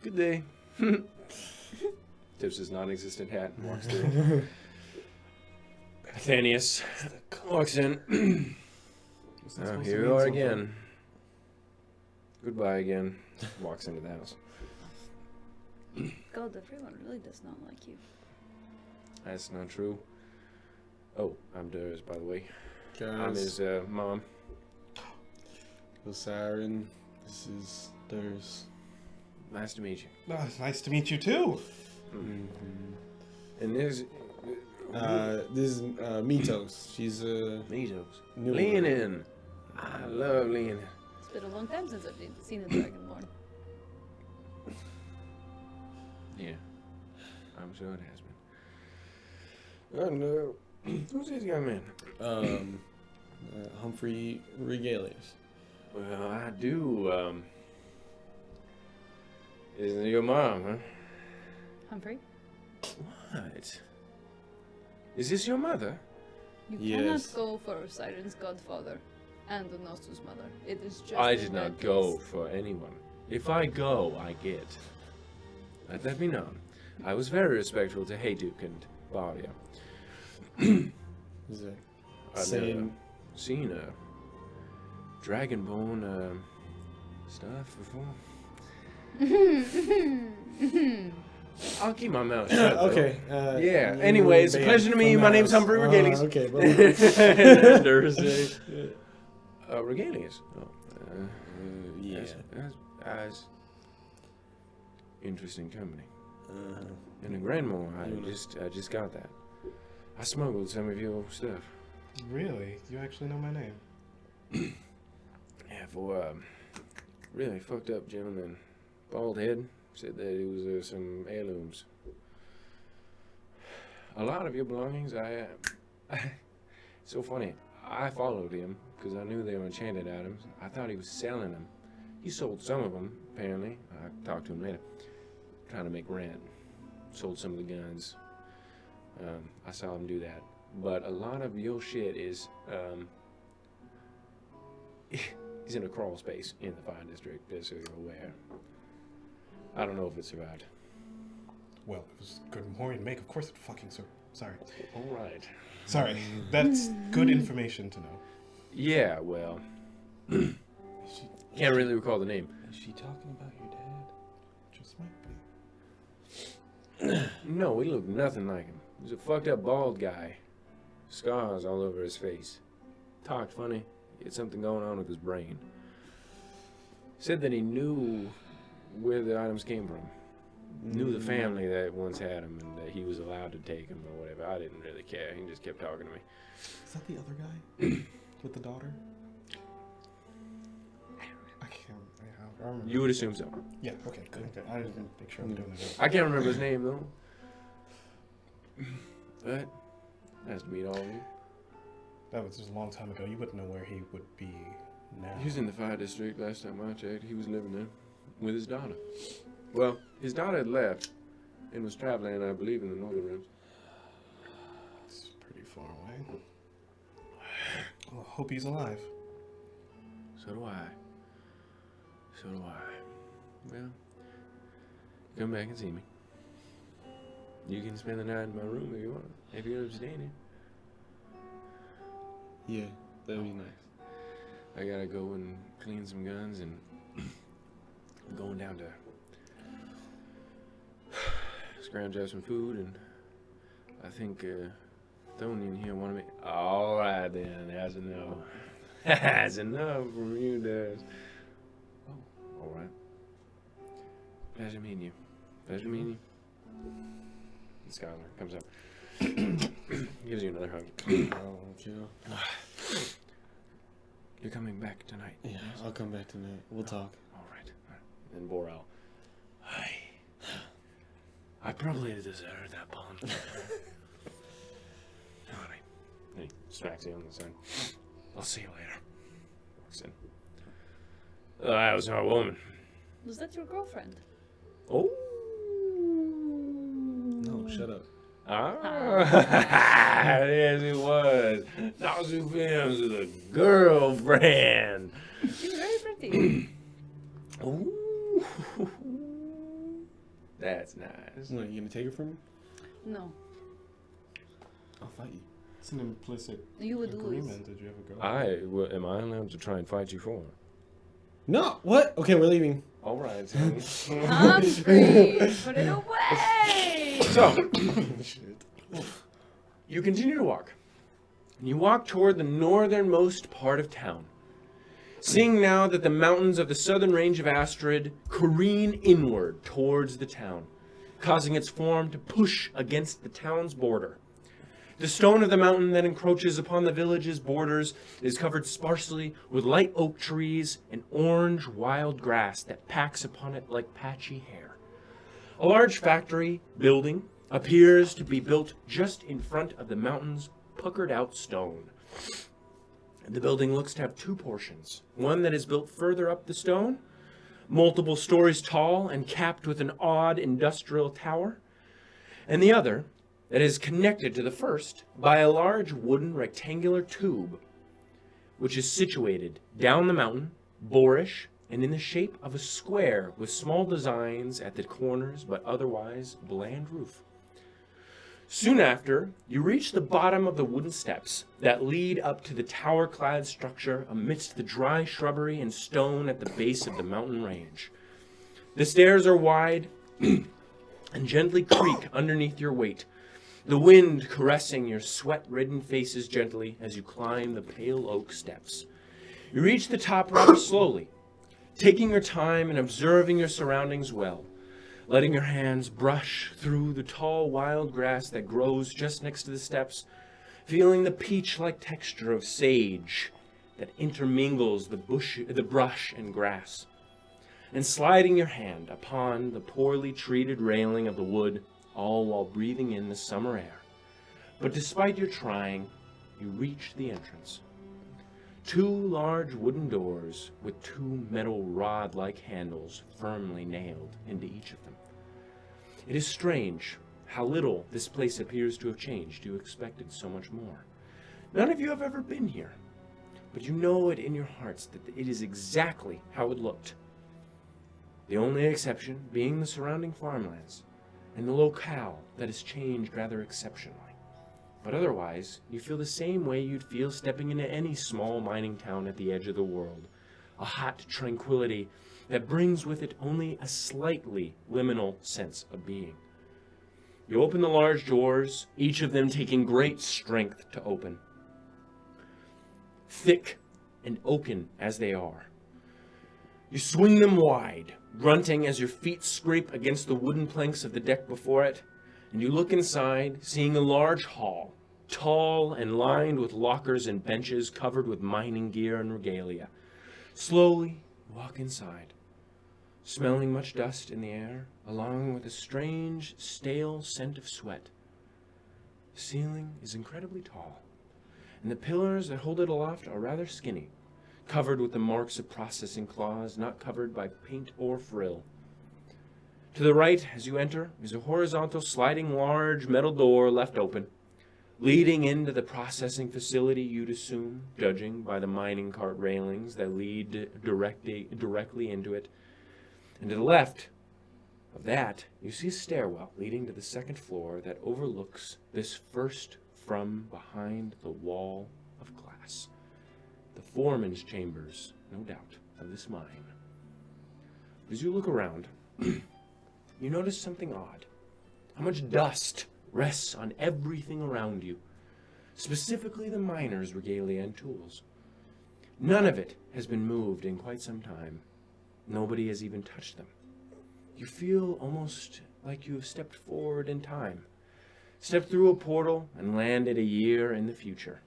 Good day. Tips his non-existent hat and walks through. Athenius walks in. Oh, here you are again. Goodbye again. Walks into the house. God, everyone really does not like you. That's not true. Oh, I'm Durs, by the way. I'm Guys, his mom. Osiren, this is Durs. Nice to meet you. Oh, nice to meet you too. And this This is Mitos. She's Metos. new. Leonin. I love Leonin. It's been a long time since I've seen the Dragonborn. Yeah, I'm sure it has been. Oh no. Who's this young man? Humphrey Regalius. Well, I do, Isn't it your mom, huh? Humphrey? What? Is this your mother? You Yes. cannot go for Siren's godfather and the Nostus mother. It is just. I in did their not go case. for anyone. If I go, I get. Let that be known. I was very respectful to Hayduk and Baria. Is it I've same? never seen Dragonborn stuff before. I'll keep my mouth shut. though. Okay. Yeah. you Anyway, were it's a banned pleasure to meet from you. the My name's house. Humphrey Regalius. Okay, bro. Regalius. Oh, yeah. that's interesting company. Uh-huh. In a Grandmore, I You know. just got that. I smuggled some of your stuff. Really? You actually know my name? Yeah, for really fucked up gentleman, bald head, said that it was some heirlooms. A lot of your belongings, so funny. I followed him because I knew they were enchanted items. I thought he was selling them. He sold some of them, apparently. I talked to him later. Trying to make rent. Sold some of the guns. I saw him do that. But a lot of your shit is, he's in a crawl space in the Fire District, just so you're aware. I don't know if it survived. Well, it was good morning make. Of course it fucking sorry. All right. Sorry. That's good information to know. Yeah, well, Is she, can't really recall the name. is she talking about your dad? Just might be. No, he looked nothing like him. He was a fucked up bald guy. Scars all over his face. Talked funny. He had something going on with his brain. He said that he knew where the items came from. Knew the family that once had him and that he was allowed to take them or whatever. I didn't really care. He just kept talking to me. Is that the other guy with the daughter? I can't. I remember. You would assume so. Yeah. Okay. Good. I just want to make sure I'm doing it. I can't remember his name though. But nice to meet all of you. That was just a long time ago. You wouldn't know where he would be now. He was in the fire district last time I checked. He was living there with his daughter. Well, his daughter had left and was traveling, I believe, in the northern realms. It's pretty far away. Well, hope he's alive. So do I. So do I. Well, come back and see me. You can spend the night in my room if you want. If you end up staying here. Yeah, that'd be nice. I gotta go and clean some guns and I'm going down to scrounge out some food, and I think Thonian here wanted me. All right then, that's enough. That's enough from you, Des. Oh, all right. Pleasure meeting you. Pleasure meeting you. And Skylar comes up, gives you another hug. Oh, chill. You're coming back tonight. Yeah, I'll come back tonight. We'll talk. All right. And Boral. I probably deserved that bond. All right. And he smacks you on the side. I'll see you later. Walks in. That was our woman. Was that your girlfriend? Oh. No, shut up. Ah. Yes, it was. Nasu Films is a girlfriend. She's very pretty. Ooh. That's nice. What, you gonna take it from me? No, I'll fight you. It's an implicit you would lose. agreement. Did you ever go? Am I allowed to try and fight you for? No, what? Okay, we're leaving. All right, Sammy. Humphrey, put it away. So, Shit. you continue to walk. And you walk toward the northernmost part of town. Seeing now that the mountains of the southern range of Astrid careen inward towards the town, causing its form to push against the town's border. The stone of the mountain that encroaches upon the village's borders is covered sparsely with light oak trees and orange wild grass that packs upon it like patchy hair. A large factory building appears to be built just in front of the mountain's puckered out stone. The building looks to have two portions. One that is built further up the stone, multiple stories tall and capped with an odd industrial tower, and the other that is connected to the first by a large wooden rectangular tube, which is situated down the mountain, boorish, and in the shape of a square with small designs at the corners but otherwise bland roof. Soon after, you reach the bottom of the wooden steps that lead up to the tower-clad structure amidst the dry shrubbery and stone at the base of the mountain range. The stairs are wide and gently creak underneath your weight, the wind caressing your sweat-ridden faces gently as you climb the pale oak steps. You reach the top rather slowly, taking your time and observing your surroundings well, letting your hands brush through the tall wild grass that grows just next to the steps, feeling the peach-like texture of sage that intermingles the brush and grass, and sliding your hand upon the poorly treated railing of the wood, all while breathing in the summer air. But despite your trying, you reach the entrance. Two large wooden doors with two metal rod-like handles firmly nailed into each of them. It is strange how little this place appears to have changed. You expected so much more. None of you have ever been here, but you know it in your hearts that it is exactly how it looked. The only exception being the surrounding farmlands and the locale that has changed rather exceptionally. But otherwise, you feel the same way you'd feel stepping into any small mining town at the edge of the world. A hot tranquility that brings with it only a slightly liminal sense of being. You open the large doors, each of them taking great strength to open. Thick, and oaken as they are. You swing them wide, grunting as your feet scrape against the wooden planks of the deck before it, and you look inside, seeing a large hall, tall and lined with lockers and benches covered with mining gear and regalia. Slowly, you walk inside, smelling much dust in the air, along with a strange, stale scent of sweat. The ceiling is incredibly tall, and the pillars that hold it aloft are rather skinny, covered with the marks of processing claws, not covered by paint or frill. To the right, as you enter, is a horizontal sliding large metal door left open, leading into the processing facility you'd assume, judging by the mining cart railings that lead directly into it. And to the left of that, you see a stairwell leading to the second floor that overlooks this first from behind the wall of glass. The foreman's chambers, no doubt, of this mine. As you look around, you notice something odd. How much dust rests on everything around you, specifically the miners' regalia and tools. None of it has been moved in quite some time. Nobody has even touched them. You feel almost like you have stepped forward in time, stepped through a portal and landed a year in the future.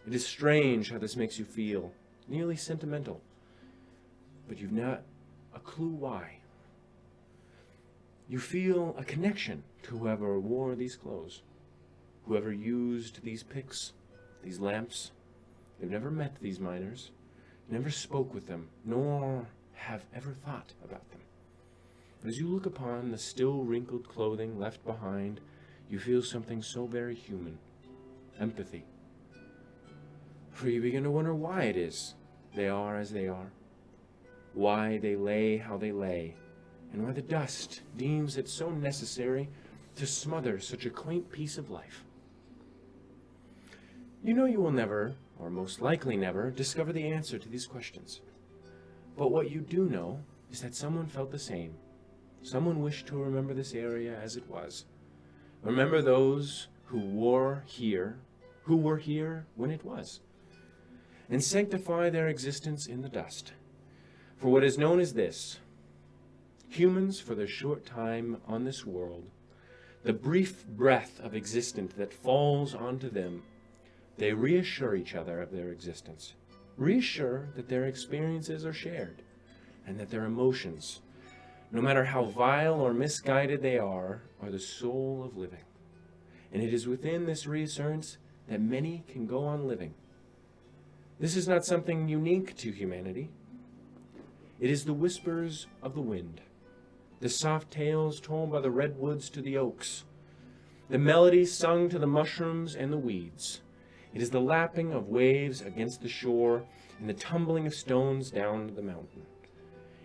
It is strange how this makes you feel, nearly sentimental, but you've not a clue why. You feel a connection to whoever wore these clothes, whoever used these picks, these lamps. You've never met these miners, never spoke with them, nor have ever thought about them. But as you look upon the still wrinkled clothing left behind, you feel something so very human, empathy. For you begin to wonder why it is they are as they are, why they lay how they lay, and why the dust deems it so necessary to smother such a quaint piece of life. You know you will never, or most likely never, discover the answer to these questions. But what you do know is that someone felt the same. Someone wished to remember this area as it was. Remember those who were here when it was, and sanctify their existence in the dust. For what is known as this, humans for their short time on this world, the brief breath of existence that falls onto them, they reassure each other of their existence, reassure that their experiences are shared, and that their emotions, no matter how vile or misguided they are the soul of living. And it is within this reassurance that many can go on living. This is not something unique to humanity. It is the whispers of the wind, the soft tales told by the redwoods to the oaks, the melodies sung to the mushrooms and the weeds. It is the lapping of waves against the shore and the tumbling of stones down the mountain.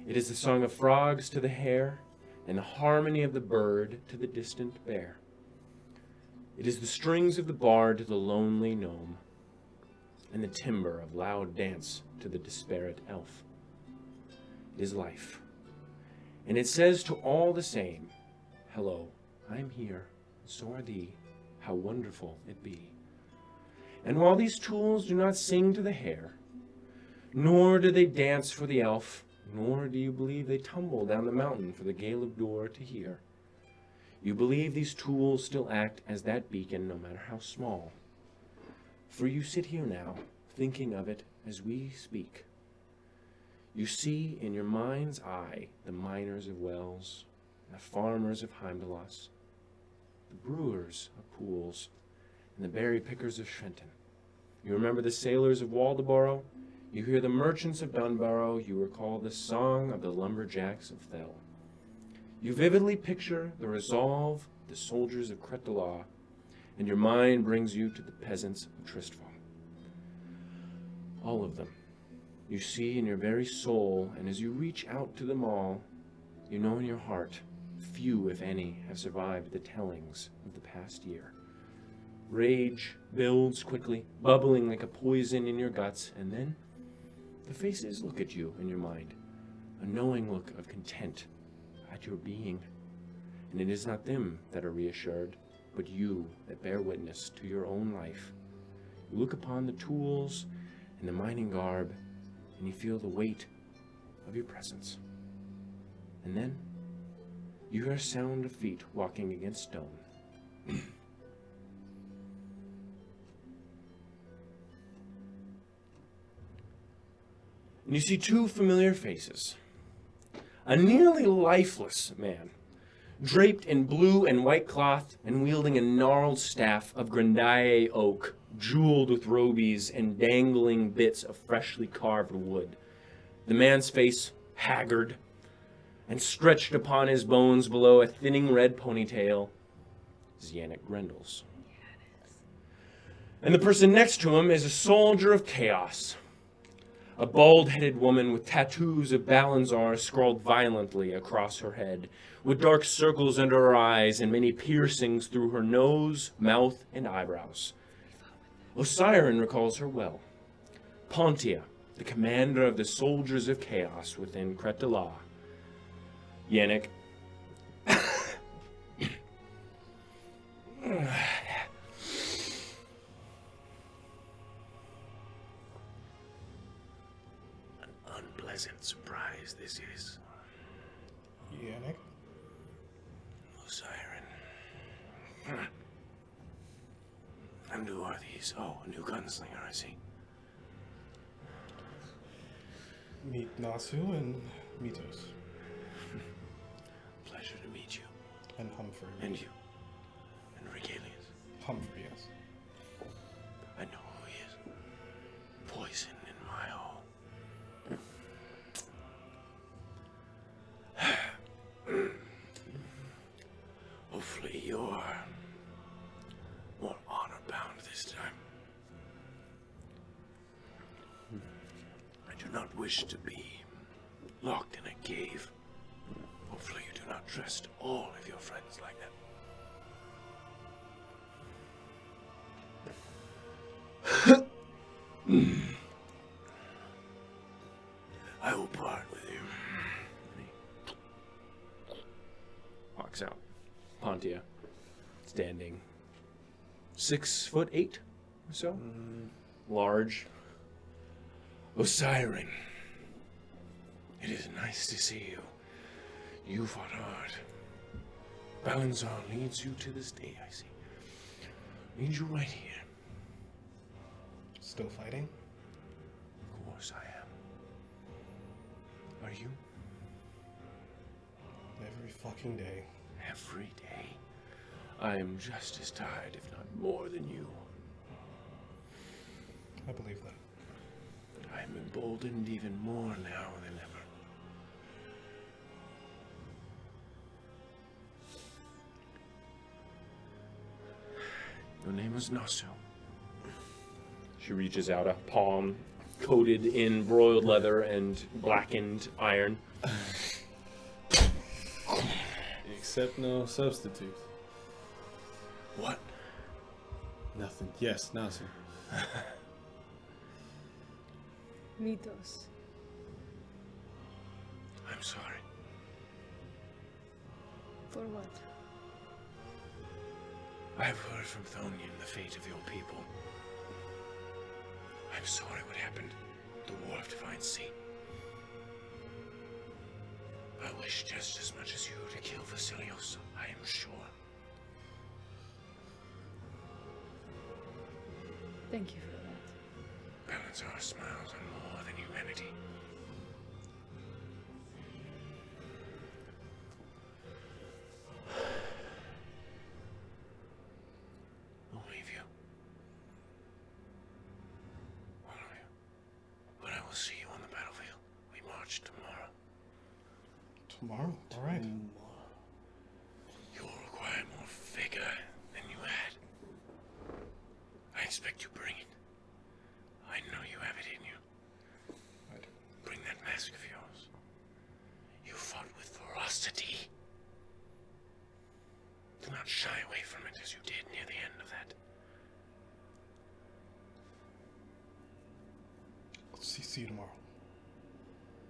It is the song of frogs to the hare and the harmony of the bird to the distant bear. It is the strings of the bard to the lonely gnome, and the timbre of loud dance to the disparate elf. It is life, and it says to all the same, hello, I am here, and so are thee, how wonderful it be. And while these tools do not sing to the hare, nor do they dance for the elf, nor do you believe they tumble down the mountain for the gale of Dor to hear, you believe these tools still act as that beacon, no matter how small. For you sit here now, thinking of it as we speak. You see in your mind's eye the miners of Wells, the farmers of Heimdallus, the brewers of Pools, and the berry pickers of Shenton. You remember the sailors of Waldoboro. You hear the merchants of Dunbarrow. You recall the song of the lumberjacks of Thel. You vividly picture the resolve of the soldiers of Cretelaw, and your mind brings you to the peasants of Tristram. All of them you see in your very soul, and as you reach out to them all, you know in your heart, few, if any, have survived the tellings of the past year. Rage builds quickly, bubbling like a poison in your guts, and then the faces look at you in your mind, a knowing look of content at your being. And it is not them that are reassured, but you that bear witness to your own life. You look upon the tools and the mining garb, and you feel the weight of your presence. And then you hear a sound of feet walking against stone. And you see two familiar faces. A nearly lifeless man, draped in blue and white cloth and wielding a gnarled staff of Grandaye oak, jeweled with rubies and dangling bits of freshly carved wood. The man's face haggard, and stretched upon his bones below a thinning red ponytail is Yannick Grendel's. And the person next to him is a soldier of chaos, a bald-headed woman with tattoos of Balanzar scrawled violently across her head, with dark circles under her eyes and many piercings through her nose, mouth, and eyebrows. Osiren recalls her well. Pontia, the commander of the soldiers of chaos within Kretelah. Yannick. Unpleasant surprise this is. Yannick? Osiren. And who are these? Oh, a new gunslinger, I see. Meet Nasu and Mitos. Pleasure to meet you. And Humphrey. And you. And Regalius. Humphrey, yes. I know who he is. Poison in my hall. Hopefully you're more honor-bound this time. I do not wish to be locked in a cave. Hopefully you do not trust all of your friends like that. I will part with you. Walks out. Pontia, standing 6'8" or so. Large. Osiren, it is nice to see you. You fought hard. Balanzar leads you to this day, I see. Leads you right here. Still fighting? Of course I am. Are you? Every fucking day. Every day. I am just as tired, if not more than you. I believe that. But I am emboldened even more now than ever. Your name is Nasu. She reaches out a palm coated in broiled leather and blackened iron. Except no substitute. What? Nothing. Yes, Nasu. Mitos. I'm sorry. For what? I have heard from Thonian the fate of your people. I'm sorry what happened. The War of Divine Sea. I wish just as much as you to kill Vasilios, I am sure. Thank you for that. Balanzar smiles on more than humanity. I'll leave you. All of you. But I will see you on the battlefield. We march tomorrow. Tomorrow? Alright. You will require more vigor than you had. I expect you bring it. I know you have it in you. I do. Bring that mask of yours. You fought with ferocity. Do not shy away from it as you did near the end of that. See you tomorrow.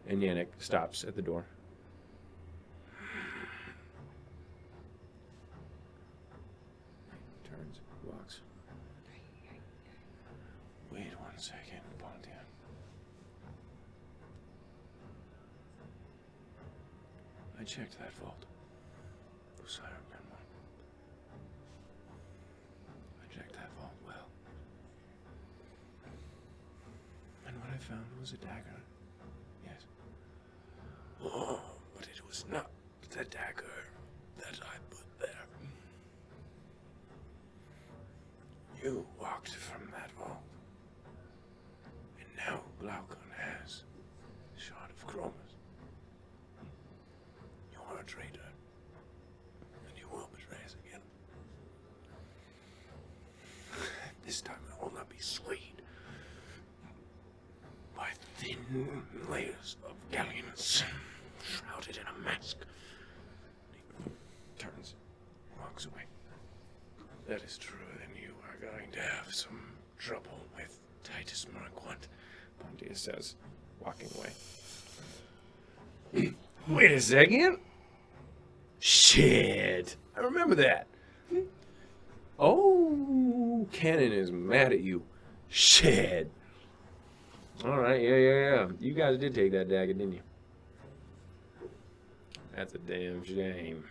And Yannick stops at the door. Turns, walks. Wait 1 second, Pontian. I checked that vault. Osiris Glenmore. I checked that vault well. And what I found was a dagger. Yes. Oh, but it was not the dagger that I put there. You walked from that vault. And now Glaucon has the shard of Chromis. You are a traitor. And you will betray us again. This time I will not be swayed by thin layers of galleons shrouded in a mask. He turns, walks away. That is true, then you are going to have some trouble with Titus Marquand, Pontius says, walking away. Wait a second. Shit. I remember that. Oh, Cannon is mad at you. Shit. All right, yeah. You guys did take that dagger, didn't you? That's a damn shame.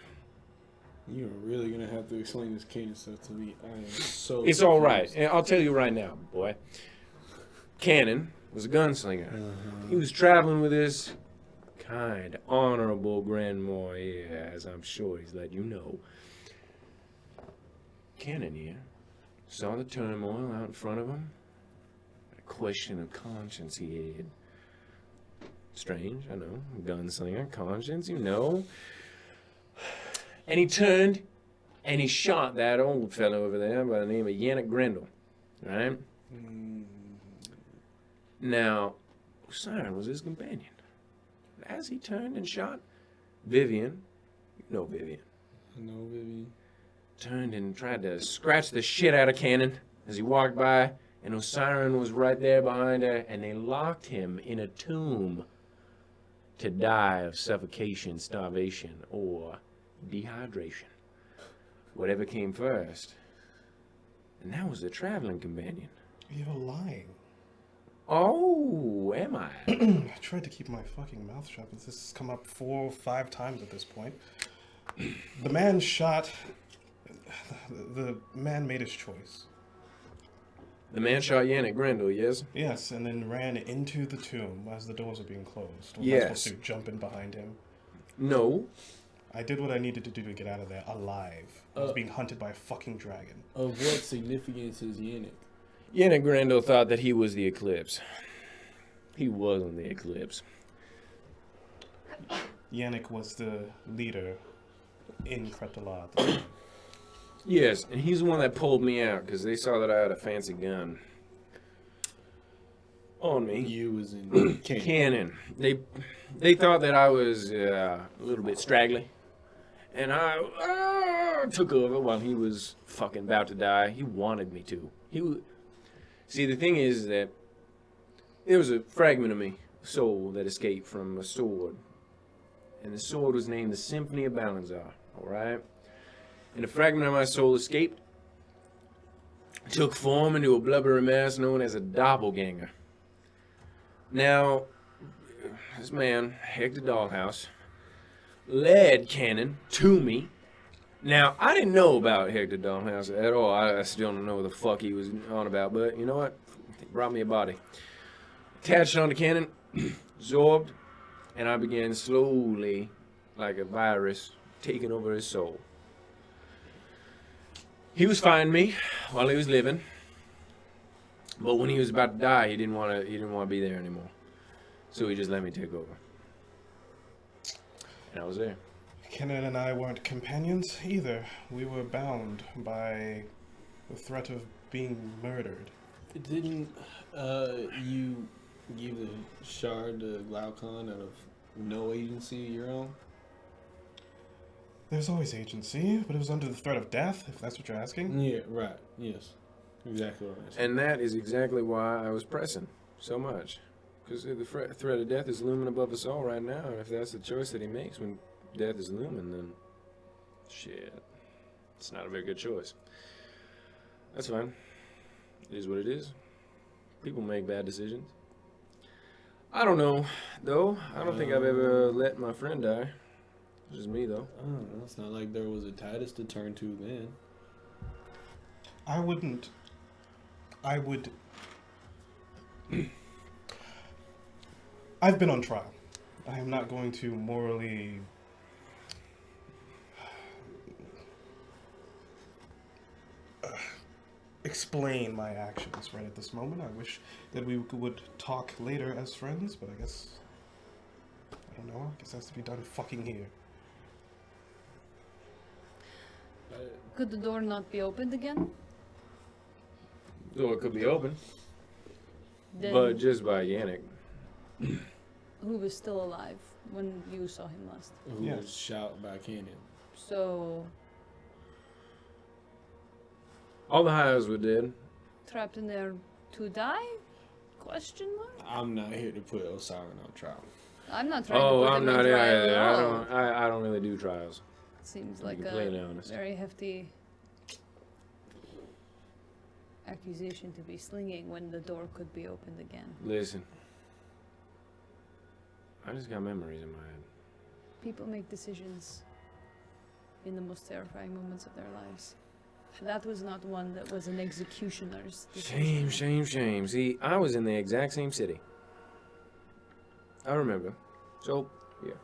You're really gonna have to explain this cadence stuff to me. I am so. It's all right. confused. And I'll tell you right now, boy. Cannon was a gunslinger. He was traveling with his kind, honorable grandma here, as I'm sure he's let you know. Cannon here saw the turmoil out in front of him. A question of conscience he had. Strange, I know. Gunslinger, conscience, you know. And he turned and he shot that old fellow over there by the name of Yannick Grendel. Right? Now, Osiris was his companion. As he turned and shot, Vivian, you know Vivian, No, baby. turned and tried to scratch the shit out of Cannon as he walked by, and Osiris was right there behind her, and they locked him in a tomb to die of suffocation, starvation, or dehydration. Whatever came first. And that was the traveling companion. You're lying. Oh, am I? I tried to keep my fucking mouth shut, but this has come up 4 or 5 times at this point. The man shot. The man made his choice. The man shot Yannick Grendel, yes? Yes, and then ran into the tomb as the doors were being closed. Was I Yes. supposed to jump in behind him? No. I did what I needed to do to get out of there alive. I was being hunted by a fucking dragon. Of what significance is Yannick? Yannick Grendel thought that he was the Eclipse. He wasn't the Eclipse. Yannick was the leader in Kretalad at the time. Yes, and he's the one that pulled me out because they saw that I had a fancy gun on me. You was in Cannon. They thought that I was a little bit straggly, and I took over while he was fucking about to die. He wanted me to. See, the thing is that there was a fragment of me, soul, that escaped from a sword, and the sword was named the Symphony of Balanzar. All right. And a fragment of my soul escaped, took form into a blubbery mass known as a doppelganger. Now, this man, Hector Dollhouse, led Cannon to me. Now, I didn't know about Hector Dollhouse at all. I still don't know what the fuck he was on about, but you know what? He brought me a body. Attached onto Cannon, absorbed, and I began slowly, like a virus, taking over his soul. He was fine me while he was living, but when he was about to die, he didn't want to be there anymore. So he just let me take over, and I was there. Kenan and I weren't companions either. We were bound by the threat of being murdered. Didn't you give the shard to Glaucon out of no agency of your own? There's always agency, but it was under the threat of death, if that's what you're asking. Yeah, right. Yes. Exactly what I said. And that is exactly why I was pressing so much, because the threat of death is looming above us all right now. And if that's the choice that he makes when death is looming, then shit, it's not a very good choice. That's fine. It is what it is. People make bad decisions. I don't know, though. I don't think I've ever let my friend die. It's just me though. I don't know. It's not like there was a Titus to turn to then. I would. I've been on trial. I am not going to morally explain my actions right at this moment. I wish that we would talk later as friends, but I guess I don't know. I guess it has to be done fucking here. Could the door not be opened again? Door could be open, Then but just by Yannick. who was still alive when you saw him last? Who Yeah. was shot by Cannon. So All the highs were dead. trapped in there to die? Question mark? I'm not here to put Osiris on trial. I'm not trying Oh, to put I'm him on not trial either. at I all. don't. I don't really do trials. Seems To be like completely a honest. very hefty accusation to be slinging when the door could be opened again. Listen, I just got memories in my head. People make decisions in the most terrifying moments of their lives. That was not one that was an executioner's decision. Shame. See, I was in the exact same city. I remember. So, yeah. It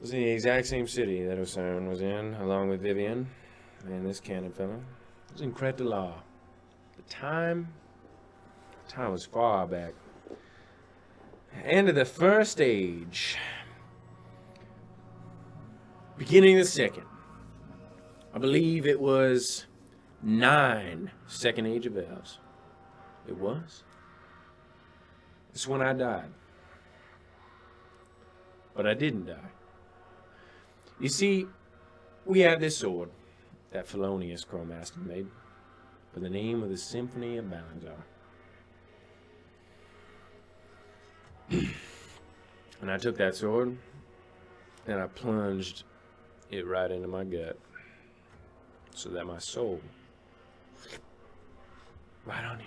was in the exact same city that Osiris was in, along with Vivian and this Cannon fella. It was in Crête de la. The time was far back. End of the first age. Beginning of the second. I believe it was 9 second age of elves. It was. It's when I died. But I didn't die. You see, we have this sword that Felonius Crowmaster made for the name of the Symphony of Balanzar. And I took that sword and I plunged it right into my gut so that my soul right on in it.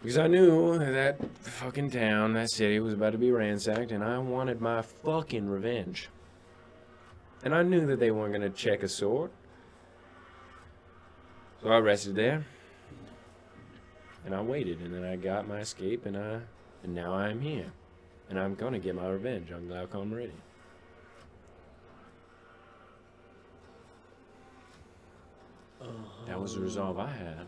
Because I knew that fucking town, that city was about to be ransacked and I wanted my fucking revenge. And I knew that they weren't going to check a sword. So I rested there. And I waited, and then I got my escape, and now I'm here. And I'm gonna get my revenge on Glaucon Meridian. That was the resolve I had.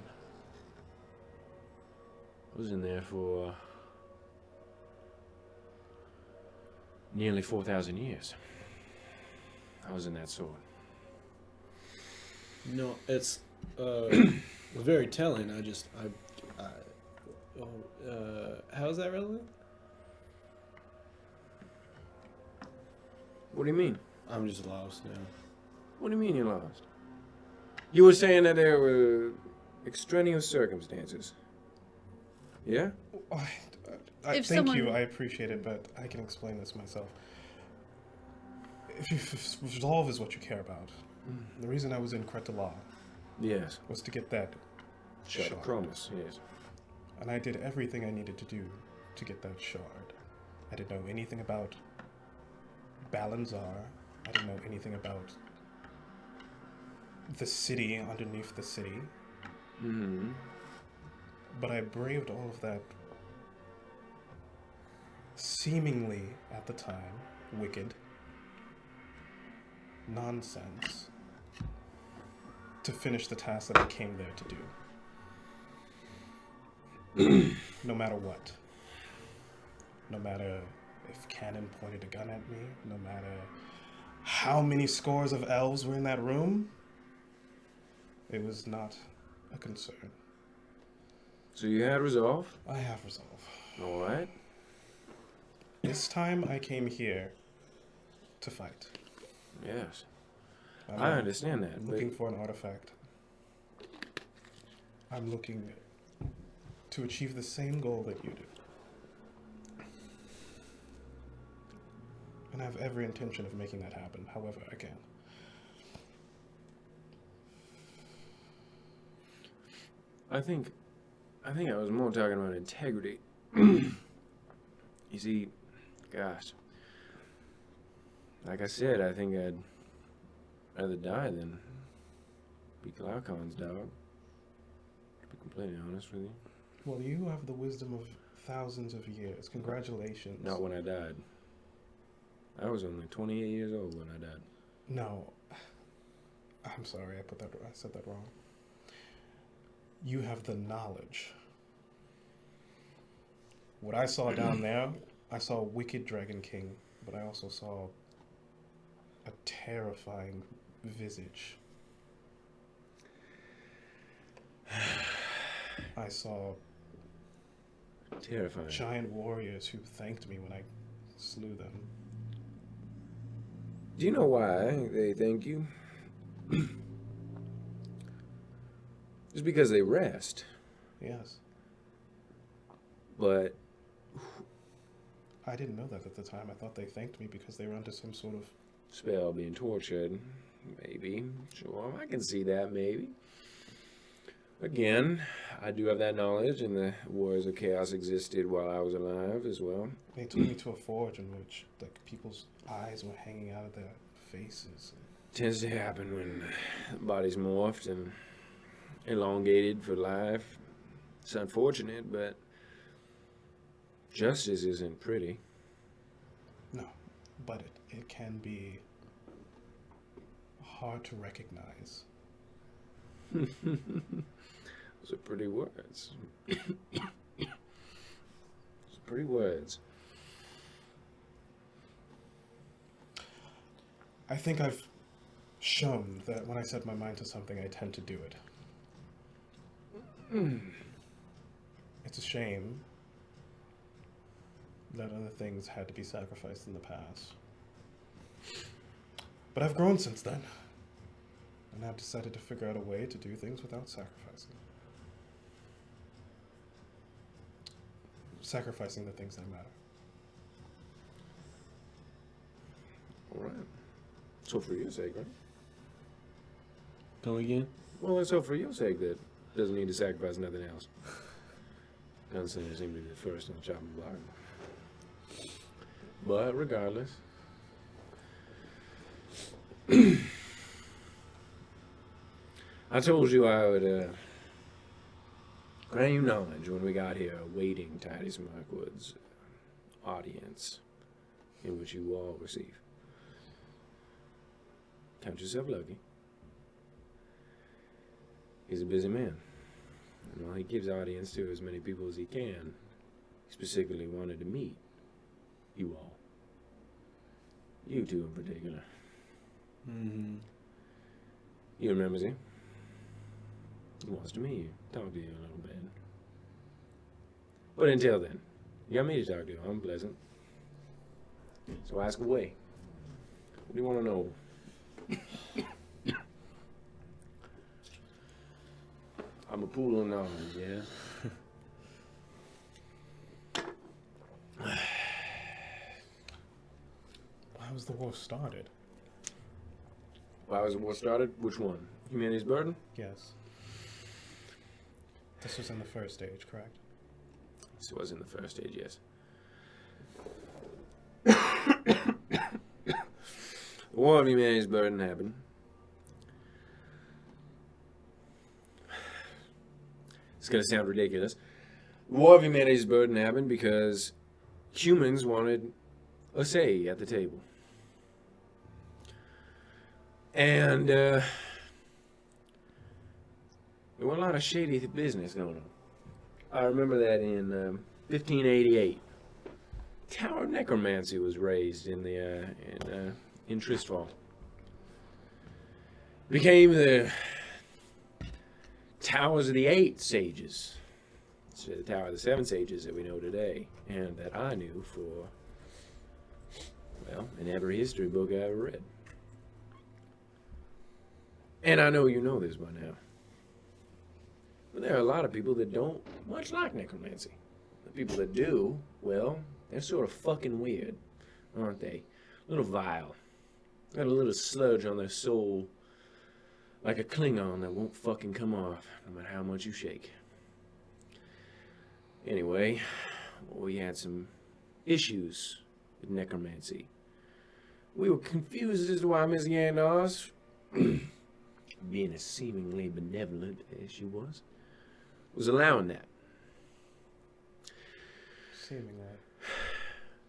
I was in there for nearly 4,000 years. I was in that sword. No, it's very telling. How is that relevant? What do you mean? I'm just lost now. What do you mean you lost? You were saying that there were extraneous circumstances. Yeah? If Thank you, someone- I appreciate it, but I can explain this myself. If resolve is what you care about, the reason I was in Crête de la Yes. was to get that Shard shard. of Chromus, yes. And I did everything I needed to do to get that shard. I didn't know anything about Balanzar. I didn't know anything about the city underneath the city. Mm-hmm. But I braved all of that seemingly, at the time, wicked nonsense to finish the task that I came there to do. No matter what. No matter if Cannon pointed a gun at me, no matter how many scores of elves were in that room, it was not a concern. So you had resolve? I have resolve. Alright. This time I came here to fight. Yes. I'm I not understand that. looking But for an artifact. I'm looking to achieve the same goal that you do. And I have every intention of making that happen, however I can. I think I was more talking about integrity. You see, gosh, Like I said, I think I'd rather die than be Glaucon's dog. To be completely honest with you. Well, you have the wisdom of thousands of years. Congratulations. Not when I died. I was only 28 years old when I died. No. I'm sorry, I said that wrong. You have the knowledge. What I saw down there, I saw a wicked Dragon King, but I also saw a terrifying visage. I saw Terrifying. giant warriors who thanked me when I slew them. Do you know why they thank you? Just because they rest. Yes. But I didn't know that at the time. I thought they thanked me because they were under some sort of... spell being tortured, maybe. Sure, I can see that, maybe. Again, I do have that knowledge, and the Wars of Chaos existed while I was alive as well. They took me to a forge in which like people's eyes were hanging out of their faces. Tends to happen when the body's morphed and elongated for life. It's unfortunate, but justice isn't pretty. No, but it can be hard to recognize. Those are pretty words. Those are pretty words. I think I've shown that when I set my mind to something, I tend to do it. It's a shame that other things had to be sacrificed in the past. But I've grown since then. And I've decided to figure out a way to do things without sacrificing. Sacrificing the things that matter. All right. So for your sake, right? Come again? Well, let's hope for your sake that doesn't need to sacrifice nothing else. Gunslinger seem to be the first on the chopping block. But regardless, I told you I would grant you knowledge when we got here, awaiting Titus Markwood's audience, in which you will all receive. Count yourself lucky. He's a busy man. And while he gives audience to as many people as he can, he specifically wanted to meet you all. You two in particular. Mm-hmm. You remember him? He wants to meet you, talk to you a little bit. But until then, you got me to talk to. I'm pleasant. So ask away. What do you want to know? I'm a pool of knowledge, yeah? Why was the war started? Why was the war started? Which one? Humanity's Burden? Yes. This was in the first stage, correct? This was in the first stage, yes. The War of Humanity's Burden happened. It's going to sound ridiculous. The War of Humanity's Burden happened because humans wanted a say at the table. And there was a lot of shady business going on. I remember that in 1588, Tower of Necromancy was raised in the in Tristfall. Became the Towers of the Eight Sages. It's the Tower of the Seven Sages that we know today, and that I knew for, well, in every history book I ever read. And I know you know this by now. But there are a lot of people that don't much like necromancy. The people that do, well, they're sort of fucking weird, aren't they? A little vile. Got a little sludge on their soul, like a Klingon that won't fucking come off, no matter how much you shake. Anyway, we had some issues with necromancy. We were confused as to why Miss Yandos, being as seemingly benevolent as she was allowing that.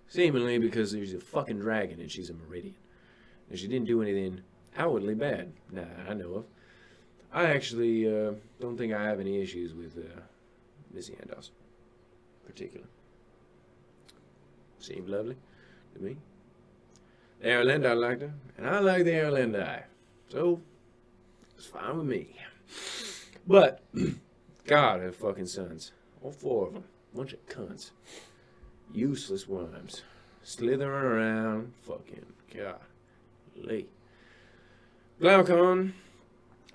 Seemingly because she's a fucking dragon and she's a Meridian. And she didn't do anything outwardly bad that I know of. I actually don't think I have any issues with Miss Yandos in particular. Seemed lovely to me. The Erlendi liked her, and I like the Erlendi. So, it's fine with me. But, God, her fucking sons. All four of them. Bunch of cunts. Useless worms. Slithering around. Fucking golly. Glaucon.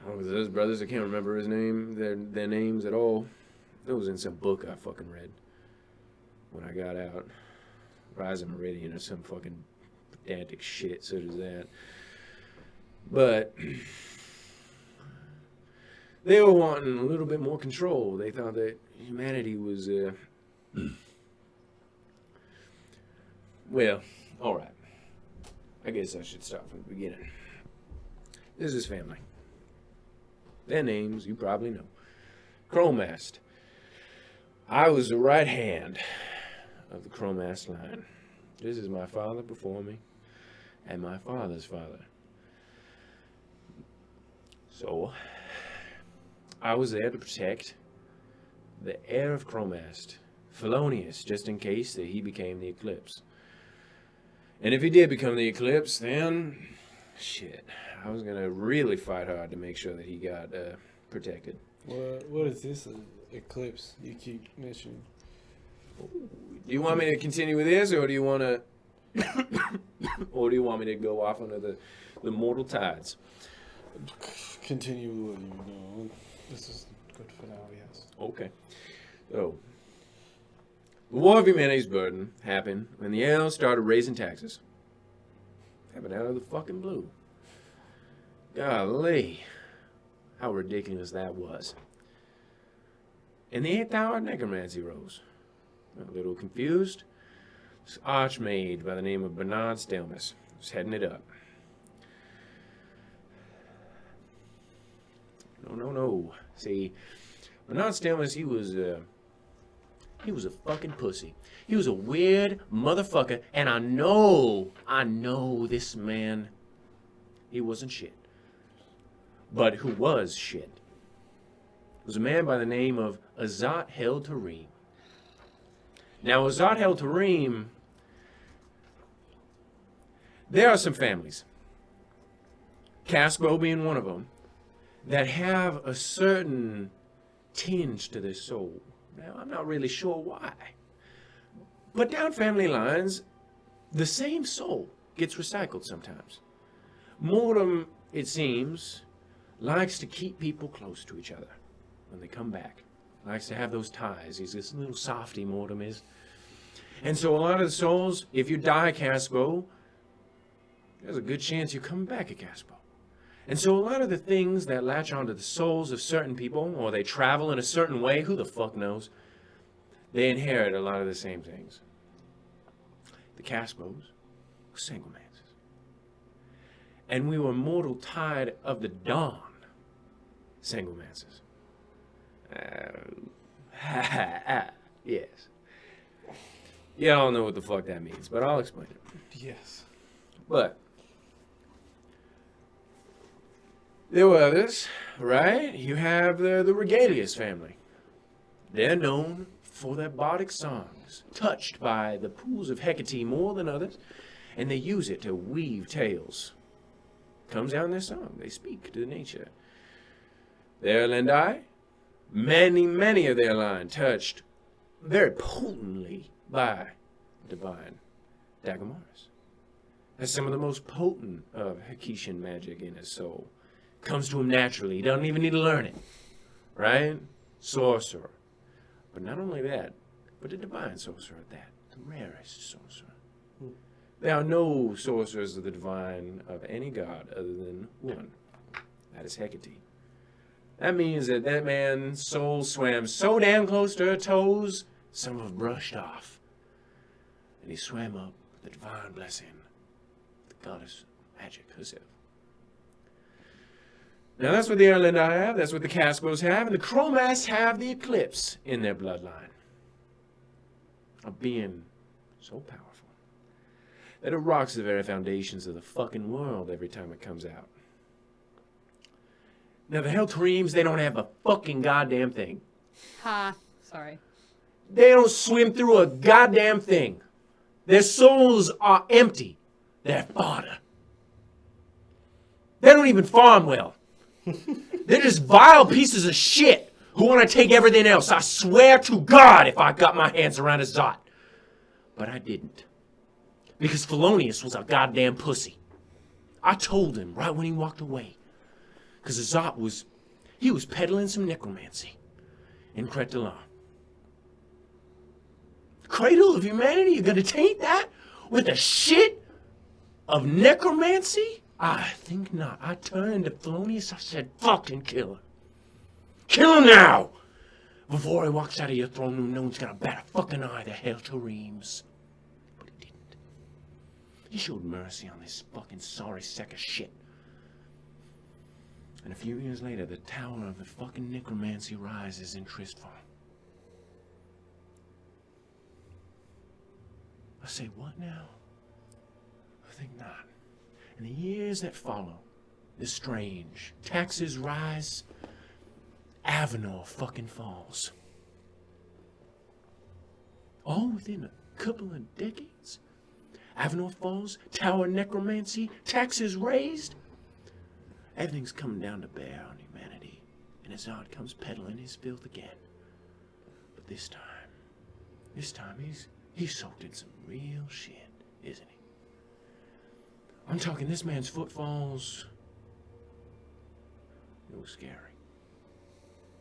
Oh, those brothers, I can't remember his name, their names at all. That was in some book I fucking read when I got out. Rise of Meridian or some fucking pedantic shit such as that. But they were wanting a little bit more control. They thought that humanity was, well, alright. I guess I should start from the beginning. This is family. Their names you probably know. Chromast. I was the right hand of the Chromast line. This is my father before me, and my father's father. So, I was there to protect the heir of Chromast, Felonius, just in case that he became the Eclipse. And if he did become the Eclipse, then, shit, I was gonna really fight hard to make sure that he got protected. What is this eclipse you keep mentioning? Do you want me to continue with this, or do you want to, or do you want me to go off under the mortal tides? Continue with what you know. This is good for now, yes. Okay. So, the War of Humanity's Burden happened when the elves started raising taxes. Happened out of the fucking blue. Golly, how ridiculous that was. And the 8th hour necromancy rose. A little confused. This archmage by the name of Bernard Stelmus was heading it up. No. See, Bernard Stelmus, he was a fucking pussy. He was a weird motherfucker, and I know this man, he wasn't shit. But who was shit was a man by the name of Azat Hel Tarim. Now, Azat Hel Tarim, there are some families, Casbo being one of them, that have a certain tinge to their soul. Now, I'm not really sure why. But down family lines, the same soul gets recycled sometimes. Mortem, it seems, likes to keep people close to each other when they come back. Likes to have those ties. He's this little softy, Mortem is. And so a lot of the souls, if you die Casbo, there's a good chance you come back at Casbo. And so a lot of the things that latch onto the souls of certain people, or they travel in a certain way, who the fuck knows, they inherit a lot of the same things. The Casbos were Sangomancers. And we were mortal tide of the dawn Sangomancers. Yes. You all know what the fuck that means, but I'll explain it. Yes. But there were others, right? You have the Regalius family. They're known for their bardic songs, touched by the pools of Hecate more than others, and they use it to weave tales. Comes out in their song. They speak to nature. Their Erlendi, many of their line touched very potently by divine Dagomaris. Has some of the most potent of Heketian magic in his soul. Comes to him naturally. He doesn't even need to learn it. Right? Sorcerer. But not only that, but a divine sorcerer at that. The rarest sorcerer. There are no sorcerers of the divine of any god other than one. That is Hecate. That means that that man's soul swam so damn close to her toes, some have brushed off. And he swam up with the divine blessing, the goddess magic herself. Now that's what the Erlendi have, that's what the Cascos have, and the Chromasts have the Eclipse in their bloodline. A being so powerful that it rocks the very foundations of the fucking world every time it comes out. Now the Heltaremes, they don't have a fucking goddamn thing. Ha. Sorry. They don't swim through a goddamn thing. Their souls are empty. They're fodder. They don't even farm well. They're just vile pieces of shit who want to take everything else. I swear to God if I got my hands around Azat. But I didn't. Because Felonius was a goddamn pussy. I told him right when he walked away. Because Azat was peddling some necromancy in Kretelar. Cradle of humanity, you're gonna taint that with the shit of necromancy? I think not. I turned to Felonius, I said, fucking kill her. Kill her now! Before he walks out of your throne room, no one's gonna bat a fucking eye, the Heltaremes. But he didn't. He showed mercy on this fucking sorry sack of shit. And a few years later, the tower of the fucking necromancy rises in Tristfall. I say, what now? I think not. In the years that follow, the strange. Taxes rise. Avenor fucking falls. All within a couple of decades. Avenor falls, tower necromancy, taxes raised. Everything's coming down to bear on humanity. And Azad comes peddling his filth again. But this time he's soaked in some real shit, isn't he? I'm talking this man's footfalls. It was scary.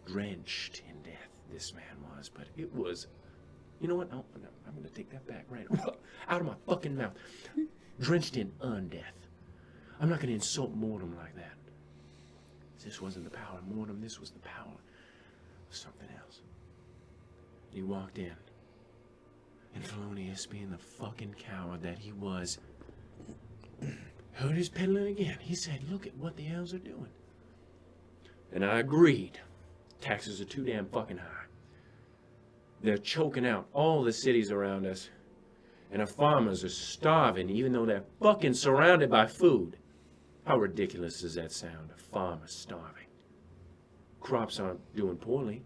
Drenched in death, this man was. But it was, you know what? Oh, no, I'm going to take that back right out of my fucking mouth. Drenched in undeath. I'm not going to insult mortem like that. This wasn't the power of mortem. This was the power of something else. He walked in. And Felonius, being the fucking coward that he was, heard his peddling again. He said, look at what the elves are doing. And I agreed. Taxes are too damn fucking high. They're choking out all the cities around us. And our farmers are starving even though they're fucking surrounded by food. How ridiculous does that sound? A farmer starving. Crops aren't doing poorly.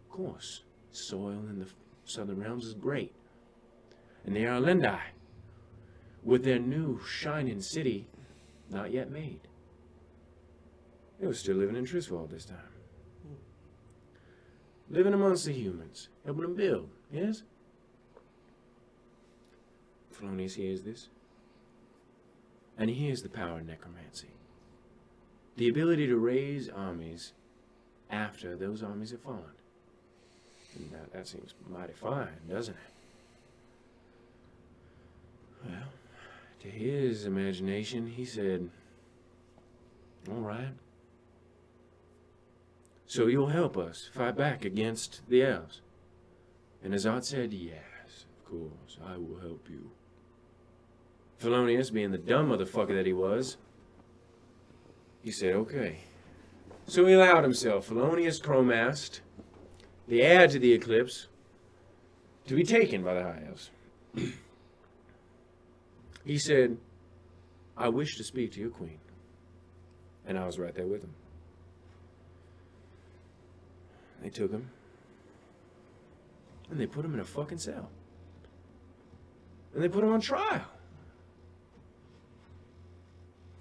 Of course, soil in the southern realms is great. And the Erlendi, with their new shining city, not yet made. They were still living in Tristwald this time. Living amongst the humans, helping them build, yes? Felonius hears this. And he hears the power of necromancy. The ability to raise armies after those armies have fallen. And that seems mighty fine, doesn't it? Well, to his imagination, he said, all right. So you'll help us fight back against the elves? And Azat said, yes, of course, I will help you. Felonius, being the dumb motherfucker that he was, he said, okay. So he allowed himself, Felonius Chromast, the heir to the Eclipse, to be taken by the High Elves. He said, I wish to speak to your queen. And I was right there with him. They took him, and they put him in a fucking cell. And they put him on trial.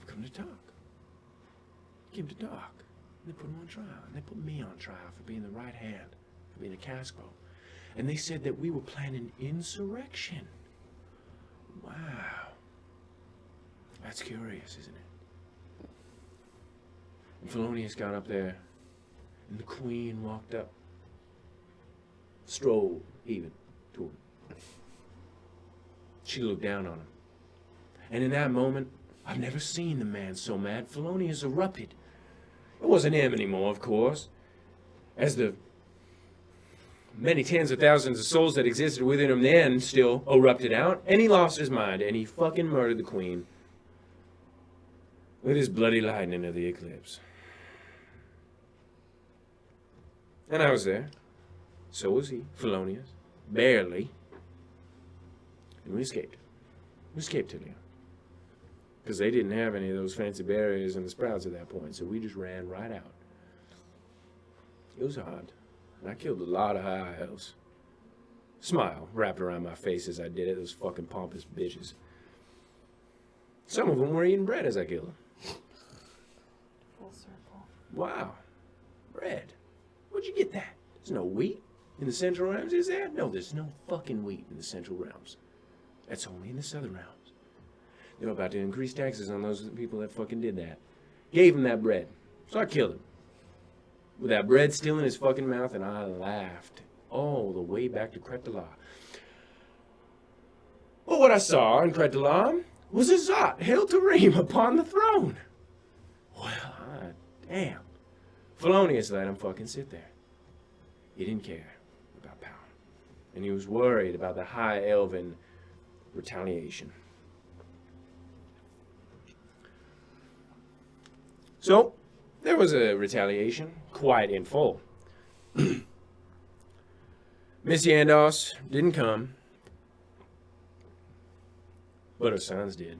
Come to talk. Came to talk. And they put him on trial. And they put me on trial for being the right hand, for being a Casco. And they said that we were planning insurrection. Wow. That's curious, isn't it? And Felonius got up there, and the queen walked up. Strolled even to him. She looked down on him. And in that moment, I've never seen the man so mad. Felonius erupted. It wasn't him anymore, of course. As the many tens of thousands of souls that existed within him then still erupted out. And he lost his mind, and he fucking murdered the queen. with his bloody lightning of the eclipse. And I was there. So was he, Felonius. Barely. And we escaped. We escaped Tillion. Because they didn't have any of those fancy barriers and the sprouts at that point, so we just ran right out. It was hard. And I killed a lot of high elves. Smile wrapped around my face as I did it, those fucking pompous bitches. Some of them were eating bread as I killed them. Full circle. Wow. Bread. Where'd you get that? There's no wheat in the Central Realms, is there? No, there's no fucking wheat in the Central Realms. That's only in the Southern Realms. They were about to increase taxes on those people that fucking did that. Gave him that bread. So I killed him. With that bread still in his fucking mouth, and I laughed all the way back to Kretala. But what I saw in Kretala was a Zot held to ream upon the throne. Well, damn. Felonius let him fucking sit there. He didn't care about power. And he was worried about the high elven retaliation. So, there was a retaliation, quite in full. Miss Yandos didn't come, but her sons did.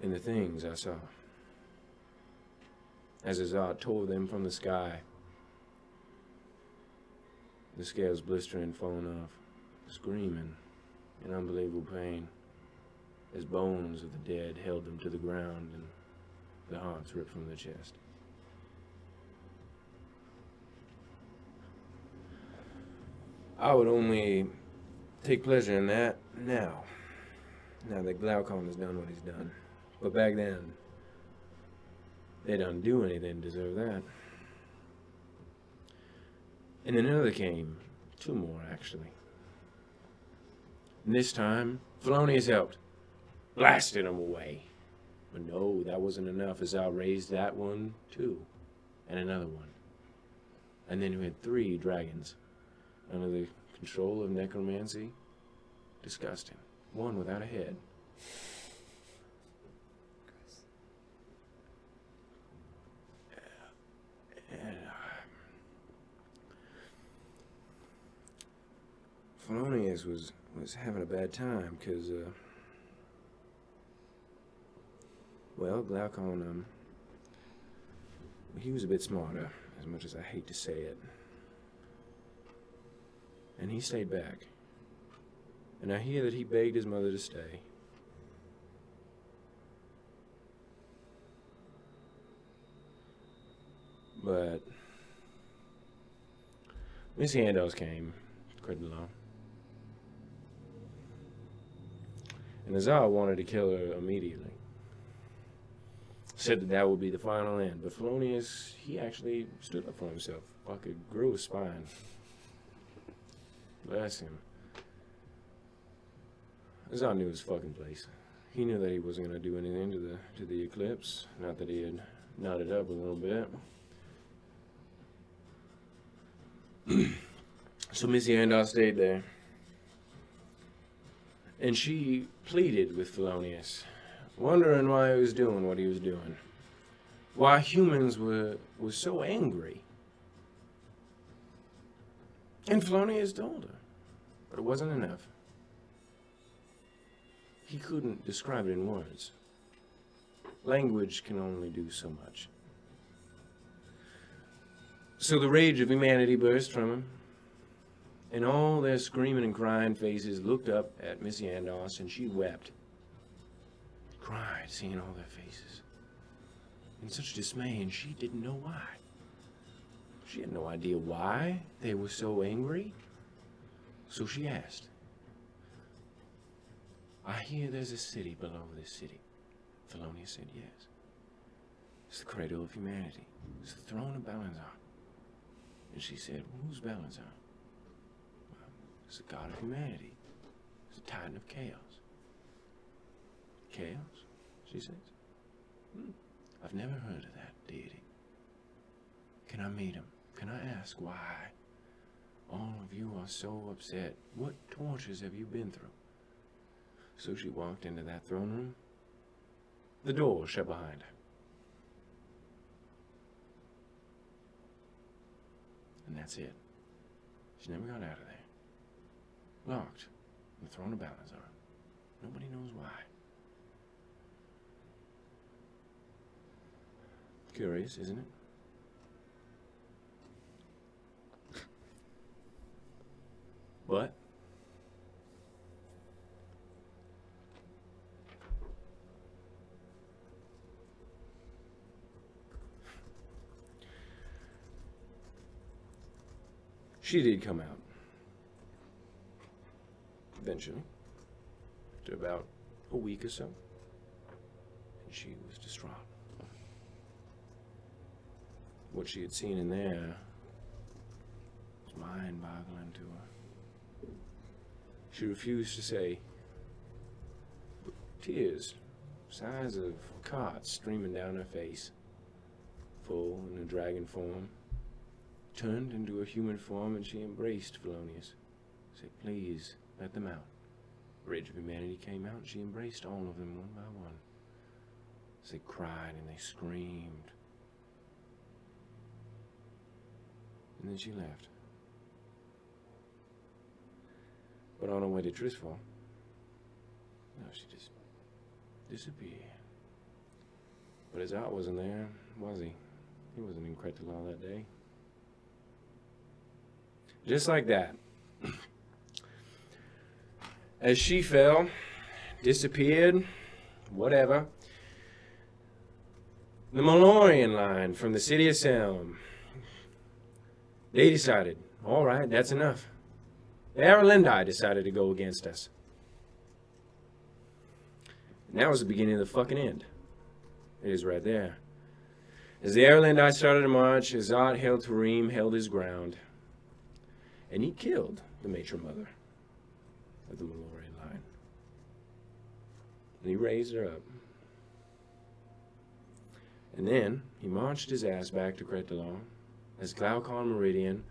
And the things I saw, as Azad tore them from the sky, the scales blistering, falling off, screaming in unbelievable pain, as bones of the dead held them to the ground and the hearts ripped from their chest. I would only take pleasure in that now that Glaucon has done what he's done. But back then, they didn't do anything to deserve that. And then another came, 2 more actually. And this time, Felonius helped, blasted him away. But no, that wasn't enough, as I raised that one too, and another one. And then we had 3 dragons under the control of necromancy. Disgusting. One without a head. And Felonius was having a bad time because, well, Glaucon, he was a bit smarter, as much as I hate to say it. And he stayed back. And I hear that he begged his mother to stay. But Miss Yandos came, Kretala. And Azar wanted to kill her immediately. Said that would be the final end. But Felonius, he actually stood up for himself. Fucking grew his spine. Bless him. Azar knew his fucking place. He knew that he wasn't going to do anything to the eclipse. Not that he had nodded up a little bit. So Miss Yandos stayed there. And she pleaded with Felonius, wondering why he was doing what he was doing. Why humans were so angry. And Felonius told her, but it wasn't enough. He couldn't describe it in words. Language can only do so much. So the rage of humanity burst from him, and all their screaming and crying faces looked up at Miss Yandos, and she wept. Cried, seeing all their faces. In such dismay, and she didn't know why. She had no idea why they were so angry. So she asked, I hear there's a city below this city. Felonius said yes. It's the cradle of humanity. It's the throne of Balanzar. And she said, who's Balanzar? Well, it's the god of humanity. It's the titan of chaos. Chaos? She says. I've never heard of that deity. Can I meet him? Can I ask why? All of you are so upset. What tortures have you been through? So she walked into that throne room. The door was shut behind her. And that's it. She never got out of there. Locked in the throne of Balazar. Nobody knows why. Curious, isn't it? What? She did come out. Eventually. After about a week or so. And she was distraught. What she had seen in there was mind-boggling to her. She refused to say. But tears, size of carts streaming down her face, full in a dragon form, turned into a human form, and she embraced Felonius. Said, please, let them out. The Rage of Humanity came out, and she embraced all of them one by one. As they cried and they screamed. And then she left. But on her way to Trisfall, no, she just disappeared. But Azat wasn't there, was he? He wasn't in Kretalal that day. Just like that. As she fell, disappeared, whatever, the Malorian line from the city of Selm, they decided, all right, that's enough. The Aralendi decided to go against us. And that was the beginning of the fucking end. It is right there. As the Aralendi started to march, Azat Heltarim held his ground. And he killed the matron mother of the Malorian line. And he raised her up. And then he marched his ass back to Kretalal as Glaucon Meridian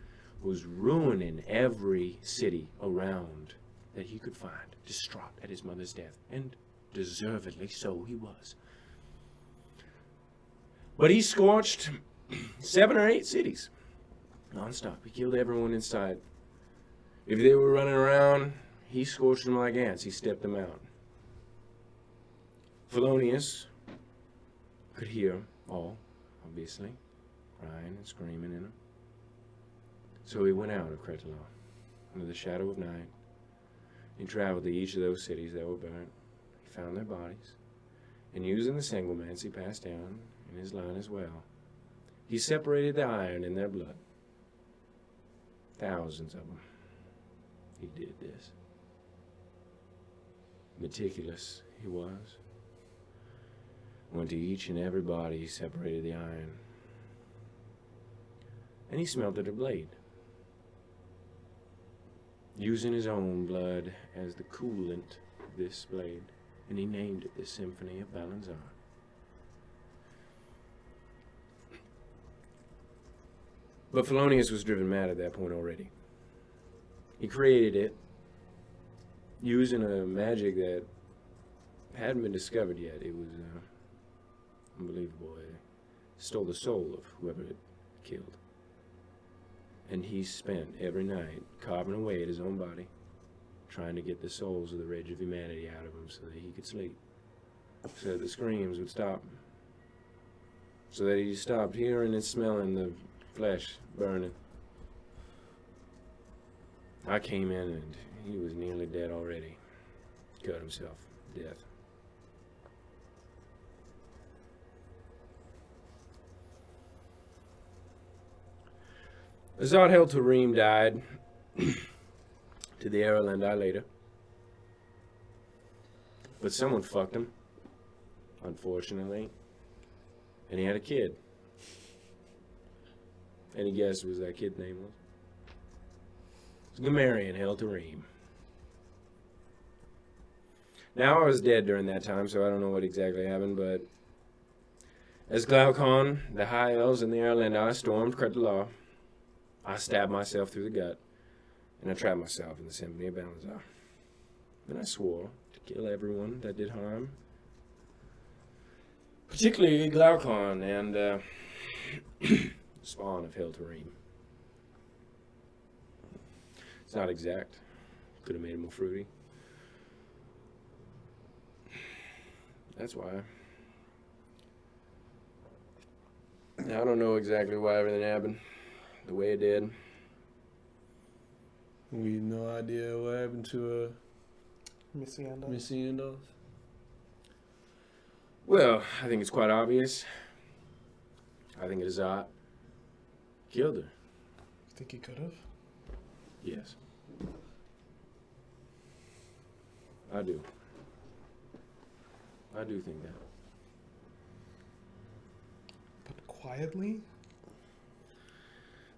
was ruining every city around that he could find, distraught at his mother's death, and deservedly so he was. But he scorched 7 or 8 cities, non-stop. He killed everyone in sight. If they were running around, he scorched them like ants. He stepped them out. Felonius could hear all, obviously, crying and screaming in him. So he went out of Kretalal, under the shadow of night. He traveled to each of those cities that were burnt. He found their bodies. And using the Sanglemans he passed down, in his line as well, he separated the iron in their blood. Thousands of them. He did this. Meticulous he was. Went to each and every body, he separated the iron. And he smelted a blade, using his own blood as the coolant of this blade, and he named it the Symphony of Balanzar. But Felonius was driven mad at that point already. He created it using a magic that hadn't been discovered yet. It was unbelievable. It stole the soul of whoever it killed. And he spent every night carving away at his own body, trying to get the souls of the Rage of Humanity out of him so that he could sleep, so that the screams would stop, so that he stopped hearing and smelling the flesh burning. I came in and he was nearly dead already. Cut himself to death. Azat Heltarim died to the Aralendi later. But someone fucked him, unfortunately. And he had a kid. Any guess what that kid's name was? It was Gamarian Heltarim. Now I was dead during that time, so I don't know what exactly happened, but as Glaucon, the High Elves, and the Aralendi stormed Kretalal, I stabbed myself through the gut and I trapped myself in the Symphony of Balazar. Then I swore to kill everyone that did harm, particularly Glaucon and spawn of Heltarim. It's not exact. Could have made it more fruity. That's why. Now, I don't know exactly why everything happened the way it did. We have no idea what happened to Missy Andal. Missy Andals. Well, I think it's quite obvious. I think Azat killed her. You think he could have? Yes. I do. I do think that. But quietly?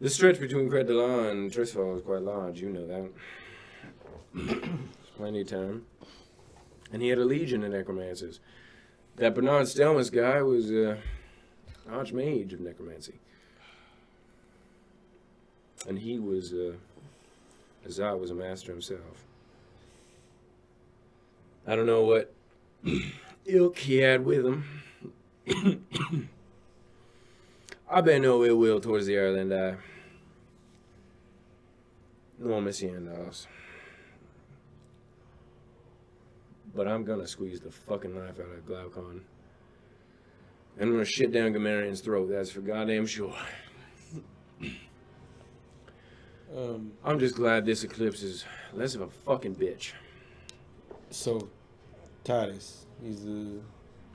The stretch between Credela and Trisfall is quite large, you know that. There's plenty of time. And he had a legion of necromancers. That Bernard Stelmus guy was archmage of necromancy. And he was, Azat was a master himself. I don't know what ilk he had with him. I bear no ill will towards the Ireland Eye. Nor Missy Andals. But I'm gonna squeeze the fucking life out of Glaucon. And I'm gonna shit down Gamarian's throat, that's for goddamn sure. I'm just glad this eclipse is less of a fucking bitch. So, Titus, he's the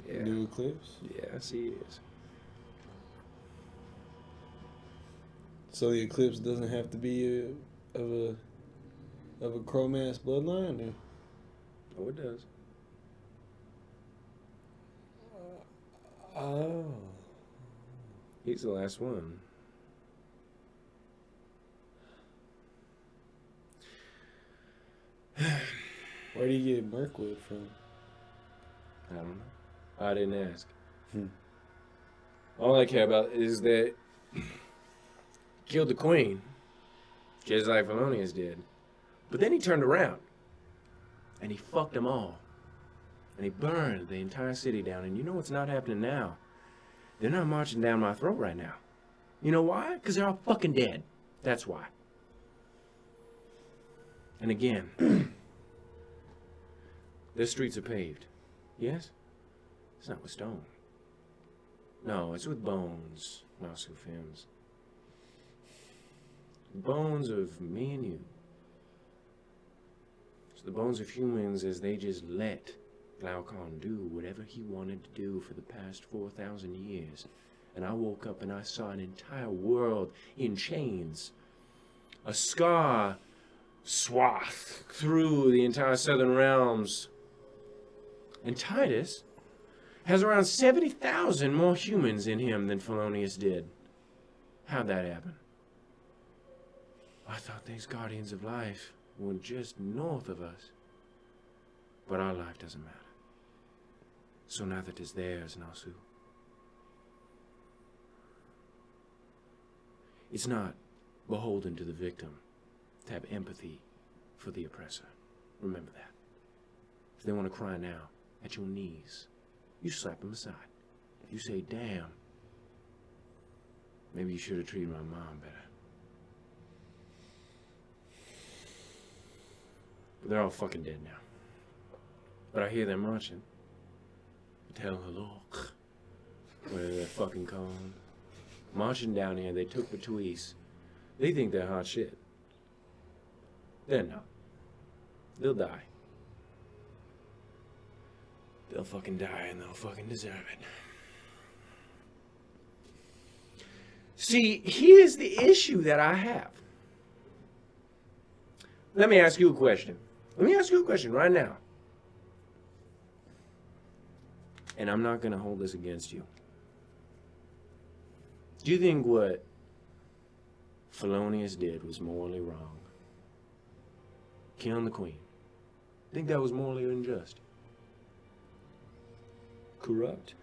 Yeah. new Eclipse. Yes, he is. So the Eclipse doesn't have to be of a Chromass bloodline, or? Oh, it does. Oh. He's the last one. Where do you get Mirkwood from? I don't know. I didn't ask. Hmm. All I care about is that killed the queen, just like Felonius did. But then he turned around and he fucked them all. And he burned the entire city down. And you know what's not happening now? They're not marching down my throat right now. You know why? Because they're all fucking dead. That's why. And again, their streets are paved. Yes? It's not with stone. No, it's with bones, Nasufim's. Bones of me and you. It's the bones of humans as they just let Glaucon do whatever he wanted to do for the past 4,000 years. And I woke up and I saw an entire world in chains. A scar swath through the entire southern realms. And Titus has around 70,000 more humans in him than Felonius did. How'd that happen? I thought these guardians of life were just north of us. But our life doesn't matter. So now that it's theirs, Nasu. It's not beholden to the victim to have empathy for the oppressor. Remember that. If they want to cry now, at your knees, you slap them aside. You say, damn, maybe you should have treated my mom better. But they're all fucking dead now. But I hear them marching. Tell hello. Whatever they're fucking called. Marching down here, they took Batuise. They think they're hot shit. They're not. They'll die. They'll fucking die and they'll fucking deserve it. See, here's the issue that I have. Let me ask you a question. Let me ask you a question right now. And I'm not going to hold this against you. Do you think what Felonius did was morally wrong? Killing the queen. Think that was morally unjust? Corrupt?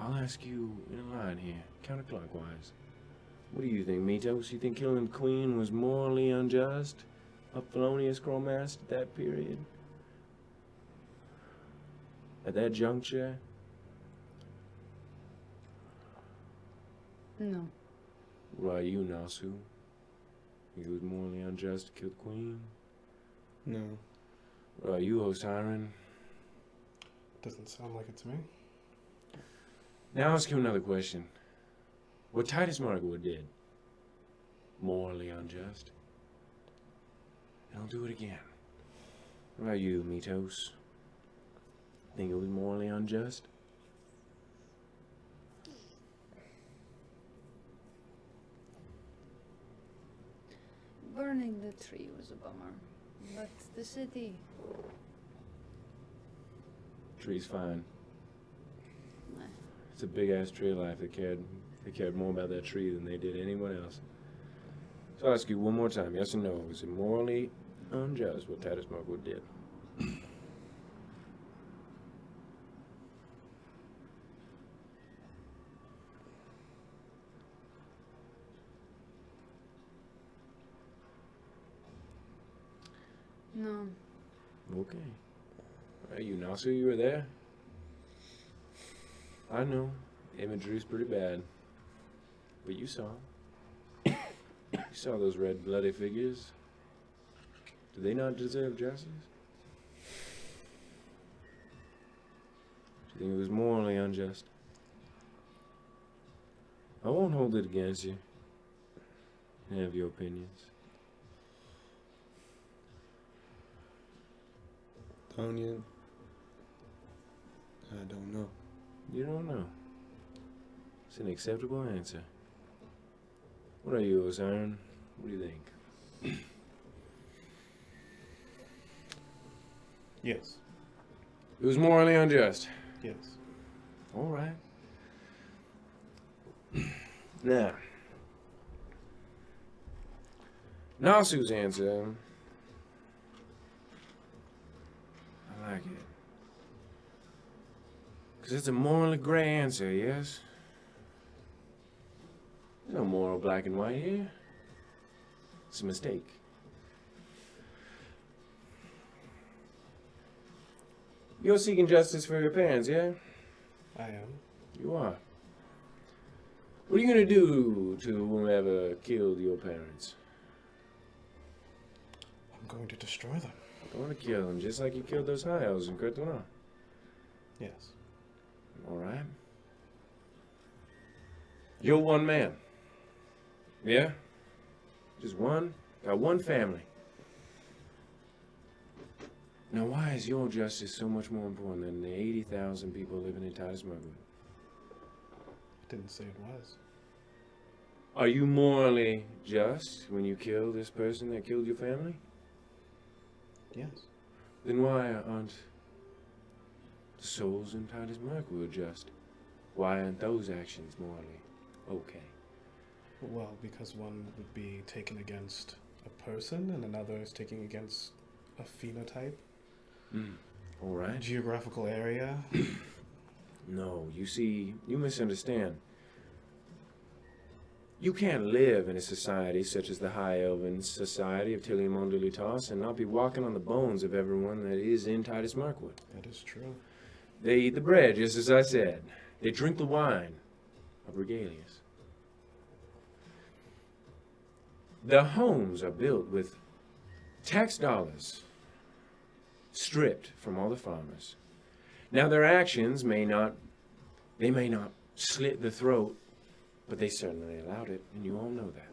I'll ask you in a line here, counterclockwise. What do you think, Mitos? You think killing the queen was morally unjust? Up Felonious Chromaster at that period? At that juncture? No. What about you, Nasu? Think it was morally unjust to kill the queen? No. What about you, Osiren? Doesn't sound like it to me. Now I'll ask you another question. What Titus Markwood did, morally unjust. And I'll do it again. What about you, Mitos? Think it was morally unjust? Burning the tree was a bummer. But the city, Tree's fine. eh. It's a big ass tree of life. They cared more about that tree than they did anyone else. So I'll ask you one more time, yes or no? Was it morally unjust what Titus Markwood did? No. Okay. You Nasu, you were there? I know. Imagery's pretty bad. But you saw. You saw those red bloody figures. Do they not deserve justice? Do you think it was morally unjust? I won't hold it against you. You have your opinions. Onion. I don't know. You don't know. It's an acceptable answer. What are you, Osiren? What do you think? Yes. It was morally unjust. Yes. All right. Now, Nasu's answer. I like it. Because it's a morally gray answer, yes? There's no moral black and white here. It's a mistake. You're seeking justice for your parents, yeah? I am. You are. What are you gonna do to whomever killed your parents? I'm going to destroy them. I want to kill them, just like you killed those high elves in Kurtuna. Yes. All right. You're one man. Yeah? Just one? Got one family. Now, why is your justice so much more important than the 80,000 people living in Titus Markwood? I didn't say it was. Are you morally just when you kill this person that killed your family? Yes. Then why aren't the souls in Titus Markwood just? Why aren't those actions morally okay? Well, because one would be taken against a person and another is taken against a phenotype, All right. geographical area. No, you see, you misunderstand. You can't live in a society such as the High Elven Society of Tiliamon Dulitas and not be walking on the bones of everyone that is in Titus Markwood. That is true. They eat the bread, just as I said. They drink the wine of Regalius. The homes are built with tax dollars stripped from all the farmers. Now their actions may not slit the throat, but they certainly allowed it, and you all know that.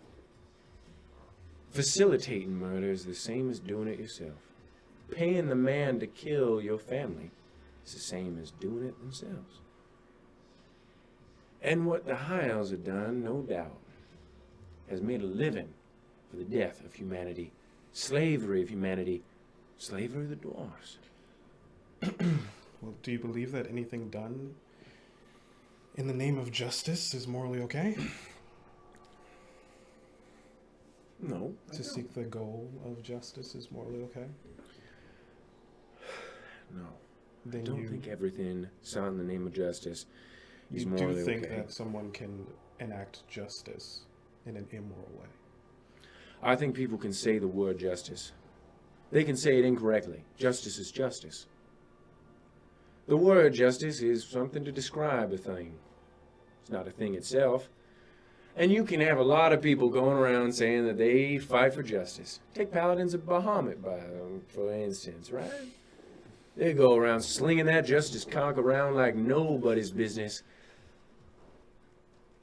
Facilitating murder is the same as doing it yourself. Paying the man to kill your family is the same as doing it themselves. And what the High Elves have done, no doubt, has made a living for the death of humanity, slavery of humanity, slavery of the dwarves. Well, do you believe that anything done in the name of justice is morally okay? No. I To don't. seek the goal of justice is morally okay? No. Then I don't think everything sought in the name of justice He's You morally do think okay. that someone can enact justice in an immoral way? I think people can say the word justice. They can say it incorrectly. Justice is justice. The word justice is something to describe a thing. It's not a thing itself. And you can have a lot of people going around saying that they fight for justice. Take Paladins of Bahamut, for instance, right? They go around slinging that justice cock around like nobody's business.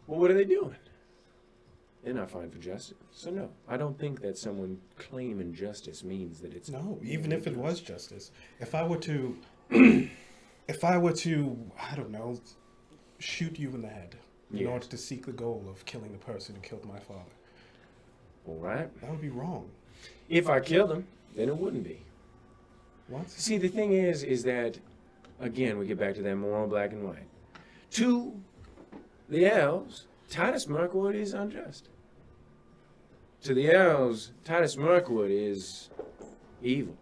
Well, what are they doing? They're not fighting for justice. So no, I don't think that someone claiming justice means that it's... No, even if it was justice. If I were to, I don't know, shoot you in the head in Yeah. order to seek the goal of killing the person who killed my father, All right. that would be wrong. If I killed him, then it wouldn't be. What? See, the thing is that, again, we get back to that moral black and white. To the elves, Titus Mirkwood is unjust. To the elves, Titus Mirkwood is evil.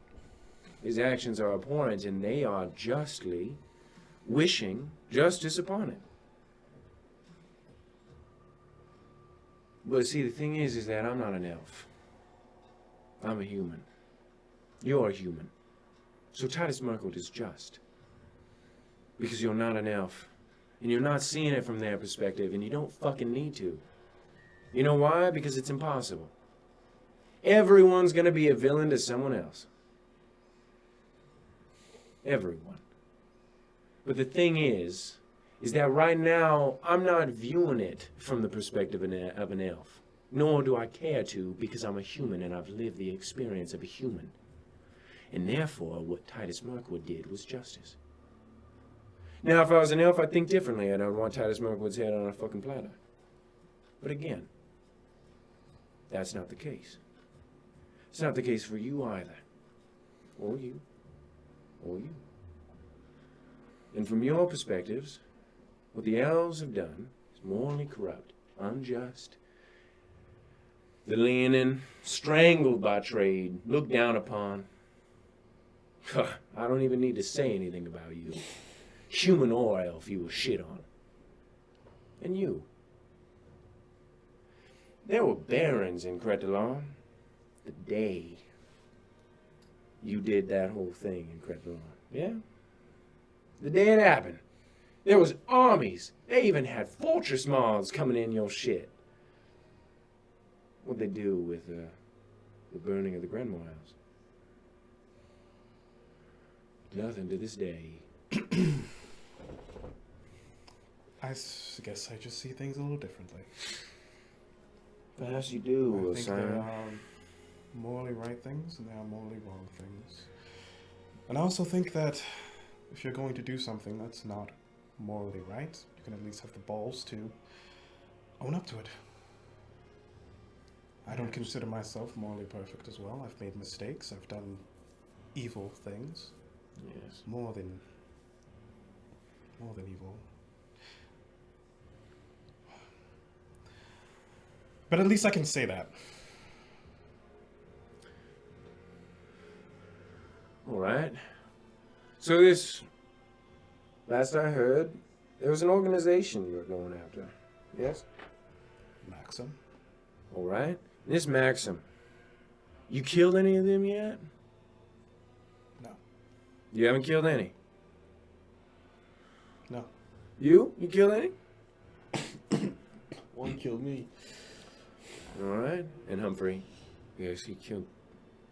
His actions are abhorrent, and they are justly wishing justice upon him. But see, the thing is that I'm not an elf. I'm a human. You're a human. So Titus Mirkwood is just. Because you're not an elf. And you're not seeing it from their perspective, and you don't fucking need to. You know why? Because it's impossible. Everyone's gonna be a villain to someone else. Everyone. But the thing is that right now, I'm not viewing it from the perspective of an elf. Nor do I care to, because I'm a human and I've lived the experience of a human. And therefore, what Titus Mirkwood did was justice. Now, if I was an elf, I'd think differently, and I'd want Titus Mirkwood's head on a fucking platter. But again, that's not the case. It's not the case for you either. Or you. Or you. And from your perspectives, what the elves have done is morally corrupt, unjust, alienating, strangled by trade, looked down upon. I don't even need to say anything about you. Human or elf, you were shit on. And you. There were barons in Cretalon the day you did that whole thing in Cretalon. Yeah? The day it happened. There was armies. They even had fortress moths coming in your shit. What'd they do with the burning of the Grenmore House? Nothing to this day. Guess I just see things a little differently. Perhaps you I do, think there Simon. are morally right things and there are morally wrong things. And I also think that if you're going to do something that's not morally right, you can at least have the balls to own up to it. I don't consider myself morally perfect as well. I've made mistakes. I've done evil things. Yes. More than evil. But at least I can say that. All right. So this, last I heard, there was an organization you were going after. Yes? Maxim. All right. This Maxim, you killed any of them yet? No. You haven't killed any? No. You? You killed any? One killed me. All right. And Humphrey? Yes, he killed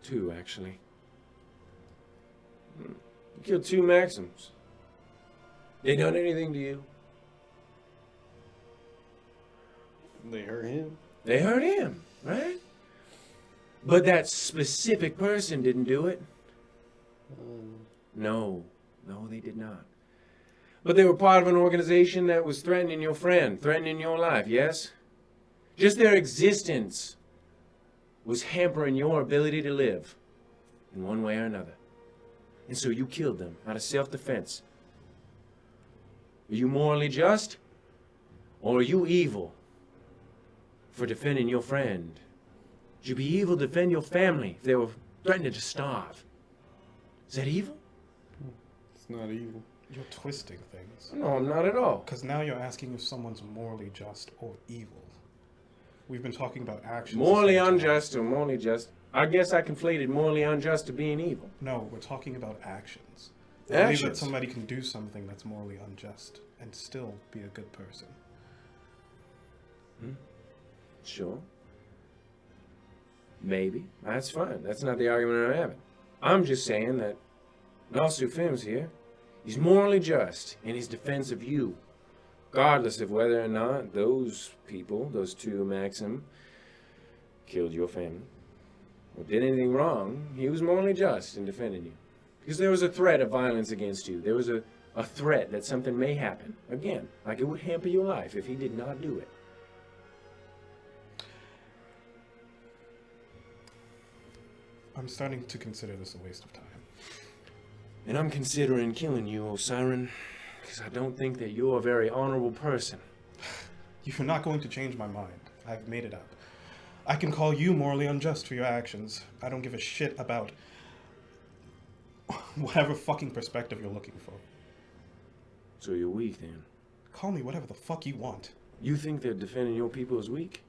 2, actually. You killed 2 Maxims. They done anything to you? They hurt him. They hurt him, right? But that specific person didn't do it. No, they did not. But they were part of an organization that was threatening your friend, threatening your life, yes? Just their existence was hampering your ability to live in one way or another. And so you killed them out of self-defense. Are you morally just? Or are you evil for defending your friend? Would you be evil to defend your family if they were threatening to starve? Is that evil? It's not evil. You're twisting things. No, I'm not at all. Because now you're asking if someone's morally just or evil. We've been talking about actions. Morally this whole time. unjust or morally just. I guess I conflated morally unjust to being evil. No, we're talking about actions. I believe that Actions. somebody can do something that's morally unjust and still be a good person. Sure. Maybe. That's fine. That's not the argument I'm having. I'm just saying that Nasu Fims here, he's morally just in his defense of you, regardless of whether or not those people, those two Maxim, killed your family or did anything wrong. He was morally just in defending you. Because there was a threat of violence against you. There was a threat that something may happen. Again, like it would hamper your life if he did not do it. I'm starting to consider this a waste of time. And I'm considering killing you, Osiren, because I don't think that you're a very honorable person. You're not going to change my mind. I've made it up. I can call you morally unjust for your actions. I don't give a shit about whatever fucking perspective you're looking for. So you're weak then. Call me whatever the fuck you want. You think that defending your people is weak?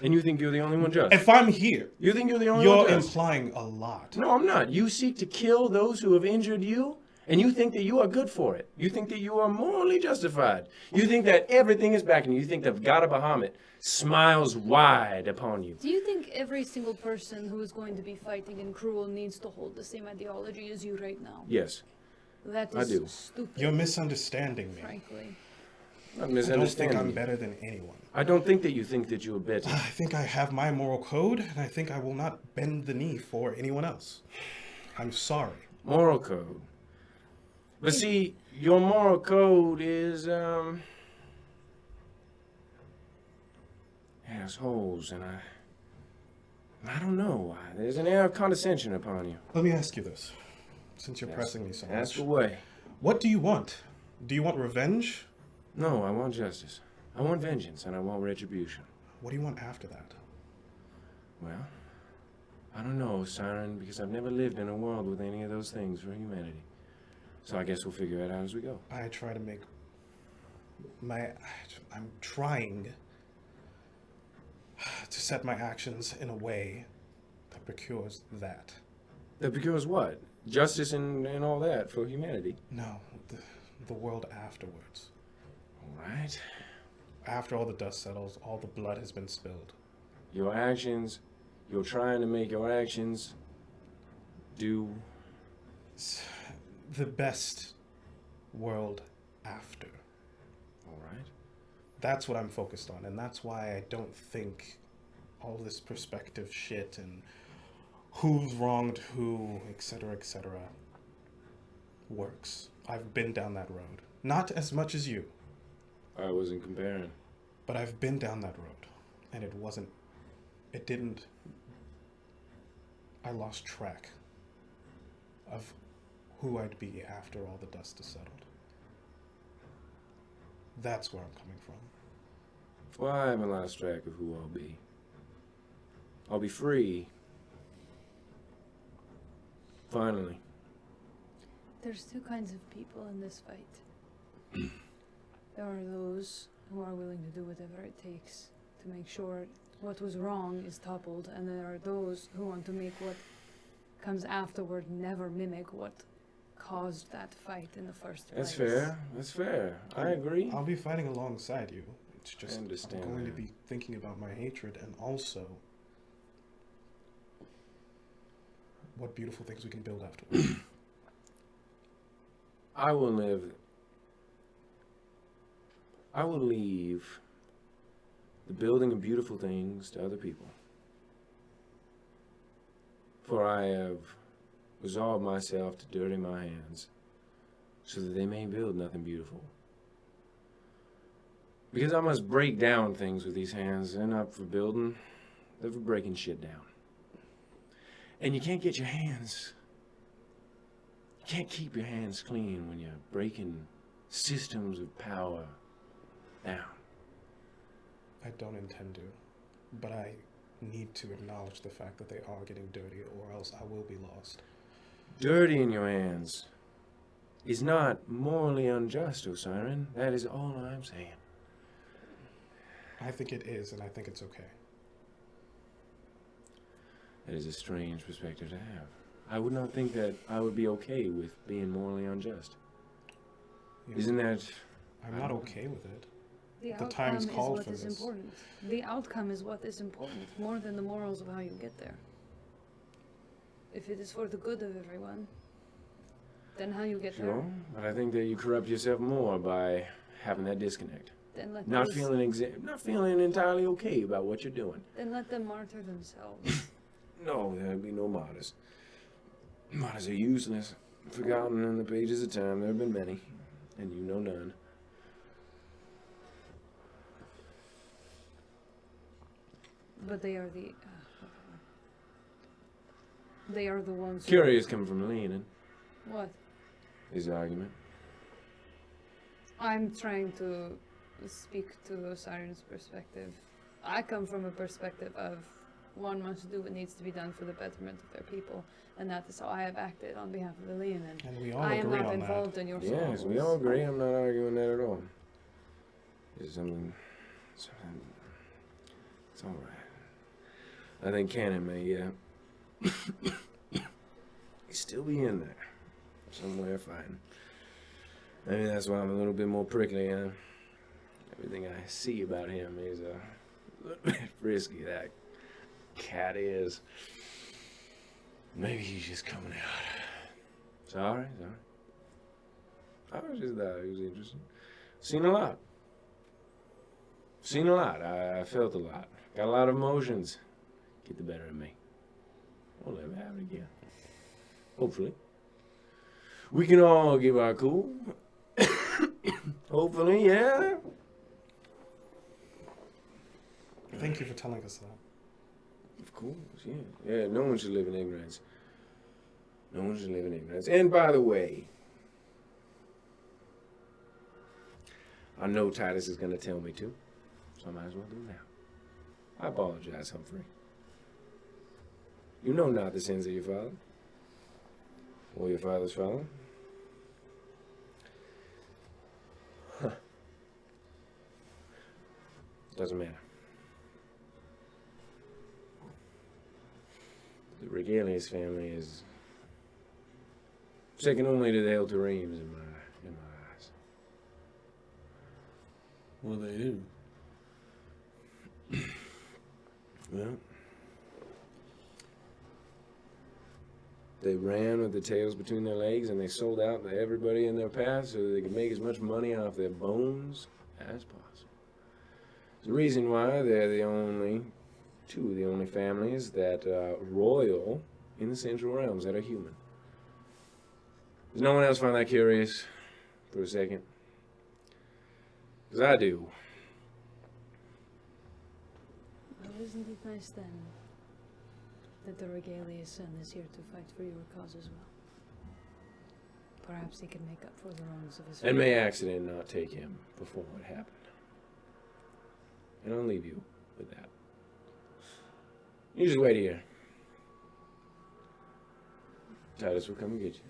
And you think you're the only one just? If I'm here, You think you're the only you're one just? implying a lot. No, I'm not. You seek to kill those who have injured you, and you think that you are good for it. You think that you are morally justified. You think that everything is backing you. You think that God of Bahamut smiles wide upon you. Do you think every single person who is going to be fighting in Cruel needs to hold the same ideology as you right now? Yes. That I is do. stupid, You're misunderstanding me. frankly. I'm I don't think misunderstanding I'm you. better than anyone. I don't think that you think that you're better. I think I have my moral code, and I think I will not bend the knee for anyone else. I'm sorry. Moral code. But see, your moral code is, has holes, and I don't know why. There's an air of condescension upon you. Let me ask you this, since you're Ask- pressing me so Ask much. away. What do you want? Do you want revenge? No, I want justice. I want vengeance, and I want retribution. What do you want after that? Well, I don't know, Siren, because I've never lived in a world with any of those things for humanity. So I guess we'll figure it out as we go. I try to make I'm trying to set my actions in a way that procures that. That because what? Justice and all that for humanity. No, the world afterwards. All right. After all the dust settles, all the blood has been spilled. Your actions, you're trying to make your actions do. The best world after. All right. That's what I'm focused on, and that's why I don't think all this perspective shit and who's wronged who, etc., works. I've been down that road. Not as much as you, I wasn't comparing. but I've been down that road, and I lost track of who I'd be after all the dust is settled. That's where I'm coming from. Well, I haven't lost track of who I'll be. I'll be free. Finally. There's two kinds of people in this fight. There are those who are willing to do whatever it takes to make sure what was wrong is toppled, and there are those who want to make what comes afterward never mimic what caused that fight in the first place. That's fair. That's fair. I agree. I'll be fighting alongside you. It's just I understand I'm going to that. be thinking about my hatred and also what beautiful things we can build afterwards. I will leave the building of beautiful things to other people. For I have resolved myself to dirty my hands so that they may build nothing beautiful. Because I must break down things with these hands. They're not for building, they're for breaking shit down. And you can't get your hands, you can't keep your hands clean when you're breaking systems of power down. I don't intend to, but I need to acknowledge the fact that they are getting dirty, or else I will be lost. Dirty in your hands. is not morally unjust, Osiren. That is all I'm saying. I think it is, and I think it's okay. That is a strange perspective to have. I would not think that I would be okay with being morally unjust. You Isn't know, that... I'm not okay with it. The The outcome time's is called what for is this. important. The outcome is what is important, more than the morals of how you get there. If it is for the good of everyone, then how you get Sure, but I think that you corrupt yourself more by having that disconnect. there, then let Not those- not feeling entirely okay about what you're doing. then let them martyr themselves. No, there'd be no martyrs. Martyrs are useless, forgotten in the pages of time. There have been many, and you know none. But they are the they are the ones who, Curious coming from Lenin, what? his argument. I'm trying to speak to Osiren's perspective. I come from a perspective of one must do what needs to be done for the betterment of their people, and that is how I have acted on behalf of the Leonin. And we all I am agree not on involved in your Yes, we struggles. all agree. I'm not arguing that at all. It's something. It's all right. I think Cannon may, still be in there somewhere fighting. Maybe that's why I'm a little bit more prickly. Everything I see about him is a little bit frisky. That cat is. Maybe he's just coming out. Sorry. I was just thought it was interesting. Seen a lot. I felt a lot. Got a lot of emotions. Get the better of me. We'll never have it again. Hopefully. We can all give our cool. Hopefully, yeah. Thank you for telling us that. Of course, yeah. Yeah, no one should live in ignorance. No one should live in ignorance. And by the way, I know Titus is going to tell me to, so I might as well do it now. I apologize, Humphrey. You know not the sins of your father, or your father's father. Huh. Doesn't matter. The Regalius family is second only to the Eltareems in my eyes. Well, they do. Well, they ran with the tails between their legs and they sold out to everybody in their path so they could make as much money off their bones as possible. It's the reason why they're two of the only families that are royal in the Central Realms that are human. Does no one else find that curious for a second? Because I do. Well, isn't it nice then that the Regalius son is here to fight for your cause as well? Perhaps he can make up for the wrongs of his And may family. accident not take him before it happened. And I'll leave you with that. You just wait here. Titus will come and get you.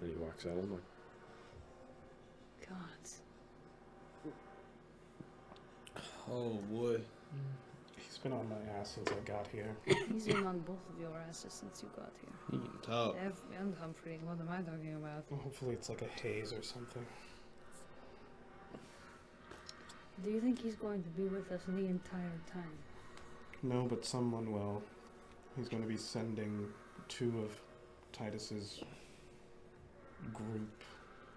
And he walks out of the door. God. Oh boy. He's been on my ass since I got here. He's been on both of your asses since you got here. He can talk. Ev and Humphrey, what am I talking about? Well, hopefully it's like a haze or something. Do you think he's going to be with us the entire time? No, but someone will. He's going to be sending 2 of Titus's group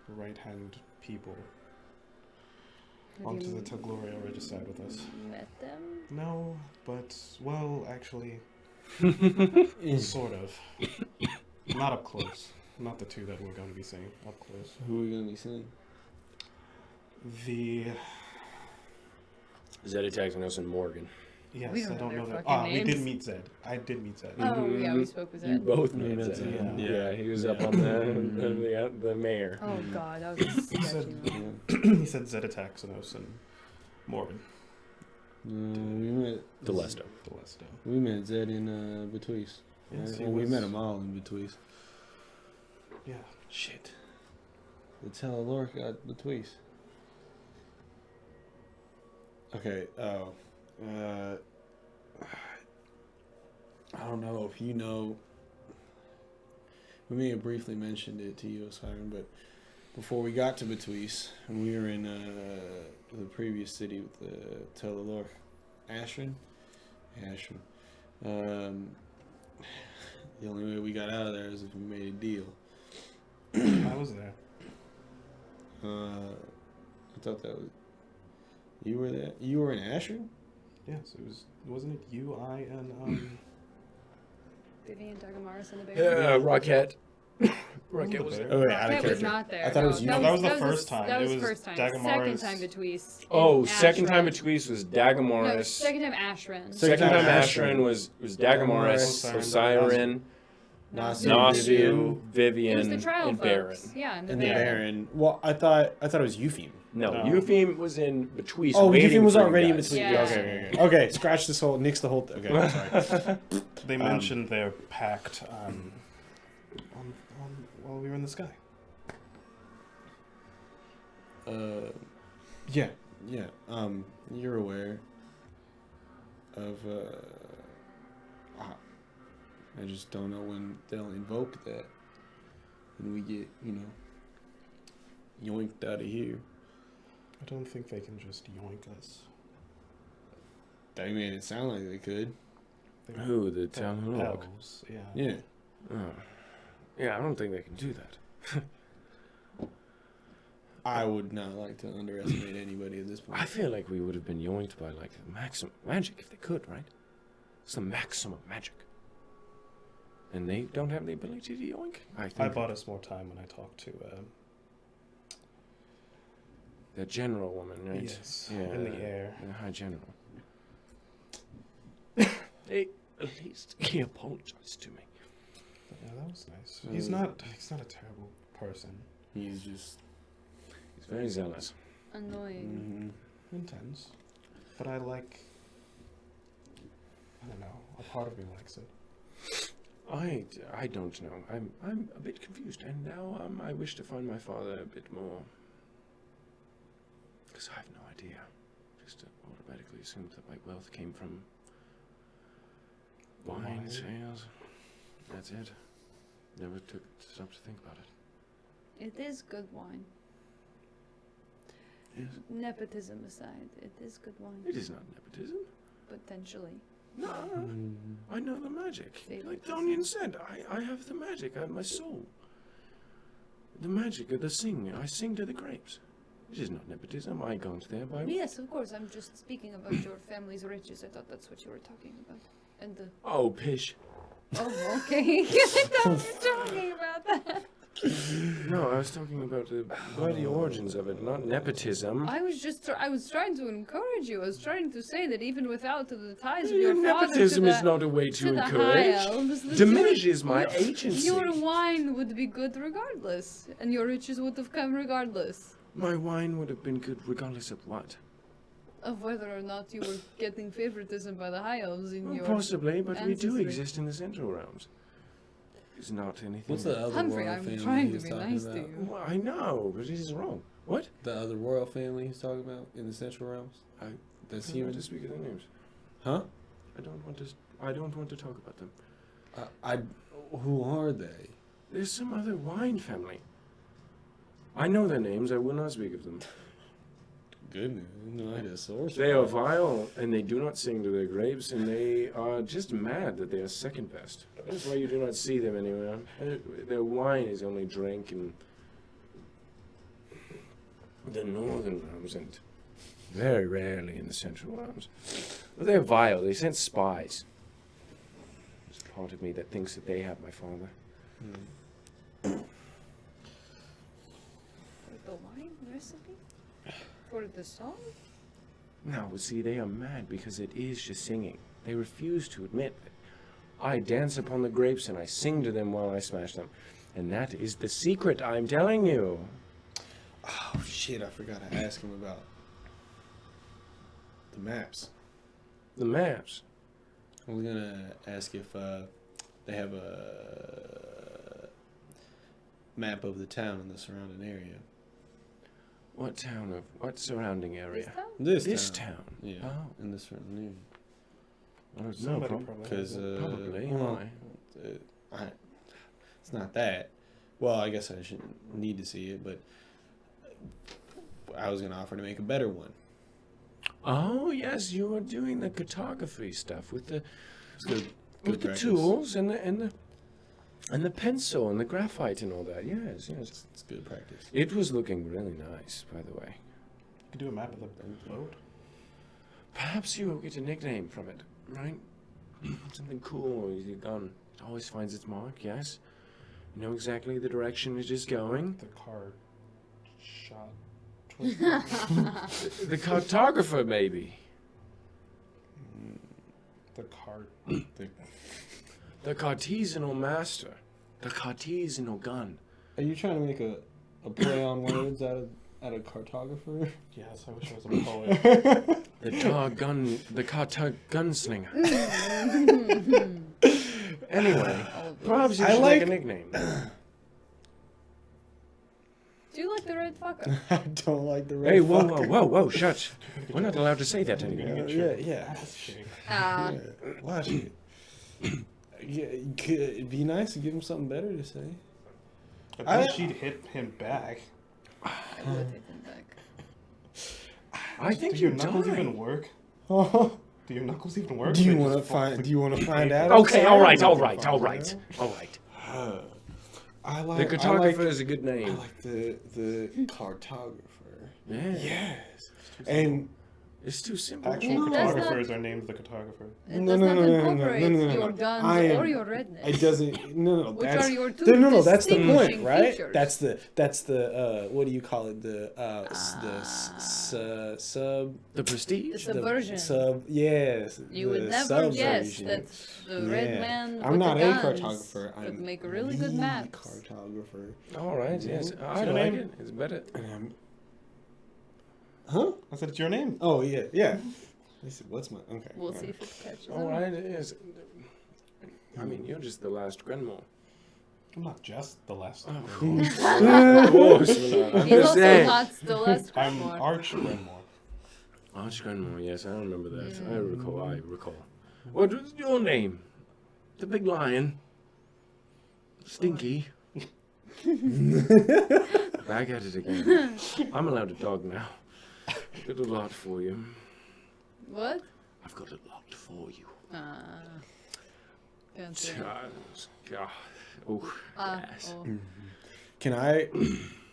right-hand people Have onto you the Tegloria regicide with us. met them? No, but, well, actually, sort of. Not up close. Not the 2 that we're going to be seeing up close. Who are we gonna be seeing? The... Zeddy Taxonos and Morgan. Yes, We don't I don't know know their that. fucking We did names. meet Zed. I did meet Zed. Oh, yeah, we Mhm. spoke with You that. both We met met Zed. Zed, Yeah, yeah. he was Yeah. up on the mayor. Oh god, that was He sketchy. said, man. he said Zedataxonos and Morgan. We met Delesto. Delesto. We met Zed in Batuise. Yes, he well, we was- met them all in Betwies. Yeah. Shit. The Telelork got Betwies. Okay. Oh. I don't know if you know. We may have briefly mentioned it to you, Siren, but before we got to Betwies, and we were in the previous city with the Telelork, Ashran. The only way we got out of there is if we made a deal. I was there. I thought that was you were there. You were in Ashran. Yes, it was. Wasn't it you, I, and Vivian, Dagamaris, and the Yeah, bear. Rocket. Rocket Rocket was there. there. Oh, wait, out of Rocket was character. not there. I thought it was you. No, that was the the first time. That It was was first time. Dagamaris. Second time Betwies. Oh, in second time Ashran. Betwies was No, Dagamaris. second time Ashran. Second Second time time Ashran was Dagamaris, Dagamaris, Osiren, Nasu, Nasu, It Vivian, was the trial and folks. Baron. Yeah, and the And the Baron. Baron. Well, I thought it was Eupheme. No, No. Eupheme was in Betwies. Oh, waiting Eupheme was for you already in guys. between. Yeah. Okay. Scratch this whole. Nix the whole. Okay. I'm sorry. They mentioned their pact on while we were in the sky. Yeah. You're aware of. I just don't know when they'll invoke that, and we get yoinked out of here. I don't think they can just yoink us. They made it sound like they could. They're Who, the town look? elves, yeah. Yeah. Oh. Yeah, I don't think they can do that. I would not like to underestimate anybody at this point. I feel like we would have been yoinked by like the maximum magic if they could, right? It's the maximum magic. And they don't have the ability to yoink? I bought us more time when I talked to the general woman, right? yes, Yeah, in the air. The high general. They, at least he apologized to me. Yeah, that was nice. He's not a terrible person. He's just He's very zealous. Annoying. Intense. But I don't know. A part of me likes it. I don't know. I'm a bit confused, and now I wish to find my father a bit more. Because I have no idea. Just automatically assumed that my wealth came from wine Wine. sales. That's it. Never took stopped to think about it. It is good wine. Yes. Nepotism aside, it is good wine. It is not nepotism. Potentially. No, I know the magic. Like Favoritism. Donian said, I have the magic. I have my soul. The magic of the sing. I sing to the grapes. It is not nepotism. I can't thereby. Yes, of course. I'm just speaking about your family's riches. I thought that's what you were talking about. And the. Oh, pish. Oh, okay. I thought you were talking about that. No, I was talking about the bloody origins of it, not nepotism. I was trying to encourage you. I was trying to say that even without the ties of your father Nepotism to is the, not a way to to the high encourage. elves, that Diminishes my your- agency. Your wine would be good regardless, and your riches would have come regardless My wine would have been good regardless of what. of whether or not you were getting favoritism by the high elves in your. Possibly, but we do ancestry. exist in the Central Realms. It's not anything. What's the other Humphrey, royal I'm family trying he to was be talking nice about? to you. Well, I know, but it is wrong. What? The other royal family he's talking about in the Central Realms. I That's don't want human. to speak of their names. Huh? I don't want to. I don't want to talk about them. Who are they? There's some other wine family. I know their names. I will not speak of them. Goodness, no idea. Source. They are vile, and they do not sing to their grapes, and they are just mad that they are second best. That's why you do not see them anywhere. Their wine is only drank in the northern realms, and very rarely in the central realms. But they're vile. They sent spies. There's a part of me that thinks that they have my father. The wine recipe? For the song? No, see, they are mad because it is just singing. They refuse to admit that I dance upon the grapes and I sing to them while I smash them. And that is the secret, I'm telling you. Oh shit! I forgot to ask him about the maps. The maps. I was gonna ask if they have a map of the town and the surrounding area. What surrounding This area? town? This town. Yeah, Oh. in the surrounding area. Well, no Somebody problem. probably Because has it. Probably. well, Why? it's not that. Well, I guess I shouldn't need to see it, but I was gonna offer to make a better one. Oh yes, you are doing the cartography stuff with the Good practice. tools and the pencil and the graphite and all that. Yes, yes. It's good practice. It was looking really nice, by the way. You could do a map of the boat. Perhaps you will get a nickname from it, right? Something cool. Your gun always finds its mark. Yes. You know exactly the direction it is going. The car shot. The cartographer, maybe. The car. The Cartesianal master. The Cartesianal gun. Are you trying to make a play on words out of cartographer? Yes, I wish I was a poet. The Cartar gunslinger. Anyway, All of those. perhaps you I should like- make a nickname. Do you like the red fucker? I don't like the red Hey, whoa, fucker. whoa, shut. We're not allowed to say that You're anymore. gonna get Yeah, your yeah. ass kicked. Yeah, watch it. Yeah, it'd be nice to give him something better to say. At I- least she'd hit him back. I would hit him back. I think Do your you knuckles die. even work? Do Do your knuckles even work? you They want to just fall- find? Do you want to find out? Okay, all right. outside? I like. I The like. cartographer is a good I name. like the cartographer. Yeah. Yes, and It's too simple. Actual It does not- cartographers are named the cartographer. It No, does no, not no, no, no, incorporate no, no, no, your no. guns I am- or your redness. it doesn't. No, Which that's are your two no. That's the point, distinguishing right? features. That's the what do you call it? Sub. The prestige. The subversion. Sub. Yes. You would the never guess subversion. that the red Yeah. man I'm with not the a guns cartographer. could I'm make a really the good maps. cartographer. All right. Yes, I your like name? it. It's better. And I'm. Huh? I said it's your name. Oh yeah, yeah. They said, "What's my okay?" We'll see if it catches All on. right. Yes. I mean, you're just the last grandma. I'm not just the last. Of course. Of course. we're not. I'm He's just also saying. not the last I'm grandma. Arch Grenmore. Arch grandma. Yes, I remember that. I recall. What was your name? The big lion. Stinky. Back at it again. I'm allowed to talk now. Did a lot for you. What? I've got a lot for you. Can't say. Oh, Ah, yes. oh, Can I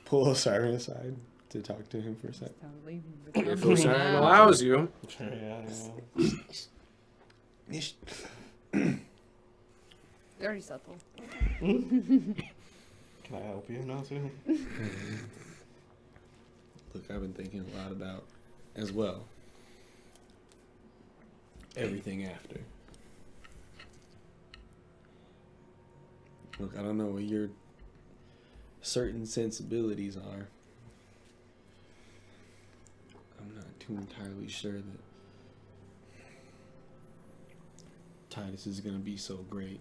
pull Siren aside to talk to him for a sec? stop leaving the If company Osiris now. allows you. Sure, yeah. Very subtle. Can I help you now too? Look, I've been thinking a lot about, as well, everything after. Look, I don't know what your certain sensibilities are. I'm not too entirely sure that Titus is going to be so great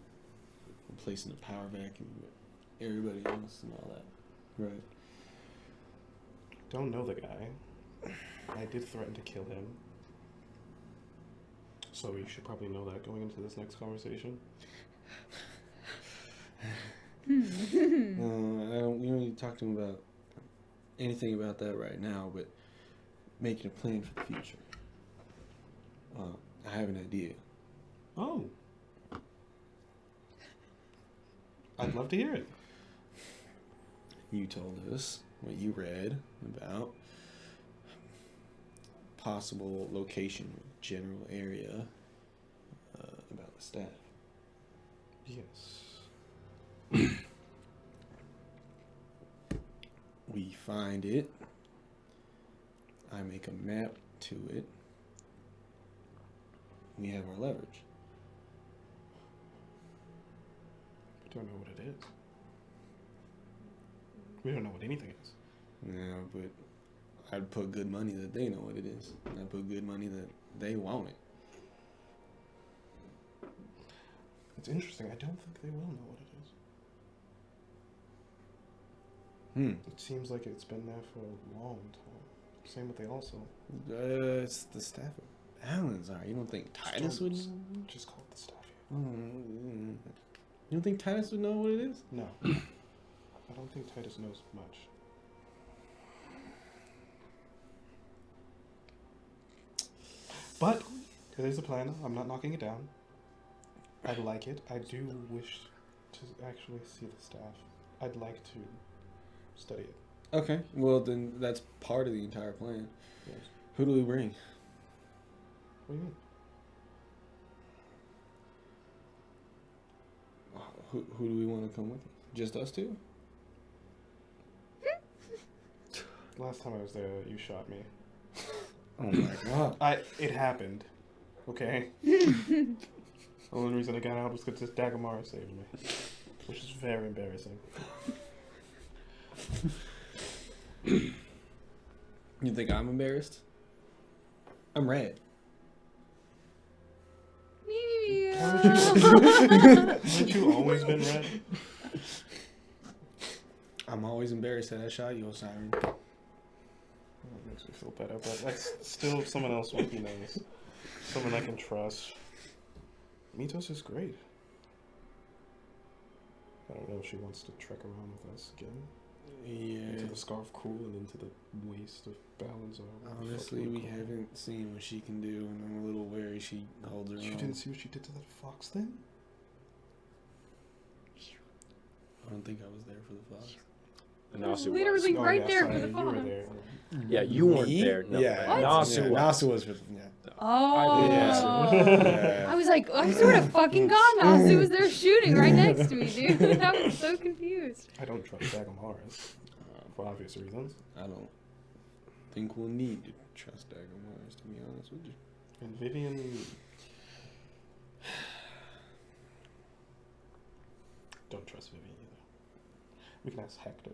replacing the power vacuum with everybody else and all that. Right. Don't know the guy. I did threaten to kill him. So you should probably know that going into this next conversation. I don't. We don't need to talk to him about anything about that right now, but making a plan for the future. I have an idea. Oh. I'd love to hear it. You told us what you read about possible location, general area about the staff. Yes. We find it. I make a map to it. We have our leverage. We don't know what it is. We don't know what anything is. Yeah, but I'd put good money that they know what it is. I'd put good money that they want it. It's interesting. I don't think they will know what it is. It seems like it's been there for a long time. Same with the also. It's the staff of Balance. You don't think Titus would know? Just call it the staff here. You don't think Titus would know what it is? No. I don't think Titus knows much. But there's a plan. I'm not knocking it down. I like it. I do wish to actually see the staff. I'd like to study it. Okay, well then that's part of the entire plan. Yes. Who do we bring? What do you mean? Who do we want to come with us? Just us two? Last time I was there, you shot me. Oh my god. It happened. Okay? The only reason I got out was because Dagamara saved me. Which is very embarrassing. You think I'm embarrassed? I'm red. Haven't you always been red? I'm always embarrassed that I shot you, Osiris. That makes me feel better, but that's still someone else might be nice. Someone I can trust. Mitos is great. I don't know if she wants to trek around with us again. Yeah. Into the Scarf Cool and into the waste of Balance. Honestly, we haven't seen what she can do, and I'm a little wary she holds her You own. didn't see what she did to that fox then? I don't think I was there for the fox. Nasu Literally was. right there for sorry, the you fox. were there. Yeah, you weren't Me? there. No, Yeah. but Yeah, Nasu was. Nasu was. Yeah. Oh. Yeah. I was like, I sort of fucking got Nasu was there shooting right next to me, dude. I was so confused. I don't trust Dagamaras. For obvious reasons. I don't think we'll need to trust Dagomars, to be honest with you. And Vivian... Don't trust Vivian either. We can ask Hector.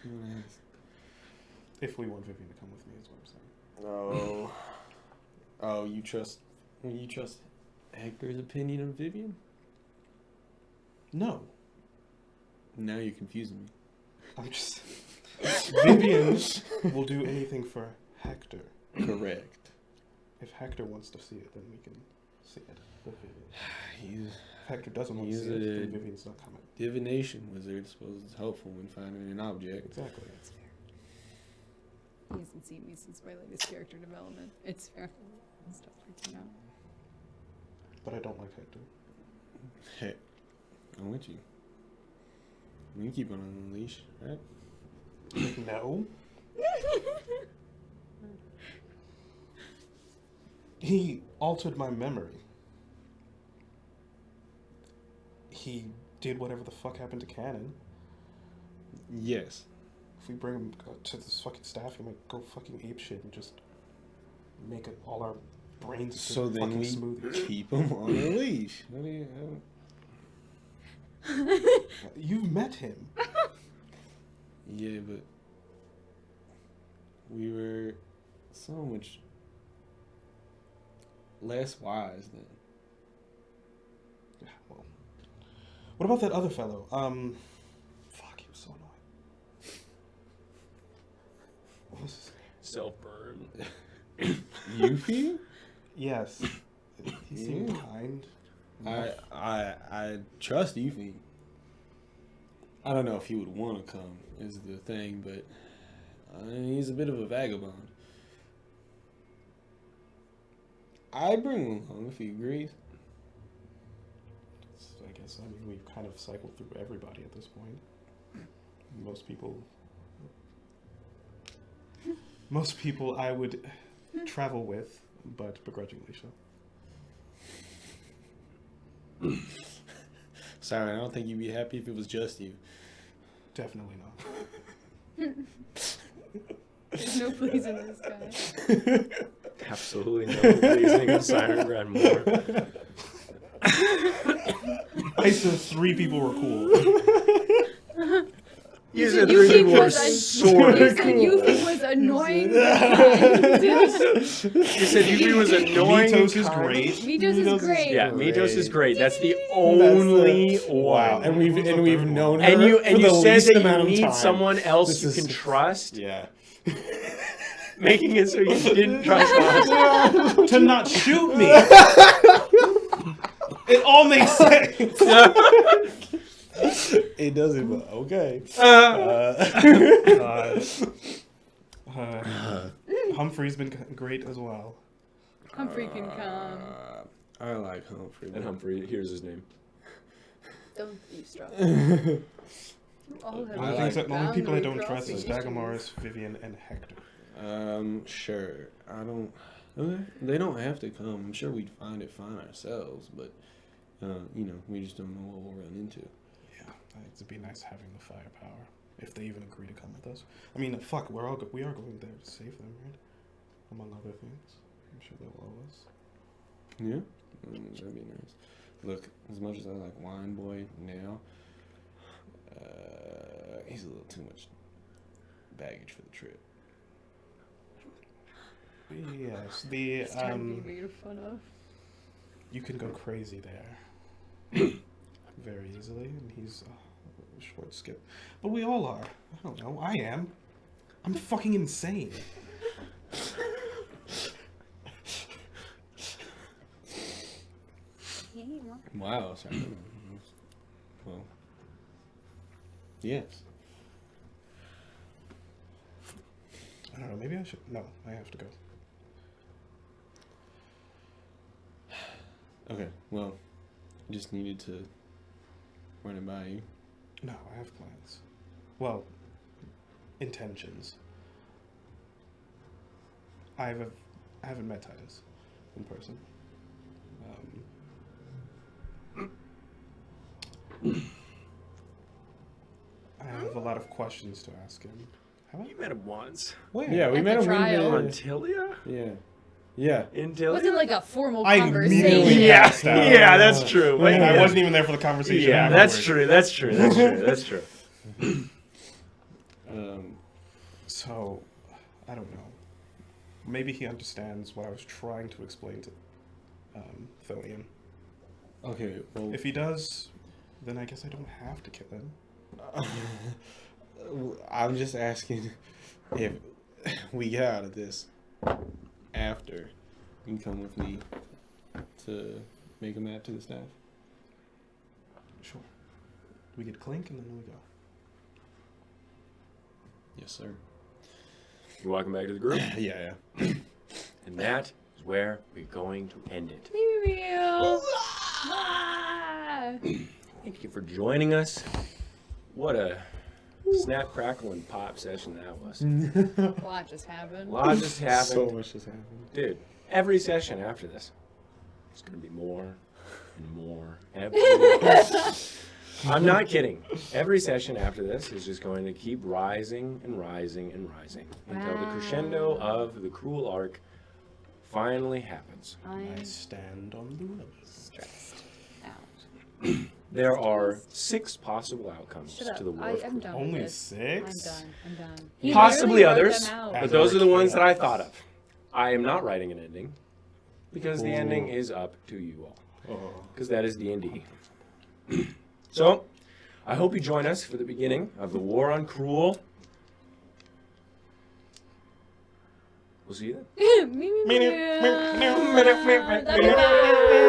You wanna ask? If we want Vivian to come with me, is what I'm saying. Oh. Oh, you trust Hector's opinion of Vivian? No. Now you're confusing me. I'm just... Vivian will do anything for Hector. Correct. If Hector wants to see it, then we can see it with Vivian. He's If Hector doesn't want to He's see it, a- then Vivian's not coming. divination wizard. Suppose it's helpful when finding an object. Exactly. That's fair. He hasn't seen me since my latest character development. It's fair. Stuff freaking out. But I don't like Hector. Hey, I'm with you. We can keep him on a leash, right? No. He altered my memory. He did whatever the fuck happened to Cannon. Yes. If we bring him to this fucking staff, he might go fucking apeshit and just make it all our brains So into then fucking we smoothie. keep him on a leash. What do you? You've met him. Yeah, but we were so much less wise then. Yeah, well. What about that other fellow? Fuck, he was so annoying. What was his name? Self-burn. Yuffie? Yes. He seemed Yeah. kind. I trust Yuffie. I don't know if he would want to come is the thing, but he's a bit of a vagabond. I'd bring him along if he agrees. I guess, I mean, we've kind of cycled through everybody at this point. Most people I would travel with, but begrudgingly so. Sorry, I don't think you'd be happy if it was just you. Definitely not. There's no pleasing this guy. Absolutely no pleasing of Siren Grandmore. I said 3 people were cool. You said you 3 think people were was a- sort You of said cool. you think was annoying. You said Yuffie was annoying. Mitos is and kind. great. Mitos is great. Yeah, Mitos is great. That's the That's only one. Wow, and we've known her And you for the said least that amount you of need time. someone else This you is- can trust, Yeah. making it so you didn't trust us. To not shoot me. It all makes sense. It doesn't, but okay. Humphrey's been great as well. Humphrey can come. I like Humphrey. And Humphrey, here's his name. Don't eavesdrop. All have The only like- people I boundary don't trust crossing is issues. Dagamaris, Vivian, and Hector. Sure. I don't. Okay. They don't have to come. I'm sure we'd find it fine ourselves, but we just don't know what we'll run into. Yeah, it'd be nice having the firepower if they even agree to come with us. I mean, fuck, we are going there to save them, right? Among other things, I'm sure they'll owe us. Yeah. That'd be nice. Look, as much as I like Wine Boy now, he's a little too much baggage for the trip. Yes, He's trying to be made fun of. you can go crazy there very easily, and he's a short skip. But we all are. I don't know. I am. I'm fucking insane. Wow. Sorry. Well. Yes. I don't know. Maybe I should. No, I have to go. Okay. Well, I just needed to run it by you. No, I have plans. Well, intentions. I haven't met Titus in person. I have a lot of questions to ask him. Have I? You met him once. Where? Yeah, we At met the him trial. when On Tilia? Yeah. Yeah. In Tilia? Wasn't like a formal I conversation. immediately Yeah, passed out. yeah, that's true. But And I yeah. wasn't even there for the conversation. Yeah, that's afterwards. true. That's true. That's true. That's true. So, I don't know. Maybe he understands what I was trying to explain to Thelian. Okay. Well, If he does, then I guess I don't have to kill him. I'm just asking if we get out of this after you can come with me to make a map to the staff. Sure. We get Clink and then we go. Yes, sir. You're walking back to the group, Yeah. and that is where we're going to end it. Meow. Ah. Thank you for joining us. What a snap, crackle, and pop session that was. A lot just happened. A lot just happened. So much has happened. Dude, every session after this, it's going to be more and more. I'm not kidding. Every session after this is just going to keep rising and rising and rising until the crescendo of the cruel arc finally happens. I I'm stand on the limit. stressed out. There are 6 possible outcomes Shut up. to the war I of am Cruel. done Only with this. 6? I'm done. Possibly literally wrote others, them out. but those are the ones that I thought of. I am not writing an ending because the Ooh. ending is up to you all. Oh. Because that is D&D. So, I hope you join us for the beginning of the War on Cruel. We'll see you then. Meow. Love you, bye.